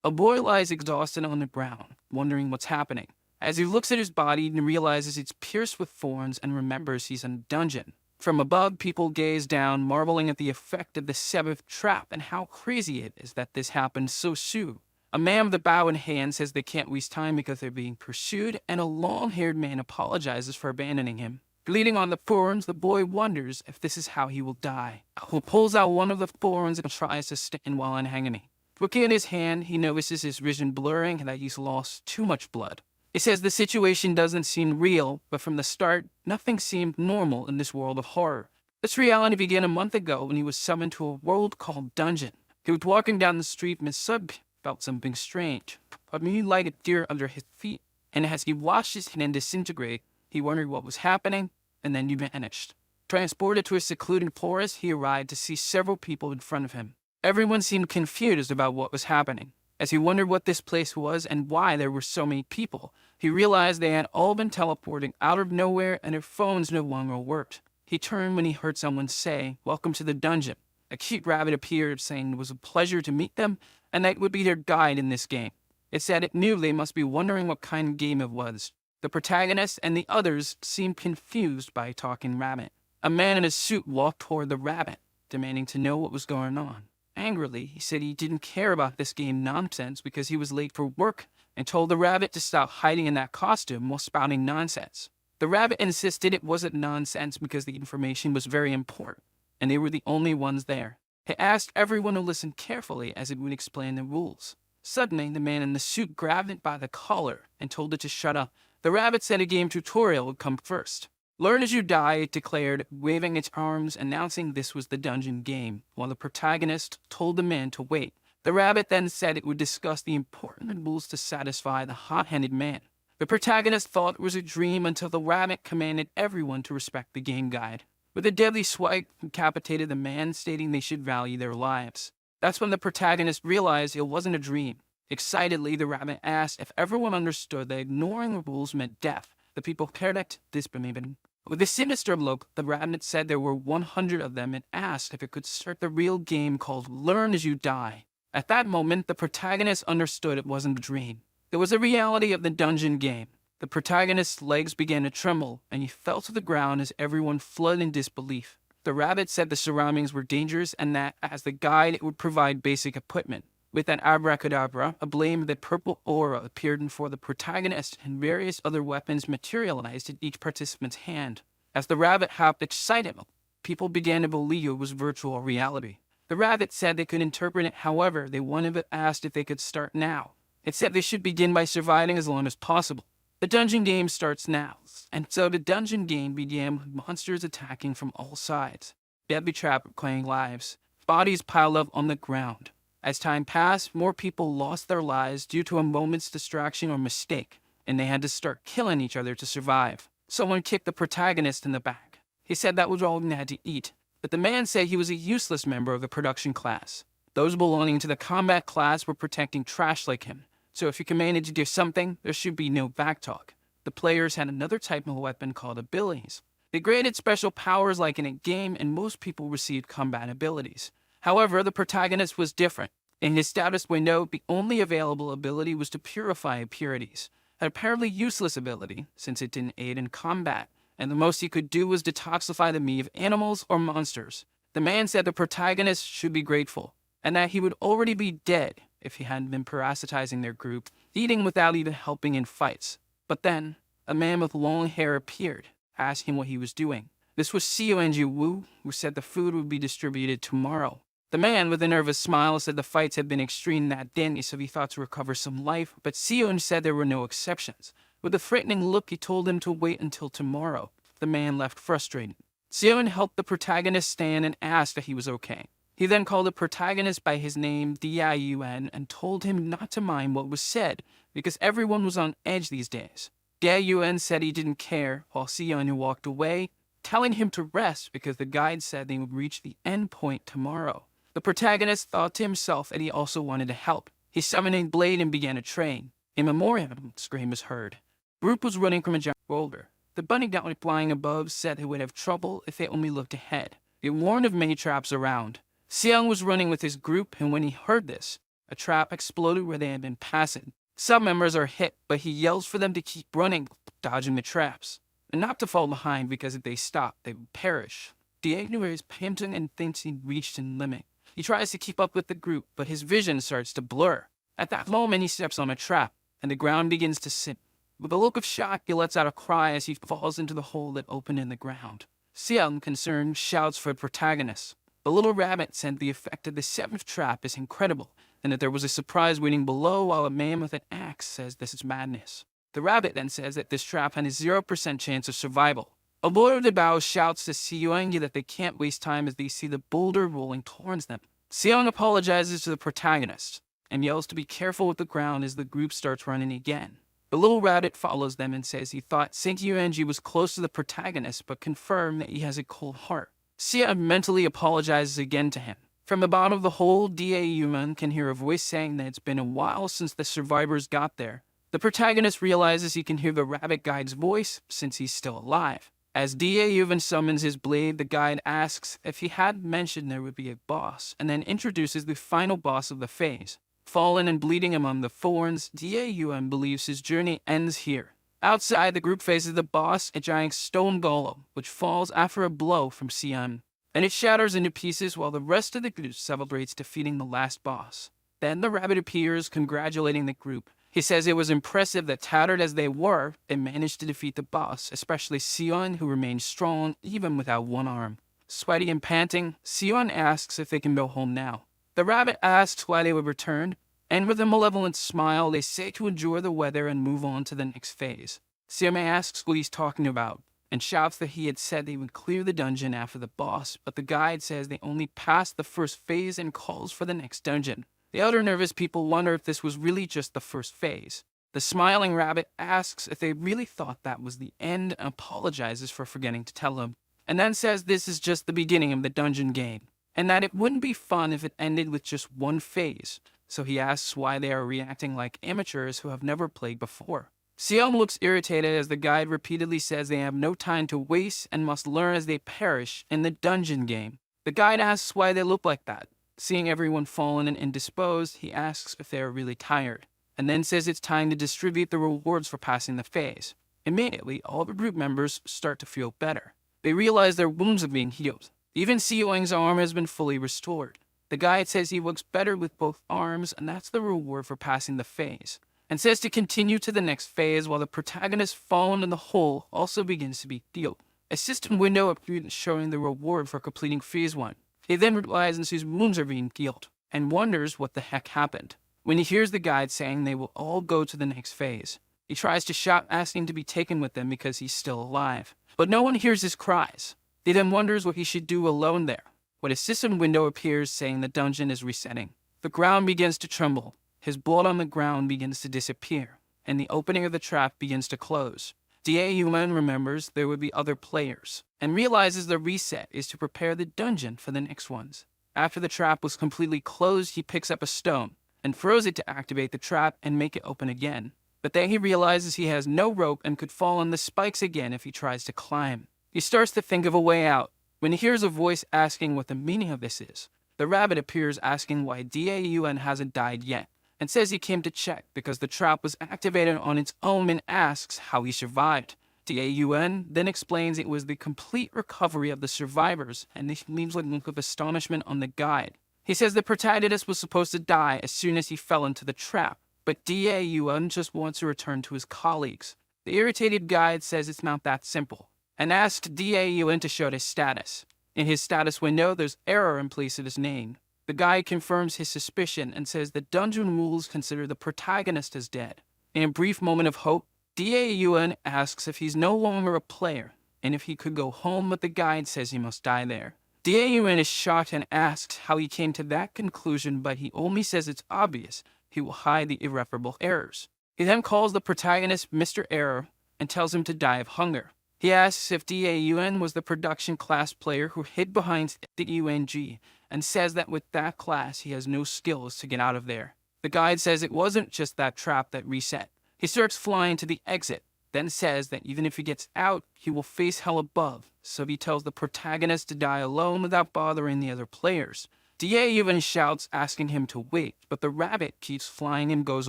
A boy lies exhausted on the ground, wondering what's happening. As he looks at his body and realizes it's pierced with thorns and remembers he's in a dungeon. From above, people gaze down, marveling at the effect of the seventh trap and how crazy it is that this happened so soon. A man with a bow in hand says they can't waste time because they're being pursued, and a long-haired man apologizes for abandoning him. Bleeding on the thorns, the boy wonders if this is how he will die. He pulls out one of the thorns and tries to stand while unhanging. Looking at his hand, he notices his vision blurring and that he's lost too much blood. He says the situation doesn't seem real, but from the start, nothing seemed normal in this world of horror. This reality began a month ago when he was summoned to a world called Dungeon. He was walking down the street and suddenly felt something strange. A moonlight appeared under his feet, and as he watched his hand disintegrate, he wondered what was happening, and then he vanished. Transported to a secluded forest, he arrived to see several people in front of him. Everyone seemed confused about what was happening. As he wondered what this place was and why there were so many people, he realized they had all been teleporting out of nowhere and their phones no longer worked. He turned when he heard someone say, "Welcome to the dungeon." A cute rabbit appeared saying it was a pleasure to meet them and that it would be their guide in this game. It said it knew they must be wondering what kind of game it was. The protagonist and the others seemed confused by a talking rabbit. A man in a suit walked toward the rabbit, demanding to know what was going on. Angrily, he said he didn't care about this game nonsense because he was late for work and told the rabbit to stop hiding in that costume while spouting nonsense. The rabbit insisted it wasn't nonsense because the information was very important, and they were the only ones there. He asked everyone to listen carefully as it would explain the rules. Suddenly, the man in the suit grabbed it by the collar and told it to shut up. The rabbit said a game tutorial would come first. "Learn as you die," it declared, waving its arms, announcing this was the dungeon game, while the protagonist told the man to wait. The rabbit then said it would discuss the important rules to satisfy the hot-headed man. The protagonist thought it was a dream until the rabbit commanded everyone to respect the game guide. With a deadly swipe, he decapitated the man, stating they should value their lives. That's when the protagonist realized it wasn't a dream. Excitedly, the rabbit asked if everyone understood that ignoring the rules meant death. The people corrected this believing. With a sinister look, the rabbit said there were 100 of them and asked if it could start the real game called Learn as You Die. At that moment, the protagonist understood it wasn't a dream. It was a reality of the dungeon game. The protagonist's legs began to tremble, and he fell to the ground as everyone flooded in disbelief. The rabbit said the surroundings were dangerous and that, as the guide, it would provide basic equipment. With an abracadabra, a blade of the purple aura appeared before the protagonist, and various other weapons materialized in each participant's hand. As the rabbit hopped excitedly, people began to believe it was virtual reality. The rabbit said they could interpret it however they wanted, but asked if they could start now. It said they should begin by surviving as long as possible. The dungeon game starts now, and so the dungeon game began with monsters attacking from all sides. Deadly trap claiming lives. Bodies piled up on the ground. As time passed, more people lost their lives due to a moment's distraction or mistake, and they had to start killing each other to survive. Someone kicked the protagonist in the back. He said that was all he had to eat, but the man said he was a useless member of the production class. Those belonging to the combat class were protecting trash like him, so if he commanded to do something, there should be no backtalk. The players had another type of weapon called abilities. They granted special powers like in a game, and most people received combat abilities. However, the protagonist was different. In his status window, the only available ability was to purify impurities, an apparently useless ability since it didn't aid in combat, and the most he could do was detoxify the meat of animals or monsters. The man said the protagonist should be grateful, and that he would already be dead if he hadn't been parasitizing their group, eating without even helping in fights. But then, a man with long hair appeared, asking what he was doing. This was Seo Wu, who said the food would be distributed tomorrow. The man, with a nervous smile, said the fights had been extreme that day, so he thought to recover some life, but Sion said there were no exceptions. With a threatening look, he told him to wait until tomorrow. The man left frustrated. Sion helped the protagonist stand and asked if he was okay. He then called the protagonist by his name, Diayuan, and told him not to mind what was said, because everyone was on edge these days. Diayuan said he didn't care, while Sion walked away, telling him to rest because the guide said they would reach the end point tomorrow. The protagonist thought to himself that he also wanted to help. He summoned a blade and began to train. In memoriam, scream was heard. Group was running from a giant boulder. The bunny dot flying above said he would have trouble if they only looked ahead. It warned of many traps around. Seong was running with his group, and when he heard this, A trap exploded where they had been passing. Some members are hit, but he yells for them to keep running, dodging the traps, and not to fall behind because if they stop, they would perish. Diego is panting and thinks he reached his limit. He tries to keep up with the group, but his vision starts to blur. At that moment, he steps on a trap, and the ground begins to sink. With a look of shock, he lets out a cry as he falls into the hole that opened in the ground. Xiao, concerned, shouts for the protagonist. The little rabbit said the effect of the seventh trap is incredible, and that there was a surprise waiting below while a man with an axe says this is madness. The rabbit then says that this trap had a 0% chance of survival. A lord of the bow shouts to Xiong that they can't waste time as they see the boulder rolling towards them. Xiong apologizes to the protagonist and yells to be careful with the ground as the group starts running again. The little rabbit follows them and says he thought Saint Yuanji was close to the protagonist but confirmed that he has a cold heart. Xiong mentally apologizes again to him. From the bottom of the hole, Da Yuman can hear a voice saying that it's been a while since the survivors got there. The protagonist realizes he can hear the rabbit guide's voice since he's still alive. As Da Yuman summons his blade, the guide asks if he had mentioned there would be a boss, and then introduces the final boss of the phase. Fallen and bleeding among the thorns, Da Yuan believes his journey ends here. Outside, the group faces the boss, a giant stone golem, which falls after a blow from Xian. Then it shatters into pieces while the rest of the group celebrates defeating the last boss. Then the rabbit appears, congratulating the group. He says it was impressive that, tattered as they were, they managed to defeat the boss, especially Xion, who remained strong even without one arm. Sweaty and panting, Xion asks if they can go home now. The rabbit asks why they would return, and with a malevolent smile, they say to endure the weather and move on to the next phase. Xion asks what he's talking about, and shouts that he had said they would clear the dungeon after the boss, but the guide says they only passed the first phase and calls for the next dungeon. The other nervous people wonder if this was really just the first phase. The smiling rabbit asks if they really thought that was the end and apologizes for forgetting to tell them, and then says this is just the beginning of the dungeon game, and that it wouldn't be fun if it ended with just one phase. So he asks why they are reacting like amateurs who have never played before. Xiong looks irritated as the guide repeatedly says they have no time to waste and must learn as they perish in the dungeon game. The guide asks why they look like that. Seeing everyone fallen and indisposed, he asks if they are really tired, and then says it's time to distribute the rewards for passing the phase. Immediately, all the group members start to feel better. They realize their wounds are being healed. Even Xiong's arm has been fully restored. The guide says he looks better with both arms, and that's the reward for passing the phase, and says to continue to the next phase while the protagonist fallen in the hole also begins to be healed. A system window appears showing the reward for completing phase 1. He then realizes his wounds are being healed, and wonders what the heck happened. When he hears the guide saying they will all go to the next phase, he tries to shout asking to be taken with them because he's still alive. But no one hears his cries. He then wonders what he should do alone there, when a system window appears saying the dungeon is resetting. The ground begins to tremble, his blood on the ground begins to disappear, and the opening of the trap begins to close. Da Yuman remembers there would be other players, and realizes the reset is to prepare the dungeon for the next ones. After the trap was completely closed, he picks up a stone, and throws it to activate the trap and make it open again. But then he realizes he has no rope and could fall on the spikes again if he tries to climb. He starts to think of a way out, when he hears a voice asking what the meaning of this is. The rabbit appears asking why Da Yuan hasn't died yet, and says he came to check because the trap was activated on its own and asks how he survived. Da Yuan then explains it was the complete recovery of the survivors, and he leaves a look of astonishment on the guide. He says the protagonist was supposed to die as soon as he fell into the trap, but Da Yuan just wants to return to his colleagues. The irritated guide says it's not that simple, and asks Da Yuan to show his status. In his status window, there's error in place of his name. The guide confirms his suspicion and says the dungeon rules consider the protagonist as dead. In a brief moment of hope, Da Yuan asks if he's no longer a player, and if he could go home, but the guide says he must die there. Da Yuan is shocked and asks how he came to that conclusion, but he only says it's obvious he will hide the irreparable errors. He then calls the protagonist Mr. Error and tells him to die of hunger. He asks if Da Yuan was the production class player who hid behind the UNG, and says that with that class he has no skills to get out of there. The guide says it wasn't just that trap that reset. He starts flying to the exit, then says that even if he gets out, he will face hell above, so he tells the protagonist to die alone without bothering the other players. Da even shouts, asking him to wait, but the rabbit keeps flying and goes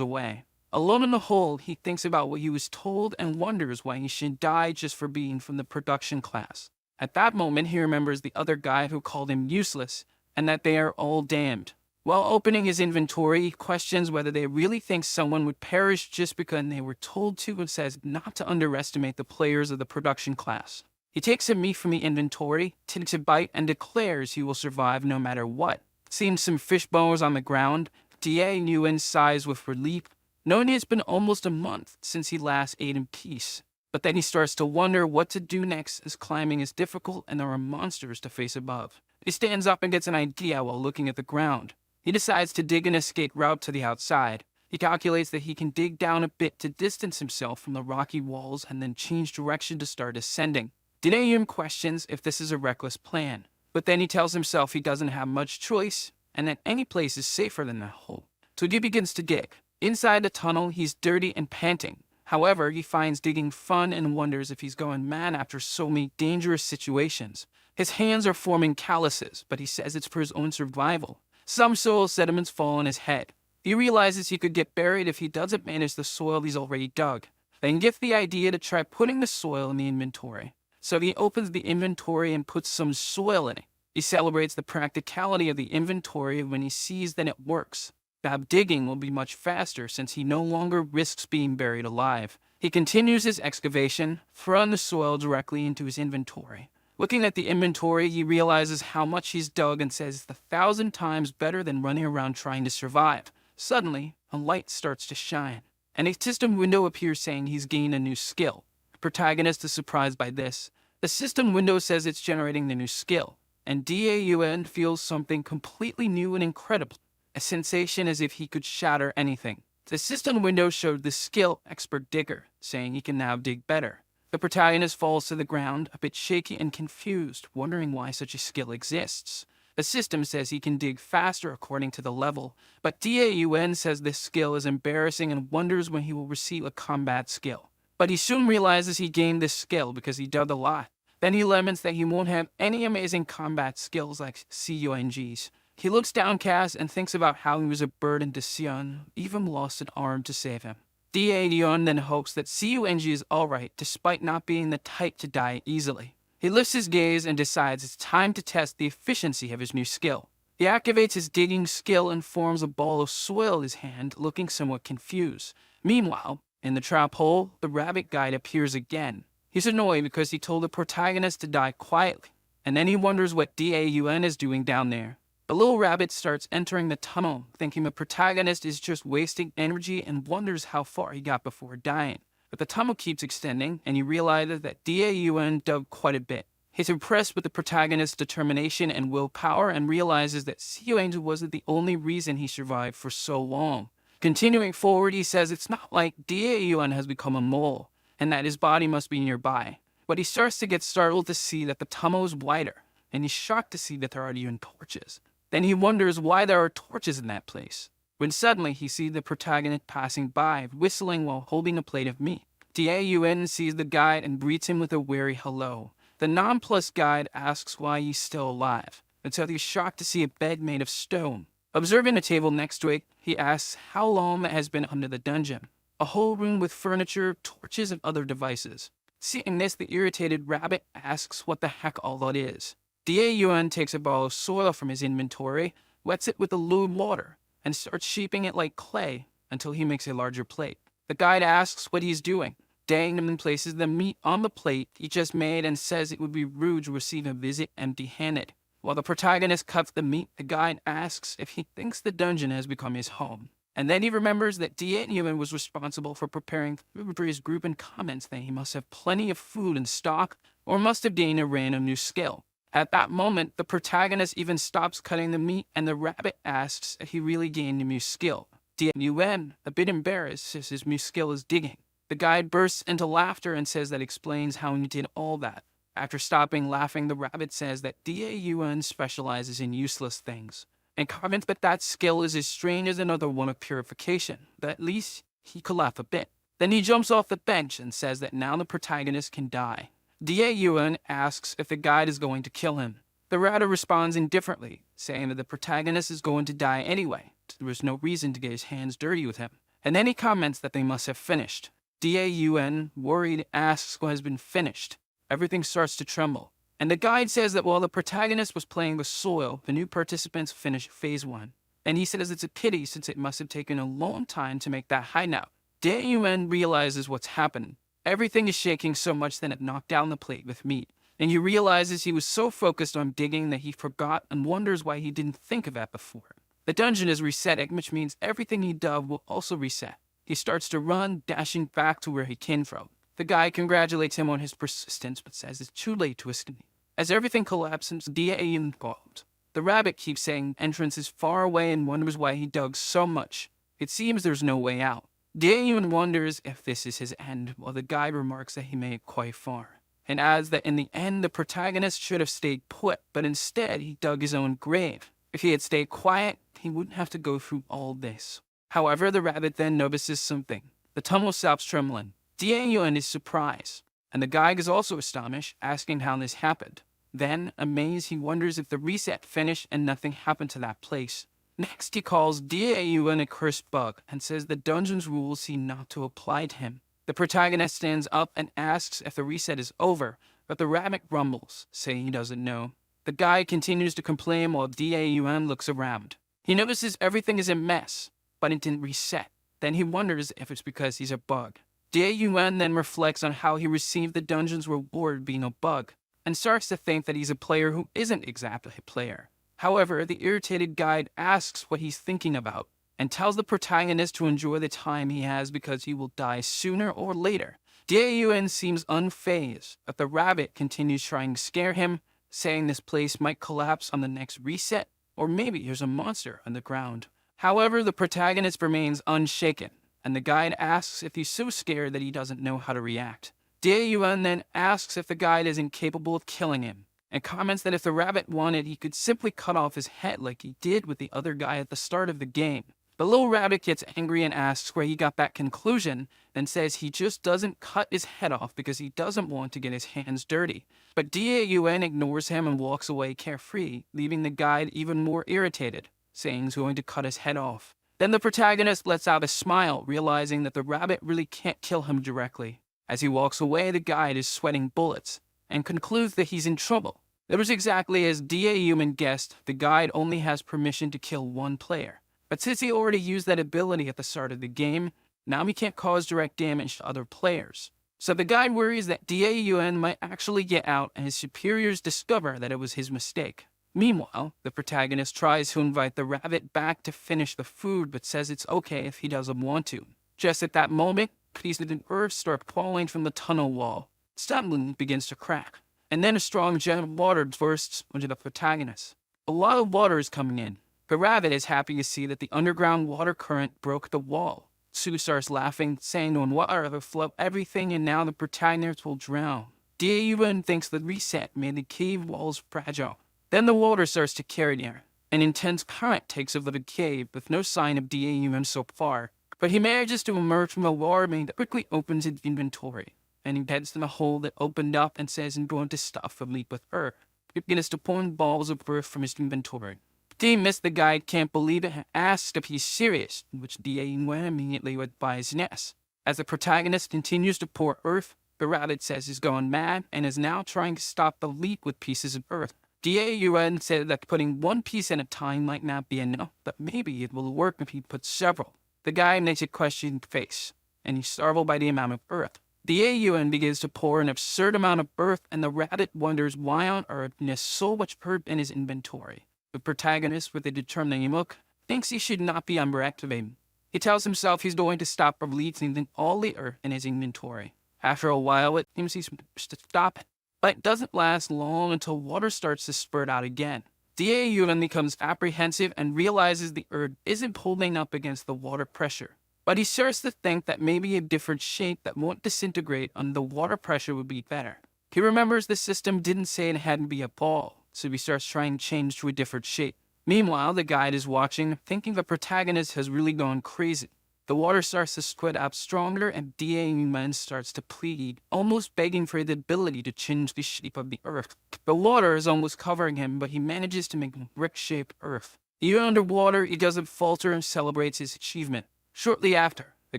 away. Alone in the hole, he thinks about what he was told and wonders why he should die just for being from the production class. At that moment, he remembers the other guy who called him useless, and that they are all damned. While opening his inventory, he questions whether they really think someone would perish just because they were told to, and says not to underestimate the players of the production class. He takes some meat from the inventory, takes a bite, and declares he will survive no matter what. Seeing some fish bones on the ground, Da Nguyen sighs with relief, knowing it's been almost a month since he last ate in peace. But then he starts to wonder what to do next, as climbing is difficult and there are monsters to face above. He stands up and gets an idea while looking at the ground. He decides to dig an escape route to the outside. He calculates that he can dig down a bit to distance himself from the rocky walls and then change direction to start ascending. Dinayum questions if this is a reckless plan, but then he tells himself he doesn't have much choice and that any place is safer than that hole. So he begins to dig. Inside the tunnel, he's dirty and panting. However, he finds digging fun and wonders if he's going mad after so many dangerous situations. His hands are forming calluses, but he says it's for his own survival. Some soil sediments fall on his head. He realizes he could get buried if he doesn't manage the soil he's already dug. Then gets the idea to try putting the soil in the inventory. So he opens the inventory and puts some soil in it. He celebrates the practicality of the inventory when he sees that it works. That digging will be much faster since he no longer risks being buried alive. He continues his excavation, throwing the soil directly into his inventory. Looking at the inventory, he realizes how much he's dug and says it's 1,000 times better than running around trying to survive. Suddenly, a light starts to shine, and a system window appears saying he's gained a new skill. The protagonist is surprised by this. The system window says it's generating the new skill, and Daun feels something completely new and incredible. A sensation as if he could shatter anything. The system window showed the skill Expert Digger, saying he can now dig better. The protagonist falls to the ground, a bit shaky and confused, wondering why such a skill exists. The system says he can dig faster according to the level, but Daun says this skill is embarrassing and wonders when he will receive a combat skill. But he soon realizes he gained this skill because he dug a lot. Then he laments that he won't have any amazing combat skills like CUNGs. He looks downcast and thinks about how he was a burden to Sion, even lost an arm to save him. Daun then hopes that Cung is alright despite not being the type to die easily. He lifts his gaze and decides it's time to test the efficiency of his new skill. He activates his digging skill and forms a ball of soil in his hand, looking somewhat confused. Meanwhile, in the trap hole, the rabbit guide appears again. He's annoyed because he told the protagonist to die quietly, and then he wonders what Daun is doing down there. The little rabbit starts entering the tunnel, thinking the protagonist is just wasting energy and wonders how far he got before dying. But the tunnel keeps extending, and he realizes that Daun dug quite a bit. He's impressed with the protagonist's determination and willpower and realizes that Cung wasn't the only reason he survived for so long. Continuing forward, he says it's not like Daun has become a mole, and that his body must be nearby. But he starts to get startled to see that the tunnel is wider, and he's shocked to see that there are even torches. Then he wonders why there are torches in that place, when suddenly he sees the protagonist passing by, whistling while holding a plate of meat. Daun sees the guide and greets him with a weary hello. The nonplussed guide asks why he's still alive, until he's shocked to see a bed made of stone. Observing a table next to it, he asks how long it has been under the dungeon. A whole room with furniture, torches, and other devices. Seeing this, the irritated rabbit asks what the heck all that is. Daun takes a ball of soil from his inventory, wets it with a lube water, and starts shaping it like clay until he makes a larger plate. The guide asks what he's doing. Daun places the meat on the plate he just made and says it would be rude to receive a visit empty-handed. While the protagonist cuts the meat, the guide asks if he thinks the dungeon has become his home. And then he remembers that Daun was responsible for preparing food for his group and comments that he must have plenty of food in stock or must have gained a random new skill. At that moment, the protagonist even stops cutting the meat, and the rabbit asks if he really gained a new skill. Daun, a bit embarrassed, says his new skill is digging. The guide bursts into laughter and says that explains how he did all that. After stopping laughing, the rabbit says that Daun specializes in useless things, and comments that skill is as strange as another one of purification, but at least he could laugh a bit. Then he jumps off the bench and says that now the protagonist can die. Daun asks if the guide is going to kill him. The writer responds indifferently, saying that the protagonist is going to die anyway, so there was no reason to get his hands dirty with him. And then he comments that they must have finished. Daeun, worried, asks what has been finished. Everything starts to tremble. And the guide says that while the protagonist was playing with soil, the new participants finished phase 1. And he says it's a pity since it must have taken a long time to make that hideout. Daeun realizes what's happened. Everything is shaking so much that it knocked down the plate with meat. And he realizes he was so focused on digging that he forgot and wonders why he didn't think of that before. The dungeon is resetting, which means everything he dug will also reset. He starts to run, dashing back to where he came from. The guy congratulates him on his persistence, but says it's too late to escape. As everything collapses, Daeun falls. The rabbit keeps saying entrance is far away and wonders why he dug so much. It seems there's no way out. Daeun wonders if this is his end, while the guide remarks that he made it quite far, and adds that in the end the protagonist should have stayed put, but instead he dug his own grave. If he had stayed quiet, he wouldn't have to go through all this. However, the rabbit then notices something. The tunnel stops trembling. Daeun is surprised, and the guide is also astonished, asking how this happened. Then, amazed, he wonders if the reset finished and nothing happened to that place. Next, he calls Daeun a cursed bug and says the dungeon's rules seem not to apply to him. The protagonist stands up and asks if the reset is over, but the rabbit grumbles, saying he doesn't know. The guy continues to complain while Daeun looks around. He notices everything is a mess, but it didn't reset. Then he wonders if it's because he's a bug. Daeun then reflects on how he received the dungeon's reward being a bug, and starts to think that he's a player who isn't exactly a player. However, the irritated guide asks what he's thinking about, and tells the protagonist to enjoy the time he has because he will die sooner or later. Daeun seems unfazed, but the rabbit continues trying to scare him, saying this place might collapse on the next reset, or maybe there's a monster on the ground. However, the protagonist remains unshaken, and the guide asks if he's so scared that he doesn't know how to react. Daeun then asks if the guide is incapable of killing him, and comments that if the rabbit wanted, he could simply cut off his head like he did with the other guy at the start of the game. The little rabbit gets angry and asks where he got that conclusion, then says he just doesn't cut his head off because he doesn't want to get his hands dirty. But Daeun ignores him and walks away carefree, leaving the guide even more irritated, saying he's going to cut his head off. Then the protagonist lets out a smile, realizing that the rabbit really can't kill him directly. As he walks away, the guide is sweating bullets, and concludes that he's in trouble. It was exactly as Daeun guessed, the guide only has permission to kill one player. But since he already used that ability at the start of the game, now he can't cause direct damage to other players. So the guide worries that Daeun might actually get out and his superiors discover that it was his mistake. Meanwhile, the protagonist tries to invite the rabbit back to finish the food but says it's okay if he doesn't want to. Just at that moment, pieces of earth start falling from the tunnel wall. Suddenly begins to crack, and then a strong jet of water bursts onto the protagonist. A lot of water is coming in. The rabbit is happy to see that the underground water current broke the wall. Sue starts laughing, saying on water will flood everything and now the protagonist will drown. Daeun thinks the reset made the cave walls fragile. Then the water starts to carry near. An intense current takes over the cave with no sign of Daeun so far, but he manages to emerge from a water main that quickly opens his inventory, and he heads to the hole that opened up and says he's going to stuff a leak with earth. He begins to pull balls of earth from his inventory. Miss the guide can't believe it and asks if he's serious, which Daeun immediately advises yes. As the protagonist continues to pour earth, the rabbit says he's gone mad and is now trying to stop the leak with pieces of earth. Daeun said that putting one piece at a time might not be enough, but maybe it will work if he puts several. The guy makes a questioning face, and he's startled by the amount of earth. Daeun begins to pour an absurd amount of earth, and the rabbit wonders why on earth he has so much earth in his inventory. The protagonist, with a determining look, thinks he should not be underactivated. He tells himself he's going to stop releasing all the earth in his inventory. After a while, it seems he's to stop it, but it doesn't last long until water starts to spurt out again. Daeun becomes apprehensive and realizes the earth isn't holding up against the water pressure. But he starts to think that maybe a different shape that won't disintegrate under the water pressure would be better. He remembers the system didn't say it had to be a ball, so he starts trying to change to a different shape. Meanwhile, the guide is watching, thinking the protagonist has really gone crazy. The water starts to squid up stronger, and Da starts to plead, almost begging for the ability to change the shape of the earth. The water is almost covering him, but he manages to make a brick-shaped earth. Even underwater, he doesn't falter and celebrates his achievement. Shortly after, the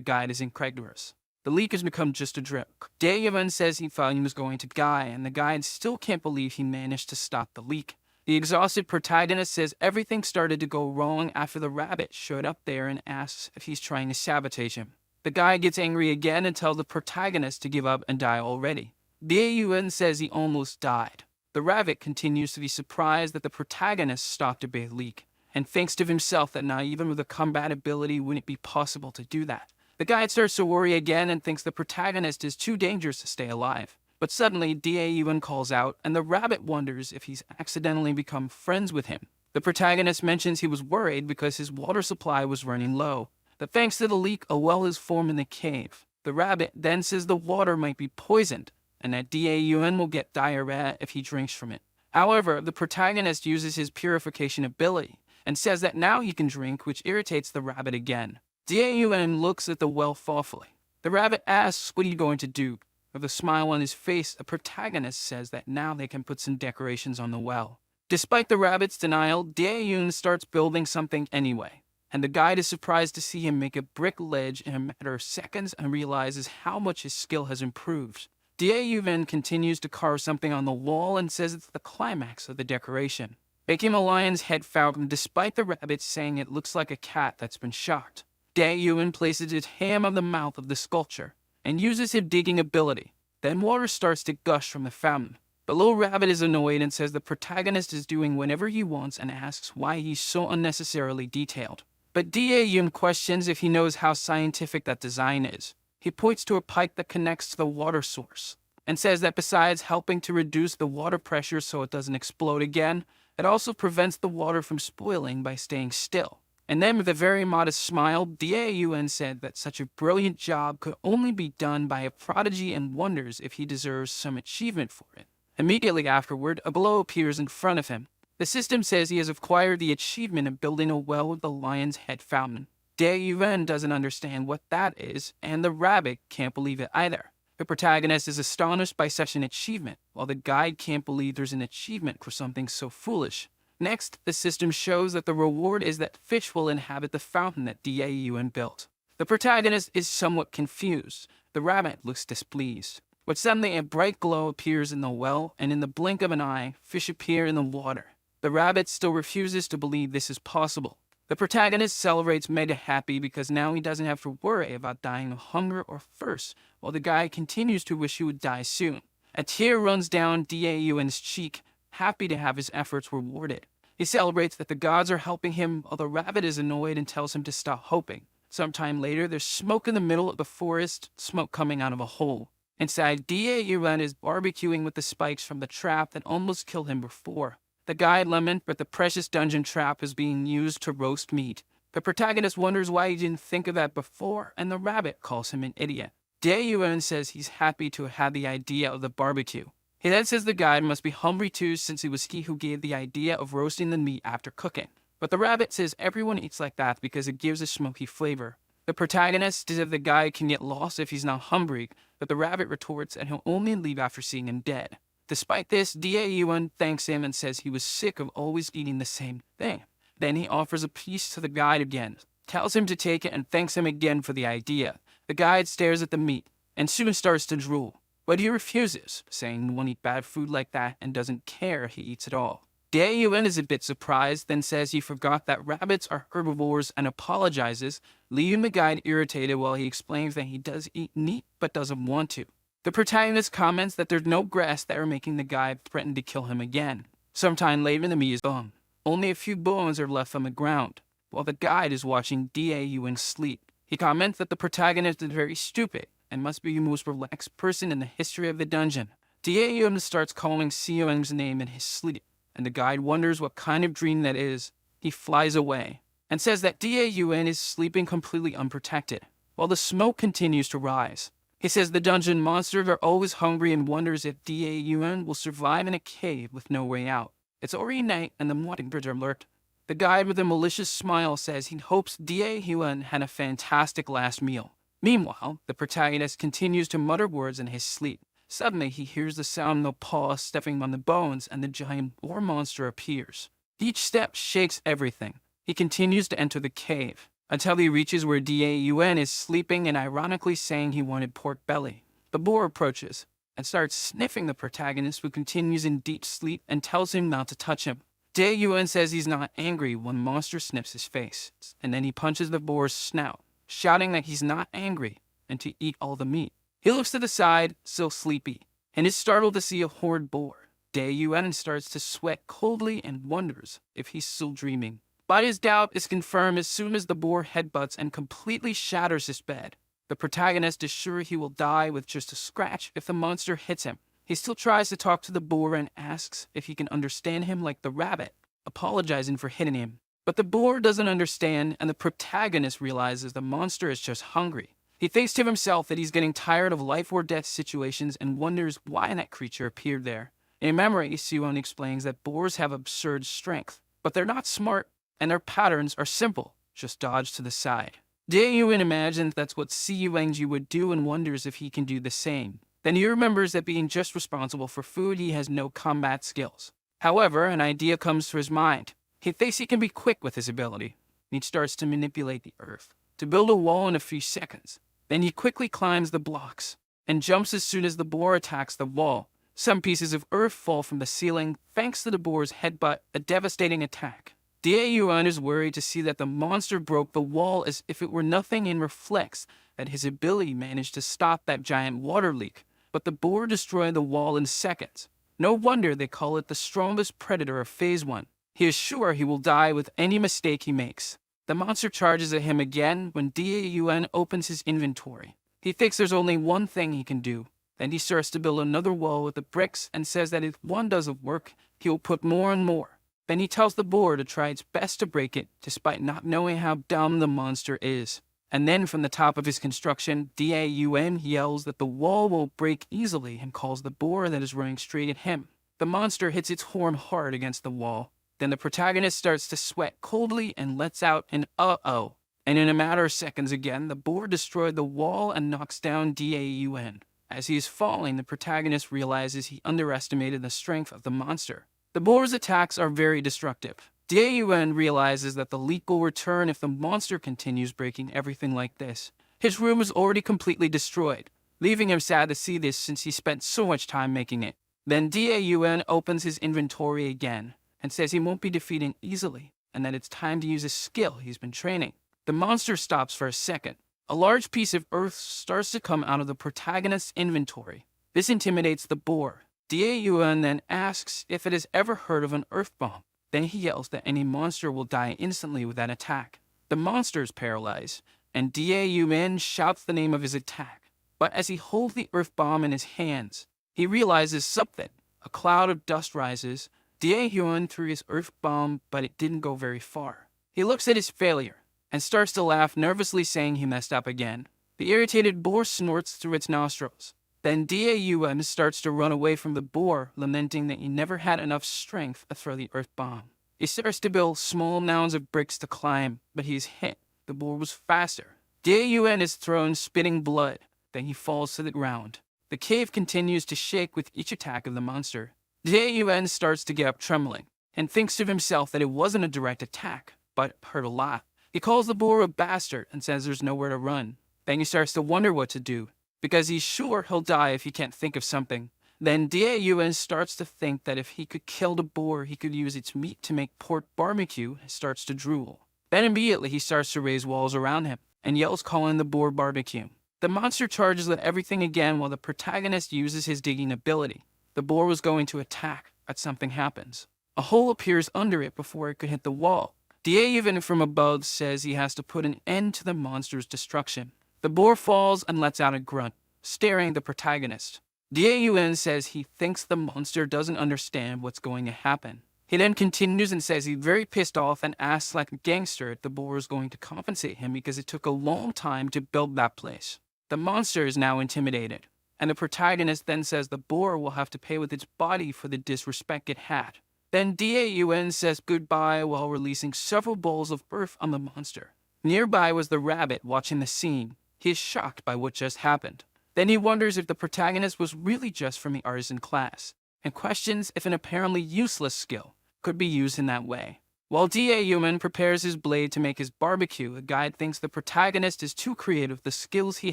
guide is incredulous. The leak has become just a drip. Da says he thought he was going to die, and the guide still can't believe he managed to stop the leak. The exhausted protagonist says everything started to go wrong after the rabbit showed up there and asks if he's trying to sabotage him. The guy gets angry again and tells the protagonist to give up and die already. Da says he almost died. The rabbit continues to be surprised that the protagonist stopped a big leak, and thinks to himself that now even with a combat ability wouldn't it be possible to do that. The guide starts to worry again and thinks the protagonist is too dangerous to stay alive. But suddenly, Da calls out, and the rabbit wonders if he's accidentally become friends with him. The protagonist mentions he was worried because his water supply was running low, that thanks to the leak, a well is formed in the cave. The rabbit then says the water might be poisoned, and that Da will get diarrhea if he drinks from it. However, the protagonist uses his purification ability, and says that now he can drink, which irritates the rabbit again. Da looks at the well thoughtfully. The rabbit asks, "What are you going to do?" With a smile on his face, the protagonist says that now they can put some decorations on the well. Despite the rabbit's denial, Da starts building something anyway, and the guide is surprised to see him make a brick ledge in a matter of seconds and realizes how much his skill has improved. Da continues to carve something on the wall and says it's the climax of the decoration, making a lion's head fountain despite the rabbit saying it looks like a cat that's been shocked. Da places his hand on the mouth of the sculpture and uses his digging ability. Then water starts to gush from the fountain. The little rabbit is annoyed and says the protagonist is doing whatever he wants and asks why he's so unnecessarily detailed. But Da questions if he knows how scientific that design is. He points to a pipe that connects to the water source and says that besides helping to reduce the water pressure so it doesn't explode again, it also prevents the water from spoiling by staying still. And then with a very modest smile, Da said that such a brilliant job could only be done by a prodigy and wonders if he deserves some achievement for it. Immediately afterward, a blow appears in front of him. The system says he has acquired the achievement of building a well with the lion's head fountain. Da doesn't understand what that is, and the rabbit can't believe it either. The protagonist is astonished by such an achievement, while the guide can't believe there's an achievement for something so foolish. Next, the system shows that the reward is that fish will inhabit the fountain that Da built. The protagonist is somewhat confused. The rabbit looks displeased. But suddenly a bright glow appears in the well, and in the blink of an eye, fish appear in the water. The rabbit still refuses to believe this is possible. The protagonist celebrates mega happy because now he doesn't have to worry about dying of hunger or thirst, while the guy continues to wish he would die soon. A tear runs down Da cheek, happy to have his efforts rewarded. He celebrates that the gods are helping him, while the rabbit is annoyed and tells him to stop hoping. Sometime later, there's smoke in the middle of the forest, smoke coming out of a hole. Inside, Da is barbecuing with the spikes from the trap that almost killed him before. The guide laments that the precious dungeon trap is being used to roast meat. The protagonist wonders why he didn't think of that before, and the rabbit calls him an idiot. Da says he's happy to have had the idea of the barbecue. He then says the guide must be hungry too since it was he who gave the idea of roasting the meat after cooking. But the rabbit says everyone eats like that because it gives a smoky flavor. The protagonist says if the guide can get lost if he's not hungry, but the rabbit retorts that he'll only leave after seeing him dead. Despite this, Da thanks him and says he was sick of always eating the same thing. Then he offers a piece to the guide again, tells him to take it and thanks him again for the idea. The guide stares at the meat and soon starts to drool. But he refuses, saying he won't eat bad food like that and doesn't care if he eats it all. Da is a bit surprised, then says he forgot that rabbits are herbivores and apologizes, leaving the guide irritated while he explains that he does eat meat but doesn't want to. The protagonist comments that there's no grass there, making the guide threaten to kill him again. Sometime later, the meat is gone. Only a few bones are left on the ground, while the guide is watching Da sleep. He comments that the protagonist is very stupid and must be the most relaxed person in the history of the dungeon. Da starts calling Seoung's name in his sleep, and the guide wonders what kind of dream that is. He flies away and says that Da is sleeping completely unprotected, while the smoke continues to rise. He says the dungeon monsters are always hungry and wonders if Da will survive in a cave with no way out. It's already night and the mockingbirds are alert. The guide with a malicious smile says he hopes Da Hyun had a fantastic last meal. Meanwhile, the protagonist continues to mutter words in his sleep. Suddenly, he hears the sound of a paw stepping on the bones, and the giant war monster appears. Each step shakes everything. He continues to enter the cave, until he reaches where Da is sleeping and ironically saying he wanted pork belly. The boar approaches and starts sniffing the protagonist, who continues in deep sleep and tells him not to touch him. Da says he's not angry when the monster sniffs his face, and then he punches the boar's snout, shouting that he's not angry and to eat all the meat. He looks to the side, still sleepy, and is startled to see a horned boar. Da starts to sweat coldly and wonders if he's still dreaming. But his doubt is confirmed as soon as the boar headbutts and completely shatters his bed. The protagonist is sure he will die with just a scratch if the monster hits him. He still tries to talk to the boar and asks if he can understand him like the rabbit, apologizing for hitting him. But the boar doesn't understand, and the protagonist realizes the monster is just hungry. He thinks to himself that he's getting tired of life or death situations and wonders why that creature appeared there. In memory, Siwon explains that boars have absurd strength, but they're not smart, and their patterns are simple, just dodge to the side. Dae-Yuin imagines that's what Si Wenji would do and wonders if he can do the same. Then he remembers that being just responsible for food, he has no combat skills. However, an idea comes to his mind. He thinks he can be quick with his ability. He starts to manipulate the earth to build a wall in a few seconds. Then he quickly climbs the blocks and jumps as soon as the boar attacks the wall. Some pieces of earth fall from the ceiling thanks to the boar's headbutt, a devastating attack. Dae-Yuan is worried to see that the monster broke the wall as if it were nothing and reflects that his ability managed to stop that giant water leak. But the boar destroyed the wall in seconds. No wonder they call it the strongest predator of Phase 1. He is sure he will die with any mistake he makes. The monster charges at him again when Dae-Yuan opens his inventory. He thinks there's only one thing he can do. Then he starts to build another wall with the bricks and says that if one doesn't work, he will put more and more. Then he tells the boar to try its best to break it, despite not knowing how dumb the monster is. And then from the top of his construction, Dae-Yuan yells that the wall will break easily and calls the boar that is running straight at him. The monster hits its horn hard against the wall. Then the protagonist starts to sweat coldly and lets out an uh-oh. And in a matter of seconds again, the boar destroyed the wall and knocks down Dae-Yuan. As he is falling, the protagonist realizes he underestimated the strength of the monster. The boar's attacks are very destructive. Dae-Yuan realizes that the leak will return if the monster continues breaking everything like this. His room is already completely destroyed, leaving him sad to see this since he spent so much time making it. Then Dae-Yuan opens his inventory again and says he won't be defeated easily and that it's time to use a skill he's been training. The monster stops for a second. A large piece of earth starts to come out of the protagonist's inventory. This intimidates the boar. Dae-Yuan then asks if it has ever heard of an earth bomb. Then he yells that any monster will die instantly with that attack. The monster is paralyzed, and Dae-Yuan shouts the name of his attack. But as he holds the earth bomb in his hands, he realizes something. A cloud of dust rises. Dae-Yuan threw his earth bomb, but it didn't go very far. He looks at his failure and starts to laugh, nervously saying he messed up again. The irritated boar snorts through its nostrils. Then Dae-Yuan starts to run away from the boar, lamenting that he never had enough strength to throw the earth bomb. He starts to build small mounds of bricks to climb, but he is hit. The boar was faster. Dae-Yuan is thrown, spitting blood. Then he falls to the ground. The cave continues to shake with each attack of the monster. Dae-Yuan starts to get up trembling, and thinks to himself that it wasn't a direct attack, but it hurt a lot. He calls the boar a bastard and says there's nowhere to run. Then he starts to wonder what to do, because he's sure he'll die if he can't think of something. Then Dae-Yuan starts to think that if he could kill the boar, he could use its meat to make pork barbecue, and starts to drool. Then immediately he starts to raise walls around him, and yells calling the boar barbecue. The monster charges at everything again while the protagonist uses his digging ability. The boar was going to attack, but something happens. A hole appears under it before it could hit the wall. Dae-Yuan from above says he has to put an end to the monster's destruction. The boar falls and lets out a grunt, staring at the protagonist. Dae-Yuan says he thinks the monster doesn't understand what's going to happen. He then continues and says he's very pissed off and asks like a gangster if the boar is going to compensate him because it took a long time to build that place. The monster is now intimidated, and the protagonist then says the boar will have to pay with its body for the disrespect it had. Then Daun says goodbye while releasing several bowls of earth on the monster. Nearby was the rabbit watching the scene. He is shocked by what just happened. Then he wonders if the protagonist was really just from the artisan class, and questions if an apparently useless skill could be used in that way. While Daun prepares his blade to make his barbecue, the guide thinks the protagonist is too creative with the skills he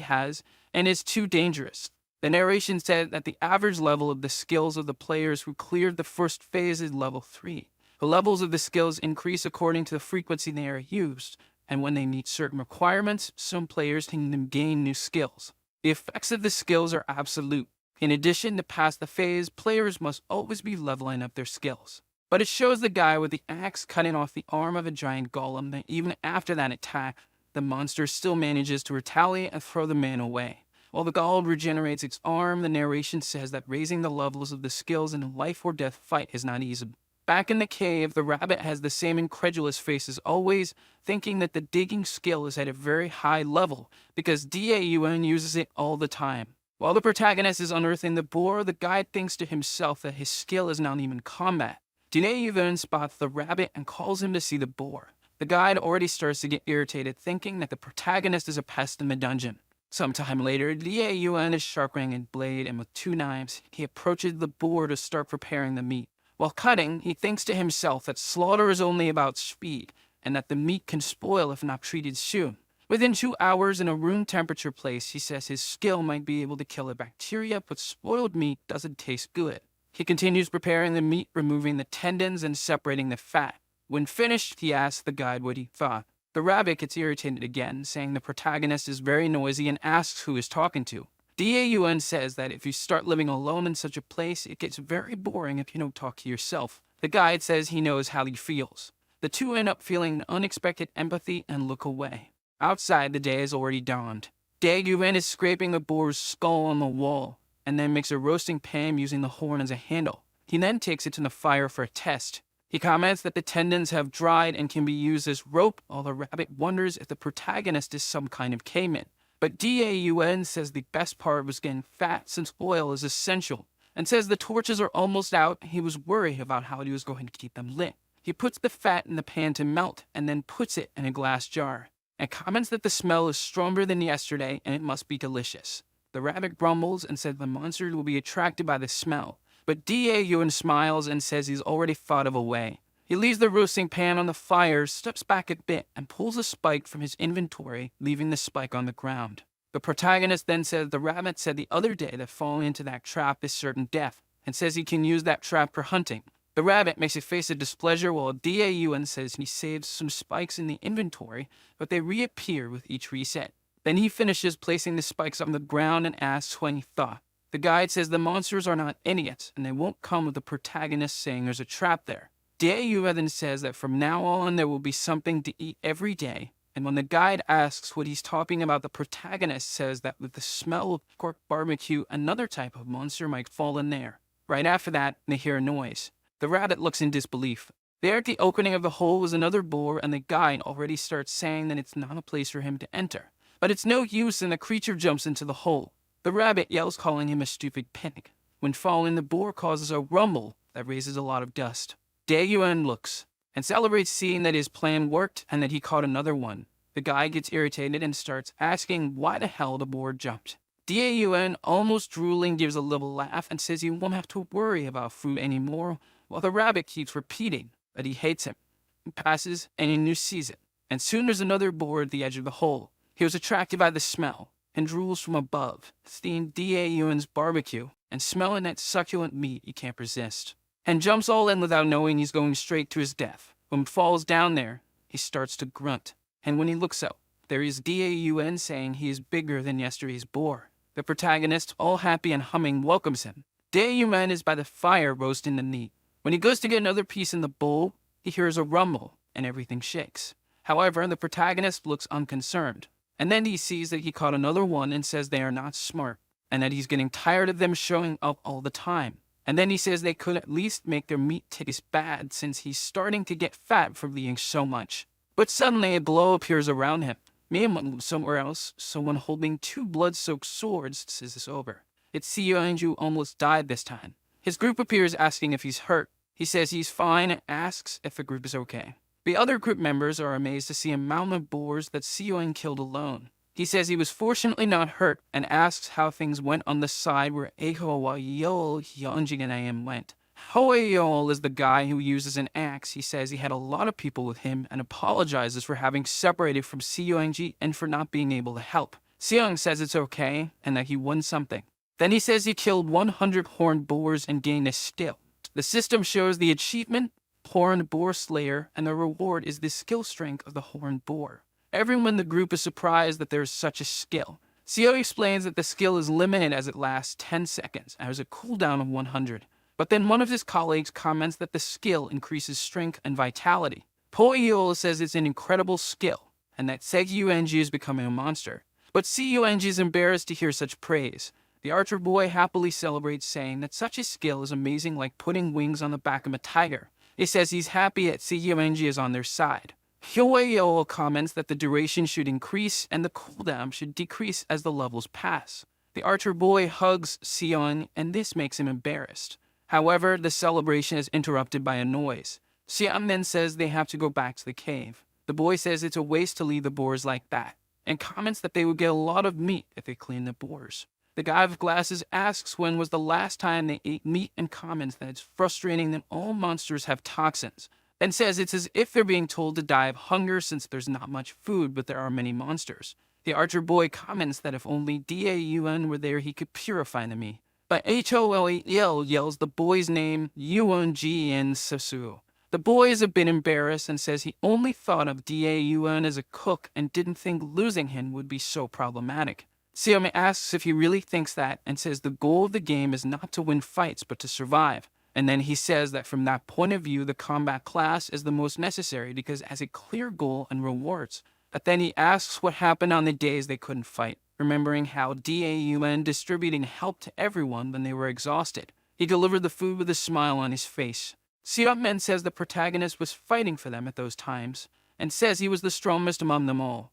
has and is too dangerous. The narration said that the average level of the skills of the players who cleared the first phase is level 3. The levels of the skills increase according to the frequency they are used, and when they meet certain requirements, some players can gain new skills. The effects of the skills are absolute. In addition, to pass the phase, players must always be leveling up their skills. But it shows the guy with the axe cutting off the arm of a giant golem that even after that attack, the monster still manages to retaliate and throw the man away. While the golem regenerates its arm, the narration says that raising the levels of the skills in a life or death fight is not easy. Back in the cave, the rabbit has the same incredulous face as always, thinking that the digging skill is at a very high level because Daun uses it all the time. While the protagonist is unearthing the boar, the guide thinks to himself that his skill is not even combat. Daun spots the rabbit and calls him to see the boar. The guide already starts to get irritated, thinking that the protagonist is a pest in the dungeon. Sometime later, Daun is sharpening a blade, and with 2 knives, he approaches the boar to start preparing the meat. While cutting, he thinks to himself that slaughter is only about speed, and that the meat can spoil if not treated soon. Within 2 hours in a room temperature place, he says his skill might be able to kill a bacteria, but spoiled meat doesn't taste good. He continues preparing the meat, removing the tendons and separating the fat. When finished, he asks the guide what he thought. The rabbit gets irritated again, saying the protagonist is very noisy and asks who he's talking to. Daun says that if you start living alone in such a place, it gets very boring if you don't talk to yourself. The guide says he knows how he feels. The two end up feeling unexpected empathy and look away. Outside, the day has already dawned. Daun is scraping the boar's skull on the wall, and then makes a roasting pan using the horn as a handle. He then takes it to the fire for a test. He comments that the tendons have dried and can be used as rope, while the rabbit wonders if the protagonist is some kind of caveman. But Daun says the best part was getting fat since oil is essential, and says the torches are almost out and he was worried about how he was going to keep them lit. He puts the fat in the pan to melt and then puts it in a glass jar, and comments that the smell is stronger than yesterday and it must be delicious. The rabbit grumbles and says the monster will be attracted by the smell. But Daun smiles and says he's already thought of a way. He leaves the roasting pan on the fire, steps back a bit, and pulls a spike from his inventory, leaving the spike on the ground. The protagonist then says the rabbit said the other day that falling into that trap is certain death, and says he can use that trap for hunting. The rabbit makes a face of displeasure while Daun says he saves some spikes in the inventory, but they reappear with each reset. Then he finishes placing the spikes on the ground and asks what he thought. The guide says the monsters are not idiots, and they won't come with the protagonist saying there's a trap there. Daun then says that from now on there will be something to eat every day, and when the guide asks what he's talking about, the protagonist says that with the smell of pork barbecue, another type of monster might fall in there. Right after that, they hear a noise. The rabbit looks in disbelief. There at the opening of the hole is another boar, and the guide already starts saying that it's not a place for him to enter. But it's no use, and the creature jumps into the hole. The rabbit yells, calling him a stupid pig. When falling, the boar causes a rumble that raises a lot of dust. Daun looks and celebrates seeing that his plan worked and that he caught another one. The guy gets irritated and starts asking why the hell the boar jumped. Daun, almost drooling, gives a little laugh and says he won't have to worry about food anymore, while the rabbit keeps repeating that he hates him. He passes and he new sees it, and soon there's another boar at the edge of the hole. He was attracted by the smell and drools from above, seeing Daun's barbecue and smelling that succulent meat he can't resist, and jumps all in without knowing he's going straight to his death. When he falls down there, he starts to grunt, and when he looks up, there is Daun saying he is bigger than yesterday's boar. The protagonist, all happy and humming, welcomes him. Daun is by the fire roasting the meat. When he goes to get another piece in the bowl, he hears a rumble, and everything shakes. However, the protagonist looks unconcerned. And then he sees that he caught another one and says they are not smart, and that he's getting tired of them showing up all the time. And then he says they could at least make their meat taste bad since he's starting to get fat from eating so much. But suddenly a glow appears around him. Meanwhile, somewhere else, someone holding 2 blood-soaked swords says it's over. It's Seonju almost died this time. His group appears asking if he's hurt, He says he's fine and asks if the group is okay. The other group members are amazed to see a mountain of boars that Seoin killed alone. He says he was fortunately not hurt and asks how things went on the side where Ehowayo Hyunjin went. Hoeyol is the guy who uses an axe. He says he had a lot of people with him and apologizes for having separated from Seoinji and for not being able to help. Seong says it's okay and that he won something. Then he says he killed 100 horned boars and gained a still. The system shows the achievement, Horned Boar Slayer, and the reward is the skill strength of the horned boar. Everyone in the group is surprised that there is such a skill. Seo explains that the skill is limited as it lasts 10 seconds and has a cooldown of 100. But then one of his colleagues comments that the skill increases strength and vitality. Poeol says it's an incredible skill and that Seiyuenji is becoming a monster. But Seiyuenji is embarrassed to hear such praise. The archer boy happily celebrates, saying that such a skill is amazing, like putting wings on the back of a tiger. He says he's happy that Seiyuenji is on their side. Hyoeol comments that the duration should increase and the cooldown should decrease as the levels pass. The archer boy hugs Sion and this makes him embarrassed. However, the celebration is interrupted by a noise. Sion then says they have to go back to the cave. The boy says it's a waste to leave the boars like that, and comments that they would get a lot of meat if they clean the boars. The guy with glasses asks when was the last time they ate meat and comments that it's frustrating that all monsters have toxins, and says it's as if they're being told to die of hunger since there's not much food but there are many monsters. The archer boy comments that if only Daun were there he could purify the meat. But Hol yells the boy's name Yuan Sasu. The boy is a bit embarrassed and says he only thought of Daun as a cook and didn't think losing him would be so problematic. Seome asks if he really thinks that and says the goal of the game is not to win fights but to survive. And then he says that from that point of view, the combat class is the most necessary because it has a clear goal and rewards. But then he asks what happened on the days they couldn't fight, remembering how Daun distributed help to everyone when they were exhausted. He delivered the food with a smile on his face. Seome says the protagonist was fighting for them at those times and says he was the strongest among them all.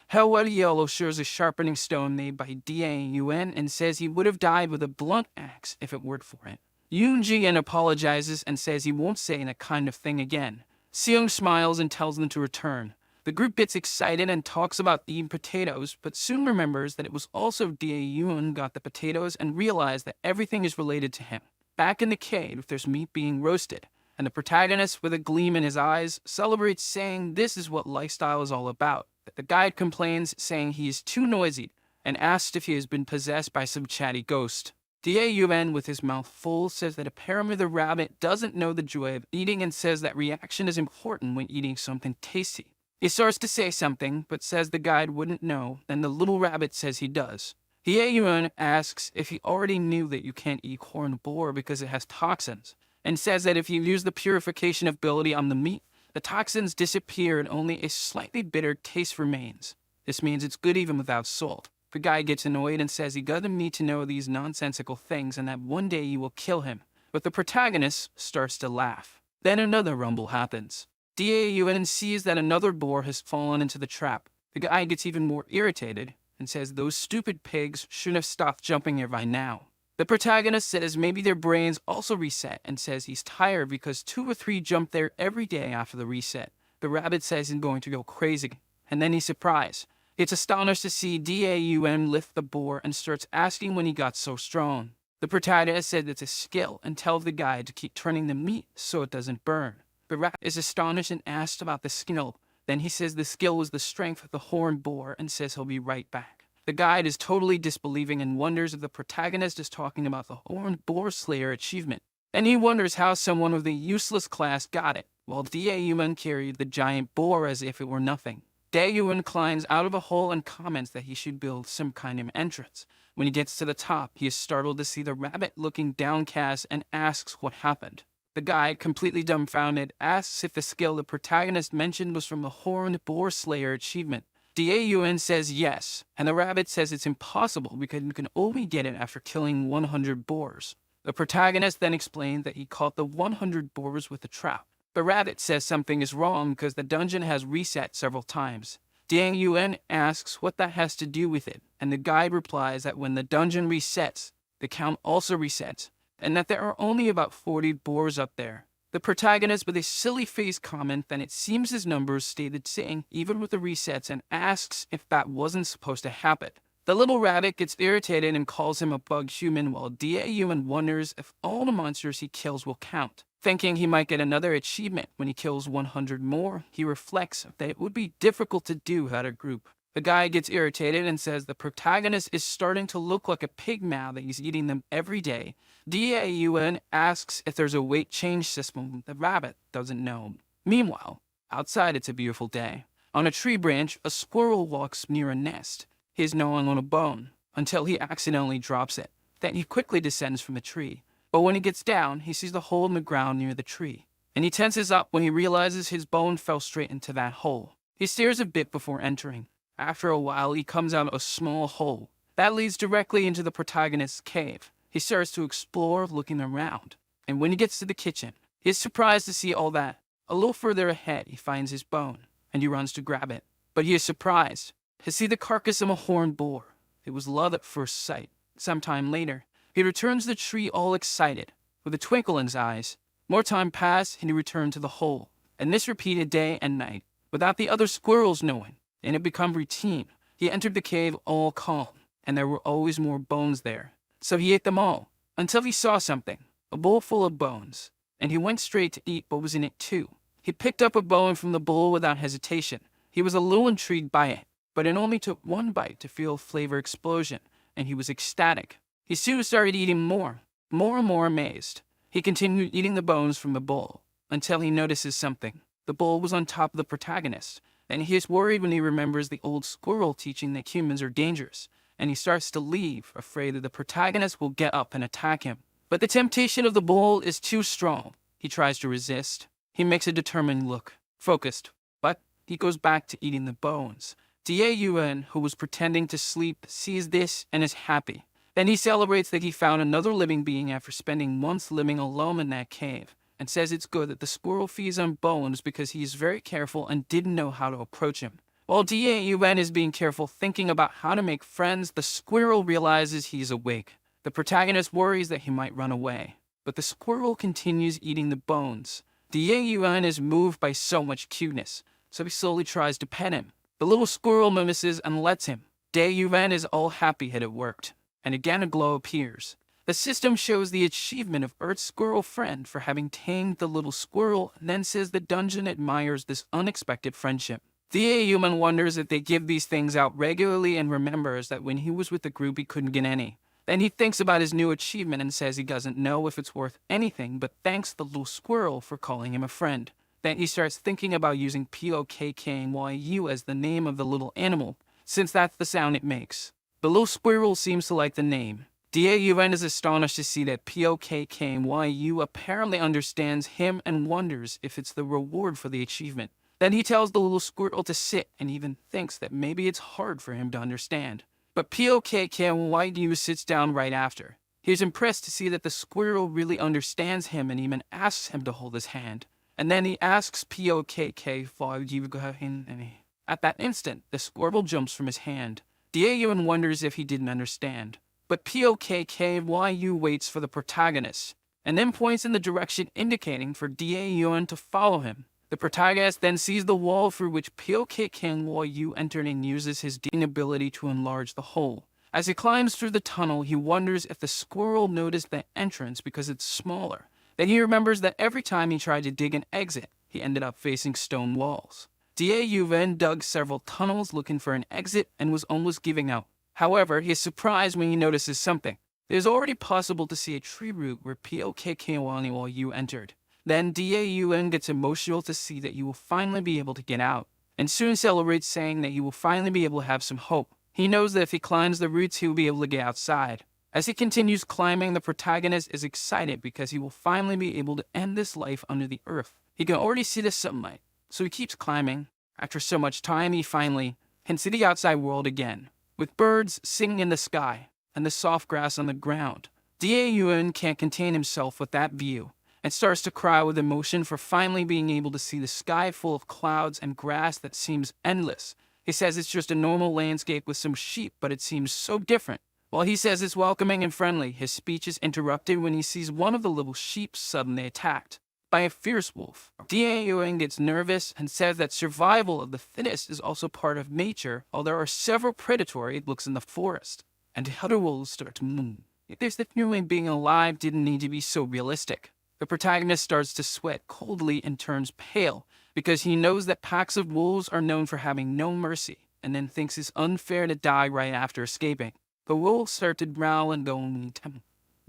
Howell shows a sharpening stone made by Daun and says he would have died with a blunt axe if it weren't for it. Yoon-ji apologizes and says he won't say that kind of thing again. Seong smiles and tells them to return. The group gets excited and talks about eating potatoes, but soon remembers that it was also Daun got the potatoes and realized that everything is related to him. Back in the cave, there's meat being roasted, and the protagonist, with a gleam in his eyes, celebrates, saying this is what lifestyle is all about. The guide complains, saying he is too noisy, and asks if he has been possessed by some chatty ghost. Daun, with his mouth full, says that apparently the rabbit doesn't know the joy of eating and says that reaction is important when eating something tasty. He starts to say something, but says the guide wouldn't know, then the little rabbit says he does. Daun asks if he already knew that you can't eat horned boar because it has toxins, and says that if you use the purification ability on the meat, the toxins disappear and only a slightly bitter taste remains. This means it's good even without salt. The guy gets annoyed and says he doesn't need to know these nonsensical things and that one day you will kill him. But the protagonist starts to laugh. Then another rumble happens. Daun sees that another boar has fallen into the trap. The guy gets even more irritated and says those stupid pigs shouldn't have stopped jumping here by now. The protagonist says maybe their brains also reset and says he's tired because 2 or 3 jump there every day after the reset. The rabbit says he's going to go crazy, and then he's surprised. It's astonished to see Daun lift the boar and starts asking when he got so strong. The protagonist said it's a skill and tells the guy to keep turning the meat so it doesn't burn. The rabbit is astonished and asks about the skill. Then he says the skill was the strength of the horned boar and says he'll be right back. The guide is totally disbelieving and wonders if the protagonist is talking about the Horned Boar Slayer achievement. Then he wonders how someone of the useless class got it, while Daun carried the giant boar as if it were nothing. Daun climbs out of a hole and comments that he should build some kind of entrance. When he gets to the top, he is startled to see the rabbit looking downcast and asks what happened. The guide, completely dumbfounded, asks if the skill the protagonist mentioned was from the Horned Boar Slayer achievement. Daun says yes, and the rabbit says it's impossible because you can only get it after killing 100 boars. The protagonist then explains that he caught the 100 boars with a trap. The rabbit says something is wrong because the dungeon has reset several times. Daun asks what that has to do with it, and the guide replies that when the dungeon resets, the count also resets, and that there are only about 40 boars up there. The protagonist with a silly face comment that it seems his numbers stayed the same even with the resets and asks if that wasn't supposed to happen. The little rabbit gets irritated and calls him a bug human while Da-Human wonders if all the monsters he kills will count. Thinking he might get another achievement when he kills 100 more, he reflects that it would be difficult to do without a group. The guy gets irritated and says the protagonist is starting to look like a pig now that he's eating them every day. Da-Human asks if there's a weight change system the rabbit doesn't know. Meanwhile, outside it's a beautiful day. On a tree branch, a squirrel walks near a nest. He is gnawing on a bone until he accidentally drops it. Then he quickly descends from the tree. But when he gets down, he sees the hole in the ground near the tree. And he tenses up when he realizes his bone fell straight into that hole. He stares a bit before entering. After a while, he comes out a small hole. That leads directly into the protagonist's cave. He starts to explore, looking around. And when he gets to the kitchen, he is surprised to see all that. A little further ahead, he finds his bone, and he runs to grab it. But he is surprised to see the carcass of a horned boar. It was love at first sight. Sometime later, he returns to the tree all excited, with a twinkle in his eyes. More time passed, and he returned to the hole. And this repeated day and night, without the other squirrels knowing, and it became routine. He entered the cave all calm, and there were always more bones there. So he ate them all, until he saw something, a bowl full of bones, and he went straight to eat what was in it too. He picked up a bone from the bowl without hesitation. He was a little intrigued by it, but it only took one bite to feel a flavor explosion, and he was ecstatic. He soon started eating more and more amazed. He continued eating the bones from the bowl, until he notices something. The bowl was on top of the protagonist, and he is worried when he remembers the old squirrel teaching that humans are dangerous, and he starts to leave, afraid that the protagonist will get up and attack him. But the temptation of the bowl is too strong. He tries to resist. He makes a determined look, focused, but he goes back to eating the bones. Da-Human, who was pretending to sleep, sees this and is happy. Then he celebrates that he found another living being after spending months living alone in that cave, and says it's good that the squirrel feeds on bones because he is very careful and didn't know how to approach him. While Da-Human is being careful thinking about how to make friends, the squirrel realizes he is awake. The protagonist worries that he might run away, but the squirrel continues eating the bones. Da-Human is moved by so much cuteness, so he slowly tries to pet him. The little squirrel mimics and lets him. Da-Human is all happy that it worked, and again a glow appears. The system shows the achievement of Earth's squirrel friend for having tamed the little squirrel, and then says the dungeon admires this unexpected friendship. Da-Human wonders if they give these things out regularly and remembers that when he was with the group he couldn't get any. Then he thinks about his new achievement and says he doesn't know if it's worth anything, but thanks the little squirrel for calling him a friend. Then he starts thinking about using POKKNYU as the name of the little animal, since that's the sound it makes. The little squirrel seems to like the name. Da-Human is astonished to see that POKKNYU apparently understands him and wonders if it's the reward for the achievement. Then he tells the little squirrel to sit and even thinks that maybe it's hard for him to understand. But POKKNYU sits down right after. He's impressed to see that the squirrel really understands him and even asks him to hold his hand. And then he asks POKKNYU. At that instant, the squirrel jumps from his hand. Da-Human wonders if he didn't understand. But POKKNYU waits for the protagonist, and then points in the direction indicating for Da-Human to follow him. The protagonist then sees the wall through which POKKNYU entered and uses his ability to enlarge the hole. As he climbs through the tunnel, he wonders if the squirrel noticed the entrance because it's smaller. Then he remembers that every time he tried to dig an exit, he ended up facing stone walls. Da-Human dug several tunnels looking for an exit and was almost giving out. However, he is surprised when he notices something. It is already possible to see a tree root where POKKNYU entered. Then Da-Human gets emotional to see that he will finally be able to get out, and soon celebrates saying that he will finally be able to have some hope. He knows that if he climbs the roots he will be able to get outside. As he continues climbing, the protagonist is excited because he will finally be able to end this life under the earth. He can already see the sunlight, so he keeps climbing. After so much time, he finally can see the outside world again, with birds singing in the sky and the soft grass on the ground. Da-Human can't contain himself with that view and starts to cry with emotion for finally being able to see the sky full of clouds and grass that seems endless. He says it's just a normal landscape with some sheep, but it seems so different. While he says it's welcoming and friendly, his speech is interrupted when he sees one of the little sheep suddenly attacked. by a fierce wolf. Yuan gets nervous and says that survival of the fittest is also part of nature, while there are several predatory looks in the forest. And the other wolves start to moan. There's the feeling being alive didn't need to be so realistic. The protagonist starts to sweat coldly and turns pale, because he knows that packs of wolves are known for having no mercy, and then thinks it's unfair to die right after escaping. The wolves start to growl and go into town.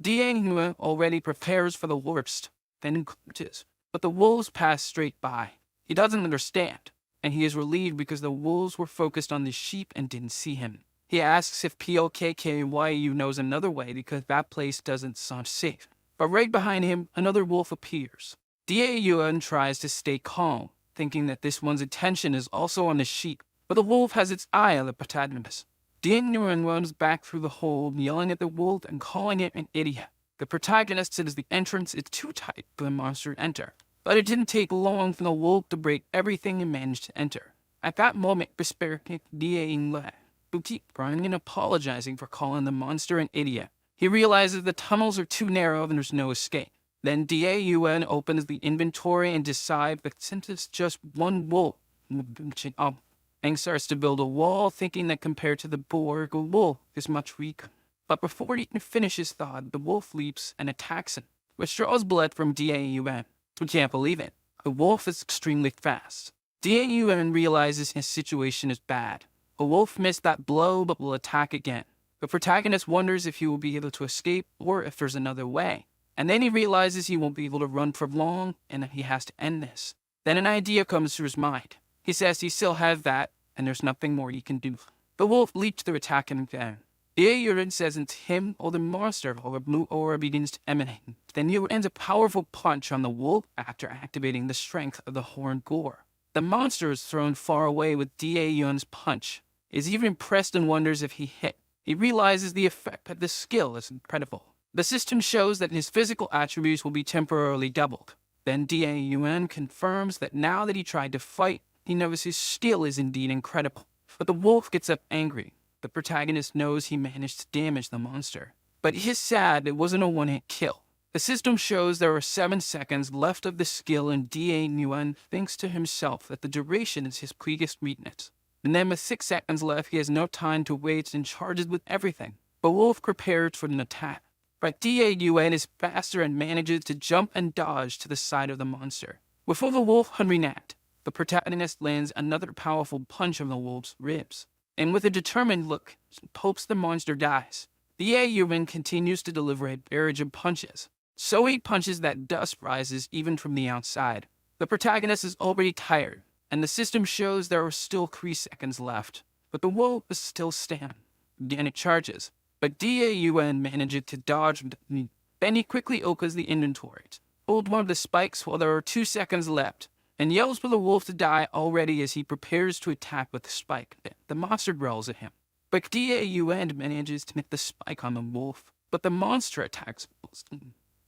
Yuan already prepares for the worst, then encourages, but the wolves pass straight by. He doesn't understand, and he is relieved because the wolves were focused on the sheep and didn't see him. He asks if POKKYU knows another way because that place doesn't sound safe. But right behind him, another wolf appears. Yuan tries to stay calm, thinking that this one's attention is also on the sheep, but the wolf has its eye on the protagonist. Yuan runs back through the hole, yelling at the wolf and calling it an idiot. The protagonist says the entrance is too tight for the monster to enter, but it didn't take long for the wolf to break everything and manage to enter. At that moment, despair kicked Yuan, who keeps crying and apologizing for calling the monster an idiot. He realizes the tunnels are too narrow and there's no escape. Then Yuan opens the inventory and decides that since it's just one wolf, and starts to build a wall, thinking that compared to the boar, the wolf is much weaker. But before he can finish his thought, the wolf leaps and attacks him, which draws blood from Yuan, who can't believe it. The wolf is extremely fast. Yuan realizes his situation is bad. The wolf missed that blow but will attack again. The protagonist wonders if he will be able to escape or if there's another way. And then he realizes he won't be able to run for long and he has to end this. Then an idea comes to his mind. He says he still has that and there's nothing more he can do. The wolf leaps to attack him again. Yuan says it's him or the monster or a blue aura begins to emanate. Then Yuan ends a powerful punch on the wolf after activating the strength of the horned gore. The monster is thrown far away with Yuan's punch. Is even impressed and wonders if he hit. He realizes the effect of the skill is incredible. The system shows that his physical attributes will be temporarily doubled. Then Yuan confirms that now that he tried to fight, he knows his skill is indeed incredible. But the wolf gets up angry. The protagonist knows he managed to damage the monster. But he's sad it wasn't a one-hit kill. The system shows there are 7 seconds left of the skill and Yuan thinks to himself that the duration is his biggest weakness. And then with 6 seconds left, he has no time to wait and charges with everything. The wolf prepares for an attack. But Yuan is faster and manages to jump and dodge to the side of the monster. Before the wolf can react, the protagonist lands another powerful punch on the wolf's ribs. And with a determined look, hopes the monster dies. Yuan continues to deliver a barrage of punches. So he punches that dust rises even from the outside. The protagonist is already tired, and the system shows there are still 3 seconds left. But the wolf is still standing. Again it charges. But Yuan manages to dodge. Then he quickly opens the inventory, pulls one of the spikes while there are 2 seconds left, and yells for the wolf to die already as he prepares to attack with the spike. The monster growls at him. But Yuan manages to hit the spike on the wolf, but the monster attacks.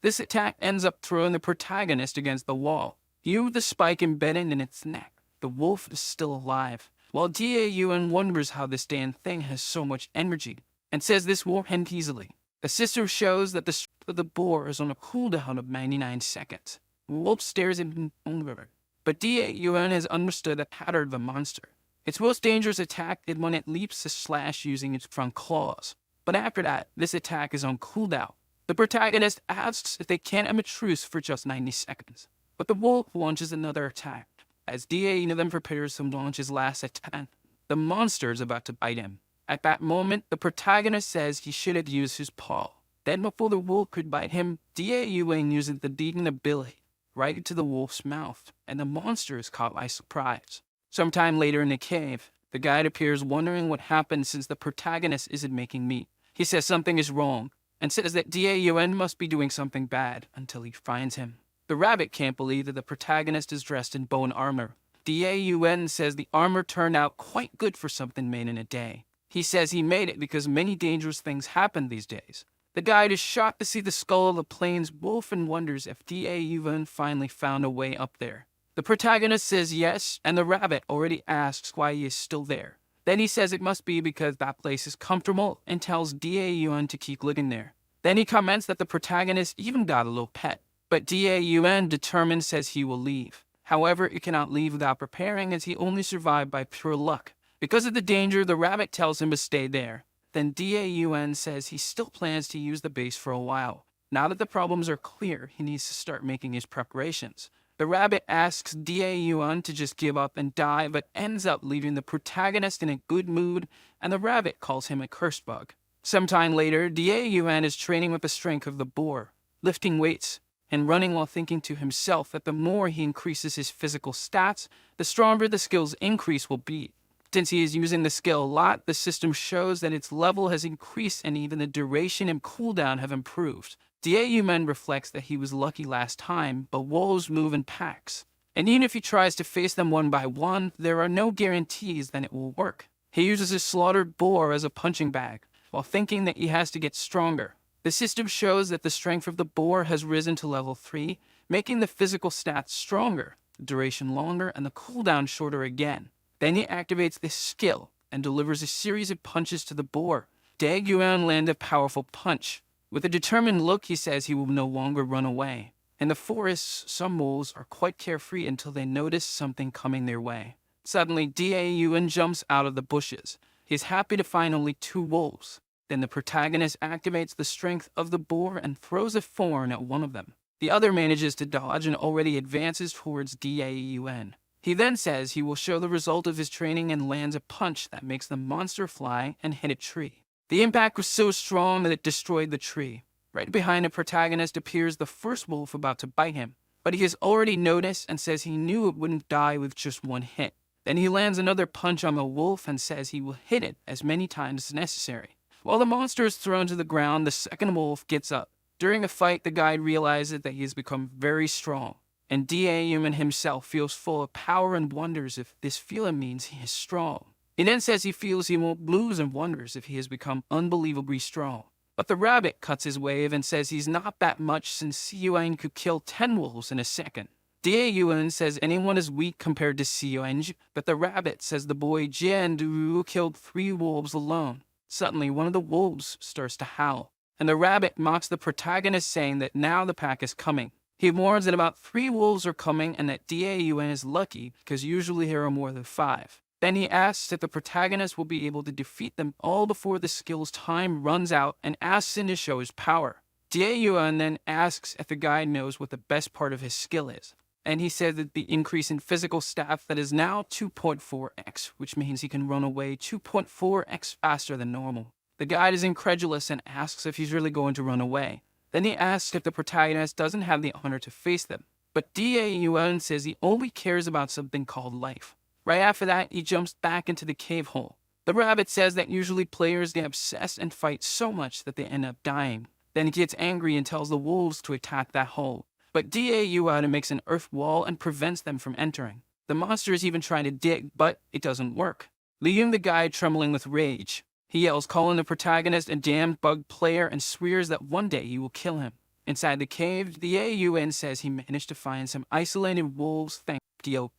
This attack ends up throwing the protagonist against the wall. You the spike embedded in its neck. The wolf is still alive, while Yuan wonders how this damn thing has so much energy, and says this won't end easily. The system shows that the strength of the boar is on a cooldown of 99 seconds. The wolf stares at him over. But Yuan has understood the pattern of the monster. Its most dangerous attack is when it leaps to slash using its front claws. But after that, this attack is on cooldown. The protagonist asks if they can't have a truce for just 90 seconds. But the wolf launches another attack. As Yuan prepares to launch his last attack, the monster is about to bite him. At that moment, the protagonist says he should have used his paw. Then before the wolf could bite him, Yuan uses the deeding ability right into the wolf's mouth, and the monster is caught by surprise. Sometime later in the cave, the guide appears wondering what happened since the protagonist isn't making meat. He says something is wrong, and says that Yuan must be doing something bad until he finds him. The rabbit can't believe that the protagonist is dressed in bone armor. Yuan says the armor turned out quite good for something made in a day. He says he made it because many dangerous things happen these days. The guide is shocked to see the skull of the plains wolf and wonders if Yuan finally found a way up there. The protagonist says yes, and the rabbit already asks why he is still there. Then he says it must be because that place is comfortable and tells Yuan to keep living there. Then he comments that the protagonist even got a little pet. But Daun, determined, says he will leave. However, it cannot leave without preparing, as he only survived by pure luck. Because of the danger, the rabbit tells him to stay there. Then Daun says he still plans to use the base for a while. Now that the problems are clear, he needs to start making his preparations. The rabbit asks Daun to just give up and die, but ends up leaving the protagonist in a good mood, and the rabbit calls him a cursed bug. Sometime later, Daun is training with the strength of the boar, lifting weights and running while thinking to himself that the more he increases his physical stats, the stronger the skill's increase will be. Since he is using the skill a lot, the system shows that its level has increased and even the duration and cooldown have improved. Daun reflects that he was lucky last time, but wolves move in packs. And even if he tries to face them one by one, there are no guarantees that it will work. He uses a slaughtered boar as a punching bag, while thinking that he has to get stronger. The system shows that the strength of the boar has risen to level 3, making the physical stats stronger, the duration longer, and the cooldown shorter again. Then he activates this skill and delivers a series of punches to the boar. Daeguan lands a powerful punch. With a determined look, he says he will no longer run away. In the forests, some wolves are quite carefree until they notice something coming their way. Suddenly, Daeguan jumps out of the bushes. He is happy to find only 2 wolves. Then the protagonist activates the strength of the boar and throws a thorn at one of them. The other manages to dodge and already advances towards Daun. He then says he will show the result of his training and lands a punch that makes the monster fly and hit a tree. The impact was so strong that it destroyed the tree. Right behind the protagonist appears the first wolf about to bite him, but he has already noticed and says he knew it wouldn't die with just one hit. Then he lands another punch on the wolf and says he will hit it as many times as necessary. While the monster is thrown to the ground, the second wolf gets up. During a fight, the guide realizes that he has become very strong, and Daun himself feels full of power and wonders if this feeling means he is strong. He then says he feels he won't lose and wonders if he has become unbelievably strong. But the rabbit cuts his wave and says he's not that much since Seoin could kill 10 wolves in a second. Daeun says anyone is weak compared to Seoin, but the rabbit says the boy Jian killed 3 wolves alone. Suddenly, one of the wolves starts to howl, and the rabbit mocks the protagonist, saying that now the pack is coming. He warns that about 3 wolves are coming and that Daun is lucky because usually there are more than 5. Then he asks if the protagonist will be able to defeat them all before the skill's time runs out and asks him to show his power. Daun then asks if the guy knows what the best part of his skill is. And he said that the increase in physical stats that is now 2.4x, which means he can run away 2.4x faster than normal. The guide is incredulous and asks if he's really going to run away. Then he asks if the protagonist doesn't have the honor to face them. But Daun says he only cares about something called life. Right after that, he jumps back into the cave hole. The rabbit says that usually players get obsessed and fight so much that they end up dying. Then he gets angry and tells the wolves to attack that hole. But Daun makes an earth wall and prevents them from entering. The monster is even trying to dig, but it doesn't work, leaving the guy trembling with rage. He yells, calling the protagonist a damned bug player, and swears that one day he will kill him. Inside the cave, Daun says he managed to find some isolated wolves, thanks to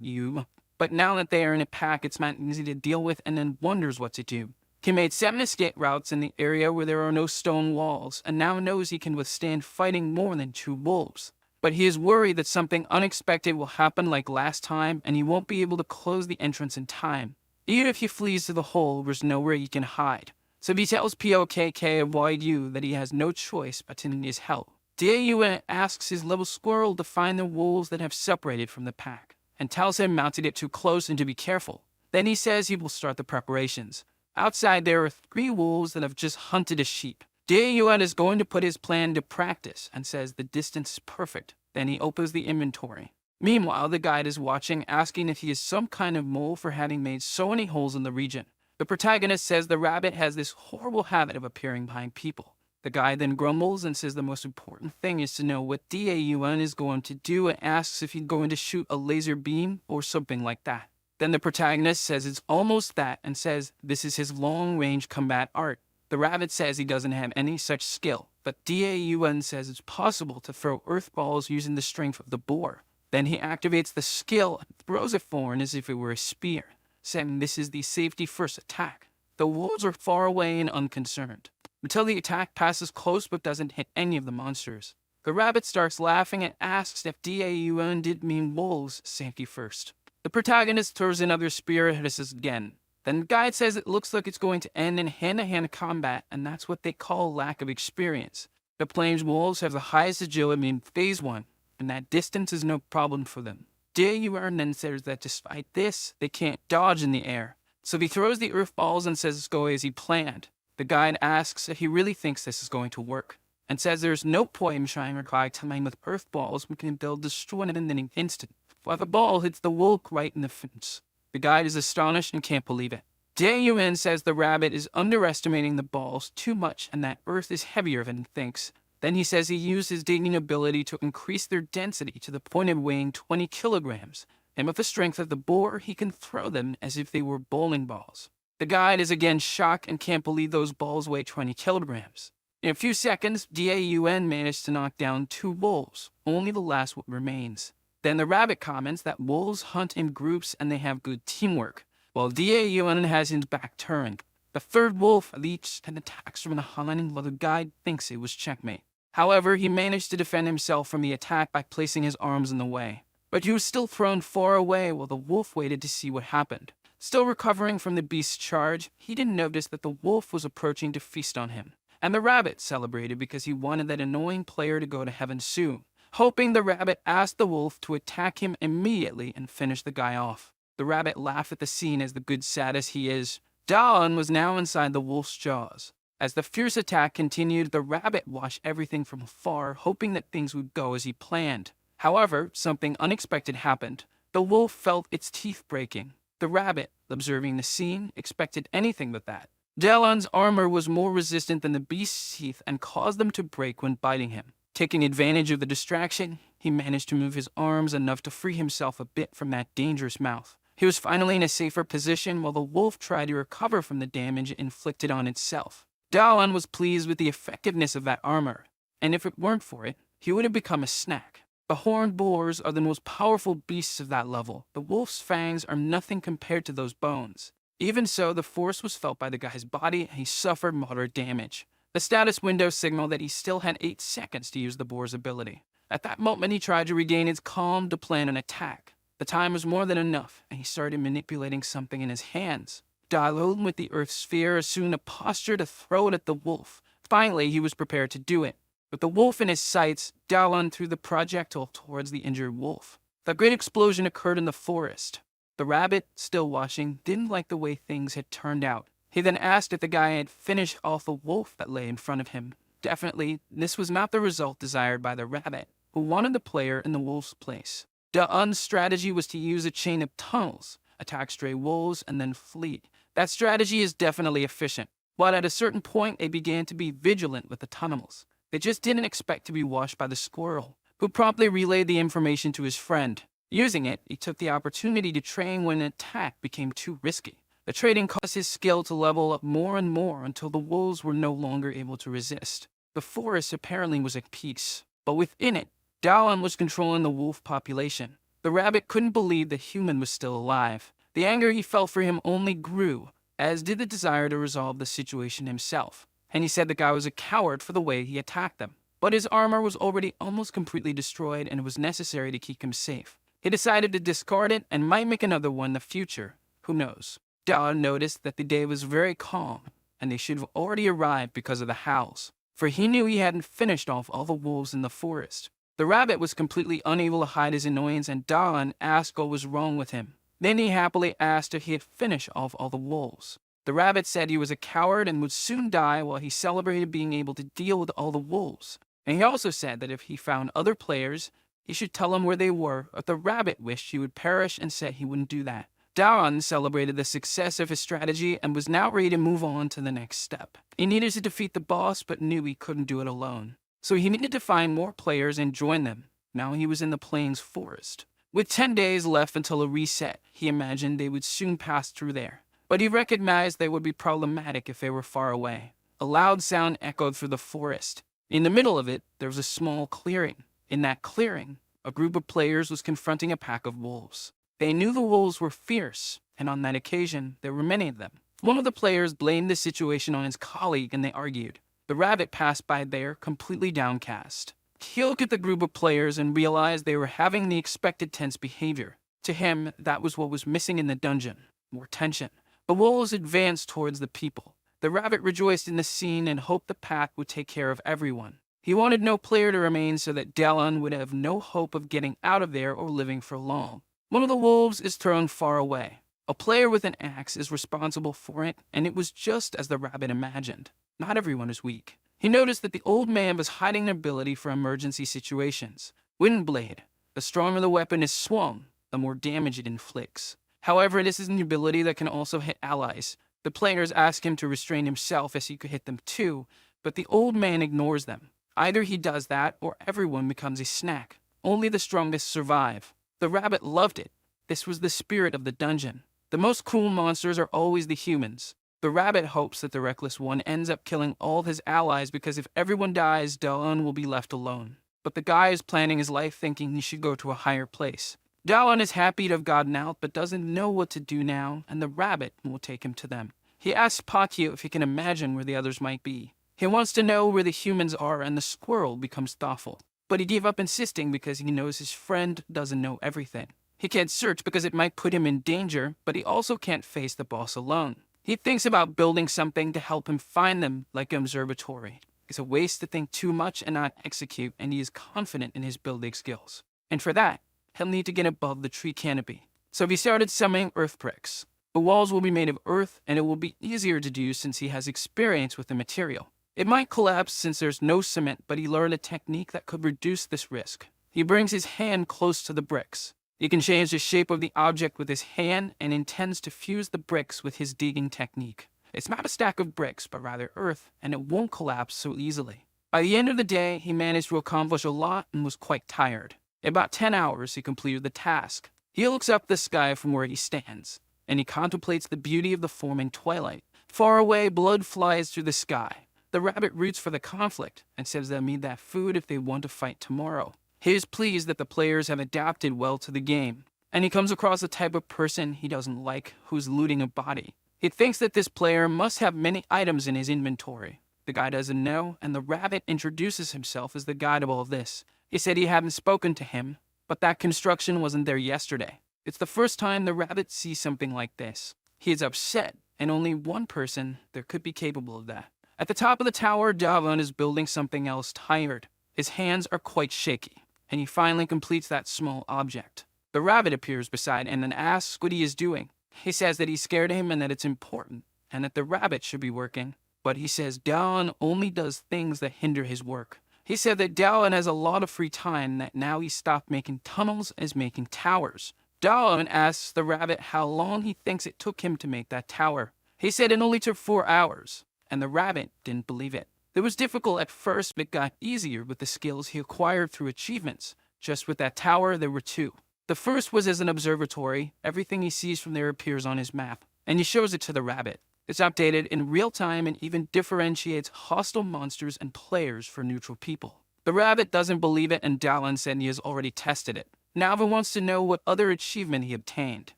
you. But now that they are in a pack, it's not easy to deal with, and then wonders what to do. He made 7 escape routes in the area where there are no stone walls, and now knows he can withstand fighting more than 2 wolves. But he is worried that something unexpected will happen like last time, and he won't be able to close the entrance in time. Even if he flees to the hole, there's nowhere he can hide. So he tells POKK that he has no choice but to need his help. Daun asks his little squirrel to find the wolves that have separated from the pack, and tells him not to get too close and to be careful. Then he says he will start the preparations. Outside, there are 3 wolves that have just hunted a sheep. Daun is going to put his plan into practice and says the distance is perfect. Then he opens the inventory. Meanwhile, the guide is watching, asking if he is some kind of mole for having made so many holes in the region. The protagonist says the rabbit has this horrible habit of appearing behind people. The guide then grumbles and says the most important thing is to know what Daun is going to do, and asks if he's going to shoot a laser beam or something like that. Then the protagonist says it's almost that and says this is his long-range combat art. The rabbit says he doesn't have any such skill, but Daun says it's possible to throw earth balls using the strength of the boar. Then he activates the skill and throws a thorn as if it were a spear, saying this is the safety first attack. The wolves are far away and unconcerned, until the attack passes close but doesn't hit any of the monsters. The rabbit starts laughing and asks if Daeun did mean wolves safety first. The protagonist throws in other spear hitters again. Then the guide says it looks like it's going to end in hand-to-hand combat, and that's what they call lack of experience. The Plains Wolves have the highest agility in Phase 1, and that distance is no problem for them. Daeun then says that despite this, they can't dodge in the air. So he throws the earth balls and says it's going as he planned. The guide asks if he really thinks this is going to work, and says there's no point in trying to try time with earth balls when they'll destroy it in an instant. While the ball hits the wolf right in the face. The guide is astonished and can't believe it. Daeun says the rabbit is underestimating the balls too much and that earth is heavier than he thinks. Then he says he used his digging ability to increase their density to the point of weighing 20 kilograms, and with the strength of the boar, he can throw them as if they were bowling balls. The guide is again shocked and can't believe those balls weigh 20 kilograms. In a few seconds, Daeun managed to knock down 2 wolves, only the last one remains. Then the rabbit comments that wolves hunt in groups and they have good teamwork, while Daeun has his back turned. The third wolf leaps and attacks from behind while the guide thinks it was checkmate. However, he managed to defend himself from the attack by placing his arms in the way. But he was still thrown far away while the wolf waited to see what happened. Still recovering from the beast's charge, he didn't notice that the wolf was approaching to feast on him. And the rabbit celebrated because he wanted that annoying player to go to heaven soon. Hoping, the rabbit asked the wolf to attack him immediately and finish the guy off. The rabbit laughed at the scene as the good sadist he is. Daeun was now inside the wolf's jaws. As the fierce attack continued, the rabbit watched everything from afar, hoping that things would go as he planned. However, something unexpected happened. The wolf felt its teeth breaking. The rabbit, observing the scene, expected anything but that. Daeun's armor was more resistant than the beast's teeth and caused them to break when biting him. Taking advantage of the distraction, he managed to move his arms enough to free himself a bit from that dangerous mouth. He was finally in a safer position while the wolf tried to recover from the damage inflicted on itself. Daeun was pleased with the effectiveness of that armor, and if it weren't for it, he would have become a snack. The horned boars are the most powerful beasts of that level. The wolf's fangs are nothing compared to those bones. Even so, the force was felt by the guy's body and he suffered moderate damage. The status window signaled that he still had 8 seconds to use the boar's ability. At that moment, he tried to regain his calm to plan an attack. The time was more than enough, and he started manipulating something in his hands. Daeun with the earth sphere assumed a posture to throw it at the wolf. Finally, he was prepared to do it. With the wolf in his sights, Daeun threw the projectile towards the injured wolf. The great explosion occurred in the forest. The rabbit, still watching, didn't like the way things had turned out. He then asked if the guy had finished off the wolf that lay in front of him. Definitely, this was not the result desired by the rabbit, who wanted the player in the wolf's place. Daeun's strategy was to use a chain of tunnels, attack stray wolves, and then flee. That strategy is definitely efficient, but at a certain point they began to be vigilant with the tunnels. They just didn't expect to be watched by the squirrel, who promptly relayed the information to his friend. Using it, he took the opportunity to train when an attack became too risky. The trading caused his skill to level up more and more until the wolves were no longer able to resist. The forest apparently was at peace, but within it, Daeun was controlling the wolf population. The rabbit couldn't believe the human was still alive. The anger he felt for him only grew, as did the desire to resolve the situation himself. And he said the guy was a coward for the way he attacked them. But his armor was already almost completely destroyed and it was necessary to keep him safe. He decided to discard it and might make another one in the future. Who knows? Daeun noticed that the day was very calm, and they should have already arrived because of the howls, for he knew he hadn't finished off all the wolves in the forest. The rabbit was completely unable to hide his annoyance, and Daeun asked what was wrong with him. Then he happily asked if he had finished off all the wolves. The rabbit said he was a coward and would soon die while he celebrated being able to deal with all the wolves. And he also said that if he found other players, he should tell them where they were, but the rabbit wished he would perish and said he wouldn't do that. Daeun celebrated the success of his strategy and was now ready to move on to the next step. He needed to defeat the boss, but knew he couldn't do it alone. So he needed to find more players and join them. Now he was in the Plains Forest. With 10 days left until a reset, he imagined they would soon pass through there. But he recognized they would be problematic if they were far away. A loud sound echoed through the forest. In the middle of it, there was a small clearing. In that clearing, a group of players was confronting a pack of wolves. They knew the wolves were fierce, and on that occasion, there were many of them. One of the players blamed the situation on his colleague, and they argued. The rabbit passed by there, completely downcast. He looked at the group of players and realized they were having the expected tense behavior. To him, that was what was missing in the dungeon, more tension. The wolves advanced towards the people. The rabbit rejoiced in the scene and hoped the pack would take care of everyone. He wanted no player to remain so that Dallon would have no hope of getting out of there or living for long. One of the wolves is thrown far away. A player with an axe is responsible for it, and it was just as the rabbit imagined. Not everyone is weak. He noticed that the old man was hiding an ability for emergency situations. Windblade. The stronger the weapon is swung, the more damage it inflicts. However, this is an ability that can also hit allies. The players ask him to restrain himself as he could hit them too, but the old man ignores them. Either he does that, or everyone becomes a snack. Only the strongest survive. The rabbit loved it. This was the spirit of the dungeon. The most cruel monsters are always the humans. The rabbit hopes that the reckless one ends up killing all his allies because if everyone dies, Dallon will be left alone. But the guy is planning his life thinking he should go to a higher place. Dallon is happy to have gotten out but doesn't know what to do now, and the rabbit will take him to them. He asks Pakio if he can imagine where the others might be. He wants to know where the humans are, and the squirrel becomes thoughtful. But he gave up insisting because he knows his friend doesn't know everything. He can't search because it might put him in danger, but he also can't face the boss alone. He thinks about building something to help him find them, like an observatory. It's a waste to think too much and not execute, and he is confident in his building skills. And for that, he'll need to get above the tree canopy. So he started summoning earth bricks. The walls will be made of earth, and it will be easier to do since he has experience with the material. It might collapse since there's no cement, but he learned a technique that could reduce this risk. He brings his hand close to the bricks. He can change the shape of the object with his hand and intends to fuse the bricks with his digging technique. It's not a stack of bricks, but rather earth, and it won't collapse so easily. By the end of the day, he managed to accomplish a lot and was quite tired. In about 10 hours, he completed the task. He looks up the sky from where he stands, and he contemplates the beauty of the forming twilight. Far away, blood flies through the sky. The rabbit roots for the conflict and says they'll need that food if they want to fight tomorrow. He is pleased that the players have adapted well to the game, and he comes across a type of person he doesn't like who's looting a body. He thinks that this player must have many items in his inventory. The guy doesn't know, and the rabbit introduces himself as the guide of all of this. He said he hadn't spoken to him, but that construction wasn't there yesterday. It's the first time the rabbit sees something like this. He is upset, and only one person there could be capable of that. At the top of the tower, Dallon is building something else tired. His hands are quite shaky, and he finally completes that small object. The rabbit appears beside and then asks what he is doing. He says that he's scared of him and that it's important, and that the rabbit should be working. But he says Dallon only does things that hinder his work. He said that Dallon has a lot of free time, that now he stopped making tunnels and is making towers. Dallon asks the rabbit how long he thinks it took him to make that tower. He said it only took 4 hours, and the rabbit didn't believe it. It was difficult at first, but got easier with the skills he acquired through achievements. Just with that tower, there were 2. The first was as an observatory. Everything he sees from there appears on his map, and he shows it to the rabbit. It's updated in real time and even differentiates hostile monsters and players for neutral people. The rabbit doesn't believe it, and Dallon said he has already tested it. Now he wants to know what other achievement he obtained.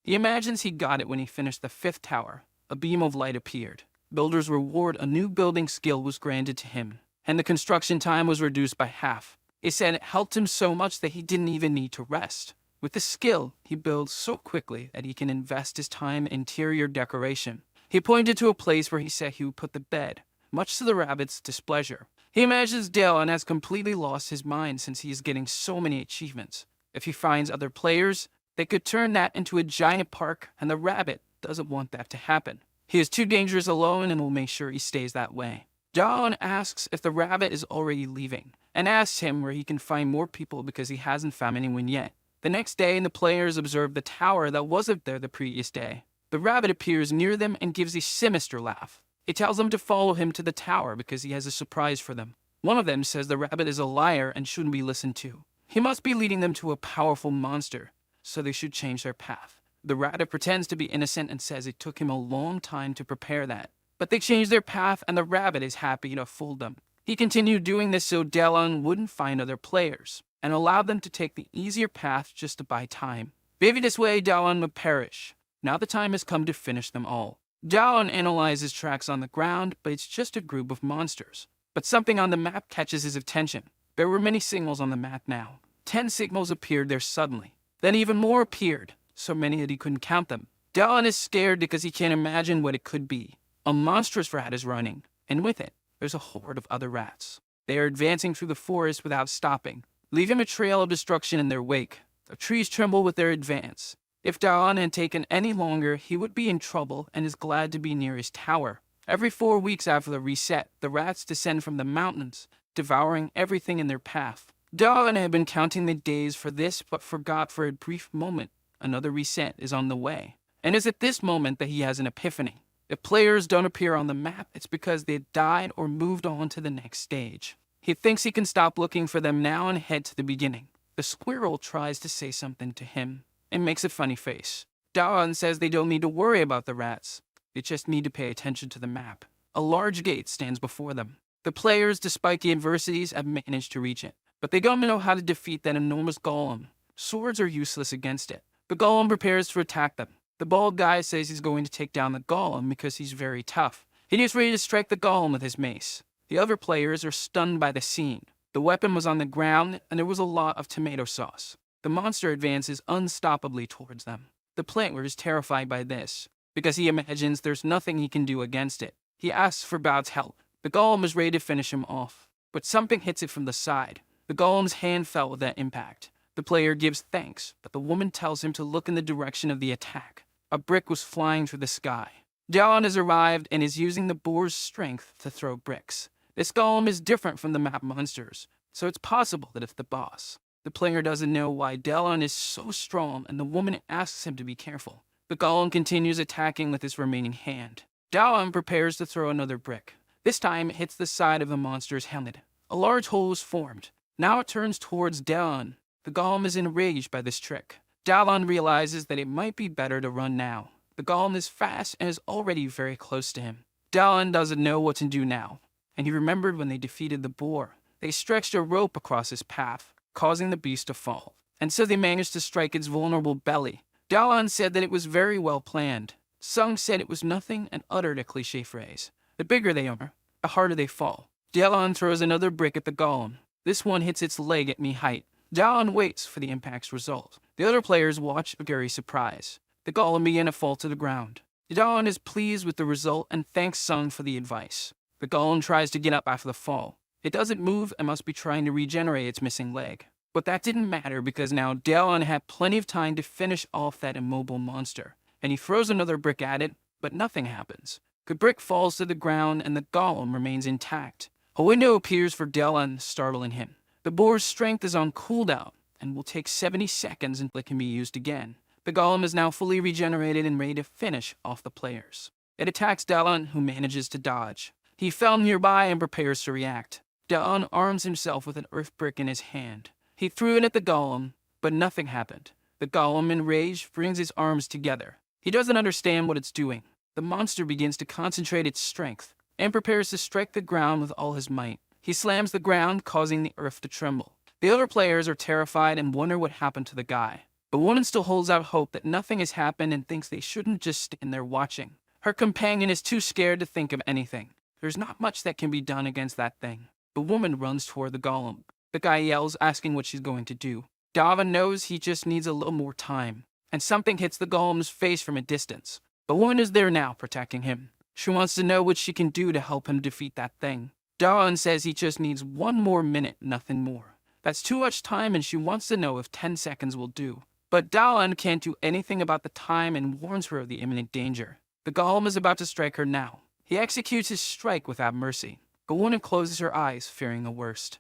He imagines he got it when he finished the 5th tower. A beam of light appeared. Builder's reward, a new building skill was granted to him, and the construction time was reduced by half. He said it helped him so much that he didn't even need to rest. With the skill, he builds so quickly that he can invest his time in interior decoration. He pointed to a place where he said he would put the bed, much to the rabbit's displeasure. He imagines Dallon has completely lost his mind since he is getting so many achievements. If he finds other players, they could turn that into a giant park, and the rabbit doesn't want that to happen. He is too dangerous alone and will make sure he stays that way. Dallon asks if the rabbit is already leaving, and asks him where he can find more people because he hasn't found anyone yet. The next day, the players observe the tower that wasn't there the previous day. The rabbit appears near them and gives a sinister laugh. He tells them to follow him to the tower because he has a surprise for them. One of them says the rabbit is a liar and shouldn't be listened to. He must be leading them to a powerful monster, so they should change their path. The rabbit pretends to be innocent and says it took him a long time to prepare that. But they change their path, and the rabbit is happy to fool them. He continued doing this so Dallon wouldn't find other players, and allowed them to take the easier path just to buy time. Maybe this way Dallon would perish. Now the time has come to finish them all. Dallon analyzes tracks on the ground, but it's just a group of monsters. But something on the map catches his attention. There were many signals on the map now. 10 signals appeared there suddenly. Then even more appeared, so many that he couldn't count them. Dallin is scared because he can't imagine what it could be. A monstrous rat is running, and with it, there's a horde of other rats. They are advancing through the forest without stopping, leaving a trail of destruction in their wake. The trees tremble with their advance. If Dallin had taken any longer, he would be in trouble and is glad to be near his tower. Every 4 weeks after the reset, the rats descend from the mountains, devouring everything in their path. Dallin had been counting the days for this, but forgot for a brief moment. Another reset is on the way. And it's at this moment that he has an epiphany. If players don't appear on the map, it's because they died or moved on to the next stage. He thinks he can stop looking for them now and head to the beginning. The squirrel tries to say something to him and makes a funny face. Dallin says they don't need to worry about the rats. They just need to pay attention to the map. A large gate stands before them. The players, despite the adversities, have managed to reach it. But they don't know how to defeat that enormous golem. Swords are useless against it. The golem prepares to attack them. The bald guy says he's going to take down the golem because he's very tough. He is ready to strike the golem with his mace. The other players are stunned by the scene. The weapon was on the ground, and there was a lot of tomato sauce. The monster advances unstoppably towards them. The player is terrified by this, because he imagines there's nothing he can do against it. He asks for Bao's help. The golem is ready to finish him off, but something hits it from the side. The golem's hand fell with that impact. The player gives thanks, but the woman tells him to look in the direction of the attack. A brick was flying through the sky. Dallin has arrived and is using the boar's strength to throw bricks. This golem is different from the map monsters, so it's possible that it's the boss. The player doesn't know why Dallin is so strong, and the woman asks him to be careful. The golem continues attacking with his remaining hand. Dallin prepares to throw another brick. This time it hits the side of the monster's helmet. A large hole is formed. Now it turns towards Dallin. The golem is enraged by this trick. Dallin realizes that it might be better to run now. The golem is fast and is already very close to him. Dallin doesn't know what to do now, and he remembered when they defeated the boar. They stretched a rope across his path, causing the beast to fall, and so they managed to strike its vulnerable belly. Dallin said that it was very well planned. Sung said it was nothing and uttered a cliché phrase. The bigger they are, the harder they fall. Dallin throws another brick at the golem. This one hits its leg at knee-height. Dallin waits for the impact's result. The other players watch with very surprise. The golem began to fall to the ground. Dallin is pleased with the result and thanks Sung for the advice. The golem tries to get up after the fall. It doesn't move and must be trying to regenerate its missing leg. But that didn't matter because now Dallin had plenty of time to finish off that immobile monster. And he throws another brick at it, but nothing happens. The brick falls to the ground and the golem remains intact. A window appears for Dallin, startling him. The boar's strength is on cooldown and will take 70 seconds until it can be used again. The golem is now fully regenerated and ready to finish off the players. It attacks Dallin, who manages to dodge. He fell nearby and prepares to react. Dallin arms himself with an earth brick in his hand. He threw it at the golem, but nothing happened. The golem, enraged, brings his arms together. He doesn't understand what it's doing. The monster begins to concentrate its strength and prepares to strike the ground with all his might. He slams the ground, causing the earth to tremble. The other players are terrified and wonder what happened to the guy. The woman still holds out hope that nothing has happened and thinks they shouldn't just stand there watching. Her companion is too scared to think of anything. There's not much that can be done against that thing. The woman runs toward the golem. The guy yells, asking what she's going to do. Dallin knows he just needs a little more time, and something hits the golem's face from a distance. The woman is there now, protecting him. She wants to know what she can do to help him defeat that thing. Dallin says he just needs 1 more minute, nothing more. That's too much time, and she wants to know if 10 seconds will do. But Dallin can't do anything about the time and warns her of the imminent danger. The golem is about to strike her now. He executes his strike without mercy. The woman closes her eyes, fearing the worst.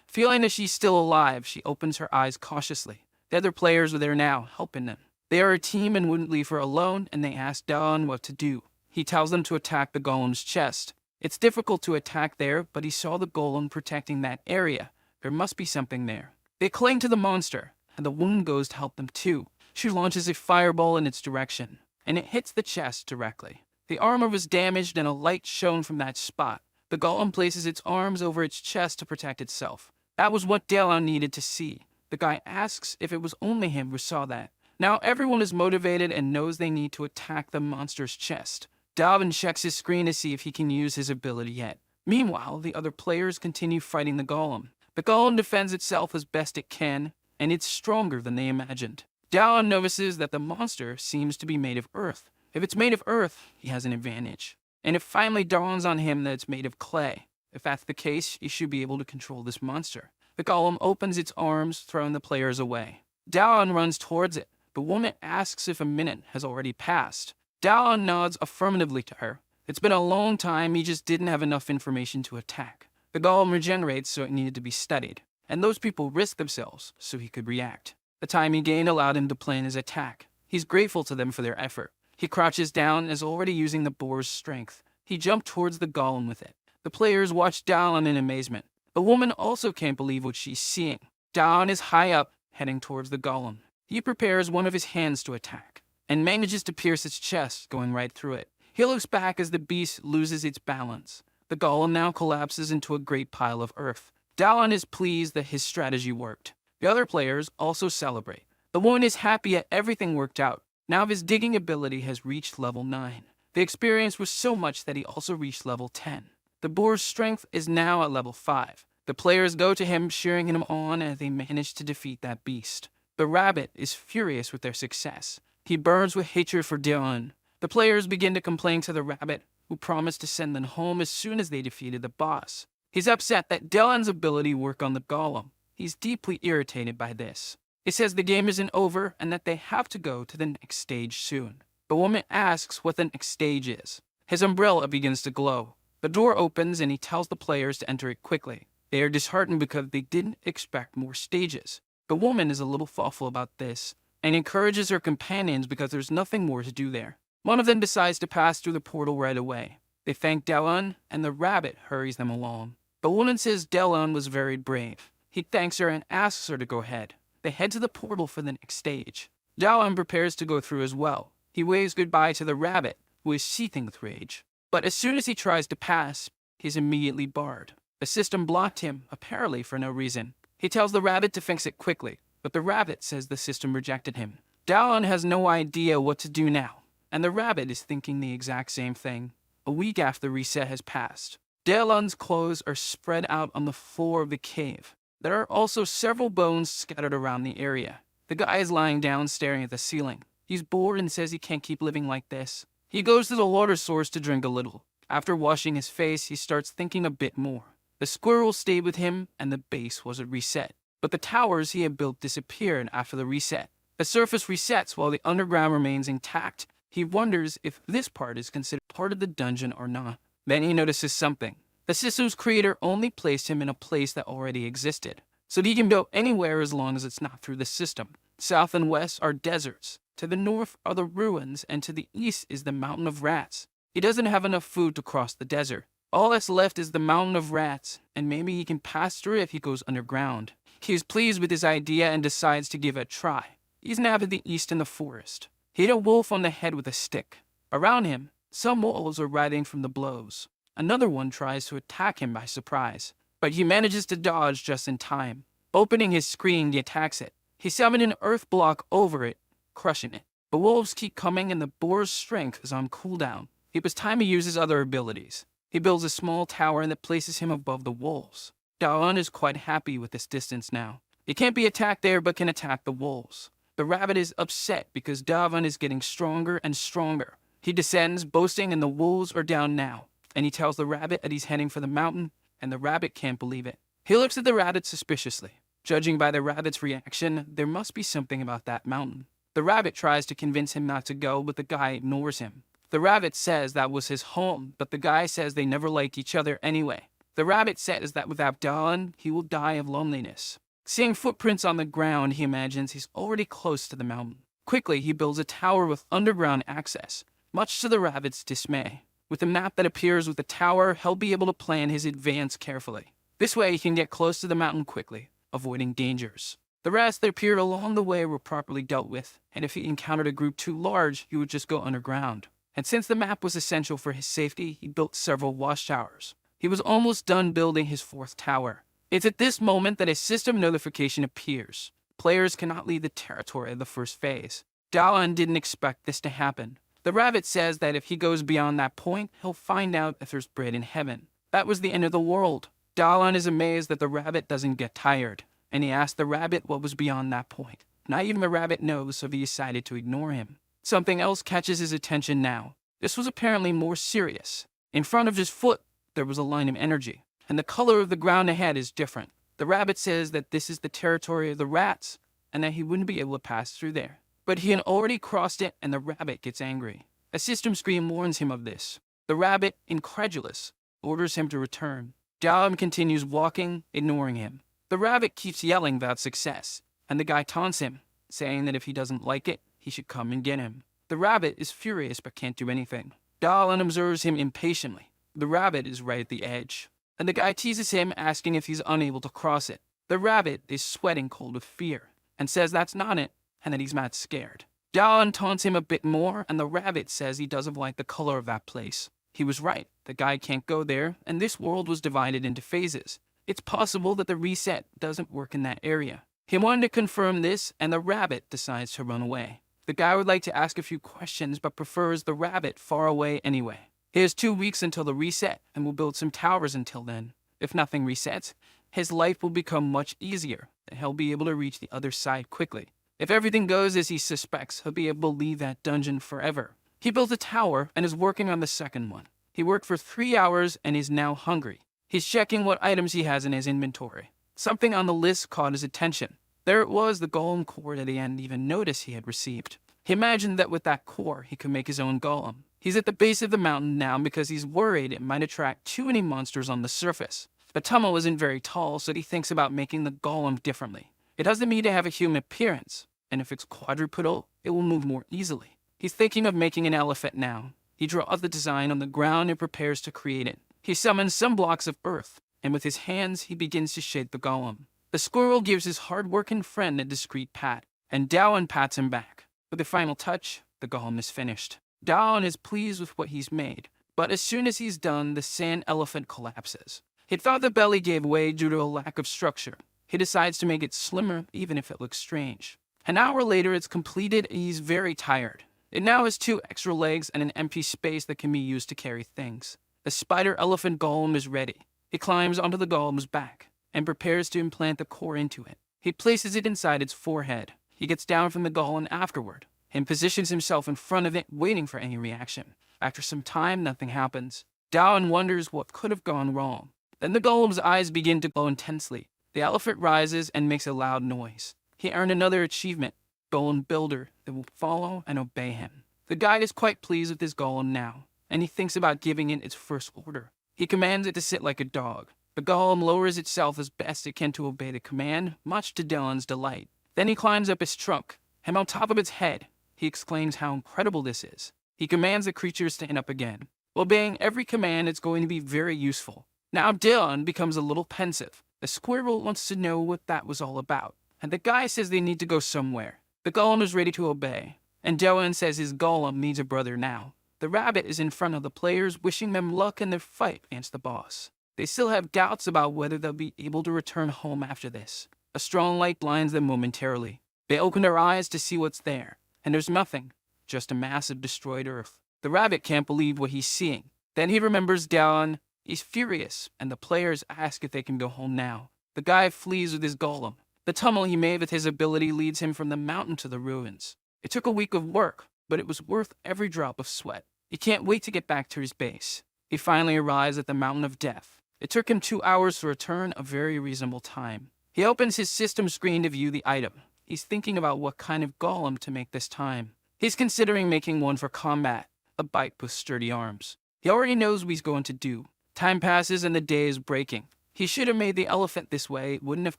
Feeling that she's still alive, she opens her eyes cautiously. The other players are there now, helping them. They are a team and wouldn't leave her alone, and they ask Dallin what to do. He tells them to attack the golem's chest. It's difficult to attack there, but he saw the golem protecting that area. There must be something there. They cling to the monster, and the woman goes to help them too. She launches a fireball in its direction, and it hits the chest directly. The armor was damaged and a light shone from that spot. The golem places its arms over its chest to protect itself. That was what Dallin needed to see. The guy asks if it was only him who saw that. Now everyone is motivated and knows they need to attack the monster's chest. Dallin checks his screen to see if he can use his ability yet. Meanwhile, the other players continue fighting the golem. The golem defends itself as best it can, and it's stronger than they imagined. Daon notices that the monster seems to be made of earth. If it's made of earth, he has an advantage. And it finally dawns on him that it's made of clay. If that's the case, he should be able to control this monster. The golem opens its arms, throwing the players away. Daon runs towards it. The woman asks if a minute has already passed. Daon nods affirmatively to her. It's been a long time, he just didn't have enough information to attack. The golem regenerates, so it needed to be studied. And those people risked themselves, so he could react. The time he gained allowed him to plan his attack. He's grateful to them for their effort. He crouches down and is already using the boar's strength. He jumped towards the golem with it. The players watch Daon in amazement. The woman also can't believe what she's seeing. Daon is high up, heading towards the golem. He prepares one of his hands to attack, and manages to pierce its chest, going right through it. He looks back as the beast loses its balance. The golem now collapses into a great pile of earth. Daon is pleased that his strategy worked. The other players also celebrate. The woman is happy that everything worked out. Now his digging ability has reached level 9. The experience was so much that he also reached level 10. The boar's strength is now at level 5. The players go to him, cheering him on as they manage to defeat that beast. The rabbit is furious with their success. He burns with hatred for Daon. The players begin to complain to the rabbit, who promised to send them home as soon as they defeated the boss. He's upset that Daon's ability worked on the golem. He's deeply irritated by this. He says the game isn't over and that they have to go to the next stage soon. The woman asks what the next stage is. His umbrella begins to glow. The door opens and he tells the players to enter it quickly. They are disheartened because they didn't expect more stages. The woman is a little thoughtful about this and encourages her companions because there's nothing more to do there. One of them decides to pass through the portal right away. They thank Daon, and the rabbit hurries them along. The woman says Daon was very brave. He thanks her and asks her to go ahead. They head to the portal for the next stage. Daon prepares to go through as well. He waves goodbye to the rabbit, who is seething with rage. But as soon as he tries to pass, he's immediately barred. The system blocked him, apparently for no reason. He tells the rabbit to fix it quickly, but the rabbit says the system rejected him. Daon has no idea what to do now, and the rabbit is thinking the exact same thing. A week after the reset has passed, Daon's clothes are spread out on the floor of the cave. There are also several bones scattered around the area. The guy is lying down staring at the ceiling. He's bored and says he can't keep living like this. He goes to the water source to drink a little. After washing his face, he starts thinking a bit more. The squirrel stayed with him and the base wasn't reset. But the towers he had built disappeared after the reset. The surface resets while the underground remains intact. He wonders if this part is considered part of the dungeon or not. Then he notices something. The system's creator only placed him in a place that already existed, so that he can build anywhere as long as it's not through the system. South and west are deserts. To the north are the ruins, and to the east is the mountain of rats. He doesn't have enough food to cross the desert. All that's left is the mountain of rats, and maybe he can pass through if he goes underground. He is pleased with his idea and decides to give it a try. He's now to the east in the forest. He hit a wolf on the head with a stick. Around him, some wolves are writhing from the blows. Another one tries to attack him by surprise, but he manages to dodge just in time. Opening his screen, he attacks it. He summoned an earth block over it, crushing it. The wolves keep coming and the boar's strength is on cooldown. It was time to use his other abilities. He builds a small tower that places him above the wolves. Daon is quite happy with this distance now. He can't be attacked there but can attack the wolves. The rabbit is upset because Daon is getting stronger and stronger. He descends, boasting, and the wolves are down now. And he tells the rabbit that he's heading for the mountain, and the rabbit can't believe it. He looks at the rabbit suspiciously. Judging by the rabbit's reaction, there must be something about that mountain. The rabbit tries to convince him not to go, but the guy ignores him. The rabbit says that was his home, but the guy says they never liked each other anyway. The rabbit says that without Daon, he will die of loneliness. Seeing footprints on the ground, he imagines he's already close to the mountain. Quickly, he builds a tower with underground access, much to the rabbit's dismay. With a map that appears with the tower, he'll be able to plan his advance carefully. This way, he can get close to the mountain quickly, avoiding dangers. The rats that appeared along the way were properly dealt with, and if he encountered a group too large, he would just go underground. And since the map was essential for his safety, he built several watchtowers. He was almost done building his 4th tower. It's at this moment that a system notification appears. Players cannot leave the territory of the first phase. Daon didn't expect this to happen. The rabbit says that if he goes beyond that point, he'll find out if there's bread in heaven. That was the end of the world. Dalan is amazed that the rabbit doesn't get tired, and he asks the rabbit what was beyond that point. Not even the rabbit knows, so he decided to ignore him. Something else catches his attention now. This was apparently more serious. In front of his foot, there was a line of energy, and the color of the ground ahead is different. The rabbit says that this is the territory of the rats, and that he wouldn't be able to pass through there. But he had already crossed it, and the rabbit gets angry. A system screen warns him of this. The rabbit, incredulous, orders him to return. Dalan continues walking, ignoring him. The rabbit keeps yelling without success, and the guy taunts him, saying that if he doesn't like it, he should come and get him. The rabbit is furious but can't do anything. Dalan observes him impatiently. The rabbit is right at the edge, and the guy teases him, asking if he's unable to cross it. The rabbit is sweating cold with fear, and says that's not it, and that he's mad scared. Dalan taunts him a bit more, and the rabbit says he doesn't like the color of that place. He was right, the guy can't go there, and this world was divided into phases. It's possible that the reset doesn't work in that area. He wanted to confirm this, and the rabbit decides to run away. The guy would like to ask a few questions, but prefers the rabbit far away anyway. He has 2 weeks until the reset, and will build some towers until then. If nothing resets, his life will become much easier, and he'll be able to reach the other side quickly. If everything goes as he suspects, he'll be able to leave that dungeon forever. He built a tower and is working on the second one. He worked for 3 hours and is now hungry. He's checking what items he has in his inventory. Something on the list caught his attention. There it was, the golem core that he hadn't even noticed he had received. He imagined that with that core, he could make his own golem. He's at the base of the mountain now because he's worried it might attract too many monsters on the surface. The tunnel isn't very tall, so he thinks about making the golem differently. It doesn't need to have a human appearance, and if it's quadrupedal, it will move more easily. He's thinking of making an elephant now. He draws the design on the ground and prepares to create it. He summons some blocks of earth, and with his hands, he begins to shape the golem. The squirrel gives his hard-working friend a discreet pat, and Dalan pats him back. With the final touch, the golem is finished. Dalan is pleased with what he's made, but as soon as he's done, the sand elephant collapses. He thought the belly gave way due to a lack of structure. He decides to make it slimmer, even if it looks strange. An hour later, it's completed, and he's very tired. It now has 2 extra legs and an empty space that can be used to carry things. The spider elephant golem is ready. He climbs onto the golem's back and prepares to implant the core into it. He places it inside its forehead. He gets down from the golem afterward and positions himself in front of it, waiting for any reaction. After some time, nothing happens. Dalan wonders what could have gone wrong. Then the golem's eyes begin to glow intensely. The elephant rises and makes a loud noise. He earned another achievement, Golem Builder, that will follow and obey him. The guide is quite pleased with his golem now, and he thinks about giving it its first order. He commands it to sit like a dog. The golem lowers itself as best it can to obey the command, much to Dalan's delight. Then he climbs up its trunk, and on top of its head, he exclaims how incredible this is. He commands the creature to stand up again. Obeying every command is going to be very useful. Now Dalan becomes a little pensive. The squirrel wants to know what that was all about, and the guy says they need to go somewhere. The golem is ready to obey, and Dalan says his golem needs a brother now. The rabbit is in front of the players, wishing them luck in their fight against the boss. They still have doubts about whether they'll be able to return home after this. A strong light blinds them momentarily. They open their eyes to see what's there, and there's nothing, just a mass of destroyed earth. The rabbit can't believe what he's seeing. Then he remembers Dalan. He's furious, and the players ask if they can go home now. The guy flees with his golem. The tunnel he made with his ability leads him from the mountain to the ruins. It took a week of work, but it was worth every drop of sweat. He can't wait to get back to his base. He finally arrives at the Mountain of Death. It took him 2 hours to return, a very reasonable time. He opens his system screen to view the item. He's thinking about what kind of golem to make this time. He's considering making one for combat, a bike with sturdy arms. He already knows what he's going to do. Time passes and the day is breaking. He should have made the elephant this way. It wouldn't have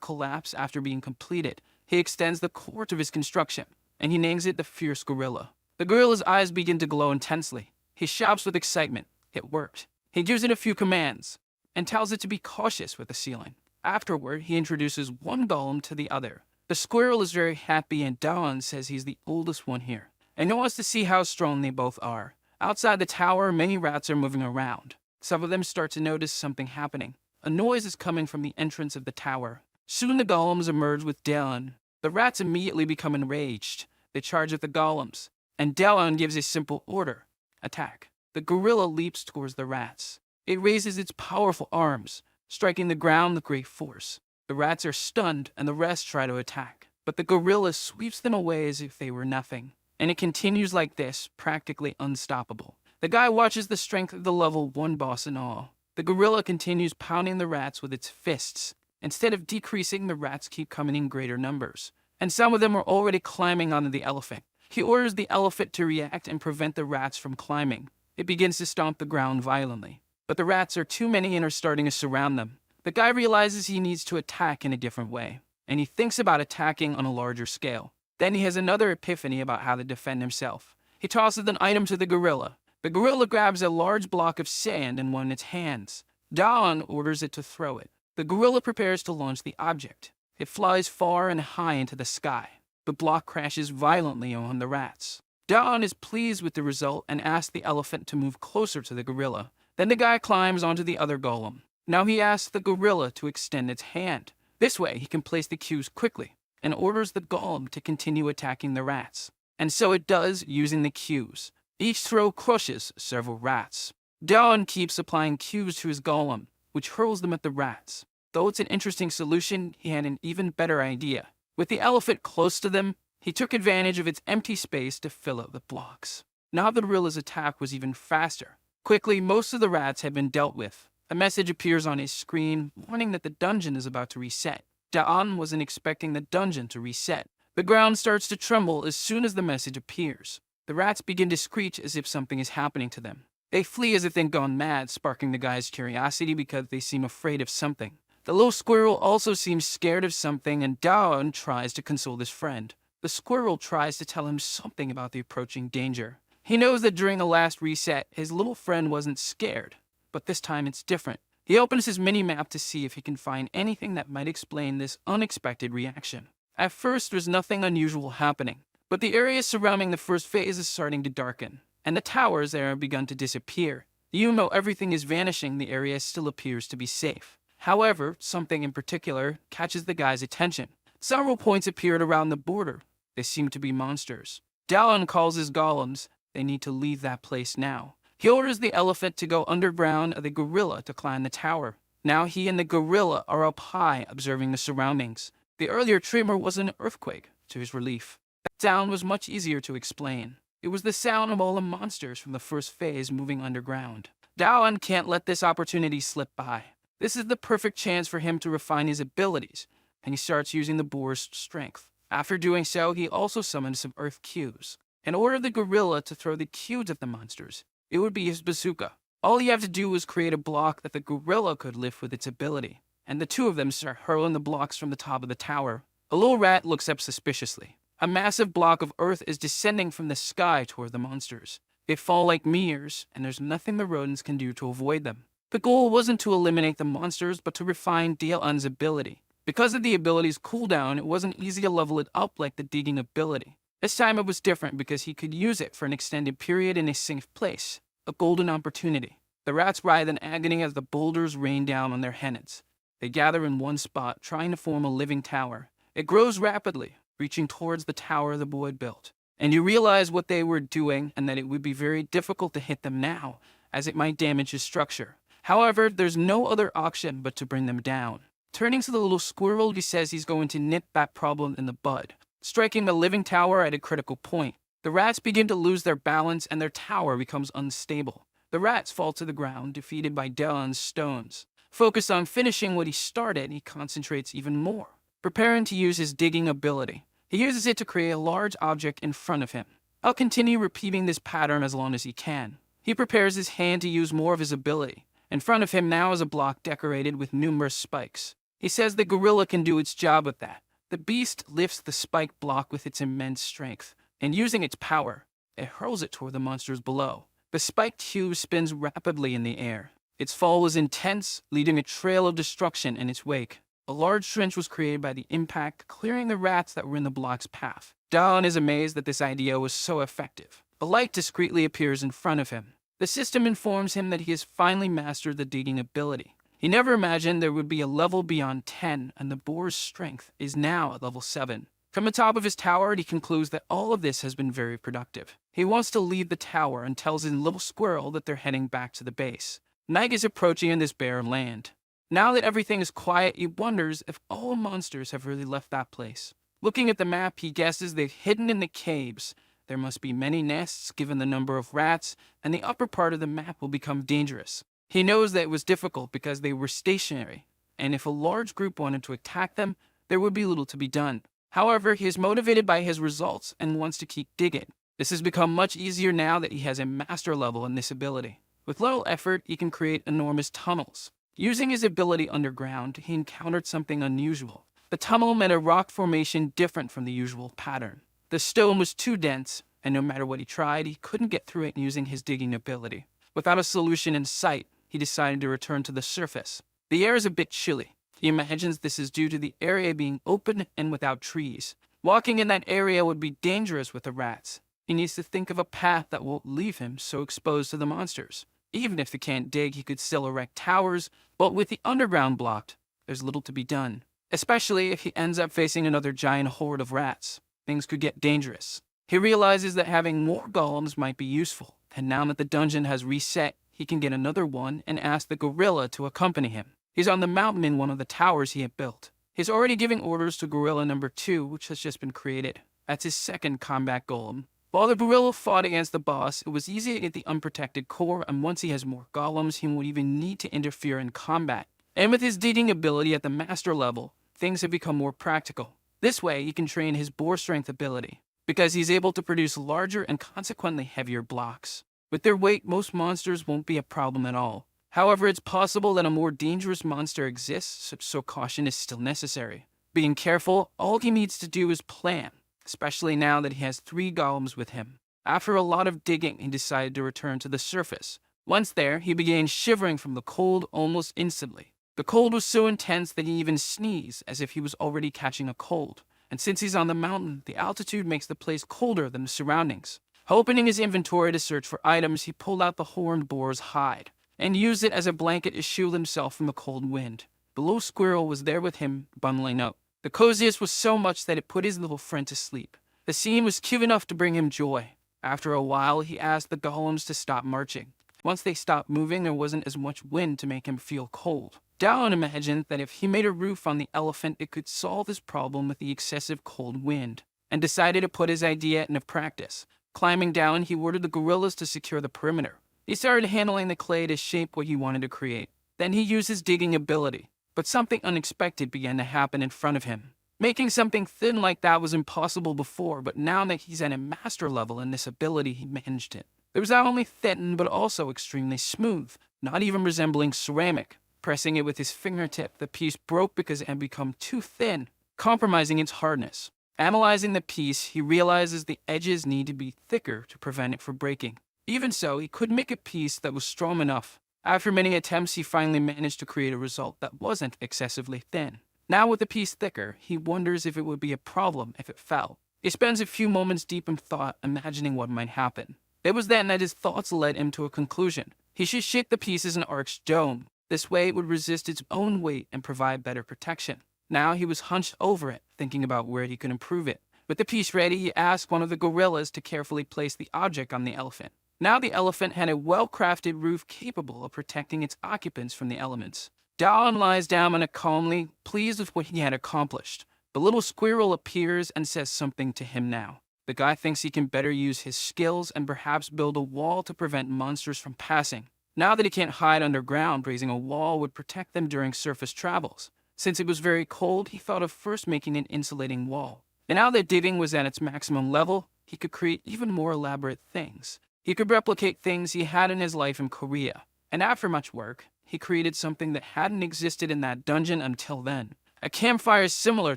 collapsed after being completed. He extends the core of his construction, and he names it the Fierce Gorilla. The gorilla's eyes begin to glow intensely. He shouts with excitement. It worked. He gives it a few commands, and tells it to be cautious with the ceiling. Afterward, he introduces one golem to the other. The squirrel is very happy, and Dalan says he's the oldest one here, and he wants to see how strong they both are. Outside the tower, many rats are moving around. Some of them start to notice something happening. A noise is coming from the entrance of the tower. Soon the golems emerge with Dalan. The rats immediately become enraged. They charge at the golems, and Dalan gives a simple order: attack. The gorilla leaps towards the rats. It raises its powerful arms, striking the ground with great force. The rats are stunned and the rest try to attack, but the gorilla sweeps them away as if they were nothing. And it continues like this, practically unstoppable. The guy watches the strength of the level 1 boss in awe. The gorilla continues pounding the rats with its fists. Instead of decreasing, the rats keep coming in greater numbers. And some of them are already climbing onto the elephant. He orders the elephant to react and prevent the rats from climbing. It begins to stomp the ground violently. But the rats are too many and are starting to surround them. The guy realizes he needs to attack in a different way, and he thinks about attacking on a larger scale. Then he has another epiphany about how to defend himself. He tosses an item to the gorilla. The gorilla grabs a large block of sand in one of its hands. Dawn orders it to throw it. The gorilla prepares to launch the object. It flies far and high into the sky. The block crashes violently on the rats. Dawn is pleased with the result and asks the elephant to move closer to the gorilla. Then the guy climbs onto the other golem. Now he asks the gorilla to extend its hand. This way he can place the cues quickly, and orders the golem to continue attacking the rats. And so it does, using the cues. Each throw crushes several rats. Dawn keeps applying cues to his golem, which hurls them at the rats. Though it's an interesting solution, he had an even better idea. With the elephant close to them, he took advantage of its empty space to fill up the blocks. Now the gorilla's attack was even faster. Quickly, most of the rats had been dealt with. A message appears on his screen, warning that the dungeon is about to reset. Dawn wasn't expecting the dungeon to reset. The ground starts to tremble as soon as the message appears. The rats begin to screech as if something is happening to them. They flee as if they've gone mad, sparking the guy's curiosity because they seem afraid of something. The little squirrel also seems scared of something, and Dawn tries to console his friend. The squirrel tries to tell him something about the approaching danger. He knows that during the last reset, his little friend wasn't scared, but this time it's different. He opens his mini-map to see if he can find anything that might explain this unexpected reaction. At first, there's nothing unusual happening, but the area surrounding the first phase is starting to darken, and the towers there have begun to disappear. Even though everything is vanishing, the area still appears to be safe. However, something in particular catches the guy's attention. Several points appeared around the border. They seem to be monsters. Dawn calls his golems. They need to leave that place now. He orders the elephant to go underground and the gorilla to climb the tower. Now he and the gorilla are up high, observing the surroundings. The earlier tremor was an earthquake, to his relief. That sound was much easier to explain. It was the sound of all the monsters from the first phase moving underground. Dawn can't let this opportunity slip by. This is the perfect chance for him to refine his abilities, and he starts using the boar's strength. After doing so, he also summons some earth cues, and ordered the gorilla to throw the cues at the monsters. It would be his bazooka. All you have to do is create a block that the gorilla could lift with its ability, and the two of them start hurling the blocks from the top of the tower. A little rat looks up suspiciously. A massive block of earth is descending from the sky toward the monsters. They fall like meteors, and there's nothing the rodents can do to avoid them. The goal wasn't to eliminate the monsters, but to refine Daeon's ability. Because of the ability's cooldown, it wasn't easy to level it up like the digging ability. This time it was different because he could use it for an extended period in a safe place. A golden opportunity. The rats writhe in agony as the boulders rain down on their heads. They gather in one spot, trying to form a living tower. It grows rapidly, reaching towards the tower the boy built. And you realize what they were doing and that it would be very difficult to hit them now, as it might damage his structure. However, there's no other option but to bring them down. Turning to the little squirrel, he says he's going to nip that problem in the bud, striking the living tower at a critical point. The rats begin to lose their balance and their tower becomes unstable. The rats fall to the ground, defeated by Daeon's stones. Focused on finishing what he started, he concentrates even more, preparing to use his digging ability. He uses it to create a large object in front of him. I'll continue repeating this pattern as long as he can. He prepares his hand to use more of his ability. In front of him now is a block decorated with numerous spikes. He says the gorilla can do its job with that. The beast lifts the spike block with its immense strength, and using its power, it hurls it toward the monsters below. The spiked cube spins rapidly in the air. Its fall was intense, leaving a trail of destruction in its wake. A large trench was created by the impact, clearing the rats that were in the block's path. Dawn is amazed that this idea was so effective. A light discreetly appears in front of him. The system informs him that he has finally mastered the digging ability. He never imagined there would be a level beyond 10, and the boar's strength is now at level 7. From the top of his tower, he concludes that all of this has been very productive. He wants to leave the tower and tells his little squirrel that they're heading back to the base. Night is approaching in this barren land. Now that everything is quiet, he wonders if all monsters have really left that place. Looking at the map, he guesses they've hidden in the caves. There must be many nests given the number of rats, and the upper part of the map will become dangerous. He knows that it was difficult because they were stationary, and if a large group wanted to attack them, there would be little to be done. However, he is motivated by his results and wants to keep digging. This has become much easier now that he has a master level in this ability. With little effort, he can create enormous tunnels. Using his ability underground, he encountered something unusual. The tunnel met a rock formation different from the usual pattern. The stone was too dense, and no matter what he tried, he couldn't get through it using his digging ability. Without a solution in sight, he decided to return to the surface. The air is a bit chilly. He imagines this is due to the area being open and without trees. Walking in that area would be dangerous with the rats. He needs to think of a path that won't leave him so exposed to the monsters. Even if he can't dig, he could still erect towers, but with the underground blocked, there's little to be done. Especially if he ends up facing another giant horde of rats. Things could get dangerous. He realizes that having more golems might be useful, and now that the dungeon has reset, he can get another one and ask the gorilla to accompany him. He's on the mountain in one of the towers he had built. He's already giving orders to gorilla number 2, which has just been created. That's his second combat golem. While the gorilla fought against the boss, it was easy to get the unprotected core, and once he has more golems, he won't even need to interfere in combat. And with his digging ability at the master level, things have become more practical. This way, he can train his bore strength ability, because he's able to produce larger and consequently heavier blocks. With their weight, most monsters won't be a problem at all. However, it's possible that a more dangerous monster exists, so caution is still necessary. Being careful, all he needs to do is plan, especially now that he has 3 golems with him. After a lot of digging, he decided to return to the surface. Once there, he began shivering from the cold almost instantly. The cold was so intense that he even sneezed, as if he was already catching a cold. And since he's on the mountain, the altitude makes the place colder than the surroundings. Opening his inventory to search for items, he pulled out the horned boar's hide and used it as a blanket to shield himself from the cold wind. The little squirrel was there with him, bundling up. The coziest was so much that it put his little friend to sleep. The scene was cute enough to bring him joy. After a while, he asked the golems to stop marching. Once they stopped moving, there wasn't as much wind to make him feel cold. Dallin imagined that if he made a roof on the elephant, it could solve his problem with the excessive cold wind, and decided to put his idea into practice. Climbing down, he ordered the gorillas to secure the perimeter. He started handling the clay to shape what he wanted to create. Then he used his digging ability, but something unexpected began to happen in front of him. Making something thin like that was impossible before, but now that he's at a master level in this ability, he managed it. It was not only thin, but also extremely smooth, not even resembling ceramic. Pressing it with his fingertip, the piece broke because it had become too thin, compromising its hardness. Analyzing the piece, he realizes the edges need to be thicker to prevent it from breaking. Even so, he couldn't make a piece that was strong enough. After many attempts, he finally managed to create a result that wasn't excessively thin. Now with the piece thicker, he wonders if it would be a problem if it fell. He spends a few moments deep in thought, imagining what might happen. It was then that his thoughts led him to a conclusion. He should shape the piece as an arched dome. This way it would resist its own weight and provide better protection. Now he was hunched over it, thinking about where he could improve it. With the piece ready, he asked one of the gorillas to carefully place the object on the elephant. Now the elephant had a well-crafted roof capable of protecting its occupants from the elements. Dallin lies down on it calmly, pleased with what he had accomplished. The little squirrel appears and says something to him now. The guy thinks he can better use his skills and perhaps build a wall to prevent monsters from passing. Now that he can't hide underground, raising a wall would protect them during surface travels. Since it was very cold, he thought of first making an insulating wall. And now that digging was at its maximum level, he could create even more elaborate things. He could replicate things he had in his life in Korea. And after much work, he created something that hadn't existed in that dungeon until then. A campfire similar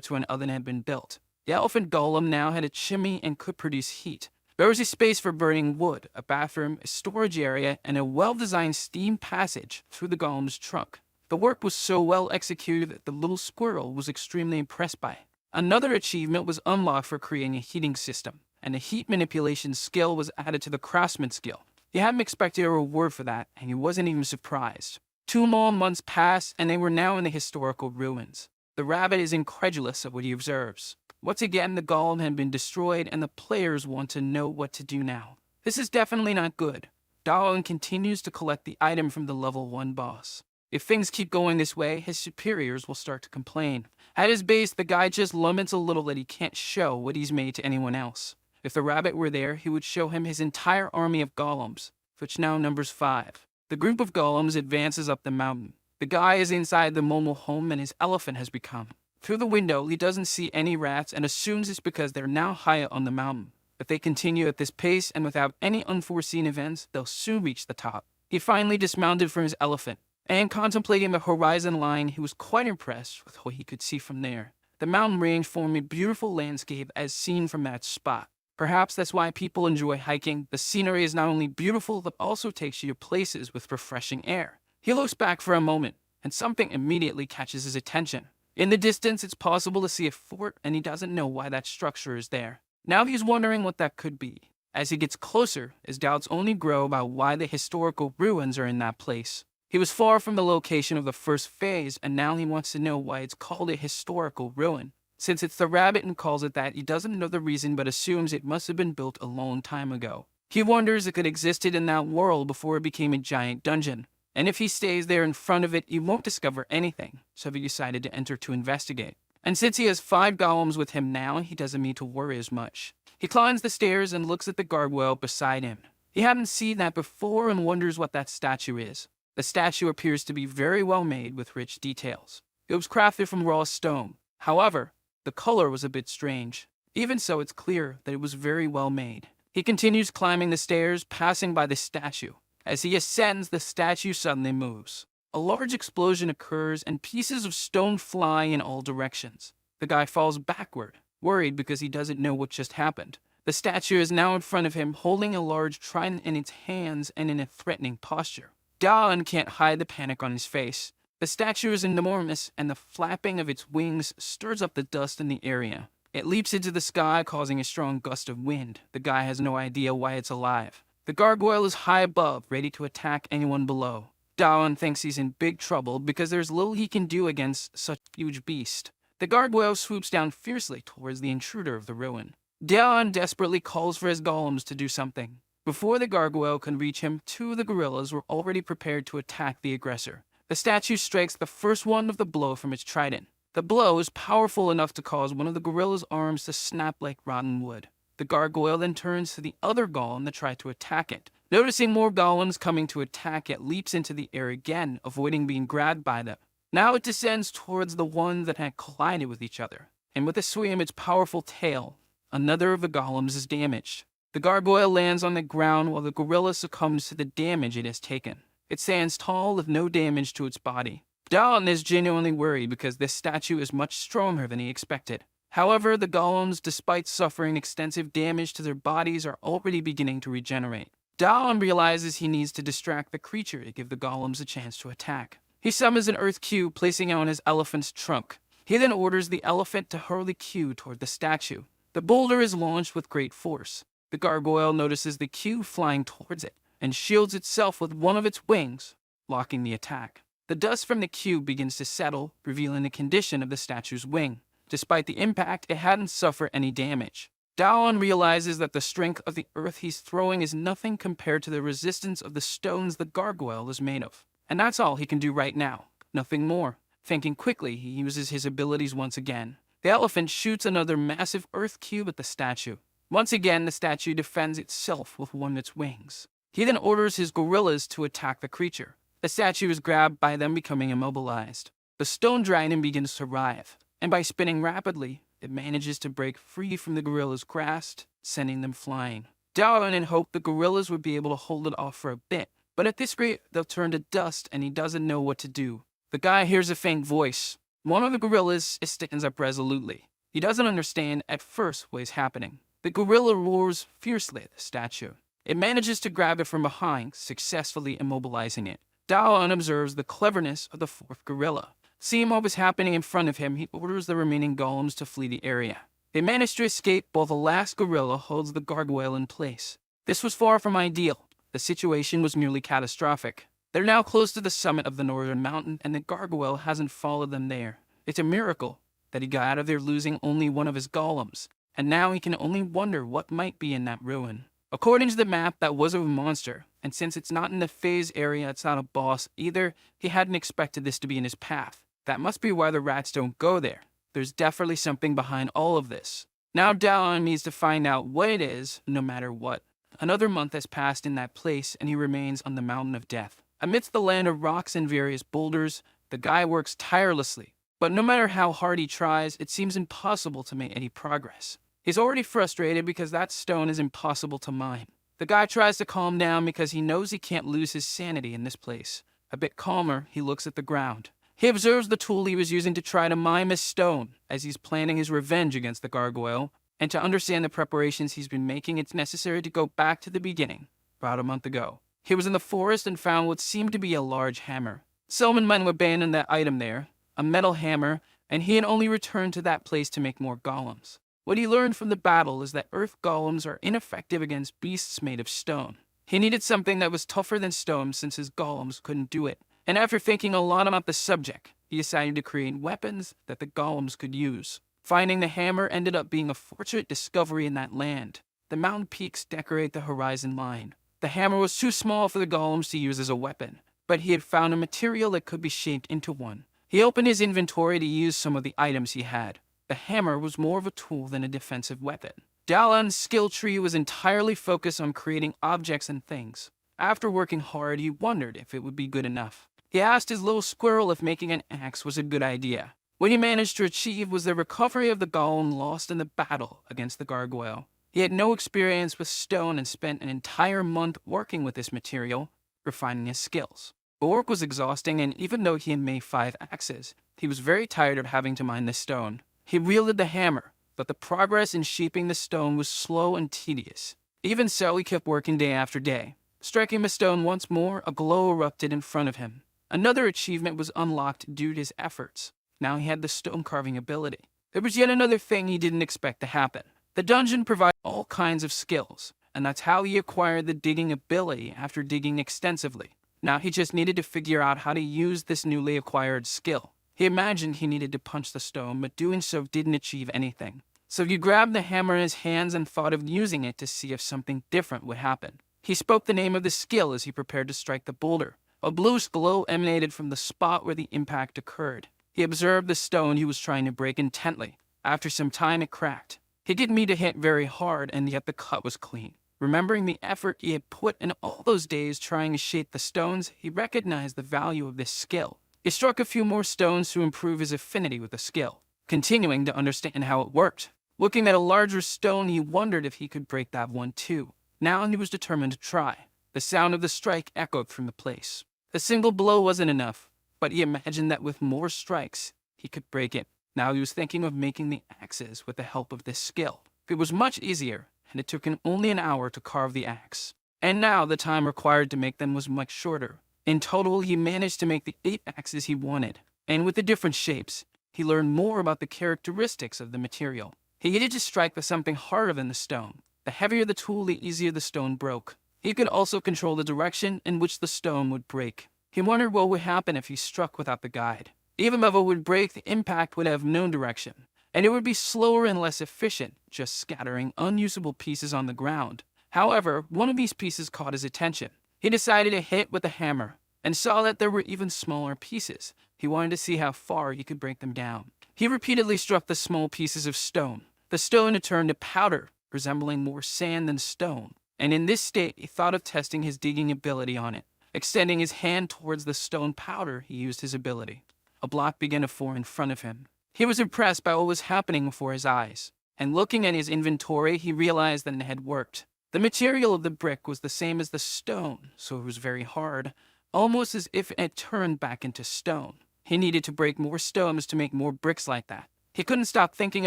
to an oven had been built. The elephant golem now had a chimney and could produce heat. There was a space for burning wood, a bathroom, a storage area, and a well-designed steam passage through the golem's trunk. The work was so well executed that the little squirrel was extremely impressed by it. Another achievement was unlocked for creating a heating system, and a heat manipulation skill was added to the craftsman skill. He hadn't expected a reward for that, and he wasn't even surprised. 2 long months passed, and they were now in the historical ruins. The rabbit is incredulous at what he observes. Once again, the golem had been destroyed, and the players want to know what to do now. This is definitely not good. Dallin continues to collect the item from the level 1 boss. If things keep going this way, his superiors will start to complain. At his base, the guy just laments a little that he can't show what he's made to anyone else. If the rabbit were there, he would show him his entire army of golems, which now numbers 5. The group of golems advances up the mountain. The guy is inside the mobile home and his elephant has become. Through the window, he doesn't see any rats and assumes it's because they're now high on the mountain. If they continue at this pace and without any unforeseen events, they'll soon reach the top. He finally dismounted from his elephant, and contemplating the horizon line, he was quite impressed with what he could see from there. The mountain range formed a beautiful landscape as seen from that spot. Perhaps that's why people enjoy hiking. The scenery is not only beautiful, but also takes you to places with refreshing air. He looks back for a moment, and something immediately catches his attention. In the distance, it's possible to see a fort, and he doesn't know why that structure is there. Now he's wondering what that could be. As he gets closer, his doubts only grow about why the historical ruins are in that place. He was far from the location of the first phase, and now he wants to know why it's called a historical ruin. Since it's the rabbit and calls it that, he doesn't know the reason but assumes it must have been built a long time ago. He wonders if it existed in that world before it became a giant dungeon. And if he stays there in front of it, he won't discover anything, so he decided to enter to investigate. And since he has 5 golems with him now, he doesn't need to worry as much. He climbs the stairs and looks at the gargoyle beside him. He hadn't seen that before and wonders what that statue is. The statue appears to be very well made with rich details. It was crafted from raw stone. However, the color was a bit strange. Even so, it's clear that it was very well made. He continues climbing the stairs, passing by the statue. As he ascends, the statue suddenly moves. A large explosion occurs and pieces of stone fly in all directions. The guy falls backward, worried because he doesn't know what just happened. The statue is now in front of him, holding a large trident in its hands and in a threatening posture. Dawn can't hide the panic on his face. The statue is enormous, and the flapping of its wings stirs up the dust in the area. It leaps into the sky, causing a strong gust of wind. The guy has no idea why it's alive. The gargoyle is high above, ready to attack anyone below. Dawn thinks he's in big trouble because there's little he can do against such a huge beast. The gargoyle swoops down fiercely towards the intruder of the ruin. Dawn desperately calls for his golems to do something. Before the gargoyle can reach him, 2 of the gorillas were already prepared to attack the aggressor. The statue strikes the first one of the blow from its trident. The blow is powerful enough to cause one of the gorilla's arms to snap like rotten wood. The gargoyle then turns to the other golem to try to attack it. Noticing more golems coming to attack, it leaps into the air again, avoiding being grabbed by them. Now it descends towards the ones that had collided with each other, and with a swing of its powerful tail, another of the golems is damaged. The gargoyle lands on the ground while the gorilla succumbs to the damage it has taken. It stands tall with no damage to its body. Dawn is genuinely worried because this statue is much stronger than he expected. However, the golems, despite suffering extensive damage to their bodies, are already beginning to regenerate. Dawn realizes he needs to distract the creature to give the golems a chance to attack. He summons an earth cube, placing it on his elephant's trunk. He then orders the elephant to hurl the cube toward the statue. The boulder is launched with great force. The gargoyle notices the cube flying towards it and shields itself with one of its wings, blocking the attack. The dust from the cube begins to settle, revealing the condition of the statue's wing. Despite the impact, it hadn't suffered any damage. Dawn realizes that the strength of the earth he's throwing is nothing compared to the resistance of the stones the gargoyle is made of. And that's all he can do right now. Nothing more. Thinking quickly, he uses his abilities once again. The elephant shoots another massive earth cube at the statue. Once again, the statue defends itself with one of its wings. He then orders his gorillas to attack the creature. The statue is grabbed by them, becoming immobilized. The stone dragon begins to writhe, and by spinning rapidly, it manages to break free from the gorilla's grasp, sending them flying. Dawn and hope the gorillas would be able to hold it off for a bit, but at this rate, they'll turn to dust and he doesn't know what to do. The guy hears a faint voice. One of the gorillas stands up resolutely. He doesn't understand at first what is happening. The gorilla roars fiercely at the statue. It manages to grab it from behind, successfully immobilizing it. Dawn observes the cleverness of the 4th gorilla. Seeing what was happening in front of him, he orders the remaining golems to flee the area. They manage to escape while the last gorilla holds the gargoyle in place. This was far from ideal. The situation was nearly catastrophic. They're now close to the summit of the northern mountain, and the gargoyle hasn't followed them there. It's a miracle that he got out of there losing only one of his golems, and now he can only wonder what might be in that ruin. According to the map, that was a monster. And since it's not in the phase area, it's not a boss either, he hadn't expected this to be in his path. That must be why the rats don't go there. There's definitely something behind all of this. Now Dallon needs to find out what it is, no matter what. Another month has passed in that place, and he remains on the mountain of death. Amidst the land of rocks and various boulders, the guy works tirelessly. But no matter how hard he tries, it seems impossible to make any progress. He's already frustrated because that stone is impossible to mine. The guy tries to calm down because he knows he can't lose his sanity in this place. A bit calmer, he looks at the ground. He observes the tool he was using to try to mine this stone as he's planning his revenge against the gargoyle. And to understand the preparations he's been making, it's necessary to go back to the beginning, about a month ago. He was in the forest and found what seemed to be a large hammer. Selman Manhwa abandoned that item there, a metal hammer, and he had only returned to that place to make more golems. What he learned from the battle is that earth golems are ineffective against beasts made of stone. He needed something that was tougher than stone since his golems couldn't do it. And after thinking a lot about the subject, he decided to create weapons that the golems could use. Finding the hammer ended up being a fortunate discovery in that land. The mountain peaks decorate the horizon line. The hammer was too small for the golems to use as a weapon, but he had found a material that could be shaped into one. He opened his inventory to use some of the items he had. The hammer was more of a tool than a defensive weapon. Dallon's skill tree was entirely focused on creating objects and things. After working hard, he wondered if it would be good enough. He asked his little squirrel if making an axe was a good idea. What he managed to achieve was the recovery of the golem lost in the battle against the gargoyle. He had no experience with stone and spent an entire month working with this material, refining his skills. The work was exhausting, and even though he had made 5 axes, he was very tired of having to mine the stone. He wielded the hammer, but the progress in shaping the stone was slow and tedious. Even so, he kept working day after day. Striking the stone once more, a glow erupted in front of him. Another achievement was unlocked due to his efforts. Now he had the stone carving ability. There was yet another thing he didn't expect to happen. The dungeon provided all kinds of skills, and that's how he acquired the digging ability after digging extensively. Now he just needed to figure out how to use this newly acquired skill. He imagined he needed to punch the stone, but doing so didn't achieve anything. So he grabbed the hammer in his hands and thought of using it to see if something different would happen. He spoke the name of the skill as he prepared to strike the boulder. A bluish glow emanated from the spot where the impact occurred. He observed the stone he was trying to break intently. After some time, it cracked. He didn't mean to hit very hard, and yet the cut was clean. Remembering the effort he had put in all those days trying to shape the stones, he recognized the value of this skill. He struck a few more stones to improve his affinity with the skill, continuing to understand how it worked. Looking at a larger stone, he wondered if he could break that one too. Now he was determined to try. The sound of the strike echoed from the place. A single blow wasn't enough, but he imagined that with more strikes, he could break it. Now he was thinking of making the axes with the help of this skill. It was much easier, and it took him only an hour to carve the axe. And now the time required to make them was much shorter. In total, he managed to make the 8 axes he wanted, and with the different shapes, he learned more about the characteristics of the material. He needed to strike with something harder than the stone. The heavier the tool, the easier the stone broke. He could also control the direction in which the stone would break. He wondered what would happen if he struck without the guide. Even if it would break, the impact would have no direction, and it would be slower and less efficient, just scattering unusable pieces on the ground. However, one of these pieces caught his attention. He decided to hit with a hammer, and saw that there were even smaller pieces. He wanted to see how far he could break them down. He repeatedly struck the small pieces of stone. The stone had turned to powder, resembling more sand than stone, and in this state he thought of testing his digging ability on it. Extending his hand towards the stone powder, he used his ability. A block began to form in front of him. He was impressed by what was happening before his eyes, and looking at his inventory, he realized that it had worked. The material of the brick was the same as the stone, so it was very hard, almost as if it had turned back into stone. He needed to break more stones to make more bricks like that. He couldn't stop thinking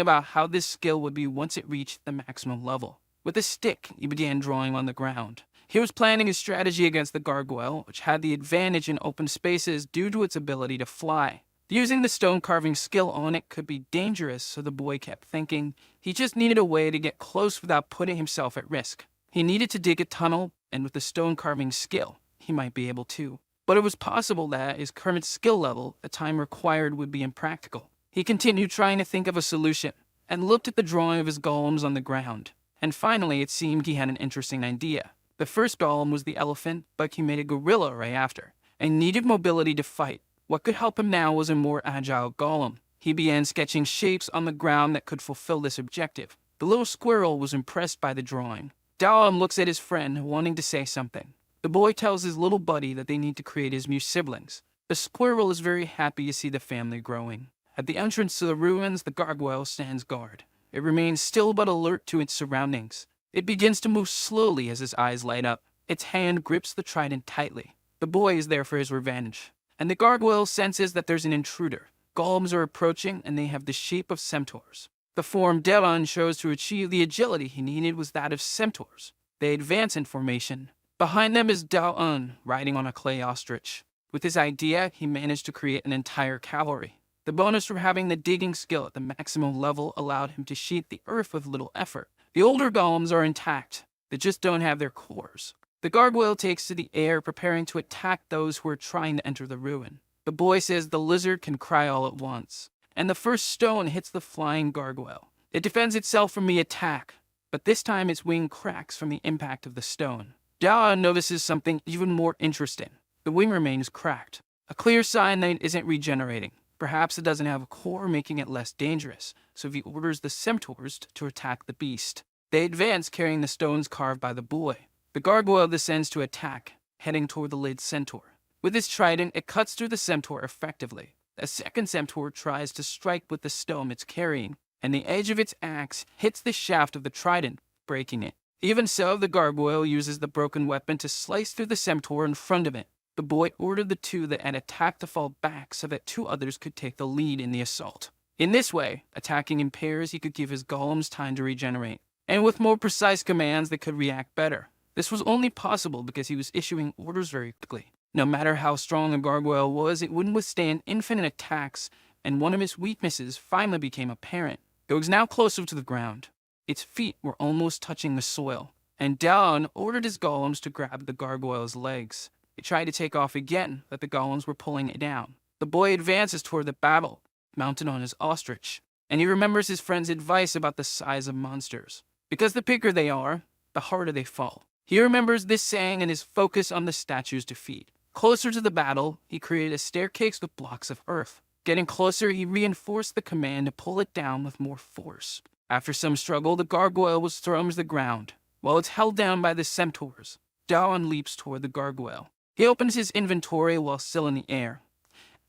about how this skill would be once it reached the maximum level. With a stick, he began drawing on the ground. He was planning his strategy against the gargoyle, which had the advantage in open spaces due to its ability to fly. Using the stone carving skill on it could be dangerous, so the boy kept thinking he just needed a way to get close without putting himself at risk. He needed to dig a tunnel, and with the stone carving skill, he might be able to. But it was possible that at his current skill level, the time required would be impractical. He continued trying to think of a solution, and looked at the drawing of his golems on the ground. And finally, it seemed he had an interesting idea. The first golem was the elephant, but he made a gorilla right after, and needed mobility to fight. What could help him now was a more agile golem. He began sketching shapes on the ground that could fulfill this objective. The little squirrel was impressed by the drawing. Daom looks at his friend, wanting to say something. The boy tells his little buddy that they need to create his new siblings. The squirrel is very happy to see the family growing. At the entrance to the ruins, the gargoyle stands guard. It remains still but alert to its surroundings. It begins to move slowly as his eyes light up. Its hand grips the trident tightly. The boy is there for his revenge. And the gargoyle senses that there's an intruder. Golems are approaching, and they have the shape of centaurs. The form Devon chose to achieve the agility he needed was that of centaurs. They advance in formation. Behind them is Dao-un, riding on a clay ostrich. With his idea, he managed to create an entire cavalry. The bonus for having the digging skill at the maximum level allowed him to sheet the earth with little effort. The older golems are intact. They just don't have their cores. The gargoyle takes to the air, preparing to attack those who are trying to enter the ruin. The boy says the lizard can cry all at once, and the first stone hits the flying gargoyle. It defends itself from the attack, but this time its wing cracks from the impact of the stone. Dao notices something even more interesting. The wing remains cracked, a clear sign that it isn't regenerating. Perhaps it doesn't have a core, making it less dangerous, so he orders the centaurs to attack the beast. They advance, carrying the stones carved by the boy. The gargoyle descends to attack, heading toward the lead centaur. With his trident, it cuts through the centaur effectively. A second centaur tries to strike with the stone it's carrying, and the edge of its axe hits the shaft of the trident, breaking it. Even so, the gargoyle uses the broken weapon to slice through the centaur in front of it. The boy ordered the two that had attacked to fall back so that two others could take the lead in the assault. In this way, attacking in pairs, he could give his golems time to regenerate, and with more precise commands, they could react better. This was only possible because he was issuing orders very quickly. No matter how strong a gargoyle was, it wouldn't withstand infinite attacks, and one of his weaknesses finally became apparent. It was now closer to the ground. Its feet were almost touching the soil, and Daon ordered his golems to grab the gargoyle's legs. It tried to take off again, but the golems were pulling it down. The boy advances toward the battle, mounted on his ostrich, and he remembers his friend's advice about the size of monsters. Because the bigger they are, the harder they fall. He remembers this saying and is focused on the statue's defeat. Closer to the battle, he created a staircase with blocks of earth. Getting closer, he reinforced the command to pull it down with more force. After some struggle, the gargoyle was thrown to the ground. While it's held down by the centaurs, Daon leaps toward the gargoyle. He opens his inventory while still in the air,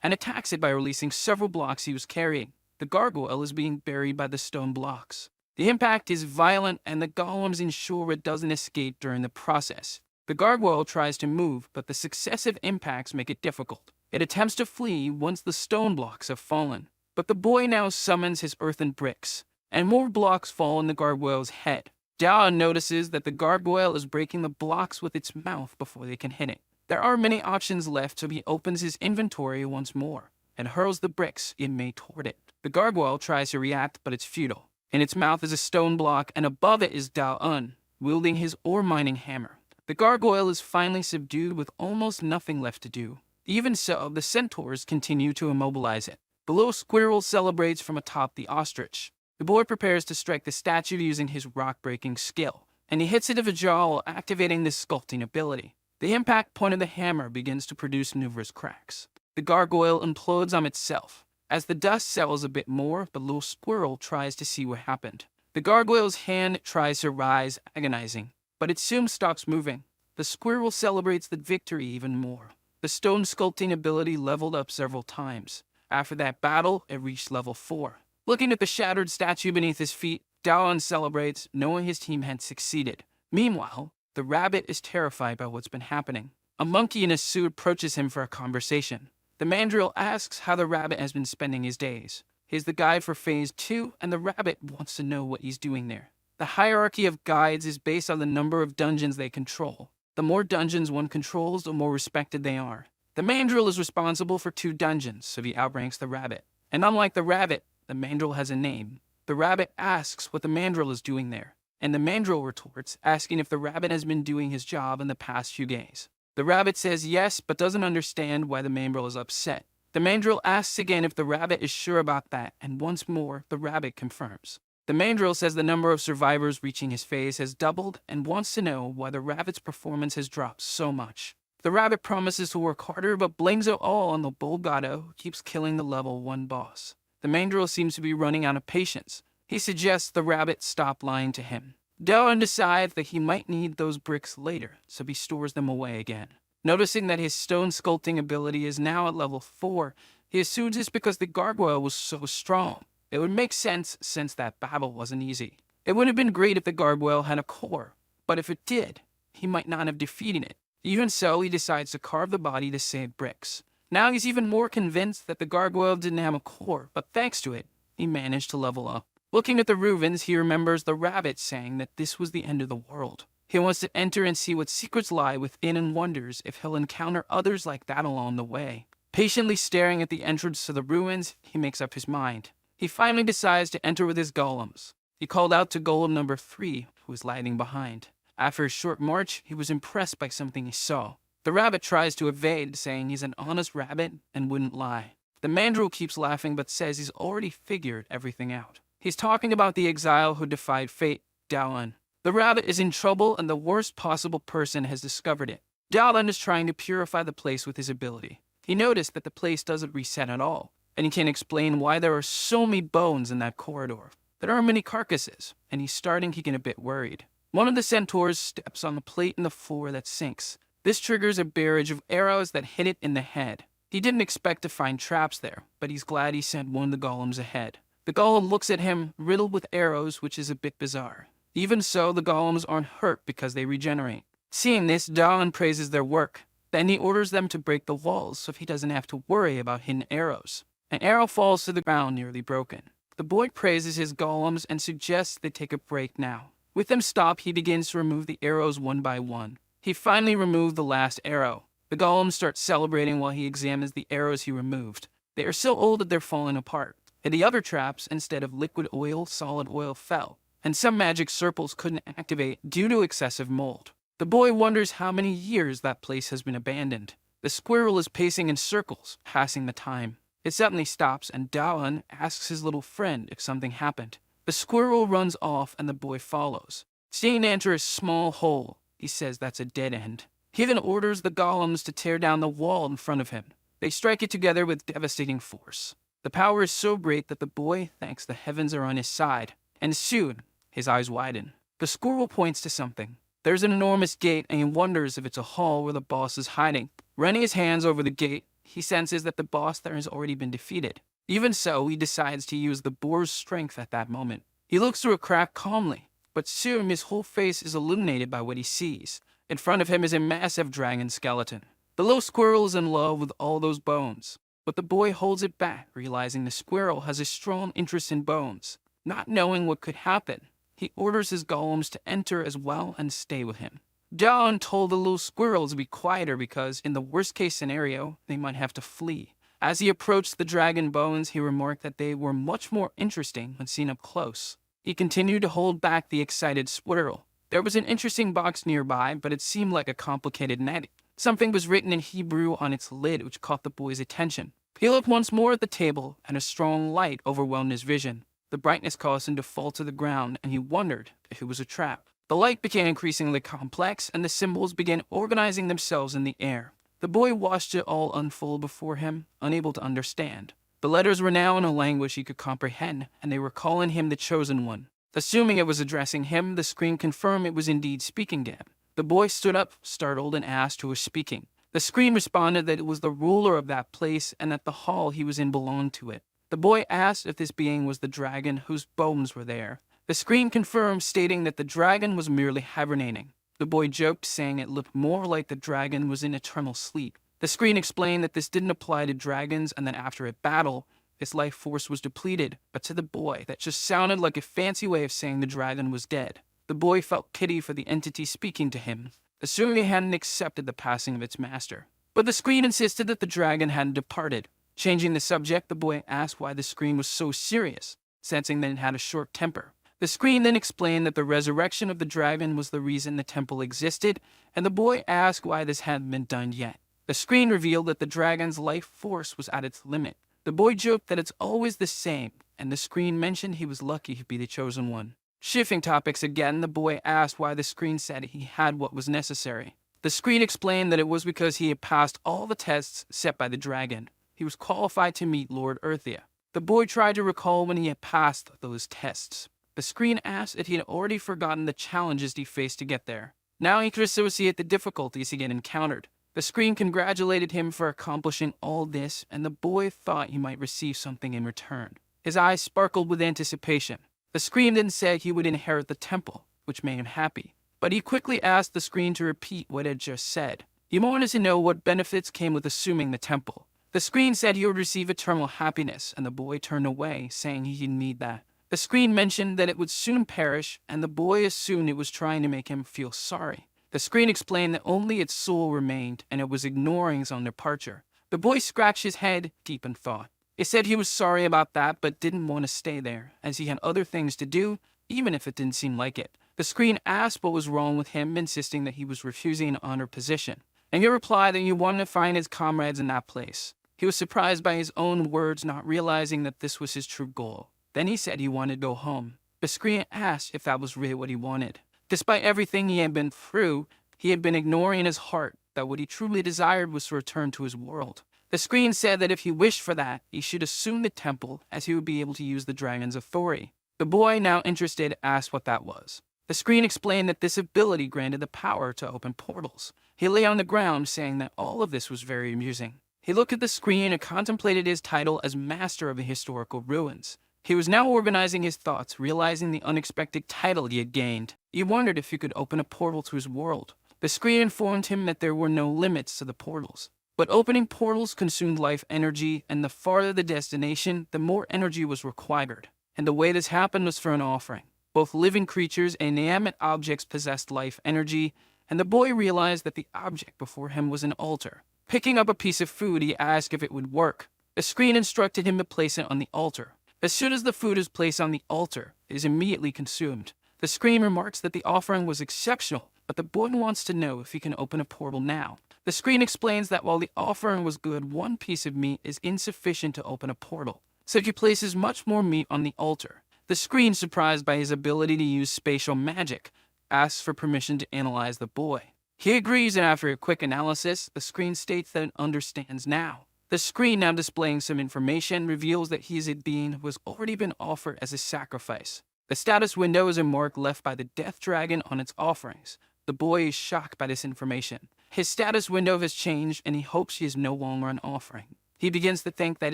and attacks it by releasing several blocks he was carrying. The gargoyle is being buried by the stone blocks. The impact is violent, and the golems ensure it doesn't escape during the process. The gargoyle tries to move, but the successive impacts make it difficult. It attempts to flee once the stone blocks have fallen, but the boy now summons his earthen bricks, and more blocks fall on the gargoyle's head. Dao notices that the gargoyle is breaking the blocks with its mouth before they can hit it. There are many options left, so he opens his inventory once more and hurls the bricks it made toward it. The gargoyle tries to react, but it's futile. In its mouth is a stone block, and above it is Dao-un, wielding his ore mining hammer. The gargoyle is finally subdued with almost nothing left to do. Even so, the centaurs continue to immobilize it. The little squirrel celebrates from atop the ostrich. The boy prepares to strike the statue using his rock-breaking skill, and he hits it in the jaw while activating this sculpting ability. The impact point of the hammer begins to produce numerous cracks. The gargoyle implodes on itself. As the dust settles a bit more, the little squirrel tries to see what happened. The gargoyle's hand tries to rise, agonizing, but it soon stops moving. The squirrel celebrates the victory even more. The stone sculpting ability leveled up several times. After that battle, it reached level 4. Looking at the shattered statue beneath his feet, Daon celebrates, knowing his team had succeeded. Meanwhile, the rabbit is terrified by what's been happening. A monkey in a suit approaches him for a conversation. The mandrill asks how the rabbit has been spending his days. He's the guide for Phase 2, and the rabbit wants to know what he's doing there. The hierarchy of guides is based on the number of dungeons they control. The more dungeons one controls, the more respected they are. The mandrill is responsible for 2 dungeons, so he outranks the rabbit. And unlike the rabbit, the mandrill has a name. The rabbit asks what the mandrill is doing there, and the mandrill retorts, asking if the rabbit has been doing his job in the past few days. The rabbit says yes, but doesn't understand why the mandrill is upset. The mandrill asks again if the rabbit is sure about that, and once more, the rabbit confirms. The mandrill says the number of survivors reaching his phase has doubled and wants to know why the rabbit's performance has dropped so much. The rabbit promises to work harder but blames it all on the bold gato who keeps killing the level 1 boss. The mandrill seems to be running out of patience. He suggests the rabbit stop lying to him. Daon decides that he might need those bricks later, so he stores them away again. Noticing that his stone sculpting ability is now at level 4, he assumes it's because the gargoyle was so strong. It would make sense since that battle wasn't easy. It would have been great if the gargoyle had a core, but if it did, he might not have defeated it. Even so, he decides to carve the body to save bricks. Now he's even more convinced that the gargoyle didn't have a core, but thanks to it, he managed to level up. Looking at the ruins, he remembers the rabbit saying that this was the end of the world. He wants to enter and see what secrets lie within and wonders if he'll encounter others like that along the way. Patiently staring at the entrance to the ruins, he makes up his mind. He finally decides to enter with his golems. He called out to golem number 3, who was lagging behind. After a short march, he was impressed by something he saw. The rabbit tries to evade, saying he's an honest rabbit and wouldn't lie. The mandrill keeps laughing but says he's already figured everything out. He's talking about the exile who defied fate, Daolan. The rabbit is in trouble and the worst possible person has discovered it. Daolan is trying to purify the place with his ability. He noticed that the place doesn't reset at all, and he can't explain why there are so many bones in that corridor. There are many carcasses, and he's starting to get a bit worried. One of the centaurs steps on the plate in the floor that sinks. This triggers a barrage of arrows that hit it in the head. He didn't expect to find traps there, but he's glad he sent one of the golems ahead. The golem looks at him, riddled with arrows, which is a bit bizarre. Even so, the golems aren't hurt because they regenerate. Seeing this, Daolan praises their work. Then he orders them to break the walls so he doesn't have to worry about hidden arrows. An arrow falls to the ground nearly broken. The boy praises his golems and suggests they take a break now. With them stopped, he begins to remove the arrows one by one. He finally removed the last arrow. The golems start celebrating while he examines the arrows he removed. They are so old that they're falling apart. And the other traps, instead of liquid oil, solid oil fell, and some magic circles couldn't activate due to excessive mold. The boy wonders how many years that place has been abandoned. The squirrel is pacing in circles, passing the time. It suddenly stops, and Daolan asks his little friend if something happened. The squirrel runs off, and the boy follows. Seeing it enter a small hole, he says that's a dead end. He then orders the golems to tear down the wall in front of him. They strike it together with devastating force. The power is so great that the boy thinks the heavens are on his side, and soon, his eyes widen. The squirrel points to something. There's an enormous gate, and he wonders if it's a hall where the boss is hiding. Running his hands over the gate, he senses that the boss there has already been defeated. Even so, he decides to use the boar's strength at that moment. He looks through a crack calmly, but soon his whole face is illuminated by what he sees. In front of him is a massive dragon skeleton. The little squirrel is in love with all those bones. But the boy holds it back, realizing the squirrel has a strong interest in bones. Not knowing what could happen, he orders his golems to enter as well and stay with him. Daolan told the little squirrel to be quieter because, in the worst-case scenario, they might have to flee. As he approached the dragon bones, he remarked that they were much more interesting when seen up close. He continued to hold back the excited squirrel. There was an interesting box nearby, but it seemed like a complicated net. Something was written in Hebrew on its lid, which caught the boy's attention. He looked once more at the table, and a strong light overwhelmed his vision. The brightness caused him to fall to the ground, and he wondered if it was a trap. The light became increasingly complex, and the symbols began organizing themselves in the air. The boy watched it all unfold before him, unable to understand. The letters were now in a language he could comprehend, and they were calling him the Chosen One. Assuming it was addressing him, the screen confirmed it was indeed speaking to him. The boy stood up, startled, and asked who was speaking. The screen responded that it was the ruler of that place and that the hall he was in belonged to it. The boy asked if this being was the dragon whose bones were there. The screen confirmed, stating that the dragon was merely hibernating. The boy joked, saying it looked more like the dragon was in eternal sleep. The screen explained that this didn't apply to dragons and that after a battle, its life force was depleted, but to the boy, that just sounded like a fancy way of saying the dragon was dead. The boy felt pity for the entity speaking to him, assuming he hadn't accepted the passing of its master. But the screen insisted that the dragon hadn't departed. Changing the subject, the boy asked why the screen was so serious, sensing that it had a short temper. The screen then explained that the resurrection of the dragon was the reason the temple existed, and the boy asked why this hadn't been done yet. The screen revealed that the dragon's life force was at its limit. The boy joked that it's always the same, and the screen mentioned he was lucky to be the chosen one. Shifting topics again, the boy asked why the screen said he had what was necessary. The screen explained that it was because he had passed all the tests set by the dragon. He was qualified to meet Lord Earthia. The boy tried to recall when he had passed those tests. The screen asked if he had already forgotten the challenges he faced to get there. Now he could associate the difficulties he had encountered. The screen congratulated him for accomplishing all this, and the boy thought he might receive something in return. His eyes sparkled with anticipation. The screen then said he would inherit the temple, which made him happy. But he quickly asked the screen to repeat what it had just said. He wanted to know what benefits came with assuming the temple. The screen said he would receive eternal happiness, and the boy turned away, saying he didn't need that. The screen mentioned that it would soon perish, and the boy assumed it was trying to make him feel sorry. The screen explained that only its soul remained, and it was ignoring his own departure. The boy scratched his head, deep in thought. It said he was sorry about that, but didn't want to stay there, as he had other things to do, even if it didn't seem like it. The screen asked what was wrong with him, insisting that he was refusing an honored position. And he replied that he wanted to find his comrades in that place. He was surprised by his own words, not realizing that this was his true goal. Then he said he wanted to go home. The screen asked if that was really what he wanted. Despite everything he had been through, he had been ignoring in his heart that what he truly desired was to return to his world. The screen said that if he wished for that, he should assume the temple, as he would be able to use the dragon's authority. The boy, now interested, asked what that was. The screen explained that this ability granted the power to open portals. He lay on the ground, saying that all of this was very amusing. He looked at the screen and contemplated his title as Master of the Historical Ruins. He was now organizing his thoughts, realizing the unexpected title he had gained. He wondered if he could open a portal to his world. The screen informed him that there were no limits to the portals. But opening portals consumed life energy, and the farther the destination, the more energy was required. And the way this happened was for an offering. Both living creatures and inanimate objects possessed life energy, and the boy realized that the object before him was an altar. Picking up a piece of food, he asked if it would work. The screen instructed him to place it on the altar. As soon as the food is placed on the altar, it is immediately consumed. The screen remarks that the offering was exceptional, but the boy wants to know if he can open a portal now. The screen explains that while the offering was good, one piece of meat is insufficient to open a portal, so he places much more meat on the altar. The screen, surprised by his ability to use spatial magic, asks for permission to analyze the boy. He agrees, and after a quick analysis, the screen states that it understands now. The screen, now displaying some information, reveals that he is a being who has already been offered as a sacrifice. The status window is a mark left by the death dragon on its offerings. The boy is shocked by this information. His status window has changed, and he hopes he is no longer an offering. He begins to think that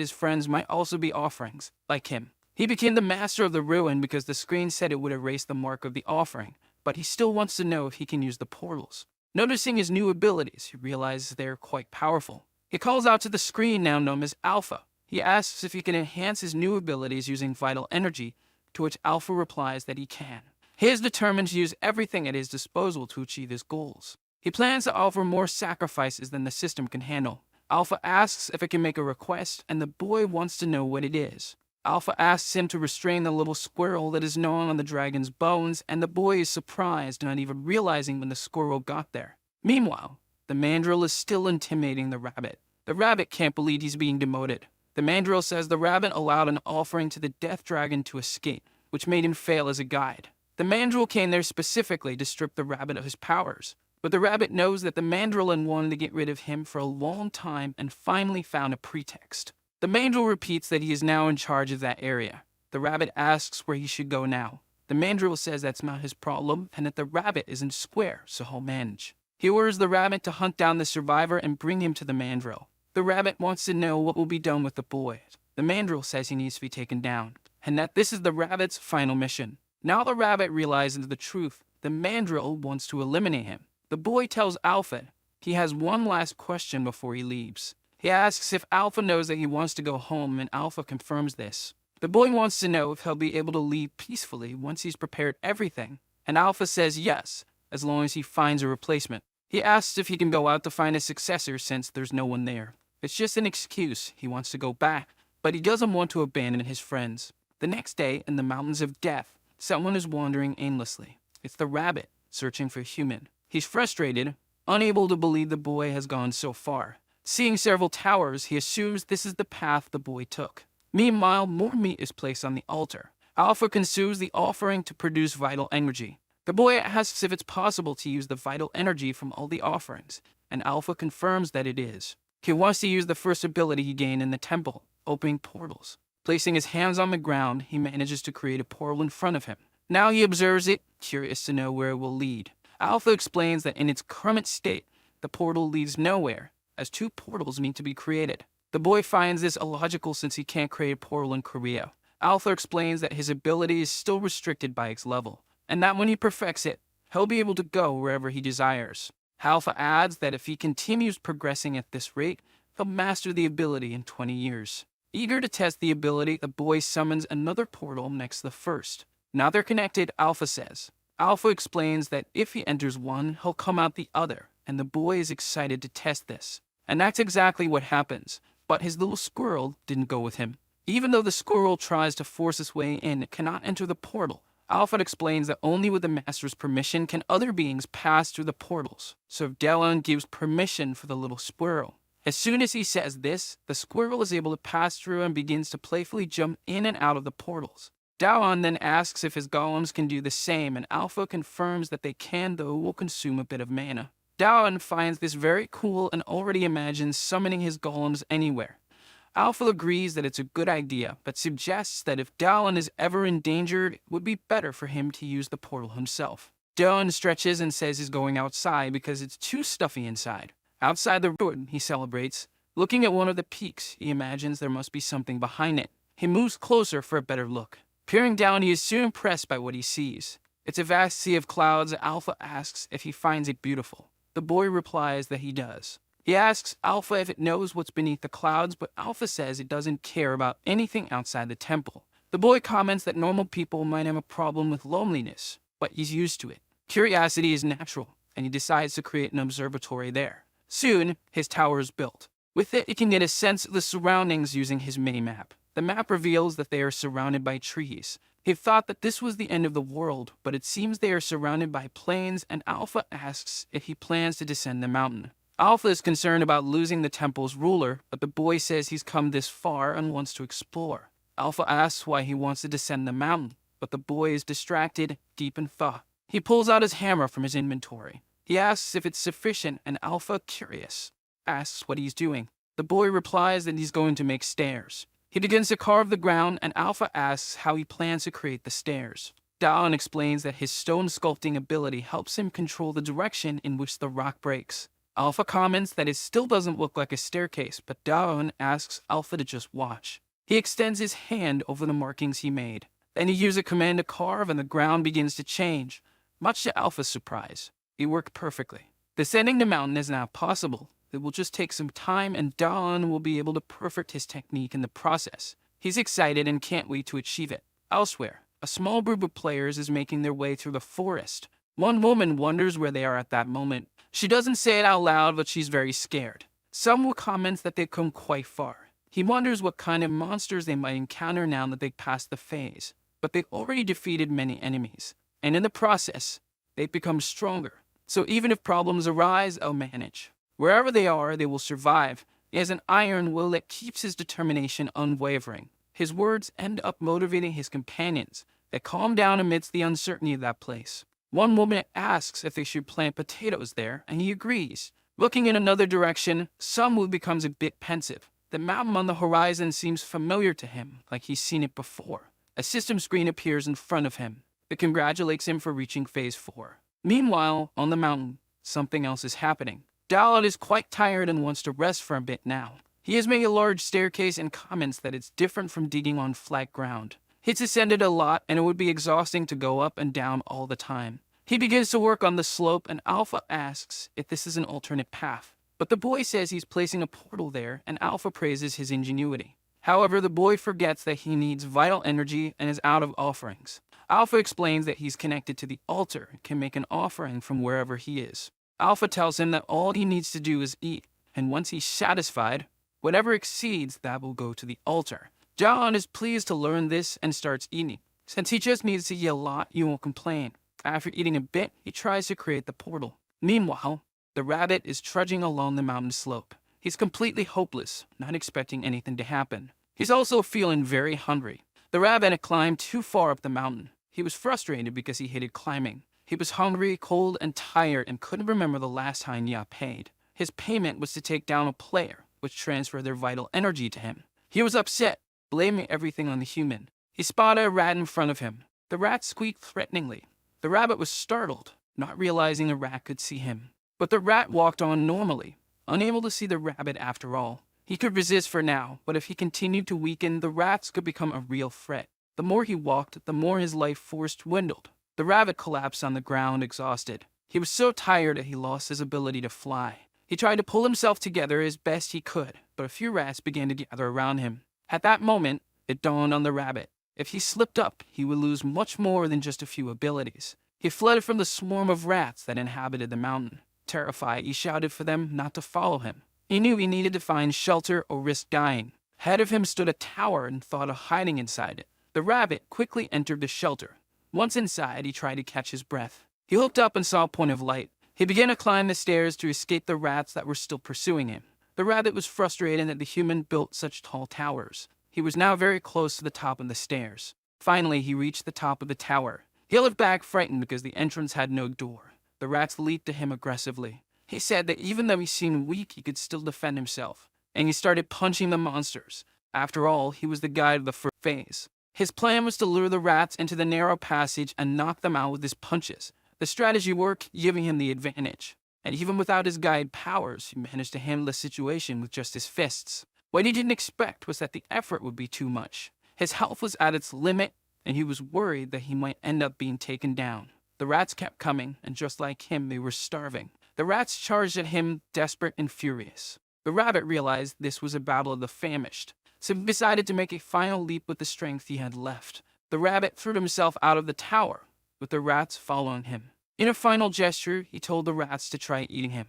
his friends might also be offerings, like him. He became the master of the ruin because the screen said it would erase the mark of the offering, but he still wants to know if he can use the portals. Noticing his new abilities, he realizes they are quite powerful. He calls out to the screen, now known as Alpha. He asks if he can enhance his new abilities using vital energy, to which Alpha replies that he can. He is determined to use everything at his disposal to achieve his goals. He plans to offer more sacrifices than the system can handle. Alpha asks if it can make a request, and the boy wants to know what it is. Alpha asks him to restrain the little squirrel that is gnawing on the dragon's bones, and the boy is surprised, not even realizing when the squirrel got there. Meanwhile, the mandrill is still intimidating the rabbit. The rabbit can't believe he's being demoted. The mandrill says the rabbit allowed an offering to the death dragon to escape, which made him fail as a guide. The mandrill came there specifically to strip the rabbit of his powers. But the rabbit knows that the mandrill had wanted to get rid of him for a long time and finally found a pretext. The mandrill repeats that he is now in charge of that area. The rabbit asks where he should go now. The mandrill says that's not his problem and that the rabbit isn't square, so he'll manage. He orders the rabbit to hunt down the survivor and bring him to the mandrill. The rabbit wants to know what will be done with the boy. The mandrill says he needs to be taken down, and that this is the rabbit's final mission. Now the rabbit realizes the truth. The mandrill wants to eliminate him. The boy tells Alpha he has one last question before he leaves. He asks if Alpha knows that he wants to go home, and Alpha confirms this. The boy wants to know if he'll be able to leave peacefully once he's prepared everything, and Alpha says yes, as long as he finds a replacement. He asks if he can go out to find a successor since there's no one there. It's just an excuse. He wants to go back, but he doesn't want to abandon his friends. The next day, in the Mountains of Death, someone is wandering aimlessly. It's the rabbit, searching for a human. He's frustrated, unable to believe the boy has gone so far. Seeing several towers, he assumes this is the path the boy took. Meanwhile, more meat is placed on the altar. Alpha consumes the offering to produce vital energy. The boy asks if it's possible to use the vital energy from all the offerings, and Alpha confirms that it is. He wants to use the first ability he gained in the temple, opening portals. Placing his hands on the ground, he manages to create a portal in front of him. Now he observes it, curious to know where it will lead. Alpha explains that in its current state, the portal leads nowhere, as two portals need to be created. The boy finds this illogical since he can't create a portal in Korea. Alpha explains that his ability is still restricted by its level, and that when he perfects it, he'll be able to go wherever he desires. Alpha adds that if he continues progressing at this rate, he'll master the ability in 20 years. Eager to test the ability, the boy summons another portal next to the first. Now they're connected, Alpha says. Alpha explains that if he enters one, he'll come out the other, and the boy is excited to test this. And that's exactly what happens. But his little squirrel didn't go with him. Even though the squirrel tries to force his way in, it cannot enter the portal. Alpha explains that only with the master's permission can other beings pass through the portals. So Delon gives permission for the little squirrel. As soon as he says this, the squirrel is able to pass through and begins to playfully jump in and out of the portals. Daon then asks if his golems can do the same, and Alpha confirms that they can, though it will consume a bit of mana. Daon finds this very cool and already imagines summoning his golems anywhere. Alpha agrees that it's a good idea, but suggests that if Daon is ever endangered, it would be better for him to use the portal himself. Daon stretches and says he's going outside because it's too stuffy inside. Outside the ruin, he celebrates. Looking at one of the peaks, he imagines there must be something behind it. He moves closer for a better look. Peering down, he is soon impressed by what he sees. It's a vast sea of clouds. Alpha asks if he finds it beautiful. The boy replies that he does. He asks Alpha if it knows what's beneath the clouds, but Alpha says it doesn't care about anything outside the temple. The boy comments that normal people might have a problem with loneliness, but he's used to it. Curiosity is natural, and he decides to create an observatory there. Soon, his tower is built. With it, he can get a sense of the surroundings using his mini-map. The map reveals that they are surrounded by trees. He thought that this was the end of the world, but it seems they are surrounded by plains, and Alpha asks if he plans to descend the mountain. Alpha is concerned about losing the temple's ruler, but the boy says he's come this far and wants to explore. Alpha asks why he wants to descend the mountain, but the boy is distracted, deep in thought. He pulls out his hammer from his inventory. He asks if it's sufficient, and Alpha, curious, asks what he's doing. The boy replies that he's going to make stairs. He begins to carve the ground, and Alpha asks how he plans to create the stairs. Daon explains that his stone sculpting ability helps him control the direction in which the rock breaks. Alpha comments that it still doesn't look like a staircase, but Daon asks Alpha to just watch. He extends his hand over the markings he made. Then he uses a command to carve, and the ground begins to change. Much to Alpha's surprise, it worked perfectly. Descending the mountain is now possible. It will just take some time, and Daon will be able to perfect his technique in the process. He's excited and can't wait to achieve it. Elsewhere, a small group of players is making their way through the forest. One woman wonders where they are at that moment. She doesn't say it out loud, but she's very scared. Someone comments that they've come quite far. He wonders what kind of monsters they might encounter now that they've passed the phase. But they've already defeated many enemies, and in the process, they've become stronger. So even if problems arise, they'll manage. Wherever they are, they will survive. He has an iron will that keeps his determination unwavering. His words end up motivating his companions. They calm down amidst the uncertainty of that place. One woman asks if they should plant potatoes there, and he agrees. Looking in another direction, Sunwoo becomes a bit pensive. The mountain on the horizon seems familiar to him, like he's seen it before. A system screen appears in front of him. It congratulates him for reaching Phase 4. Meanwhile, on the mountain, something else is happening. Dalit is quite tired and wants to rest for a bit now. He has made a large staircase and comments that it's different from digging on flat ground. He's ascended a lot, and it would be exhausting to go up and down all the time. He begins to work on the slope, and Alpha asks if this is an alternate path. But the boy says he's placing a portal there, and Alpha praises his ingenuity. However, the boy forgets that he needs vital energy and is out of offerings. Alpha explains that he's connected to the altar and can make an offering from wherever he is. Alpha tells him that all he needs to do is eat, and once he's satisfied, whatever exceeds that will go to the altar. John is pleased to learn this and starts eating. Since he just needs to eat a lot, he won't complain. After eating a bit, he tries to create the portal. Meanwhile, the rabbit is trudging along the mountain slope. He's completely hopeless, not expecting anything to happen. He's also feeling very hungry. The rabbit had climbed too far up the mountain. He was frustrated because he hated climbing. He was hungry, cold, and tired and couldn't remember the last time he got paid. His payment was to take down a player, which transferred their vital energy to him. He was upset, blaming everything on the human. He spotted a rat in front of him. The rat squeaked threateningly. The rabbit was startled, not realizing the rat could see him. But the rat walked on normally, unable to see the rabbit after all. He could resist for now, but if he continued to weaken, the rats could become a real threat. The more he walked, the more his life force dwindled. The rabbit collapsed on the ground, exhausted. He was so tired that he lost his ability to fly. He tried to pull himself together as best he could, but a few rats began to gather around him. At that moment, it dawned on the rabbit. If he slipped up, he would lose much more than just a few abilities. He fled from the swarm of rats that inhabited the mountain. Terrified, he shouted for them not to follow him. He knew he needed to find shelter or risk dying. Ahead of him stood a tower and thought of hiding inside it. The rabbit quickly entered the shelter. Once inside, he tried to catch his breath. He looked up and saw a point of light. He began to climb the stairs to escape the rats that were still pursuing him. The rabbit was frustrated that the human built such tall towers. He was now very close to the top of the stairs. Finally, he reached the top of the tower. He looked back frightened because the entrance had no door. The rats leaped to him aggressively. He said that even though he seemed weak, he could still defend himself. And he started punching the monsters. After all, he was the guide of the first phase. His plan was to lure the rats into the narrow passage and knock them out with his punches. The strategy worked, giving him the advantage. And even without his guide powers, he managed to handle the situation with just his fists. What he didn't expect was that the effort would be too much. His health was at its limit, and he was worried that he might end up being taken down. The rats kept coming, and just like him, they were starving. The rats charged at him, desperate and furious. The rabbit realized this was a battle of the famished, so he decided to make a final leap with the strength he had left. The rabbit threw himself out of the tower, with the rats following him. In a final gesture, he told the rats to try eating him.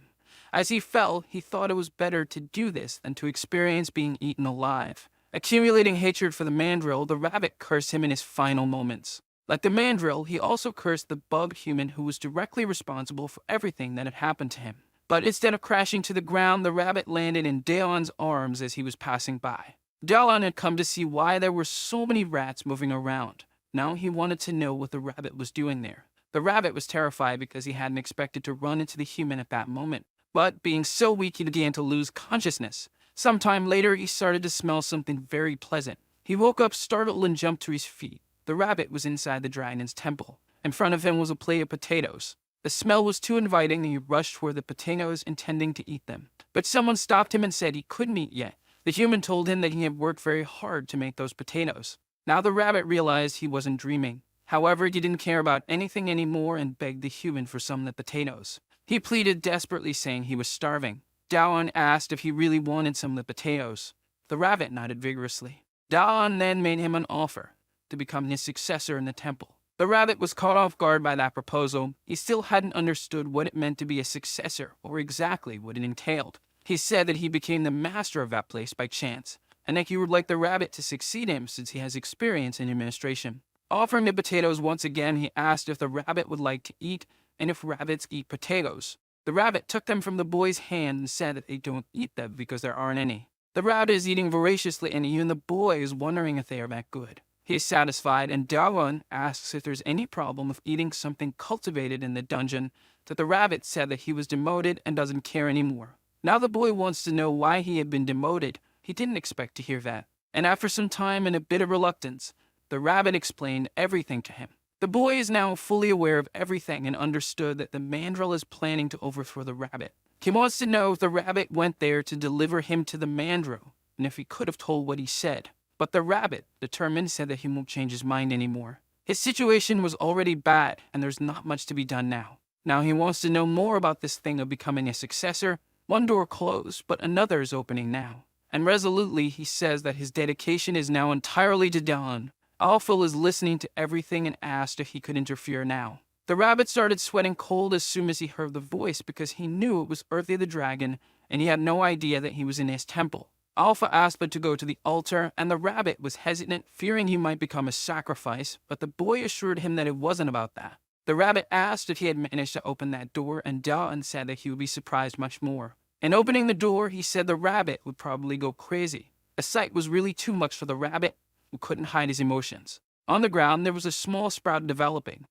As he fell, he thought it was better to do this than to experience being eaten alive. Accumulating hatred for the mandrill, the rabbit cursed him in his final moments. Like the mandrill, he also cursed the bug human who was directly responsible for everything that had happened to him. But instead of crashing to the ground, the rabbit landed in Daeon's arms as he was passing by. Daeon had come to see why there were so many rats moving around. Now he wanted to know what the rabbit was doing there. The rabbit was terrified because he hadn't expected to run into the human at that moment. But being so weak, he began to lose consciousness. Sometime later, he started to smell something very pleasant. He woke up startled and jumped to his feet. The rabbit was inside the dragon's temple. In front of him was a plate of potatoes. The smell was too inviting and he rushed toward the potatoes, intending to eat them. But someone stopped him and said he couldn't eat yet. The human told him that he had worked very hard to make those potatoes. Now the rabbit realized he wasn't dreaming. However, he didn't care about anything anymore and begged the human for some of the potatoes. He pleaded desperately, saying he was starving. Daeon asked if he really wanted some of the potatoes. The rabbit nodded vigorously. Daeon then made him an offer to become his successor in the temple. The rabbit was caught off guard by that proposal. He still hadn't understood what it meant to be a successor or exactly what it entailed. He said that he became the master of that place by chance, and that he would like the rabbit to succeed him since he has experience in administration. Offering the potatoes once again, he asked if the rabbit would like to eat and if rabbits eat potatoes. The rabbit took them from the boy's hand and said that they don't eat them because there aren't any. The rabbit is eating voraciously and even the boy is wondering if they are that good. He is satisfied and Daewon asks if there's any problem with eating something cultivated in the dungeon, that the rabbit said that he was demoted and doesn't care anymore. Now the boy wants to know why he had been demoted. He didn't expect to hear that. And after some time and a bit of reluctance, the rabbit explained everything to him. The boy is now fully aware of everything and understood that the mandrill is planning to overthrow the rabbit. He wants to know if the rabbit went there to deliver him to the mandrill, and if he could have told what he said. But the rabbit, determined, said that he won't change his mind anymore. His situation was already bad, and there's not much to be done now. Now he wants to know more about this thing of becoming a successor. One door closed, but another is opening now. And resolutely, he says that his dedication is now entirely to Daeon. Alphil is listening to everything and asked if he could interfere now. The rabbit started sweating cold as soon as he heard the voice because he knew it was Earthly the dragon and he had no idea that he was in his temple. Alpha asked him to go to the altar and the rabbit was hesitant, fearing he might become a sacrifice, but the boy assured him that it wasn't about that. The rabbit asked if he had managed to open that door and Daeon said that he would be surprised much more. In opening the door, he said the rabbit would probably go crazy. The sight was really too much for the rabbit, who couldn't hide his emotions. On the ground, there was a small sprout developing,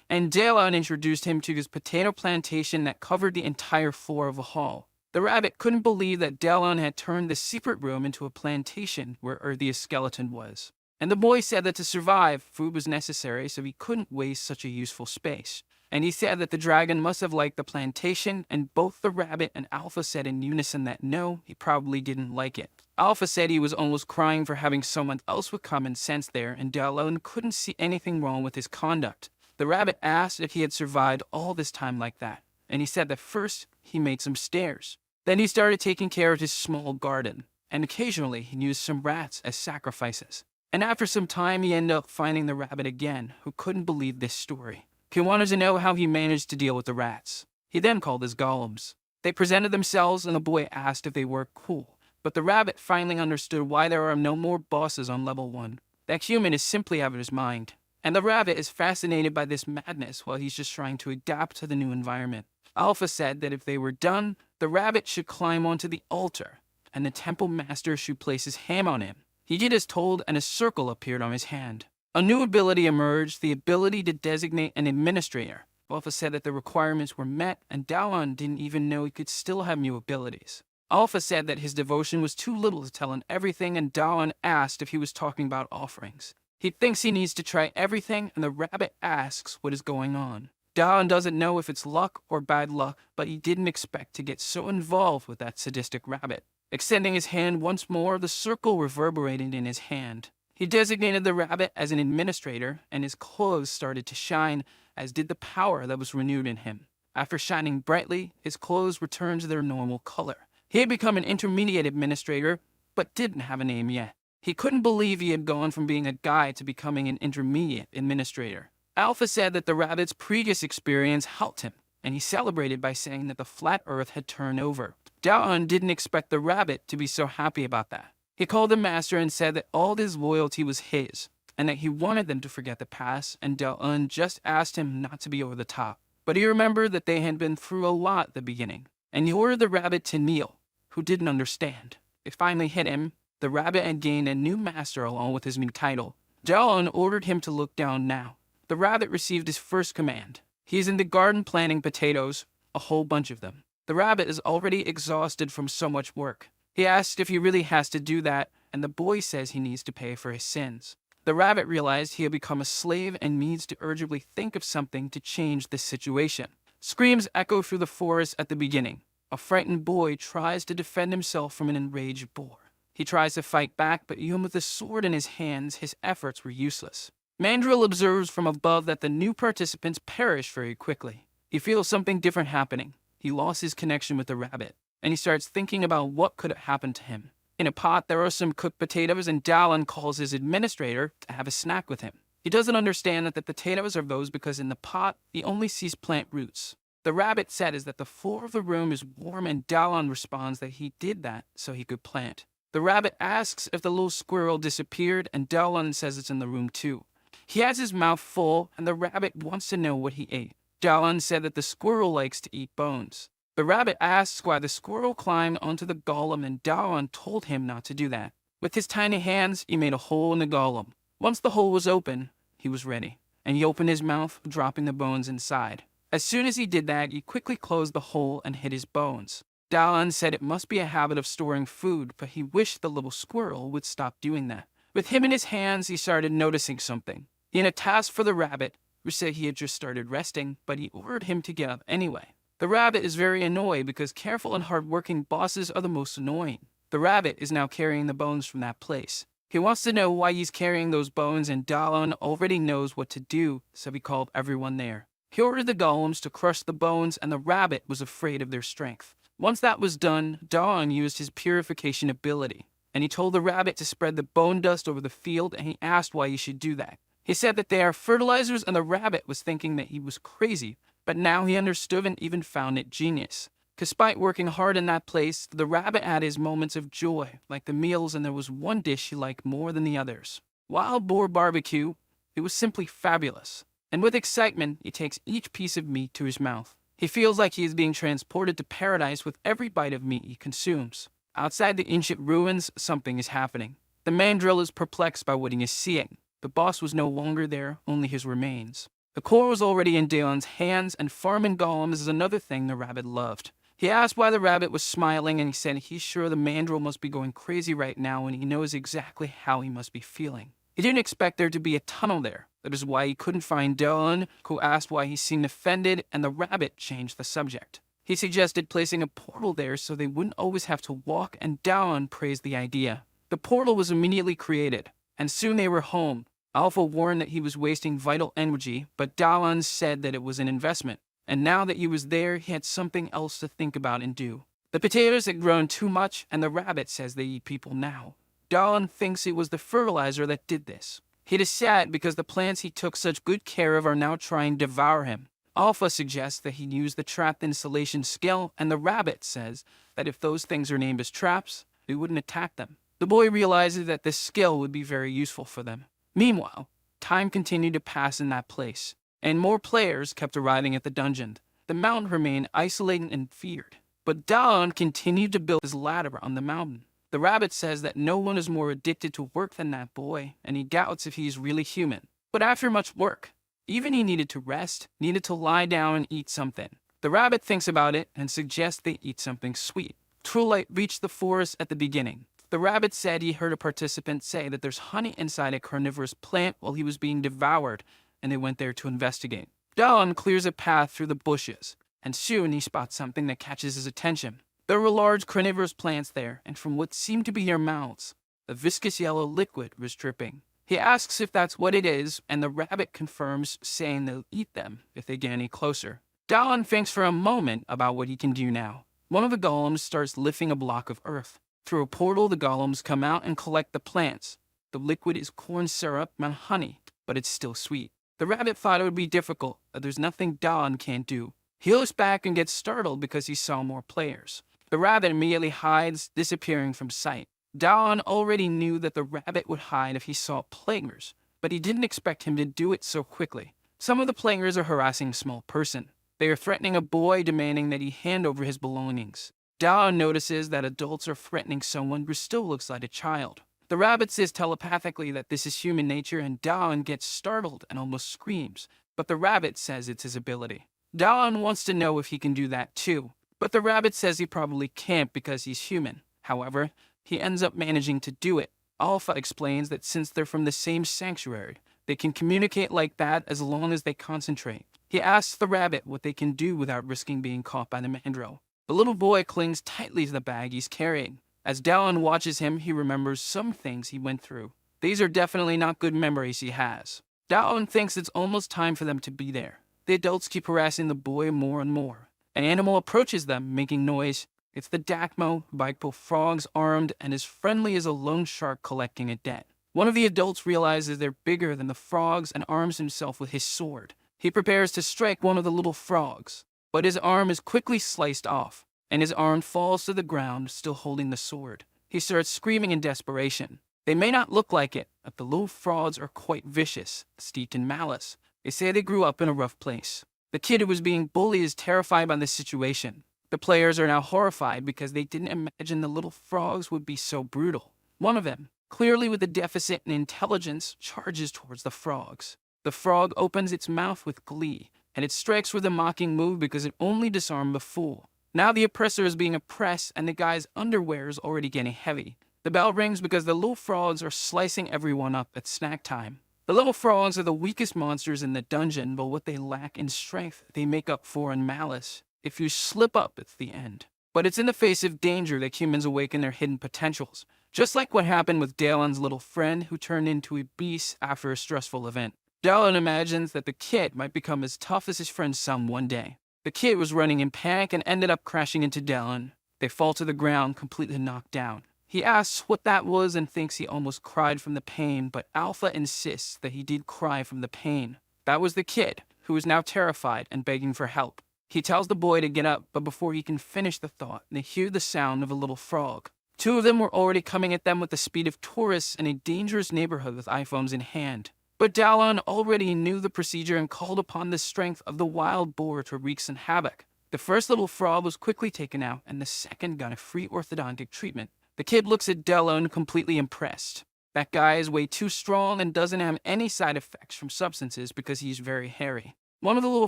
and Dalan introduced him to his potato plantation that covered the entire floor of the hall. The rabbit couldn't believe that Dalan had turned the secret room into a plantation where Earthia's skeleton was. And the boy said that to survive, food was necessary, so he couldn't waste such a useful space. And he said that the dragon must have liked the plantation, and both the rabbit and Alpha said in unison that no, he probably didn't like it. Alpha said he was almost crying for having someone else with common sense there, and Dalan couldn't see anything wrong with his conduct. The rabbit asked if he had survived all this time like that, and he said that first he made some stairs. Then he started taking care of his small garden, and occasionally he used some rats as sacrifices. And after some time he ended up finding the rabbit again, who couldn't believe this story. He wanted to know how he managed to deal with the rats. He then called his golems. They presented themselves and the boy asked if they were cool. But the rabbit finally understood why there are no more bosses on level 1. That human is simply out of his mind. And the rabbit is fascinated by this madness while he's just trying to adapt to the new environment. Alpha said that if they were done, the rabbit should climb onto the altar, and the temple master should place his hand on him. He did as told, and a circle appeared on his hand. A new ability emerged, the ability to designate an administrator. Alpha said that the requirements were met, and Dalan didn't even know he could still have new abilities. Alpha said that his devotion was too little to tell him everything, and Dalan asked if he was talking about offerings. He thinks he needs to try everything, and the rabbit asks what is going on. Dalan doesn't know if it's luck or bad luck, but he didn't expect to get so involved with that sadistic rabbit. Extending his hand once more, the circle reverberated in his hand. He designated the rabbit as an administrator, and his clothes started to shine, as did the power that was renewed in him. After shining brightly, his clothes returned to their normal color. He had become an intermediate administrator, but didn't have a name yet. He couldn't believe he had gone from being a guy to becoming an intermediate administrator. Alpha said that the rabbit's previous experience helped him, and he celebrated by saying that the flat earth had turned over. Dalan didn't expect the rabbit to be so happy about that. He called the master and said that all his loyalty was his, and that he wanted them to forget the past, and Dalan just asked him not to be over the top. But he remembered that they had been through a lot at the beginning, and he ordered the rabbit to kneel, who didn't understand. It finally hit him. The rabbit had gained a new master along with his new title. Dalan ordered him to look down now. The rabbit received his first command. He is in the garden planting potatoes, a whole bunch of them. The rabbit is already exhausted from so much work. He asks if he really has to do that, and the boy says he needs to pay for his sins. The rabbit realized he had become a slave and needs to urgently think of something to change this situation. Screams echo through the forest at the beginning. A frightened boy tries to defend himself from an enraged boar. He tries to fight back, but even with a sword in his hands, his efforts were useless. Mandrill observes from above that the new participants perish very quickly. He feels something different happening. He lost his connection with the rabbit, and he starts thinking about what could have happened to him. In a pot, there are some cooked potatoes, and Dalan calls his administrator to have a snack with him. He doesn't understand that the potatoes are those because in the pot, he only sees plant roots. The rabbit said is that the floor of the room is warm, and Dalan responds that he did that so he could plant. The rabbit asks if the little squirrel disappeared, and Dalan says it's in the room too. He has his mouth full, and the rabbit wants to know what he ate. Dalan said that the squirrel likes to eat bones. The rabbit asks why the squirrel climbed onto the golem, and Dalan told him not to do that. With his tiny hands, he made a hole in the golem. Once the hole was open, he was ready, and he opened his mouth, dropping the bones inside. As soon as he did that, he quickly closed the hole and hid his bones. Dalan said it must be a habit of storing food, but he wished the little squirrel would stop doing that. With him in his hands, he started noticing something. He had a task for the rabbit, who said he had just started resting, but he ordered him to get up anyway. The rabbit is very annoyed because careful and hard-working bosses are the most annoying. The rabbit is now carrying the bones from that place. He wants to know why he's carrying those bones, and Dalan already knows what to do, so he called everyone there. He ordered the golems to crush the bones, and the rabbit was afraid of their strength. Once that was done, Dalan used his purification ability, and he told the rabbit to spread the bone dust over the field, and he asked why he should do that. He said that they are fertilizers, and the rabbit was thinking that he was crazy, but now he understood and even found it genius. Despite working hard in that place, the rabbit had his moments of joy, like the meals, and there was one dish he liked more than the others. Wild boar barbecue. It was simply fabulous. And with excitement, he takes each piece of meat to his mouth. He feels like he is being transported to paradise with every bite of meat he consumes. Outside the ancient ruins, something is happening. The mandrill is perplexed by what he is seeing. The boss was no longer there, only his remains. The core was already in Daeon's hands, and farming golems is another thing the rabbit loved. He asked why the rabbit was smiling, and he said he's sure the mandrill must be going crazy right now, and he knows exactly how he must be feeling. He didn't expect there to be a tunnel there. That is why he couldn't find Daeon, who asked why he seemed offended, and the rabbit changed the subject. He suggested placing a portal there so they wouldn't always have to walk, and Daeon praised the idea. The portal was immediately created, and soon they were home. Alpha warned that he was wasting vital energy, but Daeon said that it was an investment, and now that he was there, he had something else to think about and do. The potatoes had grown too much, and the rabbit says they eat people now. Daeon thinks it was the fertilizer that did this. He is sad because the plants he took such good care of are now trying to devour him. Alpha suggests that he use the trapped insulation skill, and the rabbit says that if those things are named as traps, we wouldn't attack them. The boy realizes that this skill would be very useful for them. Meanwhile, time continued to pass in that place, and more players kept arriving at the dungeon. The mountain remained isolated and feared, but Daeon continued to build his ladder on the mountain. The rabbit says that no one is more addicted to work than that boy, and he doubts if he is really human. But after much work, even he needed to rest, needed to lie down and eat something. The rabbit thinks about it and suggests they eat something sweet. Truelight reached the forest at the beginning. The rabbit said he heard a participant say that there's honey inside a carnivorous plant while he was being devoured, and they went there to investigate. Daeon clears a path through the bushes, and soon he spots something that catches his attention. There were large carnivorous plants there, and from what seemed to be their mouths, a viscous yellow liquid was dripping. He asks if that's what it is, and the rabbit confirms, saying they'll eat them if they get any closer. Daeon thinks for a moment about what he can do now. One of the golems starts lifting a block of earth. Through a portal, the golems come out and collect the plants. The liquid is corn syrup and honey, but it's still sweet. The rabbit thought it would be difficult, but there's nothing Daeon can't do. He looks back and gets startled because he saw more players. The rabbit immediately hides, disappearing from sight. Daeon already knew that the rabbit would hide if he saw players, but he didn't expect him to do it so quickly. Some of the players are harassing a small person. They are threatening a boy, demanding that he hand over his belongings. Daeon notices that adults are threatening someone who still looks like a child. The rabbit says telepathically that this is human nature, and Daeon gets startled and almost screams, but the rabbit says it's his ability. Daeon wants to know if he can do that too, but the rabbit says he probably can't because he's human. However, he ends up managing to do it. Alpha explains that since they're from the same sanctuary, they can communicate like that as long as they concentrate. He asks the rabbit what they can do without risking being caught by the mandrill. The little boy clings tightly to the bag he's carrying. As Daeon watches him, he remembers some things he went through. These are definitely not good memories he has. Daeon thinks it's almost time for them to be there. The adults keep harassing the boy more and more. An animal approaches them, making noise. It's the Dakmo, bipedal frogs armed and as friendly as a lone shark collecting a debt. One of the adults realizes they're bigger than the frogs and arms himself with his sword. He prepares to strike one of the little frogs, but his arm is quickly sliced off, and his arm falls to the ground, still holding the sword. He starts screaming in desperation. They may not look like it, but the little frogs are quite vicious, steeped in malice. They say they grew up in a rough place. The kid who was being bullied is terrified by the situation. The players are now horrified because they didn't imagine the little frogs would be so brutal. One of them, clearly with a deficit in intelligence, charges towards the frogs. The frog opens its mouth with glee, and it strikes with a mocking move because it only disarmed the fool. Now the oppressor is being oppressed, and the guy's underwear is already getting heavy. The bell rings because the little frogs are slicing everyone up at snack time. The little frogs are the weakest monsters in the dungeon, but what they lack in strength, they make up for in malice. If you slip up, it's the end. But it's in the face of danger that humans awaken their hidden potentials, just like what happened with Daeon's little friend who turned into a beast after a stressful event. Daeon imagines that the kid might become as tough as his friend Sum one day. The kid was running in panic and ended up crashing into Daeon. They fall to the ground, completely knocked down. He asks what that was and thinks he almost cried from the pain, but Alpha insists that he did cry from the pain. That was the kid, who is now terrified and begging for help. He tells the boy to get up, but before he can finish the thought, they hear the sound of a little frog. Two of them were already coming at them with the speed of tourists in a dangerous neighborhood with iPhones in hand. But Daeon already knew the procedure and called upon the strength of the wild boar to wreak some havoc. The first little frog was quickly taken out, and the second got a free orthodontic treatment. The kid looks at Delon completely impressed. That guy is way too strong and doesn't have any side effects from substances because he's very hairy. One of the little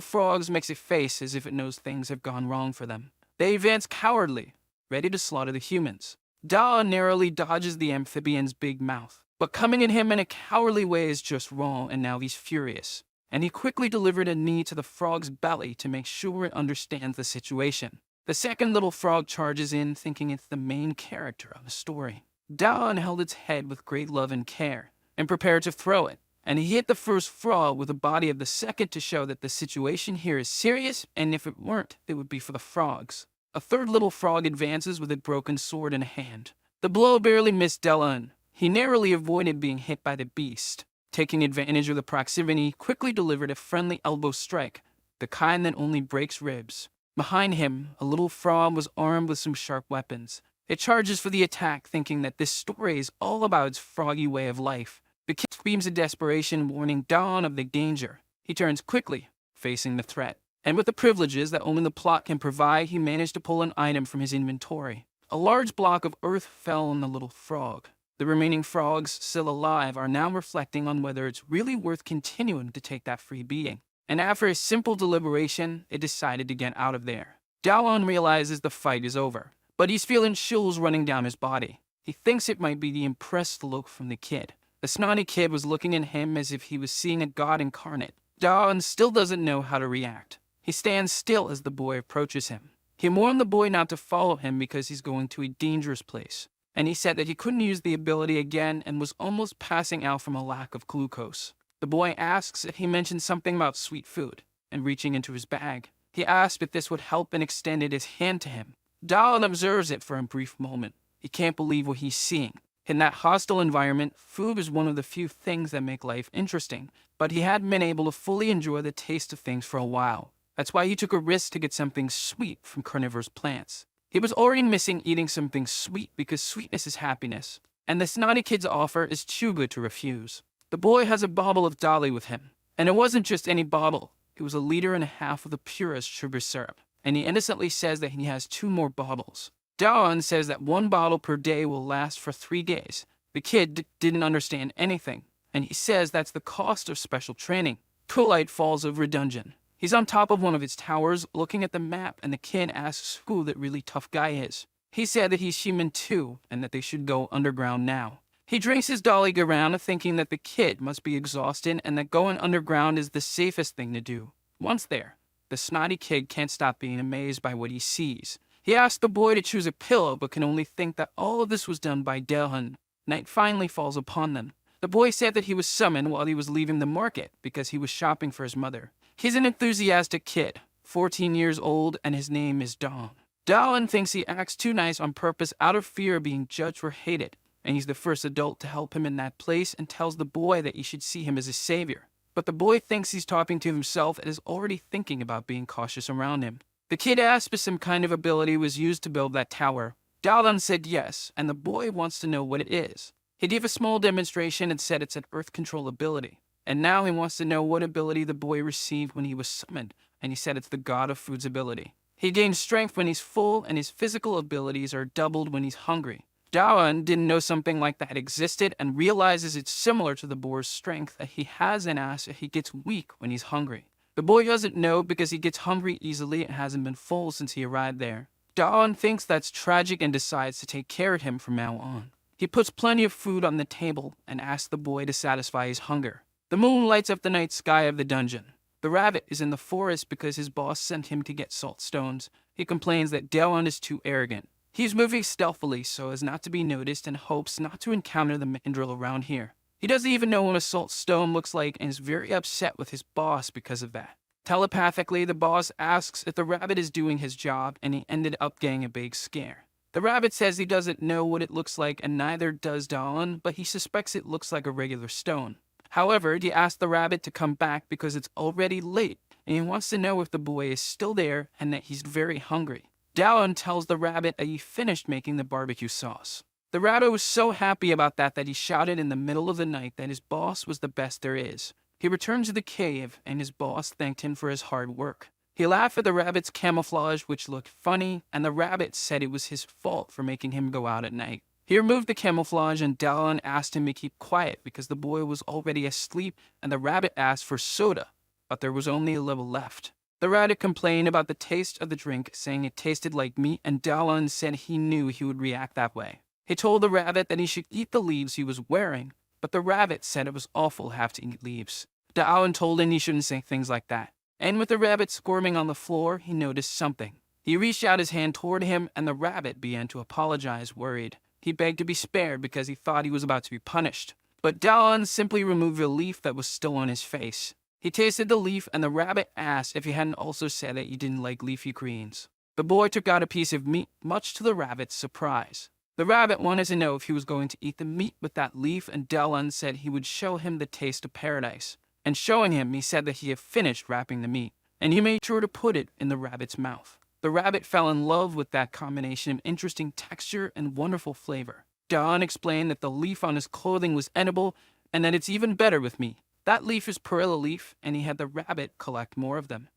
frogs makes a face as if it knows things have gone wrong for them. They advance cowardly, ready to slaughter the humans. Da narrowly dodges the amphibian's big mouth, but coming at him in a cowardly way is just wrong, and now he's furious. And he quickly delivered a knee to the frog's belly to make sure it understands the situation. The second little frog charges in, thinking it's the main character of the story. Daon held its head with great love and care, and prepared to throw it, and he hit the first frog with the body of the second to show that the situation here is serious, and if it weren't, it would be for the frogs. A third little frog advances with a broken sword in hand. The blow barely missed Delon. He narrowly avoided being hit by the beast. Taking advantage of the proximity, quickly delivered a friendly elbow strike, the kind that only breaks ribs. Behind him, a little frog was armed with some sharp weapons. It charges for the attack, thinking that this story is all about its froggy way of life. The kid screams in desperation, warning Dawn of the danger. He turns quickly, facing the threat. And with the privileges that only the plot can provide, he managed to pull an item from his inventory. A large block of earth fell on the little frog. The remaining frogs, still alive, are now reflecting on whether it's really worth continuing to take that free beating. And after a simple deliberation, it decided to get out of there. Dawan realizes the fight is over, but he's feeling chills running down his body. He thinks it might be the impressed look from the kid. The snotty kid was looking at him as if he was seeing a god incarnate. Dawan still doesn't know how to react. He stands still as the boy approaches him. He warned the boy not to follow him because he's going to a dangerous place, and he said that he couldn't use the ability again and was almost passing out from a lack of glucose. The boy asks if he mentioned something about sweet food, and reaching into his bag, he asked if this would help and extended his hand to him. Dawan observes it for a brief moment. He can't believe what he's seeing. In that hostile environment, food is one of the few things that make life interesting, but he hadn't been able to fully enjoy the taste of things for a while. That's why he took a risk to get something sweet from carnivorous plants. He was already missing eating something sweet because sweetness is happiness, and the snotty kid's offer is too good to refuse. The boy has a bottle of Dolly with him, and it wasn't just any bottle. It was 1.5 liters of the purest sugar syrup, and he innocently says that he has 2 more bottles. Dawn says that 1 bottle per day will last for 3 days. The kid didn't understand anything, and he says that's the cost of special training. Twilight falls over a dungeon. He's on top of one of its towers, looking at the map, and the kid asks who that really tough guy is. He said that he's human too, and that they should go underground now. He drinks his Dolly around, thinking that the kid must be exhausted and that going underground is the safest thing to do. Once there, the snotty kid can't stop being amazed by what he sees. He asks the boy to choose a pillow, but can only think that all of this was done by Delhan. Night finally falls upon them. The boy said that he was summoned while he was leaving the market because he was shopping for his mother. He's an enthusiastic kid, 14 years old, and his name is Dawn. Dawn thinks he acts too nice on purpose out of fear of being judged or hated, and he's the first adult to help him in that place and tells the boy that he should see him as a savior. But the boy thinks he's talking to himself and is already thinking about being cautious around him. The kid asks if some kind of ability was used to build that tower. Dawn said yes, and the boy wants to know what it is. He gave a small demonstration and said it's an earth control ability. And now he wants to know what ability the boy received when he was summoned, and he said it's the God of Food's ability. He gains strength when he's full, and his physical abilities are doubled when he's hungry. Dawan didn't know something like that existed and realizes it's similar to the boar's strength that he has and asks if he gets weak when he's hungry. The boy doesn't know because he gets hungry easily and hasn't been full since he arrived there. Dawan thinks that's tragic and decides to take care of him from now on. He puts plenty of food on the table and asks the boy to satisfy his hunger. The moon lights up the night sky of the dungeon. The rabbit is in the forest because his boss sent him to get salt stones. He complains that Dawan is too arrogant. He's moving stealthily so as not to be noticed and hopes not to encounter the mandrill around here. He doesn't even know what a salt stone looks like and is very upset with his boss because of that. Telepathically, the boss asks if the rabbit is doing his job, and he ended up getting a big scare. The rabbit says he doesn't know what it looks like, and neither does Dawan, but he suspects it looks like a regular stone. However, he asks the rabbit to come back because it's already late, and he wants to know if the boy is still there and that he's very hungry. Dawan tells the rabbit that he finished making the barbecue sauce. The rabbit was so happy about that he shouted in the middle of the night that his boss was the best there is. He returned to the cave, and his boss thanked him for his hard work. He laughed at the rabbit's camouflage, which looked funny, and the rabbit said it was his fault for making him go out at night. He removed the camouflage, and Dallin asked him to keep quiet because the boy was already asleep, and the rabbit asked for soda, but there was only a little left. The rabbit complained about the taste of the drink, saying it tasted like meat, and Dallin said he knew he would react that way. He told the rabbit that he should eat the leaves he was wearing, but the rabbit said it was awful to have to eat leaves. Dallin told him he shouldn't say things like that. And with the rabbit squirming on the floor, he noticed something. He reached out his hand toward him, and the rabbit began to apologize, worried. He begged to be spared because he thought he was about to be punished. But Dallin simply removed the leaf that was still on his face. He tasted the leaf, and the rabbit asked if he hadn't also said that he didn't like leafy greens. The boy took out a piece of meat, much to the rabbit's surprise. The rabbit wanted to know if he was going to eat the meat with that leaf, and Dallin said he would show him the taste of paradise. And showing him, he said that he had finished wrapping the meat, and he made sure to put it in the rabbit's mouth. The rabbit fell in love with that combination of interesting texture and wonderful flavor. Dallin explained that the leaf on his clothing was edible, and that it's even better with meat. That leaf is perilla leaf, and he had the rabbit collect more of them.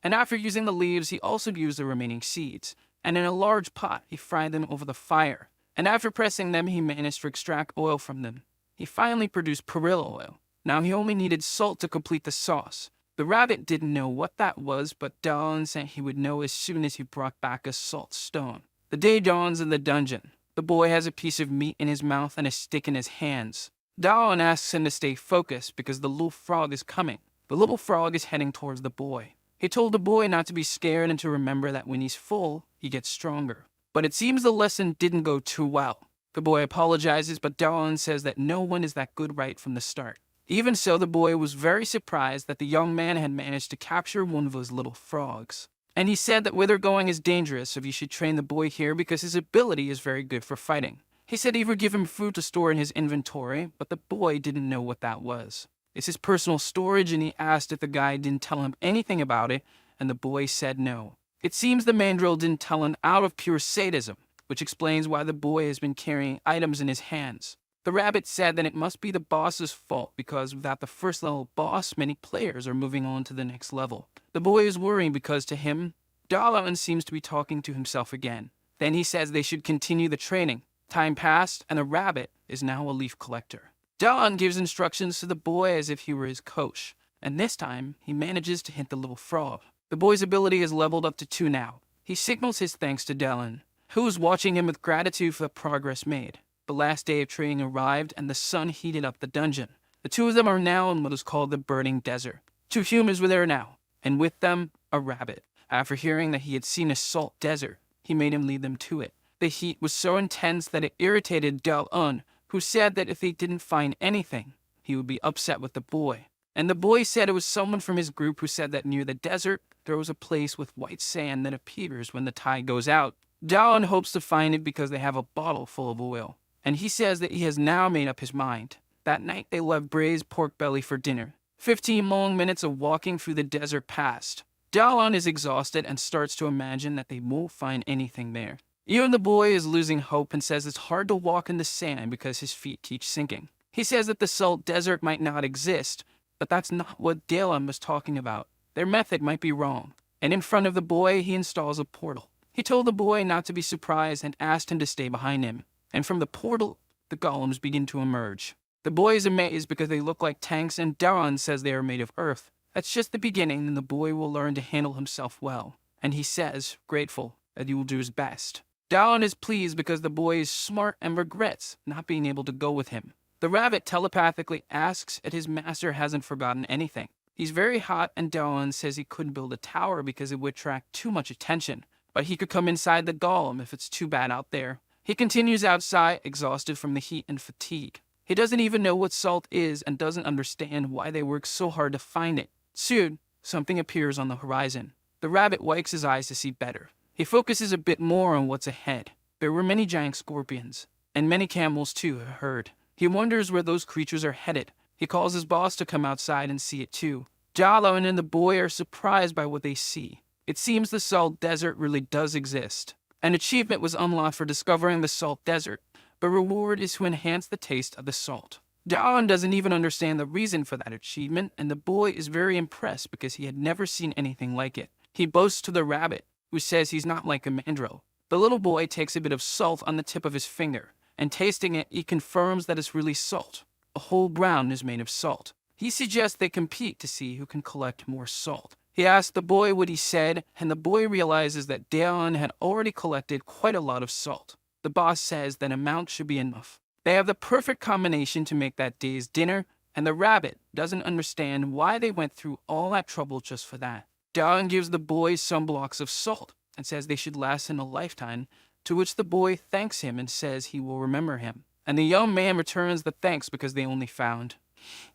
And after using the leaves, he also used the remaining seeds, and in a large pot, he fried them over the fire. And after pressing them, he managed to extract oil from them. He finally produced perilla oil. Now he only needed salt to complete the sauce. The rabbit didn't know what that was, but Dallin said he would know as soon as he brought back a salt stone. The day dawns in the dungeon. The boy has a piece of meat in his mouth and a stick in his hands. Dallin asks him to stay focused because the little frog is coming. The little frog is heading towards the boy. He told the boy not to be scared and to remember that when he's full, he gets stronger. But it seems the lesson didn't go too well. The boy apologizes, but Dallin says that no one is that good right from the start. Even so, the boy was very surprised that the young man had managed to capture one of those little frogs. And he said that where they're going is dangerous, so he should train the boy here because his ability is very good for fighting. He said he would give him food to store in his inventory, but the boy didn't know what that was. It's his personal storage, and he asked if the guy didn't tell him anything about it, and the boy said no. It seems the mandrill didn't tell him out of pure sadism, which explains why the boy has been carrying items in his hands. The rabbit said that it must be the boss's fault because without the first level boss, many players are moving on to the next level. The boy is worrying because to him, Dallin seems to be talking to himself again. Then he says they should continue the training. Time passed, and the rabbit is now a leaf collector. Dallin gives instructions to the boy as if he were his coach, and this time he manages to hit the little frog. The boy's ability is leveled up to 2 now. He signals his thanks to Dallin, who is watching him with gratitude for the progress made. The last day of training arrived, and the sun heated up the dungeon. The two of them are now in what is called the burning desert. 2 humans were there now, and with them, a rabbit. After hearing that he had seen a salt desert, he made him lead them to it. The heat was so intense that it irritated Dallin, who said that if they didn't find anything, he would be upset with the boy. And the boy said it was someone from his group who said that near the desert, there was a place with white sand that appears when the tide goes out. Dallin hopes to find it because they have a bottle full of oil. And he says that he has now made up his mind. That night they left braised pork belly for dinner. 15 long minutes of walking through the desert passed. Dallin is exhausted and starts to imagine that they won't find anything there. Even the boy is losing hope and says it's hard to walk in the sand because his feet keep sinking. He says that the salt desert might not exist, but that's not what Dallin was talking about. Their method might be wrong. And in front of the boy, he installs a portal. He told the boy not to be surprised and asked him to stay behind him. And from the portal, the golems begin to emerge. The boy is amazed because they look like tanks, and Dallin says they are made of earth. That's just the beginning, and the boy will learn to handle himself well. And he says, grateful, that he will do his best. Dallin is pleased because the boy is smart and regrets not being able to go with him. The rabbit telepathically asks if his master hasn't forgotten anything. He's very hot, and Dallin says he couldn't build a tower because it would attract too much attention. But he could come inside the golem if it's too bad out there. He continues outside, exhausted from the heat and fatigue. He doesn't even know what salt is and doesn't understand why they work so hard to find it. Soon, something appears on the horizon. The rabbit wipes his eyes to see better. He focuses a bit more on what's ahead. There were many giant scorpions, and many camels too, a herd. He wonders where those creatures are headed. He calls his boss to come outside and see it too. Dallin and the boy are surprised by what they see. It seems the salt desert really does exist. An achievement was unlocked for discovering the salt desert, but reward is to enhance the taste of the salt. Dallin doesn't even understand the reason for that achievement, and the boy is very impressed because he had never seen anything like it. He boasts to the rabbit, who says he's not like a mandrill. The little boy takes a bit of salt on the tip of his finger, and tasting it, he confirms that it's really salt. A whole brown is made of salt. He suggests they compete to see who can collect more salt. He asks the boy what he said, and the boy realizes that Daeon had already collected quite a lot of salt. The boss says that amount should be enough. They have the perfect combination to make that day's dinner, and the rabbit doesn't understand why they went through all that trouble just for that. Daeon gives the boy some blocks of salt and says they should last him a lifetime, to which the boy thanks him and says he will remember him. And the young man returns the thanks because they only found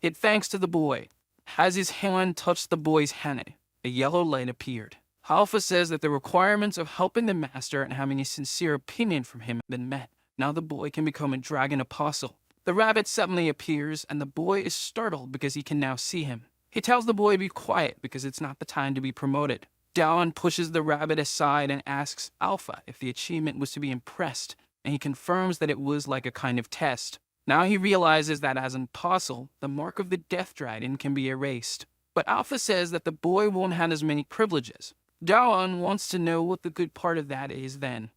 it thanks to the boy. As his hand touched the boy's hand, a yellow light appeared. Alpha says that the requirements of helping the master and having a sincere opinion from him have been met. Now the boy can become a dragon apostle. The rabbit suddenly appears, and the boy is startled because he can now see him. He tells the boy to be quiet because it's not the time to be promoted. Daeon pushes the rabbit aside and asks Alpha if the achievement was to be impressed, and he confirms that it was like a kind of test. Now he realizes that as an apostle, the mark of the death dragon can be erased. But Alpha says that the boy won't have as many privileges. Daeon wants to know what the good part of that is then.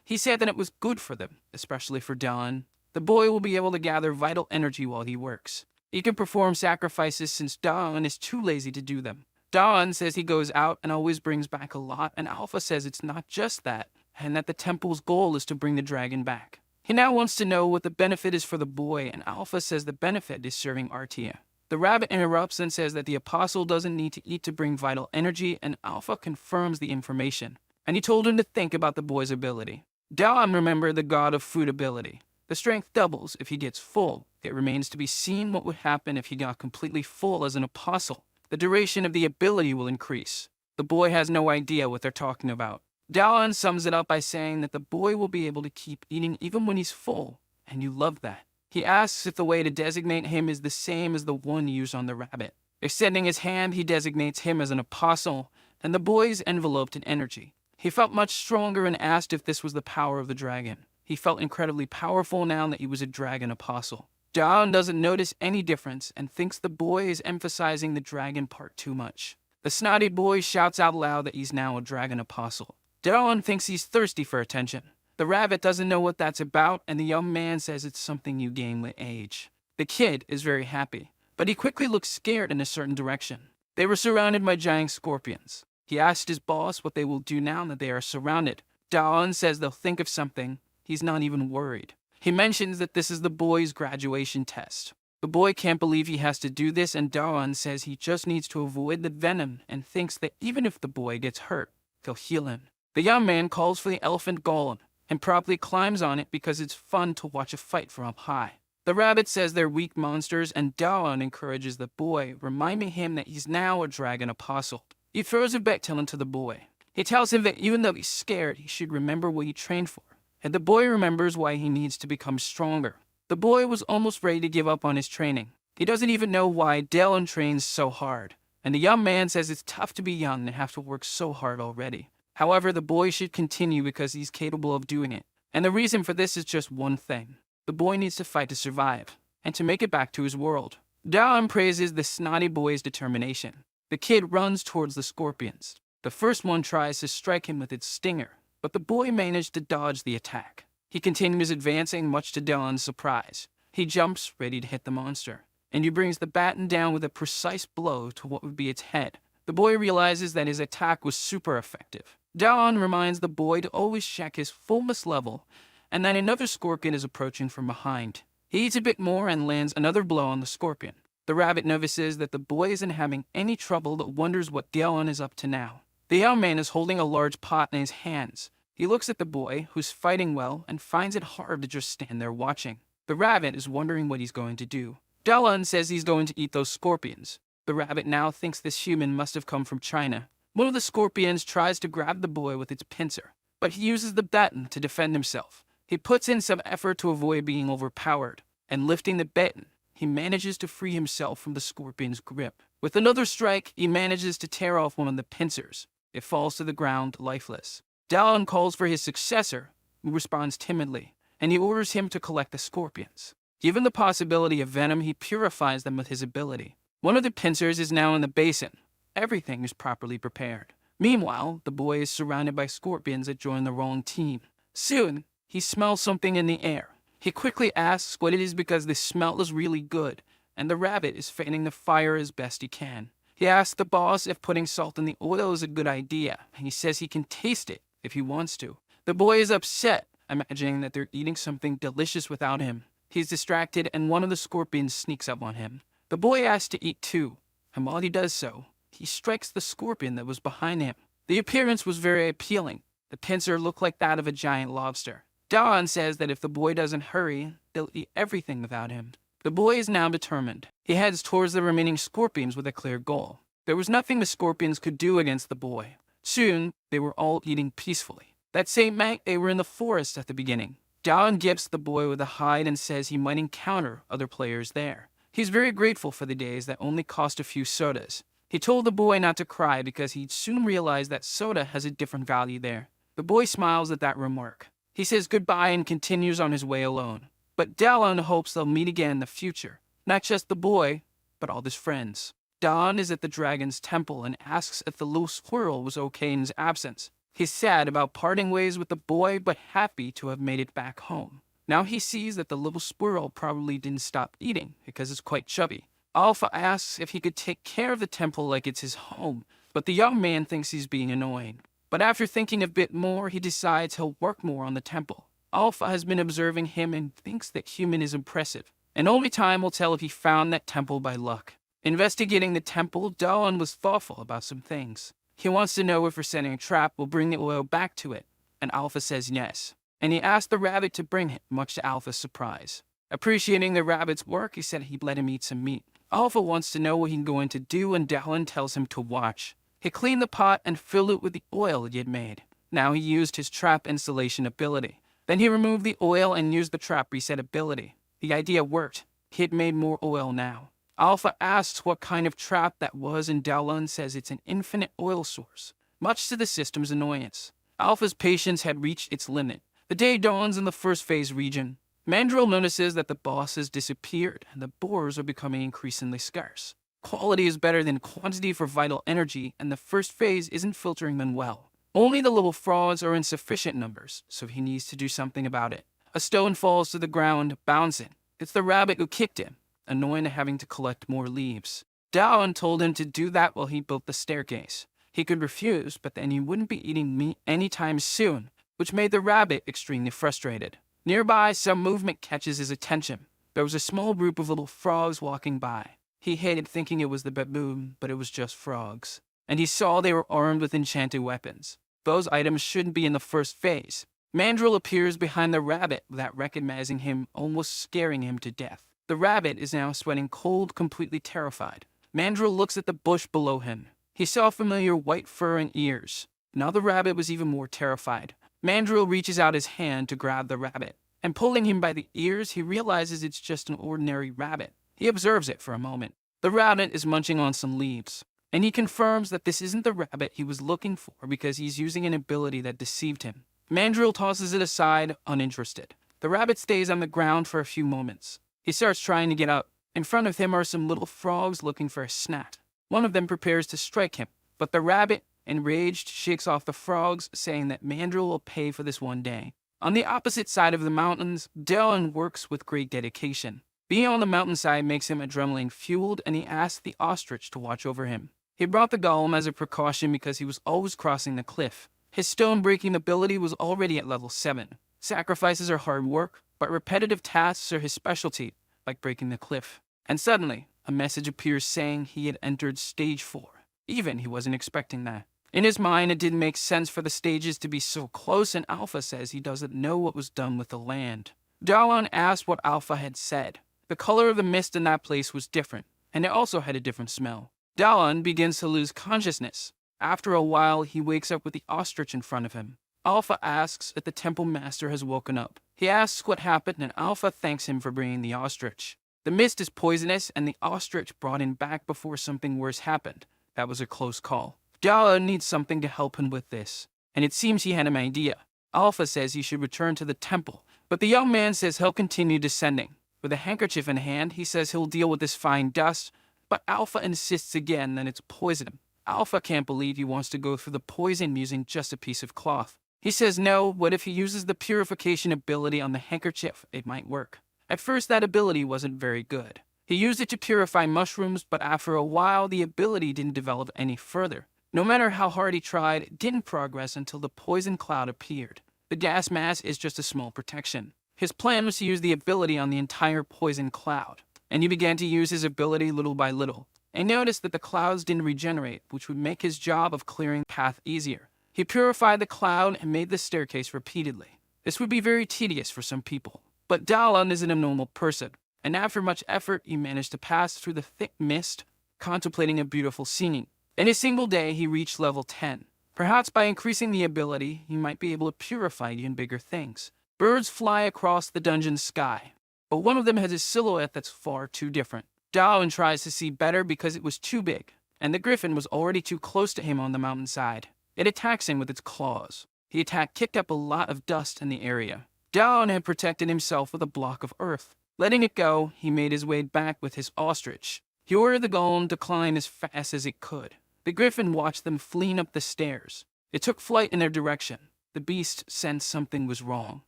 He said that it was good for them, especially for Daeon. The boy will be able to gather vital energy while he works. He can perform sacrifices since Daeon is too lazy to do them. Daeon says he goes out and always brings back a lot, and Alpha says it's not just that, and that the temple's goal is to bring the dragon back. He now wants to know what the benefit is for the boy, and Alpha says the benefit is serving Artia. The rabbit interrupts and says that the apostle doesn't need to eat to bring vital energy, and Alpha confirms the information. And he told him to think about the boy's ability. Daeon remembered the god of food ability. The strength doubles if he gets full. It remains to be seen what would happen if he got completely full as an apostle. The duration of the ability will increase. The boy has no idea what they're talking about. Daeon sums it up by saying that the boy will be able to keep eating even when he's full, and you love that. He asks if the way to designate him is the same as the one used on the rabbit. Extending his hand, he designates him as an apostle, and the boy is enveloped in energy. He felt much stronger and asked if this was the power of the dragon. He felt incredibly powerful now that he was a dragon apostle. Daeon doesn't notice any difference and thinks the boy is emphasizing the dragon part too much. The snotty boy shouts out loud that he's now a dragon apostle. Daeon thinks he's thirsty for attention. The rabbit doesn't know what that's about, and the young man says it's something you gain with age. The kid is very happy, but he quickly looks scared in a certain direction. They were surrounded by giant scorpions. He asked his boss what they will do now that they are surrounded. Daeon says they'll think of something. He's not even worried. He mentions that this is the boy's graduation test. The boy can't believe he has to do this, and Daeon says he just needs to avoid the venom and thinks that even if the boy gets hurt, they'll heal him. The young man calls for the elephant golem and promptly climbs on it because it's fun to watch a fight from up high. The rabbit says they're weak monsters, and Daeon encourages the boy, reminding him that he's now a dragon apostle. He throws a Bechtel into the boy. He tells him that even though he's scared, he should remember what he trained for. And the boy remembers why he needs to become stronger. The boy was almost ready to give up on his training. He doesn't even know why Daeon trains so hard. And the young man says it's tough to be young and have to work so hard already. However, the boy should continue because he's capable of doing it. And the reason for this is just one thing. The boy needs to fight to survive, and to make it back to his world. Daeon praises the snotty boy's determination. The kid runs towards the scorpions. The first one tries to strike him with its stinger, but the boy managed to dodge the attack. He continues advancing, much to Daeon's surprise. He jumps, ready to hit the monster, and he brings the baton down with a precise blow to what would be its head. The boy realizes that his attack was super effective. Daeon reminds the boy to always check his fullness level, and that another scorpion is approaching from behind. He eats a bit more and lands another blow on the scorpion. The rabbit notices that the boy isn't having any trouble, but wonders what Daeon is up to now. The young man is holding a large pot in his hands. He looks at the boy, who's fighting well, and finds it hard to just stand there watching. The rabbit is wondering what he's going to do. Daeon says he's going to eat those scorpions. The rabbit now thinks this human must have come from China. One of the scorpions tries to grab the boy with its pincer, but he uses the baton to defend himself. He puts in some effort to avoid being overpowered, and lifting the baton, he manages to free himself from the scorpion's grip. With another strike, he manages to tear off one of the pincers. It falls to the ground, lifeless. Daeon calls for his successor, who responds timidly, and he orders him to collect the scorpions. Given the possibility of venom, he purifies them with his ability. One of the pincers is now in the basin. Everything is properly prepared. Meanwhile, the boy is surrounded by scorpions that join the wrong team. Soon, he smells something in the air. He quickly asks what it is because the smell is really good, and the rabbit is feigning the fire as best he can. He asks the boss if putting salt in the oil is a good idea, and he says he can taste it if he wants to. The boy is upset, imagining that they're eating something delicious without him. He's distracted, and one of the scorpions sneaks up on him. The boy asks to eat too, and while he does so, he strikes the scorpion that was behind him. The appearance was very appealing. The pincer looked like that of a giant lobster. Dawn says that if the boy doesn't hurry, they'll eat everything without him. The boy is now determined. He heads towards the remaining scorpions with a clear goal. There was nothing the scorpions could do against the boy. Soon, they were all eating peacefully. That same night, they were in the forest at the beginning. Dawn gifts the boy with a hide and says he might encounter other players there. He's very grateful for the days that only cost a few sodas. He told the boy not to cry because he'd soon realize that soda has a different value there. The boy smiles at that remark. He says goodbye and continues on his way alone. But Dawn hopes they'll meet again in the future. Not just the boy, but all his friends. Dawn is at the dragon's temple and asks if the little squirrel was okay in his absence. He's sad about parting ways with the boy, but happy to have made it back home. Now he sees that the little squirrel probably didn't stop eating because it's quite chubby. Alpha asks if he could take care of the temple like it's his home, but the young man thinks he's being annoying. But after thinking a bit more, he decides he'll work more on the temple. Alpha has been observing him and thinks that human is impressive, and only time will tell if he found that temple by luck. Investigating the temple, Dawn was thoughtful about some things. He wants to know if setting a trap will bring the oil back to it, and Alpha says yes. And he asked the rabbit to bring it, much to Alpha's surprise. Appreciating the rabbit's work, he said he'd let him eat some meat. Alpha wants to know what he's going to do, and Dallin tells him to watch. He cleaned the pot and filled it with the oil he had made. Now he used his trap installation ability. Then he removed the oil and used the trap reset ability. The idea worked. He had made more oil now. Alpha asks what kind of trap that was, and Dallin says it's an infinite oil source, much to the system's annoyance. Alpha's patience had reached its limit. The day dawns in the first phase region. Mandrill notices that the boss has disappeared, and the boars are becoming increasingly scarce. Quality is better than quantity for vital energy, and the first phase isn't filtering them well. Only the little frogs are in sufficient numbers, so he needs to do something about it. A stone falls to the ground, bouncing. It's the rabbit who kicked him, annoying at having to collect more leaves. Dawn told him to do that while he built the staircase. He could refuse, but then he wouldn't be eating meat anytime soon, which made the rabbit extremely frustrated. Nearby, some movement catches his attention. There was a small group of little frogs walking by. He hated thinking it was the baboon, but it was just frogs. And he saw they were armed with enchanted weapons. Those items shouldn't be in the first phase. Mandrill appears behind the rabbit without recognizing him, almost scaring him to death. The rabbit is now sweating cold, completely terrified. Mandrill looks at the bush below him. He saw familiar white fur and ears. Now the rabbit was even more terrified. Mandrill reaches out his hand to grab the rabbit, and pulling him by the ears, he realizes it's just an ordinary rabbit. He observes it for a moment. The rabbit is munching on some leaves, and he confirms that this isn't the rabbit he was looking for because he's using an ability that deceived him. Mandrill tosses it aside, uninterested. The rabbit stays on the ground for a few moments. He starts trying to get up. In front of him are some little frogs looking for a snack. One of them prepares to strike him, but the rabbit, enraged, shakes off the frogs, saying that Mandrill will pay for this one day. On the opposite side of the mountains, Dallin works with great dedication. Being on the mountainside makes him adrenaline-fueled, and he asks the ostrich to watch over him. He brought the golem as a precaution because he was always crossing the cliff. His stone-breaking ability was already at level 7. Sacrifices are hard work, but repetitive tasks are his specialty, like breaking the cliff. And suddenly, a message appears saying he had entered stage 4. Even he wasn't expecting that. In his mind, it didn't make sense for the stages to be so close, and Alpha says he doesn't know what was done with the land. Dallin asked what Alpha had said. The color of the mist in that place was different, and it also had a different smell. Dallin begins to lose consciousness. After a while, he wakes up with the ostrich in front of him. Alpha asks if the temple master has woken up. He asks what happened, and Alpha thanks him for bringing the ostrich. The mist is poisonous, and the ostrich brought him back before something worse happened. That was a close call. Dallin needs something to help him with this, and it seems he had an idea. Alpha says he should return to the temple, but the young man says he'll continue descending. With a handkerchief in hand, he says he'll deal with this fine dust, but Alpha insists again that it's poison. Alpha can't believe he wants to go through the poison using just a piece of cloth. He says no, what if he uses the purification ability on the handkerchief? It might work. At first, that ability wasn't very good. He used it to purify mushrooms, but after a while, the ability didn't develop any further. No matter how hard he tried, it didn't progress until the poison cloud appeared. The gas mask is just a small protection. His plan was to use the ability on the entire poison cloud, and he began to use his ability little by little. And noticed that the clouds didn't regenerate, which would make his job of clearing the path easier. He purified the cloud and made the staircase repeatedly. This would be very tedious for some people. But Dalan isn't a normal person, and after much effort, he managed to pass through the thick mist, contemplating a beautiful scene. In a single day, he reached level 10. Perhaps by increasing the ability, he might be able to purify even bigger things. Birds fly across the dungeon's sky, but one of them has a silhouette that's far too different. Dalan tries to see better because it was too big, and the griffin was already too close to him on the mountainside. It attacks him with its claws. The attack kicked up a lot of dust in the area. Dalan had protected himself with a block of earth. Letting it go, he made his way back with his ostrich. He ordered the golem to climb as fast as it could. The griffin watched them fleeing up the stairs. It took flight in their direction. The beast sensed something was wrong.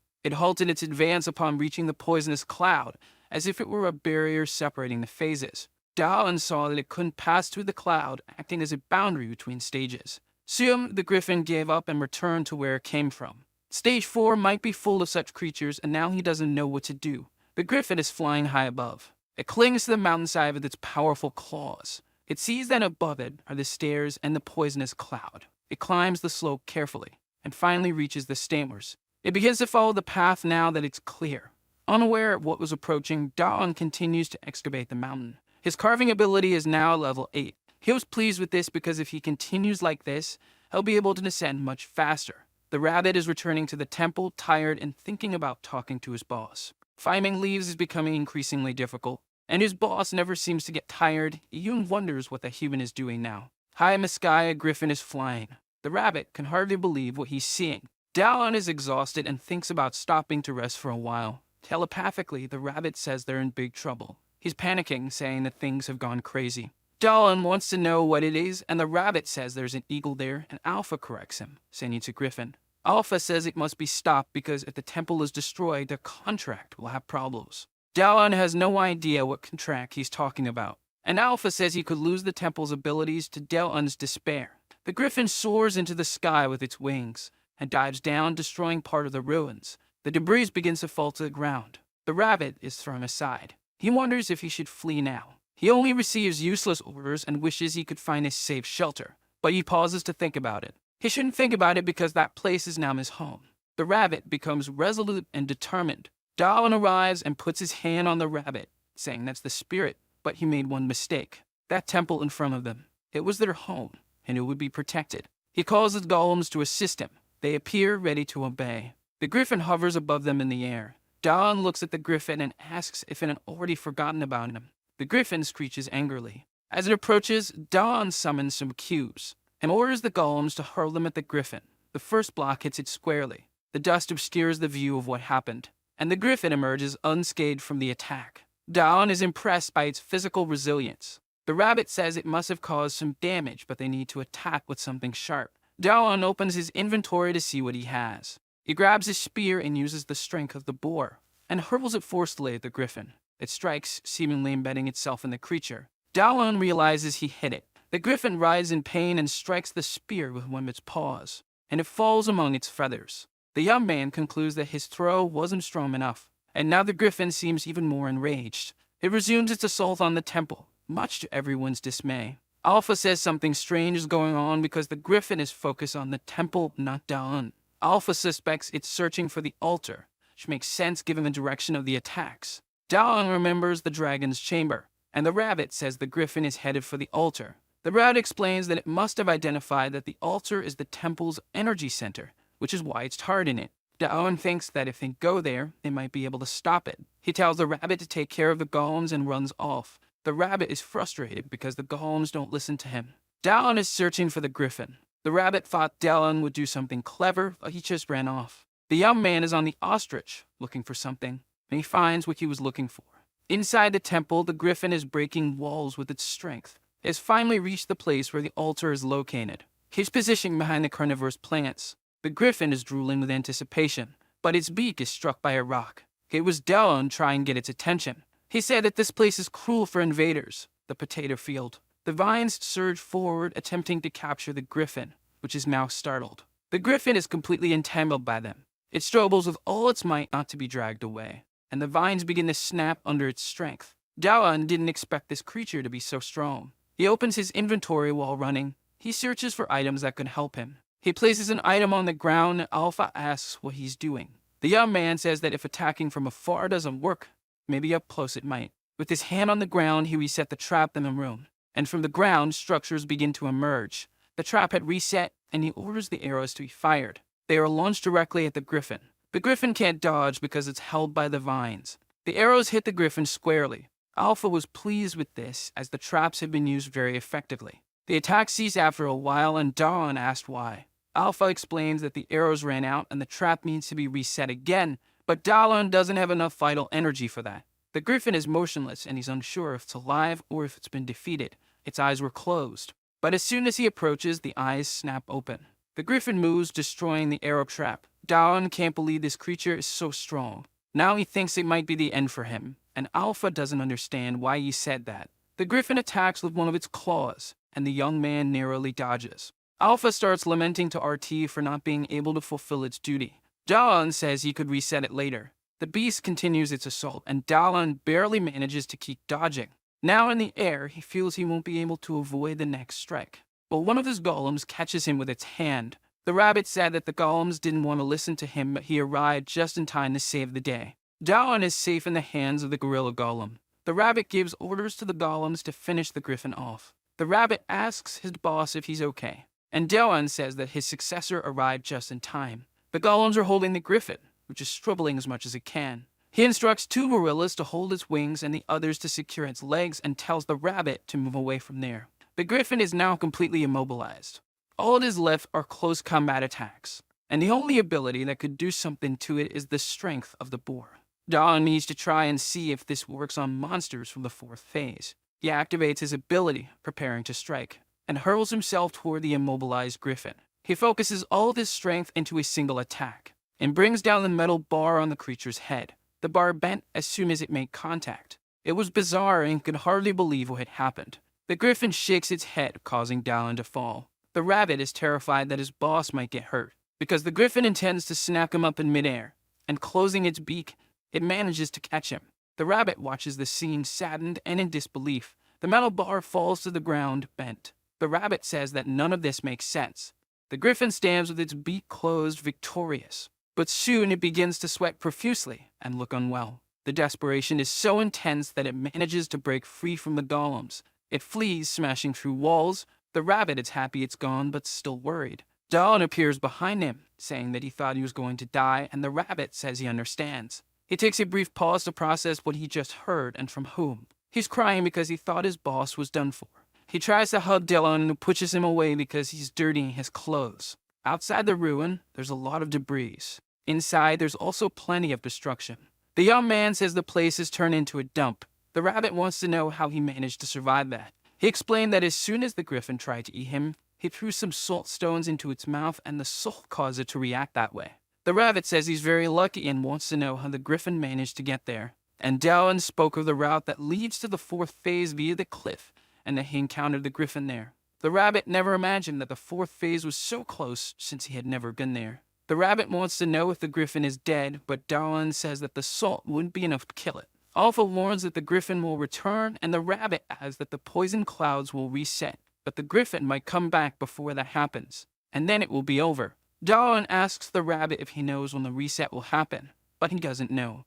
It halted its advance upon reaching the poisonous cloud, as if it were a barrier separating the phases. Dalan saw that it couldn't pass through the cloud, acting as a boundary between stages. Soon, the griffin gave up and returned to where it came from. Stage 4 might be full of such creatures, and now he doesn't know what to do. The griffin is flying high above. It clings to the mountainside with its powerful claws. It sees that above it are the stairs and the poisonous cloud. It climbs the slope carefully, and finally reaches the stairs. It begins to follow the path now that it's clear. Unaware of what was approaching, Dalan continues to excavate the mountain. His carving ability is now level 8. He was pleased with this because if he continues like this, he'll be able to descend much faster. The rabbit is returning to the temple, tired and thinking about talking to his boss. Finding leaves is becoming increasingly difficult, and his boss never seems to get tired. He even wonders what the human is doing now. High in the sky, a griffin is flying. The rabbit can hardly believe what he's seeing. Dalan is exhausted and thinks about stopping to rest for a while. Telepathically, the rabbit says they're in big trouble. He's panicking, saying that things have gone crazy. Dalan wants to know what it is, and the rabbit says there's an eagle there, and Alpha corrects him, saying it's a griffin. Alpha says it must be stopped because if the temple is destroyed, their contract will have problems. Dalan has no idea what contract he's talking about, and Alpha says he could lose the temple's abilities to Dalan's despair. The griffin soars into the sky with its wings, and dives down, destroying part of the ruins. The debris begins to fall to the ground. The rabbit is thrown aside. He wonders if he should flee now. He only receives useless orders and wishes he could find a safe shelter, but he pauses to think about it. He shouldn't think about it because that place is now his home. The rabbit becomes resolute and determined. Dalan arrives and puts his hand on the rabbit, saying that's the spirit, but he made one mistake. That temple in front of them. It was their home, and it would be protected. He calls his golems to assist him. They appear ready to obey. The griffin hovers above them in the air. Dalan looks at the griffin and asks if it had already forgotten about him. The griffin screeches angrily. As it approaches, Dalan summons some cubes and orders the golems to hurl them at the griffin. The first block hits it squarely. The dust obscures the view of what happened, and the griffin emerges unscathed from the attack. Dalan is impressed by its physical resilience. The rabbit says it must have caused some damage, but they need to attack with something sharp. Dalan opens his inventory to see what he has. He grabs his spear and uses the strength of the boar, and hurls it forcefully at the griffin. It strikes, seemingly embedding itself in the creature. Dalan realizes he hit it. The griffin writhes in pain and strikes the spear with one of its paws, and it falls among its feathers. The young man concludes that his throw wasn't strong enough, and now the griffin seems even more enraged. It resumes its assault on the temple, much to everyone's dismay. Alpha says something strange is going on because the griffin is focused on the temple, not Dalan. Alpha suspects it's searching for the altar, which makes sense given the direction of the attacks. Dalan remembers the dragon's chamber, and the rabbit says the griffin is headed for the altar. The rabbit explains that it must have identified that the altar is the temple's energy center, which is why it's targeting it. Dalan thinks that if they go there, they might be able to stop it. He tells the rabbit to take care of the golems and runs off. The rabbit is frustrated because the golems don't listen to him. Dalan is searching for the griffin. The rabbit thought Dalan would do something clever, but he just ran off. The young man is on the ostrich, looking for something, and he finds what he was looking for. Inside the temple, the griffin is breaking walls with its strength. He has finally reached the place where the altar is located. He's positioned behind the carnivorous plants. The griffin is drooling with anticipation, but its beak is struck by a rock. It was Dawn trying to get its attention. He said that this place is cruel for invaders, the potato field. The vines surge forward, attempting to capture the griffin, which is now startled. The griffin is completely entangled by them. It struggles with all its might not to be dragged away, and the vines begin to snap under its strength. Dawan didn't expect this creature to be so strong. He opens his inventory while running. He searches for items that could help him. He places an item on the ground and Alpha asks what he's doing. The young man says that if attacking from afar doesn't work, maybe up close it might. With his hand on the ground, he reset the trap in the room, and from the ground, structures begin to emerge. The trap had reset, and he orders the arrows to be fired. They are launched directly at the griffin. The griffin can't dodge because it's held by the vines. The arrows hit the griffin squarely. Alpha was pleased with this, as the traps had been used very effectively. The attack ceased after a while, and Dawn asked why. Alpha explains that the arrows ran out and the trap needs to be reset again, but Dawn doesn't have enough vital energy for that. The griffin is motionless, and he's unsure if it's alive or if it's been defeated. Its eyes were closed. But as soon as he approaches, the eyes snap open. The griffin moves, destroying the arrow trap. Dawn can't believe this creature is so strong. Now he thinks it might be the end for him, and Alpha doesn't understand why he said that. The griffin attacks with one of its claws, and the young man narrowly dodges. Alpha starts lamenting to RT for not being able to fulfill its duty. Dawn says he could reset it later. The beast continues its assault, and Dawn barely manages to keep dodging. Now in the air, he feels he won't be able to avoid the next strike. But one of his golems catches him with its hand. The rabbit said that the golems didn't want to listen to him, but he arrived just in time to save the day. Dawn is safe in the hands of the gorilla golem. The rabbit gives orders to the golems to finish the griffin off. The rabbit asks his boss if he's okay, and Dawn says that his successor arrived just in time. The golems are holding the griffin, which is struggling as much as it can. He instructs 2 gorillas to hold its wings and the others to secure its legs and tells the rabbit to move away from there. The griffin is now completely immobilized. All it is left are close combat attacks, and the only ability that could do something to it is the strength of the boar. Dawn needs to try and see if this works on monsters from the 4th phase. He activates his ability, preparing to strike, and hurls himself toward the immobilized griffin. He focuses all of his strength into a single attack, and brings down the metal bar on the creature's head. The bar bent as soon as it made contact. It was bizarre and could hardly believe what had happened. The griffin shakes its head, causing Dallin to fall. The rabbit is terrified that his boss might get hurt, because the griffin intends to snap him up in midair, and closing its beak, it manages to catch him. The rabbit watches the scene saddened and in disbelief. The metal bar falls to the ground, bent. The rabbit says that none of this makes sense. The griffin stands with its beak closed, victorious. But soon it begins to sweat profusely and look unwell. The desperation is so intense that it manages to break free from the golems. It flees, smashing through walls. The rabbit is happy it's gone, but still worried. Dawn appears behind him, saying that he thought he was going to die, and the rabbit says he understands. He takes a brief pause to process what he just heard and from whom. He's crying because he thought his boss was done for. He tries to hug Dylan, who pushes him away because he's dirtying his clothes. Outside the ruin, there's a lot of debris. Inside, there's also plenty of destruction. The young man says the place has turned into a dump. The rabbit wants to know how he managed to survive that. He explained that as soon as the griffin tried to eat him, he threw some salt stones into its mouth and the salt caused it to react that way. The rabbit says he's very lucky and wants to know how the griffin managed to get there. And Dallin spoke of the route that leads to the 4th phase via the cliff, and that he encountered the griffin there. The rabbit never imagined that the 4th phase was so close since he had never been there. The rabbit wants to know if the griffin is dead, but Dallin says that the salt wouldn't be enough to kill it. Alpha warns that the griffin will return, and the rabbit adds that the poison clouds will reset, but the griffin might come back before that happens, and then it will be over. Dallin asks the rabbit if he knows when the reset will happen, but he doesn't know.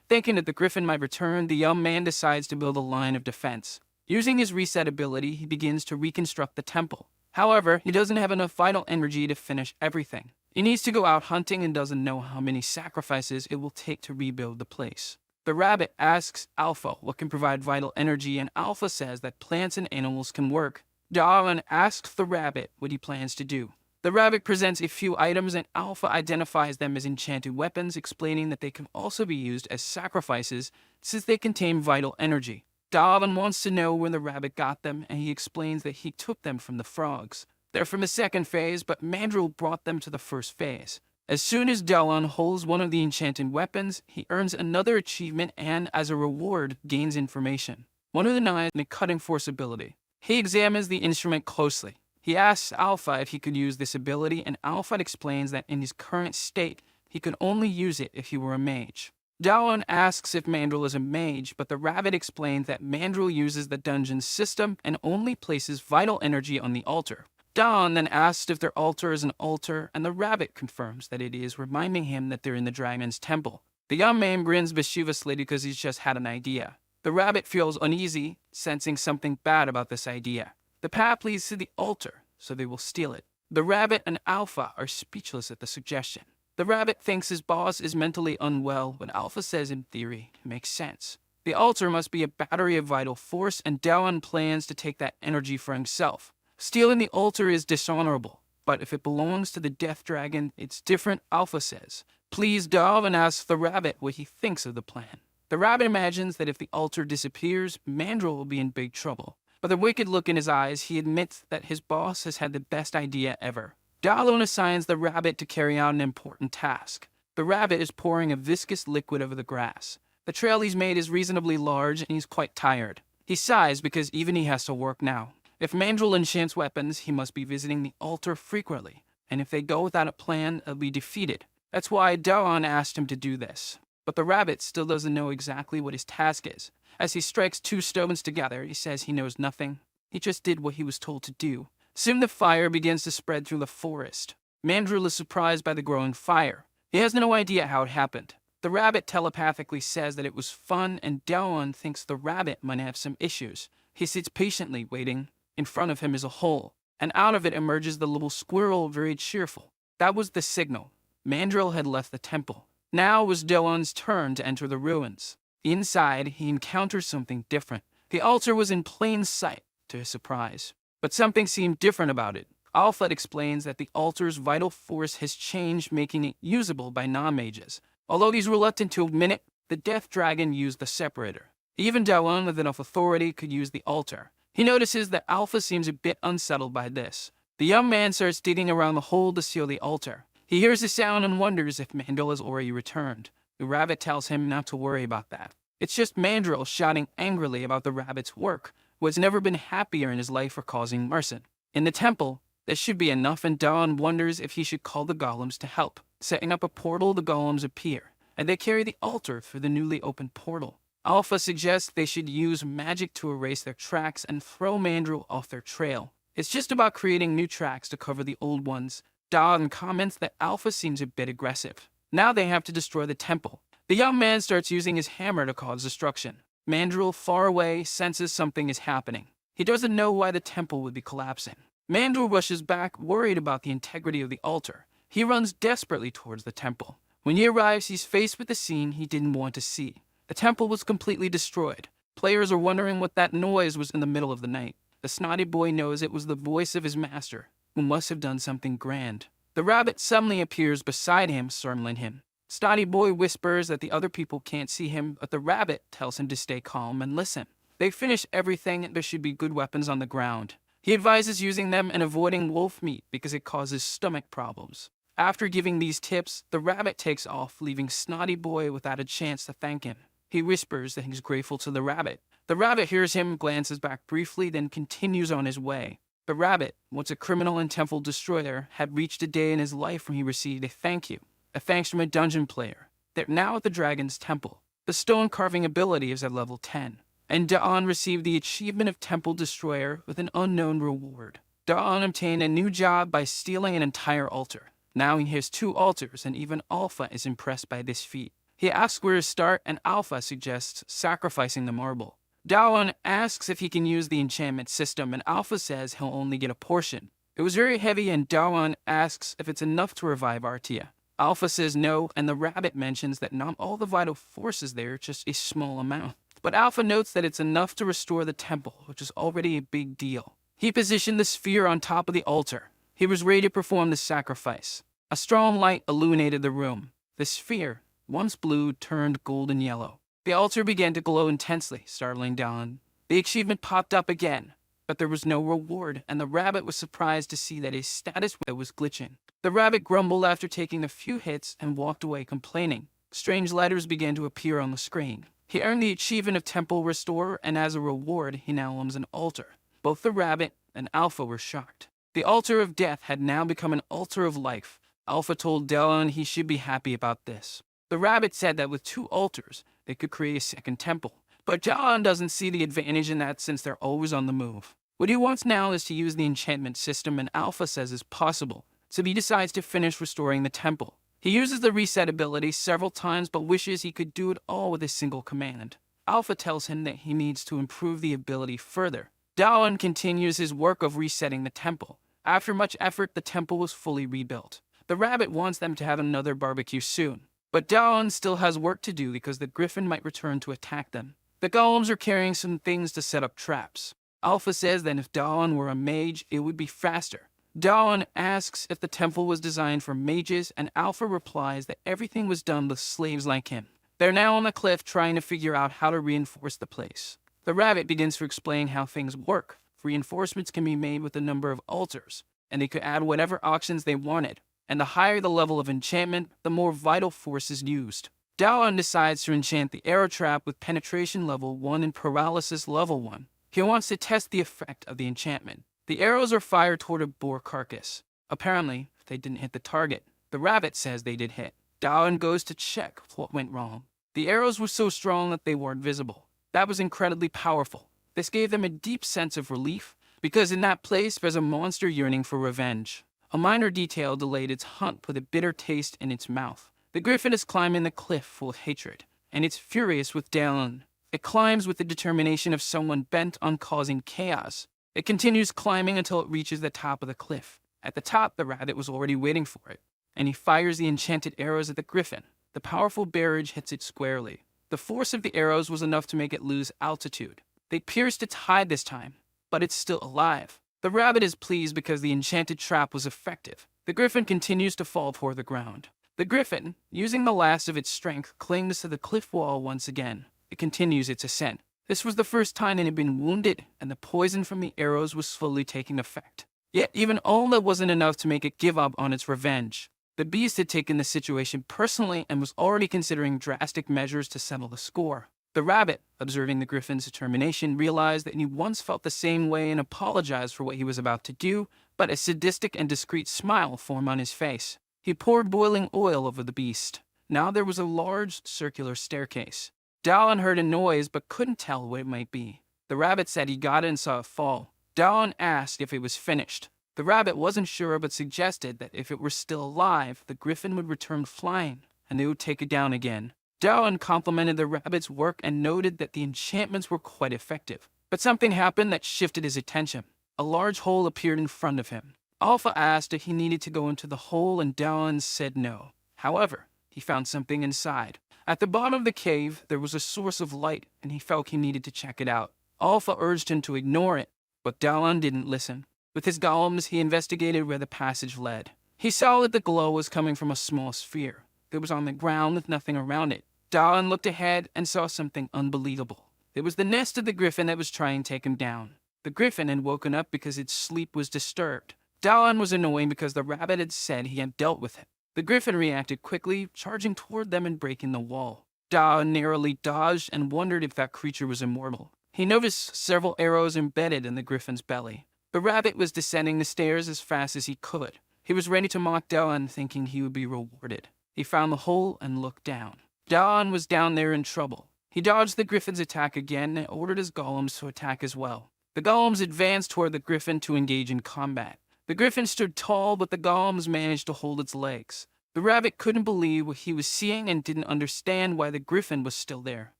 Thinking that the griffin might return, the young man decides to build a line of defense. Using his reset ability, he begins to reconstruct the temple. However, he doesn't have enough vital energy to finish everything. He needs to go out hunting and doesn't know how many sacrifices it will take to rebuild the place. The rabbit asks Alpha what can provide vital energy, and Alpha says that plants and animals can work. Darwin asks the rabbit what he plans to do. The rabbit presents a few items, and Alpha identifies them as enchanted weapons, explaining that they can also be used as sacrifices since they contain vital energy. Darwin wants to know where the rabbit got them, and he explains that he took them from the frogs. They're from the second phase, but Mandrill brought them to the first phase. As soon as Dawan holds one of the enchanted weapons, he earns another achievement and, as a reward, gains information. One of the knives and a cutting force ability. He examines the instrument closely. He asks Alpha if he could use this ability, and Alpha explains that in his current state, he could only use it if he were a mage. Dawan asks if Mandrill is a mage, but the rabbit explains that Mandrill uses the dungeon system and only places vital energy on the altar. Dawn then asks if their altar is an altar, and the rabbit confirms that it is, reminding him that they're in the dragon's temple. The young man grins mischievously because he's just had an idea. The rabbit feels uneasy, sensing something bad about this idea. The path leads to the altar, so they will steal it. The rabbit and Alpha are speechless at the suggestion. The rabbit thinks his boss is mentally unwell, but Alpha says in theory it makes sense. The altar must be a battery of vital force, and Dawan plans to take that energy for himself. Stealing the altar is dishonorable, but if it belongs to the Death Dragon, it's different, Alpha says. Please, Darwin asks the rabbit what he thinks of the plan. The rabbit imagines that if the altar disappears, Mandrill will be in big trouble. But the wicked look in his eyes, he admits that his boss has had the best idea ever. Darwin assigns the rabbit to carry out an important task. The rabbit is pouring a viscous liquid over the grass. The trail he's made is reasonably large, and he's quite tired. He sighs because even he has to work now. If Mandrill enchants weapons, he must be visiting the altar frequently, and if they go without a plan, they'll be defeated. That's why Dawan asked him to do this. But the rabbit still doesn't know exactly what his task is. As he strikes two stones together, he says he knows nothing. He just did what he was told to do. Soon the fire begins to spread through the forest. Mandrill is surprised by the growing fire. He has no idea how it happened. The rabbit telepathically says that it was fun, and Dawan thinks the rabbit might have some issues. He sits patiently waiting. In front of him is a hole, and out of it emerges the little squirrel, very cheerful. That was the signal. Mandrill had left the temple. Now was Dawan's turn to enter the ruins. Inside, he encounters something different. The altar was in plain sight, to his surprise. But something seemed different about it. Alpha explains that the altar's vital force has changed, making it usable by non-mages. Although he's reluctant to admit it, the Death Dragon used the separator. Even Dawan with enough authority could use the altar. He notices that Alpha seems a bit unsettled by this. The young man starts digging around the hole to seal the altar. He hears the sound and wonders if Mandrill has already returned. The rabbit tells him not to worry about that. It's just Mandrill shouting angrily about the rabbit's work, who has never been happier in his life for causing arson. In the temple, this should be enough, and Dawn wonders if he should call the golems to help. Setting up a portal, the golems appear, and they carry the altar through the newly opened portal. Alpha suggests they should use magic to erase their tracks and throw Mandrill off their trail. It's just about creating new tracks to cover the old ones. Dawn comments that Alpha seems a bit aggressive. Now they have to destroy the temple. The young man starts using his hammer to cause destruction. Mandrill, far away, senses something is happening. He doesn't know why the temple would be collapsing. Mandrill rushes back, worried about the integrity of the altar. He runs desperately towards the temple. When he arrives, he's faced with the scene he didn't want to see. The temple was completely destroyed. Players are wondering what that noise was in the middle of the night. The snotty boy knows it was the voice of his master, who must have done something grand. The rabbit suddenly appears beside him, startling him. Snotty boy whispers that the other people can't see him, but the rabbit tells him to stay calm and listen. They finish everything, and there should be good weapons on the ground. He advises using them and avoiding wolf meat because it causes stomach problems. After giving these tips, the rabbit takes off, leaving Snotty boy without a chance to thank him. He whispers that he's grateful to the rabbit. The rabbit hears him, glances back briefly, then continues on his way. The rabbit, once a criminal and temple destroyer, had reached a day in his life when he received a thank you. A thanks from a dungeon player. They're now at the dragon's temple. The stone carving ability is at level 10. And Da'an received the achievement of Temple Destroyer with an unknown reward. Da'an obtained a new job by stealing an entire altar. Now he has 2 altars, and even Alpha is impressed by this feat. He asks where to start, and Alpha suggests sacrificing the marble. Dawan asks if he can use the enchantment system, and Alpha says he'll only get a portion. It was very heavy, and Dawan asks if it's enough to revive Artia. Alpha says no, and the rabbit mentions that not all the vital force is there, just a small amount. But Alpha notes that it's enough to restore the temple, which is already a big deal. He positioned the sphere on top of the altar. He was ready to perform the sacrifice. A strong light illuminated the room. The sphere, once blue, turned golden yellow. The altar began to glow intensely, startling Dawn. The achievement popped up again, but there was no reward, and the rabbit was surprised to see that his status was glitching. The rabbit grumbled after taking a few hits and walked away complaining. Strange letters began to appear on the screen. He earned the achievement of Temple Restorer, and as a reward, he now owns an altar. Both the rabbit and Alpha were shocked. The altar of death had now become an altar of life. Alpha told Dawn he should be happy about this. The rabbit said that with 2 altars, they could create a second temple. But Dawn doesn't see the advantage in that since they're always on the move. What he wants now is to use the enchantment system, and Alpha says is possible, so he decides to finish restoring the temple. He uses the reset ability several times but wishes he could do it all with a single command. Alpha tells him that he needs to improve the ability further. Dawn continues his work of resetting the temple. After much effort, the temple was fully rebuilt. The rabbit wants them to have another barbecue soon. But Dawn still has work to do because the griffin might return to attack them. The golems are carrying some things to set up traps. Alpha says that if Dawn were a mage, it would be faster. Dawn asks if the temple was designed for mages, and Alpha replies that everything was done with slaves like him. They're now on the cliff trying to figure out how to reinforce the place. The rabbit begins to explain how things work. Reinforcements can be made with a number of altars, and they could add whatever options they wanted. And the higher the level of enchantment, the more vital force is used. Dawn decides to enchant the arrow trap with penetration level 1 and paralysis level 1. He wants to test the effect of the enchantment. The arrows are fired toward a boar carcass. Apparently, they didn't hit the target. The rabbit says they did hit. Dawn goes to check what went wrong. The arrows were so strong that they weren't visible. That was incredibly powerful. This gave them a deep sense of relief, because in that place there's a monster yearning for revenge. A minor detail delayed its hunt with a bitter taste in its mouth. The griffin is climbing the cliff full of hatred, and it's furious with Dawn. It climbs with the determination of someone bent on causing chaos. It continues climbing until it reaches the top of the cliff. At the top, the rabbit was already waiting for it, and he fires the enchanted arrows at the griffin. The powerful barrage hits it squarely. The force of the arrows was enough to make it lose altitude. They pierced its hide this time, but it's still alive. The rabbit is pleased because the enchanted trap was effective. The griffin continues to fall toward the ground. The griffin, using the last of its strength, clings to the cliff wall once again. It continues its ascent. This was the first time it had been wounded, and the poison from the arrows was slowly taking effect. Yet even all that wasn't enough to make it give up on its revenge. The beast had taken the situation personally and was already considering drastic measures to settle the score. The rabbit, observing the griffin's determination, realized that he once felt the same way and apologized for what he was about to do, but a sadistic and discreet smile formed on his face. He poured boiling oil over the beast. Now there was a large circular staircase. Dawn heard a noise but couldn't tell what it might be. The rabbit said he got it and saw it fall. Dawn asked if it was finished. The rabbit wasn't sure but suggested that if it were still alive, the griffin would return flying, and they would take it down again. Dawn complimented the rabbit's work and noted that the enchantments were quite effective. But something happened that shifted his attention. A large hole appeared in front of him. Alpha asked if he needed to go into the hole, and Dawn said no. However, he found something inside. At the bottom of the cave, there was a source of light, and he felt he needed to check it out. Alpha urged him to ignore it, but Dawn didn't listen. With his golems, he investigated where the passage led. He saw that the glow was coming from a small sphere. It was on the ground with nothing around it. Dawn looked ahead and saw something unbelievable. It was the nest of the griffin that was trying to take him down. The griffin had woken up because its sleep was disturbed. Dawn was annoyed because the rabbit had said he had dealt with it. The griffin reacted quickly, charging toward them and breaking the wall. Dawn narrowly dodged and wondered if that creature was immortal. He noticed several arrows embedded in the griffin's belly. The rabbit was descending the stairs as fast as he could. He was ready to mock Dawn, thinking he would be rewarded. He found the hole and looked down. Dawn was down there in trouble. He dodged the griffin's attack again and ordered his golems to attack as well. The golems advanced toward the griffin to engage in combat. The griffin stood tall, but the golems managed to hold its legs. The rabbit couldn't believe what he was seeing and didn't understand why the griffin was still there.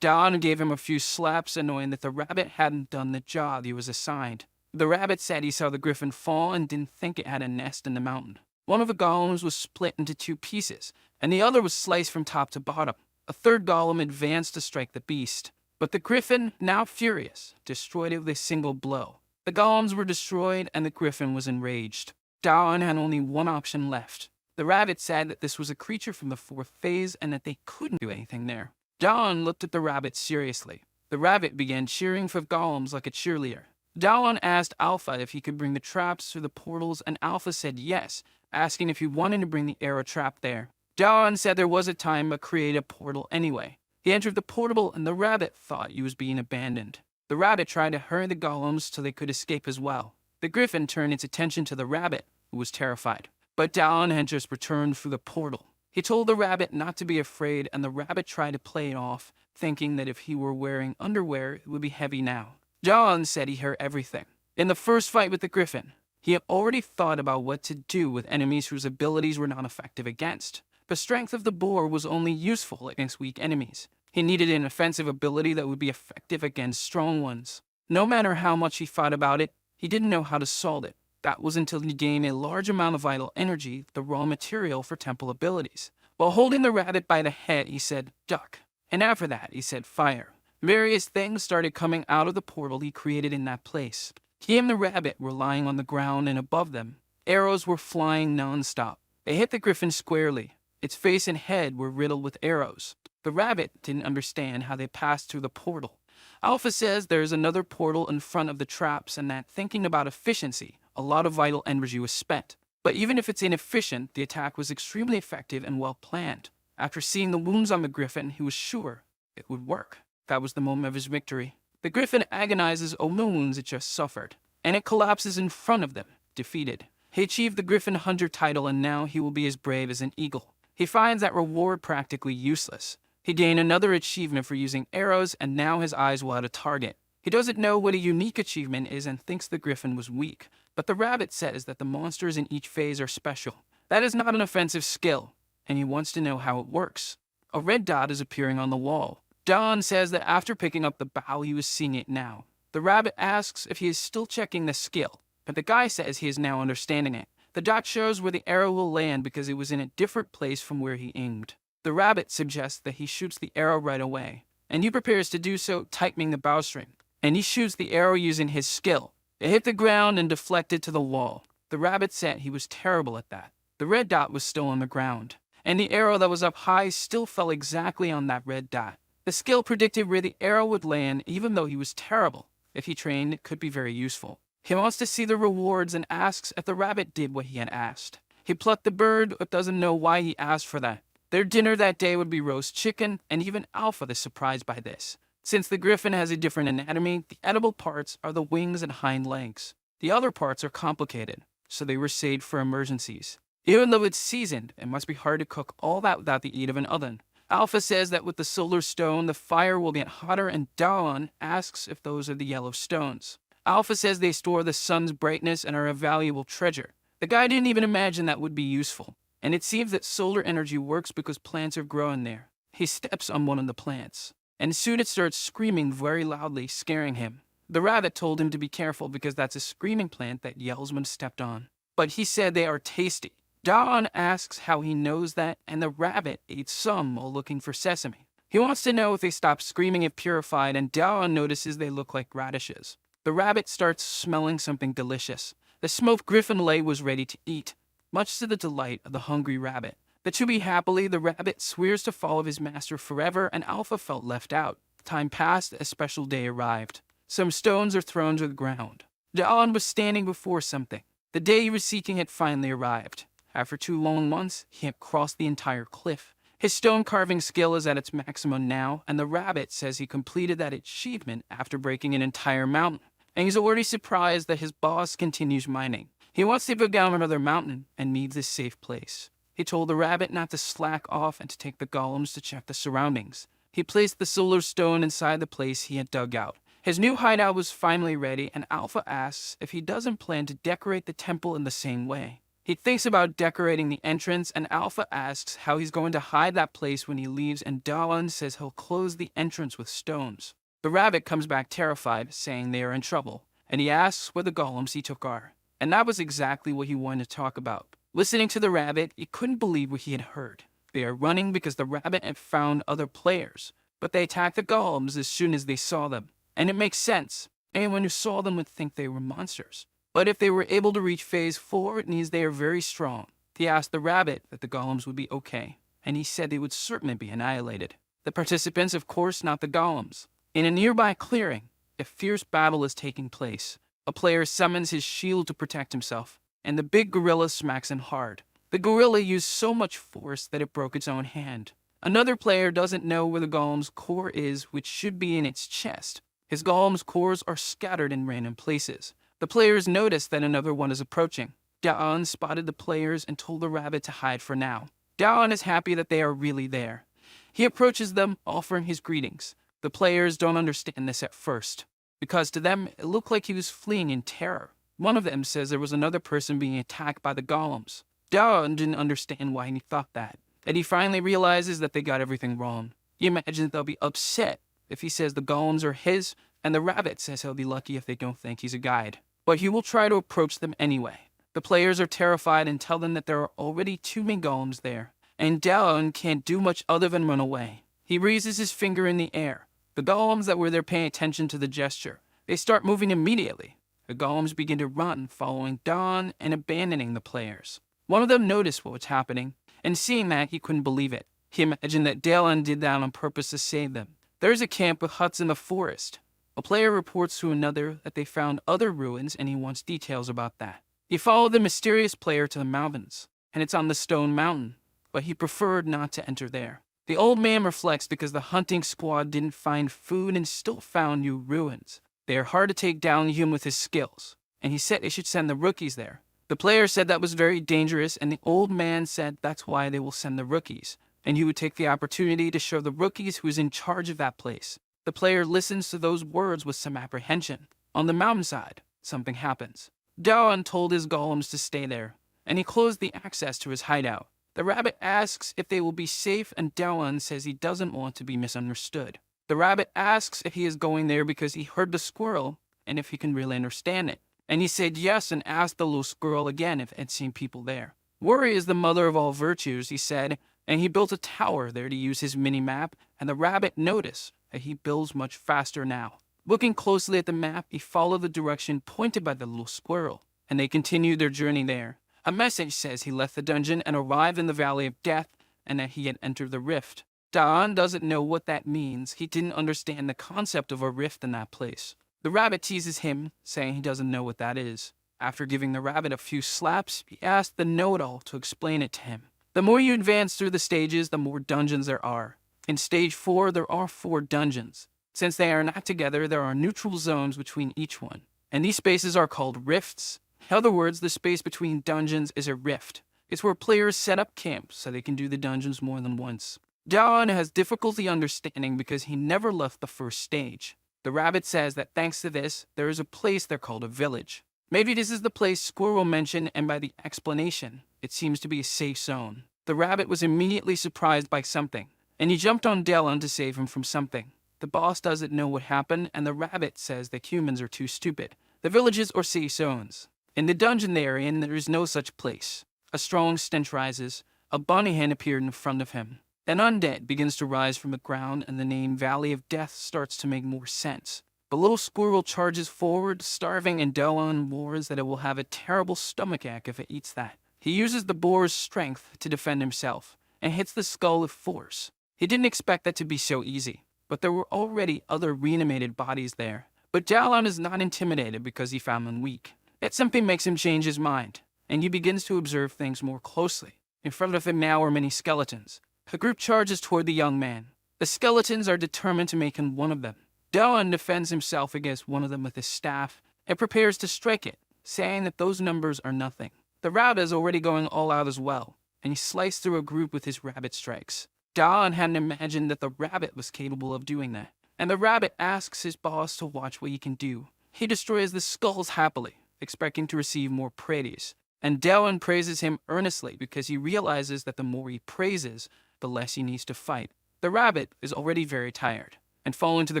Dawn gave him a few slaps, annoying that the rabbit hadn't done the job he was assigned. The rabbit said he saw the griffin fall and didn't think it had a nest in the mountain. One of the golems was split into 2 pieces, and the other was sliced from top to bottom. A third golem advanced to strike the beast, but the griffin, now furious, destroyed it with a single blow. The golems were destroyed, and the griffin was enraged. Dawn had only one option left. The rabbit said that this was a creature from the 4th phase and that they couldn't do anything there. Dawn looked at the rabbit seriously. The rabbit began cheering for golems like a cheerleader. Dawn asked Alpha if he could bring the traps through the portals, and Alpha said yes, asking if he wanted to bring the arrow trap there. Dawn said there was a time but create a portal anyway. He entered the portal and the rabbit thought he was being abandoned. The rabbit tried to hurry the golems so they could escape as well. The griffin turned its attention to the rabbit, who was terrified. But Dawn had just returned through the portal. He told the rabbit not to be afraid, and the rabbit tried to play it off, thinking that if he were wearing underwear, it would be heavy now. Dawn said he heard everything. In the first fight with the griffin, he had already thought about what to do with enemies whose abilities were not effective against. The strength of the boar was only useful against weak enemies. He needed an offensive ability that would be effective against strong ones. No matter how much he thought about it, he didn't know how to solve it. That was until he gained a large amount of vital energy, the raw material for temple abilities. While holding the rabbit by the head, he said, "Duck." And after that, he said, "Fire." Various things started coming out of the portal he created in that place. He and the rabbit were lying on the ground, and above them, arrows were flying non-stop. They hit the griffin squarely. Its face and head were riddled with arrows. The rabbit didn't understand how they passed through the portal. Alpha says there is another portal in front of the traps, and that thinking about efficiency, a lot of vital energy was spent. But even if it's inefficient, the attack was extremely effective and well planned. After seeing the wounds on the griffin, he was sure it would work. That was the moment of his victory. The griffin agonizes over the wounds it just suffered, and it collapses in front of them, defeated. He achieved the Griffin Hunter title, and now he will be as brave as an eagle. He finds that reward practically useless. He gained another achievement for using arrows, and now his eyes will have a target. He doesn't know what a unique achievement is and thinks the griffin was weak, but the rabbit says that the monsters in each phase are special. That is not an offensive skill, and he wants to know how it works. A red dot is appearing on the wall. Dawn says that after picking up the bow, he was seeing it now. The rabbit asks if he is still checking the skill, but the guy says he is now understanding it. The dot shows where the arrow will land because it was in a different place from where he aimed. The rabbit suggests that he shoots the arrow right away, and he prepares to do so, tightening the bowstring. And he shoots the arrow using his skill. It hit the ground and deflected to the wall. The rabbit said he was terrible at that. The red dot was still on the ground, and the arrow that was up high still fell exactly on that red dot. The skill predicted where the arrow would land, even though he was terrible. If he trained, it could be very useful. He wants to see the rewards and asks if the rabbit did what he had asked. He plucked the bird, but doesn't know why he asked for that. Their dinner that day would be roast chicken, and even Alpha is surprised by this. Since the griffin has a different anatomy, the edible parts are the wings and hind legs. The other parts are complicated, so they were saved for emergencies. Even though it's seasoned, it must be hard to cook all that without the aid of an oven. Alpha says that with the solar stone, the fire will get hotter, and Dawn asks if those are the yellow stones. Alpha says they store the sun's brightness and are a valuable treasure. The guy didn't even imagine that would be useful. And it seems that solar energy works because plants are growing there. He steps on one of the plants, and soon it starts screaming very loudly, scaring him. The rabbit told him to be careful because that's a screaming plant that yells when stepped on. But he said they are tasty. Dawn asks how he knows that, and the rabbit ate some while looking for sesame. He wants to know if they stop screaming if purified, and Dawn notices they look like radishes. The rabbit starts smelling something delicious. The smoked griffin leg was ready to eat, much to the delight of the hungry rabbit. The two be happily, the rabbit swears to follow his master forever, and Alpha felt left out. Time passed, a special day arrived. Some stones are thrown to the ground. Dawn was standing before something. The day he was seeking had finally arrived. After 2 long months, he had crossed the entire cliff. His stone carving skill is at its maximum now, and the rabbit says he completed that achievement after breaking an entire mountain. And he's already surprised that his boss continues mining. He wants to go down another mountain and needs a safe place. He told the rabbit not to slack off and to take the golems to check the surroundings. He placed the solar stone inside the place he had dug out. His new hideout was finally ready, and Alpha asks if he doesn't plan to decorate the temple in the same way. He thinks about decorating the entrance, and Alpha asks how he's going to hide that place when he leaves, and Dawn says he'll close the entrance with stones. The rabbit comes back terrified, saying they are in trouble, and he asks where the golems he took are. And that was exactly what he wanted to talk about. Listening to the rabbit, he couldn't believe what he had heard. They are running because the rabbit had found other players, but they attacked the golems as soon as they saw them. And it makes sense. Anyone who saw them would think they were monsters. But if they were able to reach phase 4, it means they are very strong. He asked the rabbit that the golems would be okay, and he said they would certainly be annihilated. The participants, of course, not the golems. In a nearby clearing, a fierce battle is taking place. A player summons his shield to protect himself, and the big gorilla smacks him hard. The gorilla used so much force that it broke its own hand. Another player doesn't know where the golem's core is, which should be in its chest. His golem's cores are scattered in random places. The players notice that another one is approaching. Daon spotted the players and told the rabbit to hide for now. Daon is happy that they are really there. He approaches them, offering his greetings. The players don't understand this at first, because to them it looked like he was fleeing in terror. One of them says there was another person being attacked by the golems. Daon didn't understand why he thought that, and he finally realizes that they got everything wrong. He imagines they'll be upset if he says the golems are his, and the rabbit says he'll be lucky if they don't think he's a guide. But he will try to approach them anyway. The players are terrified and tell them that there are already too many golems there, and Daon can't do much other than run away. He raises his finger in the air. The golems that were there paying attention to the gesture, they start moving immediately. The golems begin to run, following Daon and abandoning the players. One of them noticed what was happening, and seeing that, he couldn't believe it. He imagined that Daon did that on purpose to save them. There is a camp with huts in the forest. A player reports to another that they found other ruins, and he wants details about that. He followed the mysterious player to the mountains, and it's on the stone mountain, but he preferred not to enter there. The old man reflects because the hunting squad didn't find food and still found new ruins. They are hard to take down even with his skills, and he said they should send the rookies there. The player said that was very dangerous, and the old man said that's why they will send the rookies, and he would take the opportunity to show the rookies who is in charge of that place. The player listens to those words with some apprehension. On the mountainside, something happens. Daon told his golems to stay there, and he closed the access to his hideout. The rabbit asks if they will be safe, and Daon says he doesn't want to be misunderstood. The rabbit asks if he is going there because he heard the squirrel, and if he can really understand it. And he said yes and asked the little squirrel again if it had seen people there. Worry is the mother of all virtues, he said, and he built a tower there to use his mini-map, and the rabbit noticed that he builds much faster now. Looking closely at the map, he followed the direction pointed by the little squirrel, and they continued their journey there. A message says he left the dungeon and arrived in the Valley of Death, and that he had entered the rift. Daon doesn't know what that means. He didn't understand the concept of a rift in that place. The rabbit teases him, saying he doesn't know what that is. After giving the rabbit a few slaps, he asked the know-it-all to explain it to him. The more you advance through the stages, the more dungeons there are. In stage 4, there are 4 dungeons. Since they are not together, there are neutral zones between each one, and these spaces are called rifts. In other words, the space between dungeons is a rift. It's where players set up camps so they can do the dungeons more than once. Daon has difficulty understanding because he never left the first stage. The rabbit says that thanks to this, there is a place there called a village. Maybe this is the place Squirrel mentioned, and by the explanation, it seems to be a safe zone. The rabbit was immediately surprised by something, and he jumped on Daon to save him from something. The boss doesn't know what happened, and the rabbit says that humans are too stupid. The villages are safe zones. In the dungeon they are in, there is no such place. A strong stench rises. A bunny hen appeared in front of him. An undead begins to rise from the ground, and the name Valley of Death starts to make more sense. The little squirrel charges forward, starving, and Daon warns that it will have a terrible stomachache if it eats that. He uses the boar's strength to defend himself, and hits the skull with force. He didn't expect that to be so easy, but there were already other reanimated bodies there. But Daon is not intimidated because he found them weak. Yet something makes him change his mind, and he begins to observe things more closely. In front of him now are many skeletons. A group charges toward the young man. The skeletons are determined to make him one of them. Daon defends himself against one of them with his staff and prepares to strike it, saying that those numbers are nothing. The rabbit is already going all out as well, and he sliced through a group with his rabbit strikes. Daon hadn't imagined that the rabbit was capable of doing that, and the rabbit asks his boss to watch what he can do. He destroys the skulls happily, expecting to receive more praise, and Daon praises him earnestly because he realizes that the more he praises, the less he needs to fight. The rabbit is already very tired, and falling to the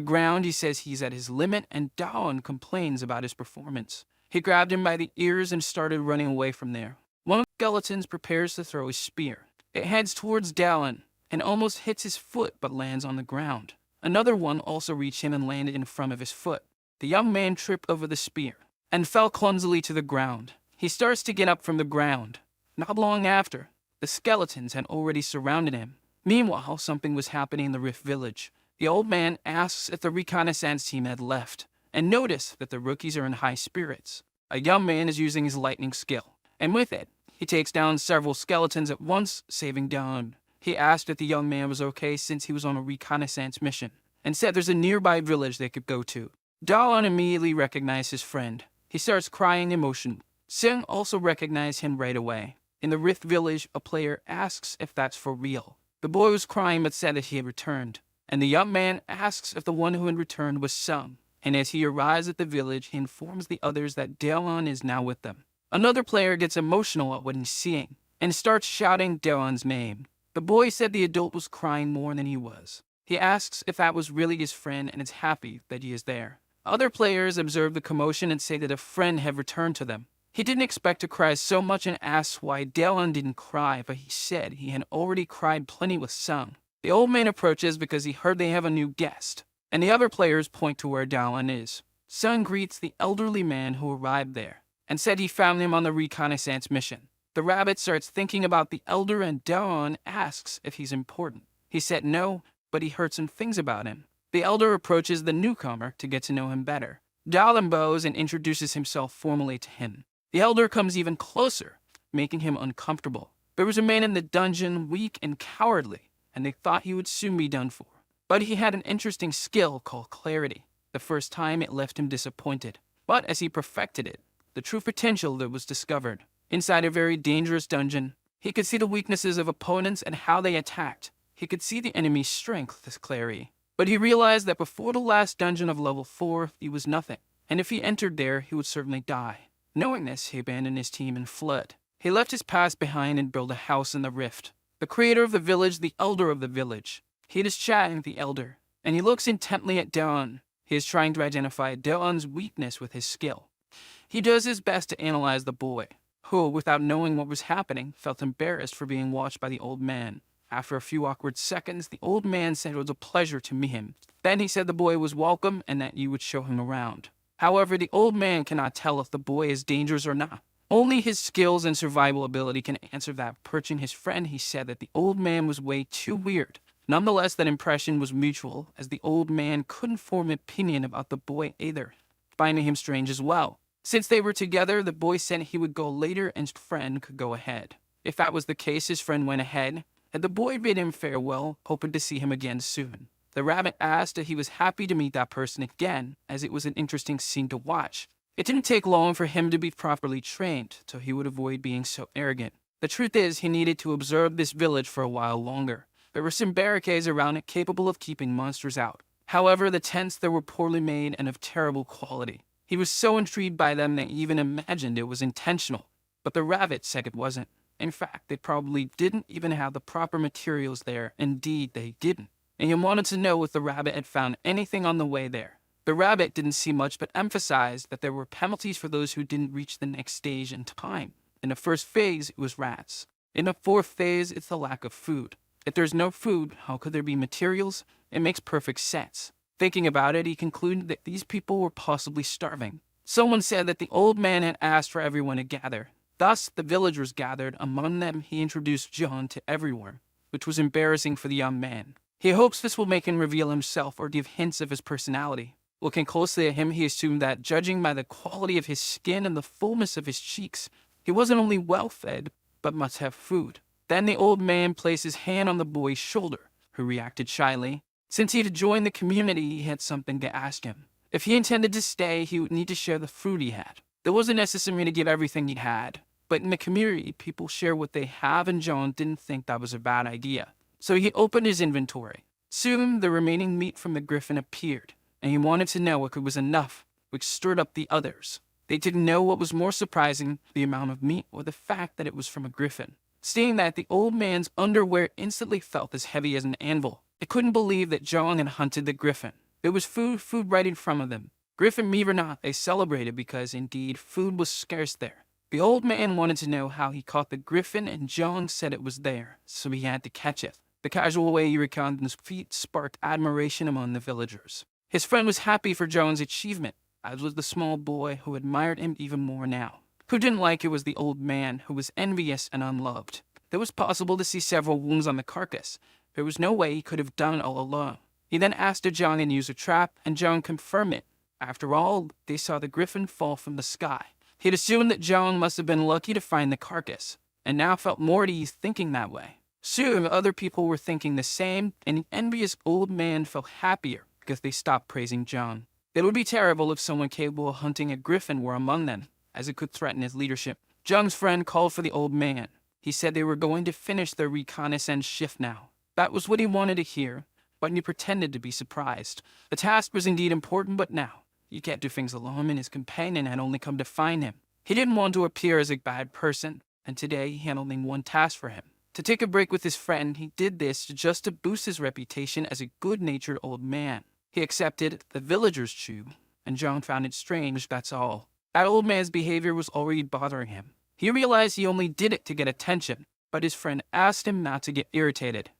ground, he says he's at his limit, and Daon complains about his performance. He grabbed him by the ears and started running away from there. One of the skeletons prepares to throw his spear. It heads towards Daon and almost hits his foot but lands on the ground. Another one also reached him and landed in front of his foot. The young man tripped over the spear and fell clumsily to the ground. He starts to get up from the ground. Not long after, the skeletons had already surrounded him, Meanwhile, something was happening in the Rift Village. The old man asks if the reconnaissance team had left, and notice that the rookies are in high spirits. A young man is using his lightning skill, and with it, he takes down several skeletons at once, saving Dawn. He asked if the young man was okay since he was on a reconnaissance mission, and said there's a nearby village they could go to. Dawn immediately recognized his friend. He starts crying emotion. Sung also recognized him right away. In the Rift Village, a player asks if that's for real. The boy was crying but said that he had returned, and the young man asks if the one who had returned was Sung. And as he arrives at the village, he informs the others that Daewon is now with them. Another player gets emotional at what he's seeing, and starts shouting Daewon's name. The boy said the adult was crying more than he was. He asks if that was really his friend and is happy that he is there. Other players observe the commotion and say that a friend had returned to them. He didn't expect to cry so much and asks why Daewon didn't cry, but he said he had already cried plenty with Sung. The old man approaches because he heard they have a new guest, and the other players point to where Daewon is. Sung greets the elderly man who arrived there, and said he found him on the reconnaissance mission. The rabbit starts thinking about the elder and Daewon asks if he's important. He said no, but he heard some things about him. The elder approaches the newcomer to get to know him better. Daewon bows and introduces himself formally to him. The elder comes even closer, making him uncomfortable. There was a man in the dungeon, weak and cowardly, and they thought he would soon be done for. But he had an interesting skill called clarity. The first time it left him disappointed. But as he perfected it, the true potential that was discovered. Inside a very dangerous dungeon, he could see the weaknesses of opponents and how they attacked. He could see the enemy's strength with clarity. But he realized that before the last dungeon of level 4, he was nothing. And if he entered there, he would certainly die. Knowing this, he abandoned his team and fled. He left his past behind and built a house in the rift. The creator of the village, the elder of the village. He is chatting with the elder, and he looks intently at Daewon. He is trying to identify Daewon's weakness with his skill. He does his best to analyze the boy, who, without knowing what was happening, felt embarrassed for being watched by the old man. After a few awkward seconds, the old man said it was a pleasure to meet him. Then he said the boy was welcome and that you would show him around. However, the old man cannot tell if the boy is dangerous or not. Only his skills and survival ability can answer that. Approaching his friend, he said that the old man was way too weird. Nonetheless, that impression was mutual, as the old man couldn't form an opinion about the boy either, finding him strange as well. Since they were together, the boy said he would go later and his friend could go ahead. If that was the case, his friend went ahead, and the boy bid him farewell, hoping to see him again soon. The rabbit asked if he was happy to meet that person again, as it was an interesting scene to watch. It didn't take long for him to be properly trained, so he would avoid being so arrogant. The truth is, he needed to observe this village for a while longer. There were some barricades around it capable of keeping monsters out. However, the tents there were poorly made and of terrible quality. He was so intrigued by them that he even imagined it was intentional. But the rabbit said it wasn't. In fact, they probably didn't even have the proper materials there. Indeed, they didn't. And he wanted to know if the rabbit had found anything on the way there. The rabbit didn't see much but emphasized that there were penalties for those who didn't reach the next stage in time. In the first phase, it was rats. In the fourth phase, it's the lack of food. If there's no food, how could there be materials? It makes perfect sense. Thinking about it, he concluded that these people were possibly starving. Someone said that the old man had asked for everyone to gather. Thus, the villagers gathered. Among them, he introduced John to everyone, which was embarrassing for the young man. He hopes this will make him reveal himself or give hints of his personality. Looking closely at him, he assumed that, judging by the quality of his skin and the fullness of his cheeks, he wasn't only well-fed, but must have food. Then the old man placed his hand on the boy's shoulder, who reacted shyly. Since he had joined the community, he had something to ask him. If he intended to stay, he would need to share the food he had. It wasn't necessary to give everything he had, but in the community, people share what they have, and John didn't think that was a bad idea. So he opened his inventory. Soon, the remaining meat from the griffin appeared, and he wanted to know if it was enough, which stirred up the others. They didn't know what was more surprising, the amount of meat or the fact that it was from a griffin. Seeing that, the old man's underwear instantly felt as heavy as an anvil. They couldn't believe that John had hunted the griffin. There was food right in front of them. Griffin meat or not, they celebrated because, indeed, food was scarce there. The old man wanted to know how he caught the griffin, and John said it was there, so he had to catch it. The casual way he recounted his feat sparked admiration among the villagers. His friend was happy for John's achievement, as was the small boy who admired him even more now. Who didn't like it was the old man, who was envious and unloved. It was possible to see several wounds on the carcass, There was no way he could have done it all alone. He then asked if Jung had used a trap, and Jung confirmed it. After all, they saw the griffin fall from the sky. He'd assumed that Jung must have been lucky to find the carcass, and now felt more at ease thinking that way. Soon, other people were thinking the same, and the envious old man felt happier because they stopped praising Jung. It would be terrible if someone capable of hunting a griffin were among them, as it could threaten his leadership. Jung's friend called for the old man. He said they were going to finish their reconnaissance shift now. That was what he wanted to hear, but he pretended to be surprised. The task was indeed important, but now, you can't do things alone, and his companion had only come to find him. He didn't want to appear as a bad person, and today he had only one task for him. To take a break with his friend, he did this just to boost his reputation as a good-natured old man. He accepted the villager's chew, and John found it strange, that's all. That old man's behavior was already bothering him. He realized he only did it to get attention, but his friend asked him not to get irritated.